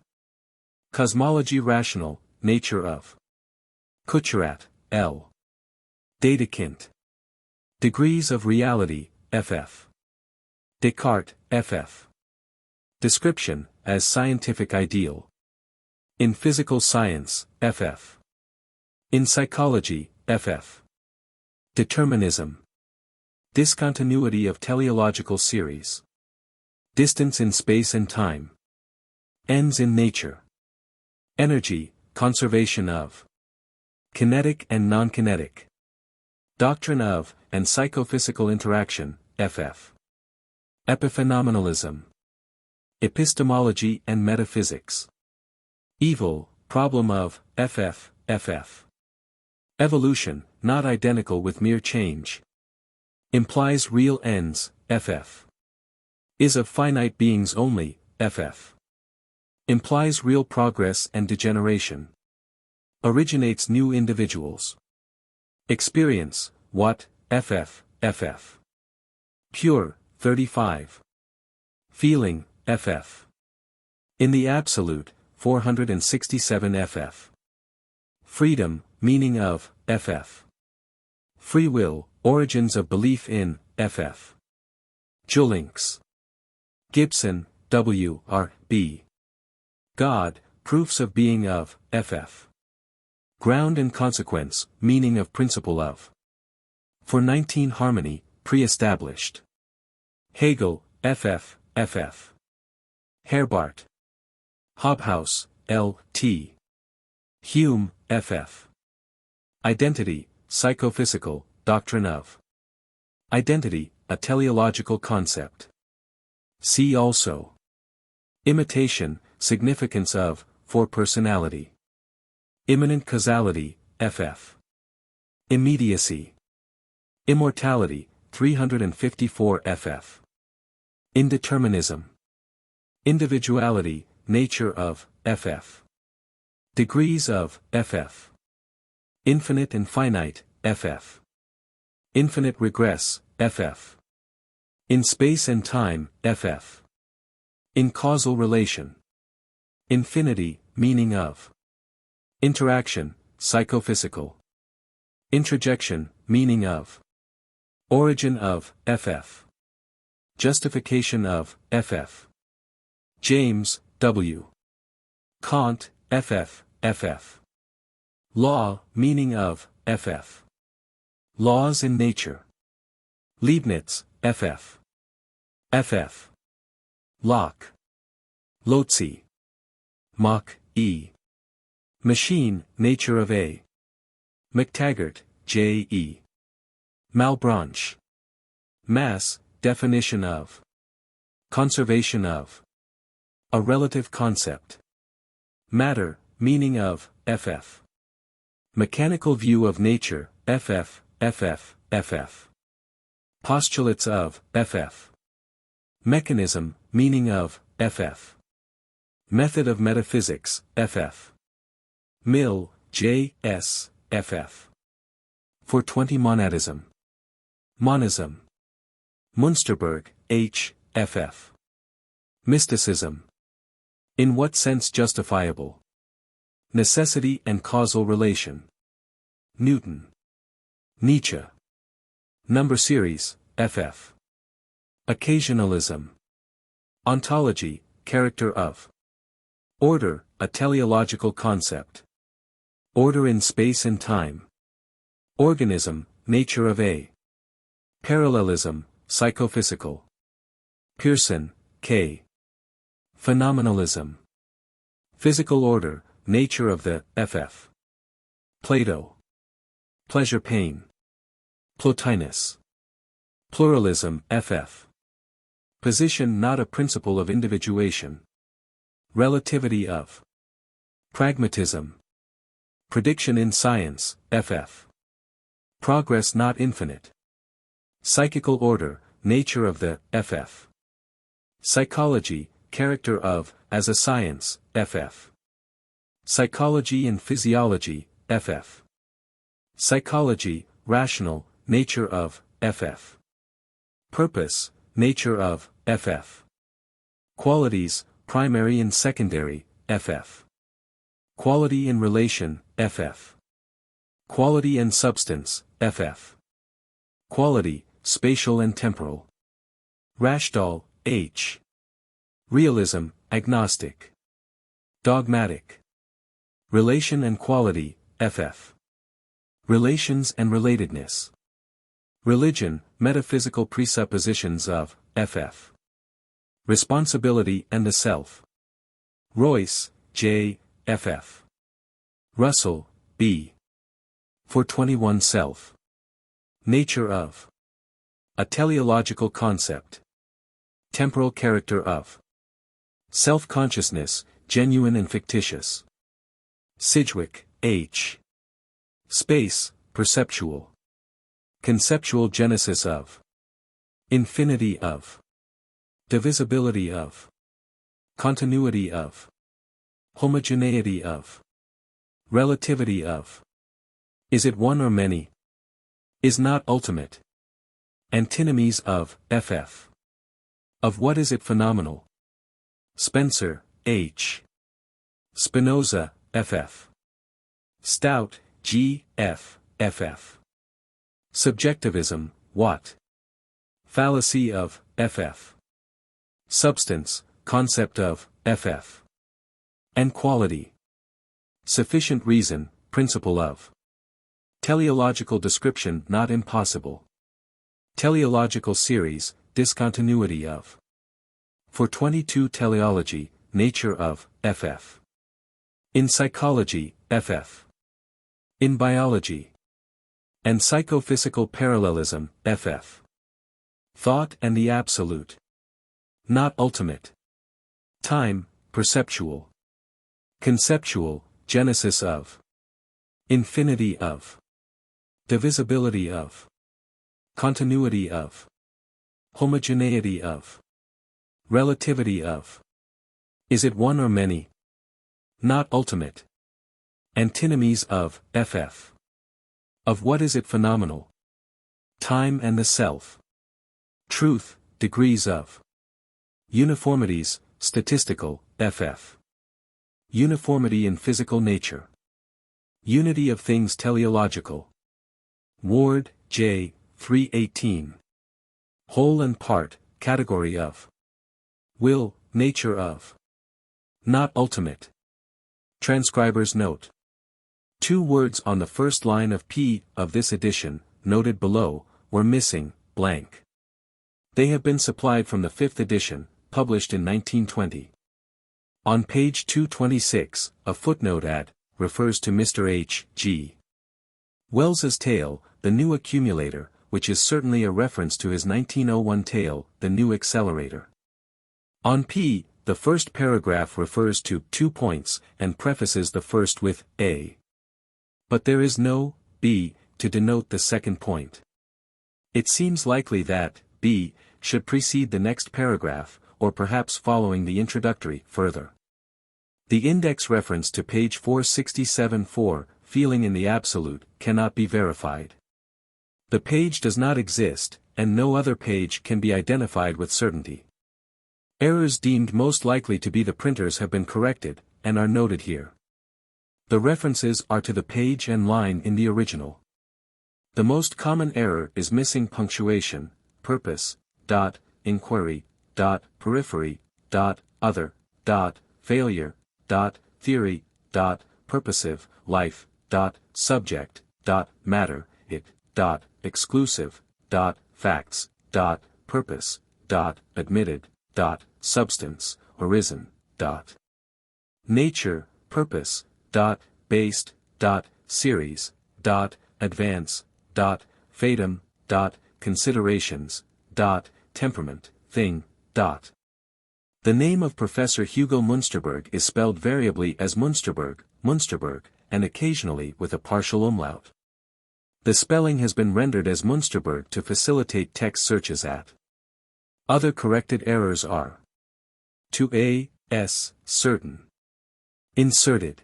Cosmology rational, nature of. Kucherat, L. Dedekind. Degrees of reality, ff. Descartes, ff. Description, as scientific ideal. In physical science, ff. In psychology, ff. Determinism. Discontinuity of teleological series. Distance in space and time. Ends in nature. Energy, conservation of. Kinetic and non-kinetic. Doctrine of, and psychophysical interaction, ff. Epiphenomenalism. Epistemology and metaphysics. Evil, problem of, ff. Evolution, not identical with mere change. Implies real ends, ff. Is of finite beings only, ff. Implies real progress and degeneration. Originates new individuals. Experience, what, ff. Pure, 35. Feeling, ff. In the absolute, 467 ff. Freedom, meaning of, ff. Free will, origins of belief in, ff. Julinx. Gibson, W. R. B. God, proofs of being of, ff. Ground and consequence, meaning of principle of. For 19 harmony, pre-established. Hegel, ff. Herbart. Hobhouse, L. T. Hume, ff. Identity, psychophysical, doctrine of. Identity, a teleological concept. See also. Imitation, significance of, for personality. Immanent causality, ff. Immediacy. Immortality, 354 ff. Indeterminism. Individuality, nature of, ff. Degrees of ff. Infinite and finite, ff. Infinite regress, ff. In space and time, ff. In causal relation. Infinity, meaning of. Interaction, psychophysical. Introjection, meaning of. Origin of, ff. Justification of, ff. James, W. Kant, ff. Law, meaning of, ff. Laws in nature. Leibniz, ff. Locke. Lotze. Mach, E. Machine, nature of A. McTaggart, J. E. Malebranche. Mass, definition of. Conservation of. A relative concept. Matter, meaning of, ff. Mechanical view of nature, ff. Postulates of, ff. Mechanism, meaning of, ff. Method of metaphysics, ff. Mill, J. S. ff. 420 Monadism. Monism. Munsterberg, H. ff. Mysticism. In what sense justifiable? Necessity and causal relation. Newton. Nietzsche. Number series, ff. Occasionalism. Ontology, character of. Order, a teleological concept. Order in space and time. Organism, nature of A. Parallelism, psychophysical. Pearson, K. Phenomenalism. Physical order, nature of the, ff. Plato. Pleasure-pain. Plotinus. Pluralism, ff. Position not a principle of individuation. Relativity of. Pragmatism. Prediction in science, ff. Progress not infinite. Psychical order, nature of the, ff. Psychology, character of, as a science, ff. Psychology and physiology, ff. Psychology, rational, nature of, ff. Purpose, nature of, ff. Qualities, primary and secondary, ff. Quality in relation, ff. Quality and substance, ff. Quality, spatial and temporal. Rashdall, H. Realism, agnostic. Dogmatic. Relation and quality, ff. Relations and relatedness. Religion, metaphysical presuppositions of, ff. Responsibility and the self. Royce, J. ff. Russell, B. 421 Self. Nature of. A teleological concept. Temporal character of. Self-consciousness, genuine and fictitious. Sidgwick, H. Space, perceptual. Conceptual genesis of. Infinity of. Divisibility of. Continuity of. Homogeneity of. Relativity of. Is it one or many? Is not ultimate. Antinomies of, ff. Of what is it phenomenal? Spencer, H. Spinoza, ff. Stout, G. F. ff. Subjectivism, Watt. Fallacy of, ff. Substance, concept of, ff. And quality. Sufficient reason, principle of. Teleological description not impossible. Teleological series, discontinuity of. 422 Teleology, nature of, ff. In psychology, ff. In biology. And psychophysical parallelism, ff. Thought and the absolute. Not ultimate. Time, perceptual. Conceptual, genesis of. Infinity of. Divisibility of. Continuity of. Homogeneity of. Relativity of. Is it one or many? Not ultimate. Antinomies of ff. Of what is it phenomenal? Time and the self. Truth, degrees of. Uniformities, statistical, ff. Uniformity in physical nature. Unity of things teleological. Ward, J. 318. Whole and part, category of. Will, nature of. Not ultimate. Transcriber's note. 2 words on the first line of P of this edition, noted below, were missing, blank. They have been supplied from the 5th edition, published in 1920. On page 226, a footnote at, refers to Mr. H. G. Wells's tale, The New Accumulator, which is certainly a reference to his 1901 tale, The New Accelerator. On P, the first paragraph refers to 2 points, and prefaces the first with A. But there is no B to denote the second point. It seems likely that B should precede the next paragraph, or perhaps following the introductory further. The index reference to page 467 for feeling in the absolute cannot be verified. The page does not exist, and no other page can be identified with certainty. Errors deemed most likely to be the printers have been corrected, and are noted here. The references are to the page and line in the original. The most common error is missing punctuation, purpose, dot, inquiry, dot, periphery, dot, other, dot, failure, dot, theory, dot, purposive, life, dot, subject, dot, matter, it, dot, exclusive, dot, facts, dot, purpose, dot, admitted, dot, substance, origin, dot, nature, purpose, dot, based, dot, series, dot, advance, dot, fatum, dot, considerations, dot, temperament, thing, dot. The name of Professor Hugo Münsterberg is spelled variably as Münsterberg, Münsterberg, and occasionally with a partial umlaut. The spelling has been rendered as Münsterberg to facilitate text searches at. Other corrected errors are to a, s, certain. Inserted.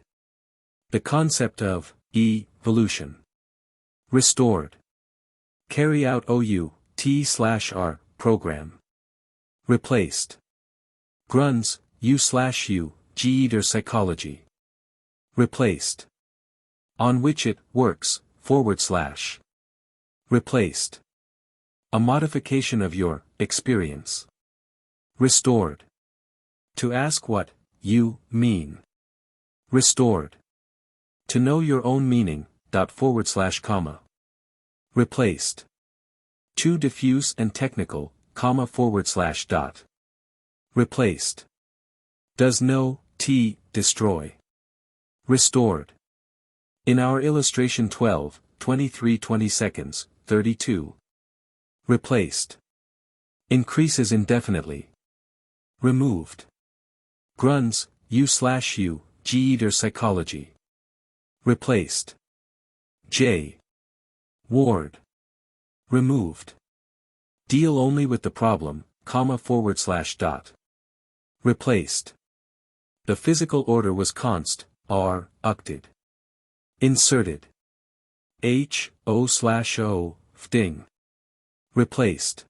The concept of evolution. Restored. Carry out OU/T/R program. Replaced. Grunz, U/U, G-Eater psychology. Replaced. On which it works, /. Replaced. A modification of your experience. Restored. To ask what you mean. Restored. To know your own meaning, /, Replaced. Too diffuse and technical, /, dot. Replaced. Does no destroy. Restored. In our illustration 12, 23 seconds, 32. Replaced. Increases indefinitely. Removed. Grunz, U/U, G-Eater psychology. Replaced. J. Ward. Removed. Deal only with the problem, /, dot. Replaced. The physical order was const, r, ucted. Inserted. H, O/O, fding. Replaced.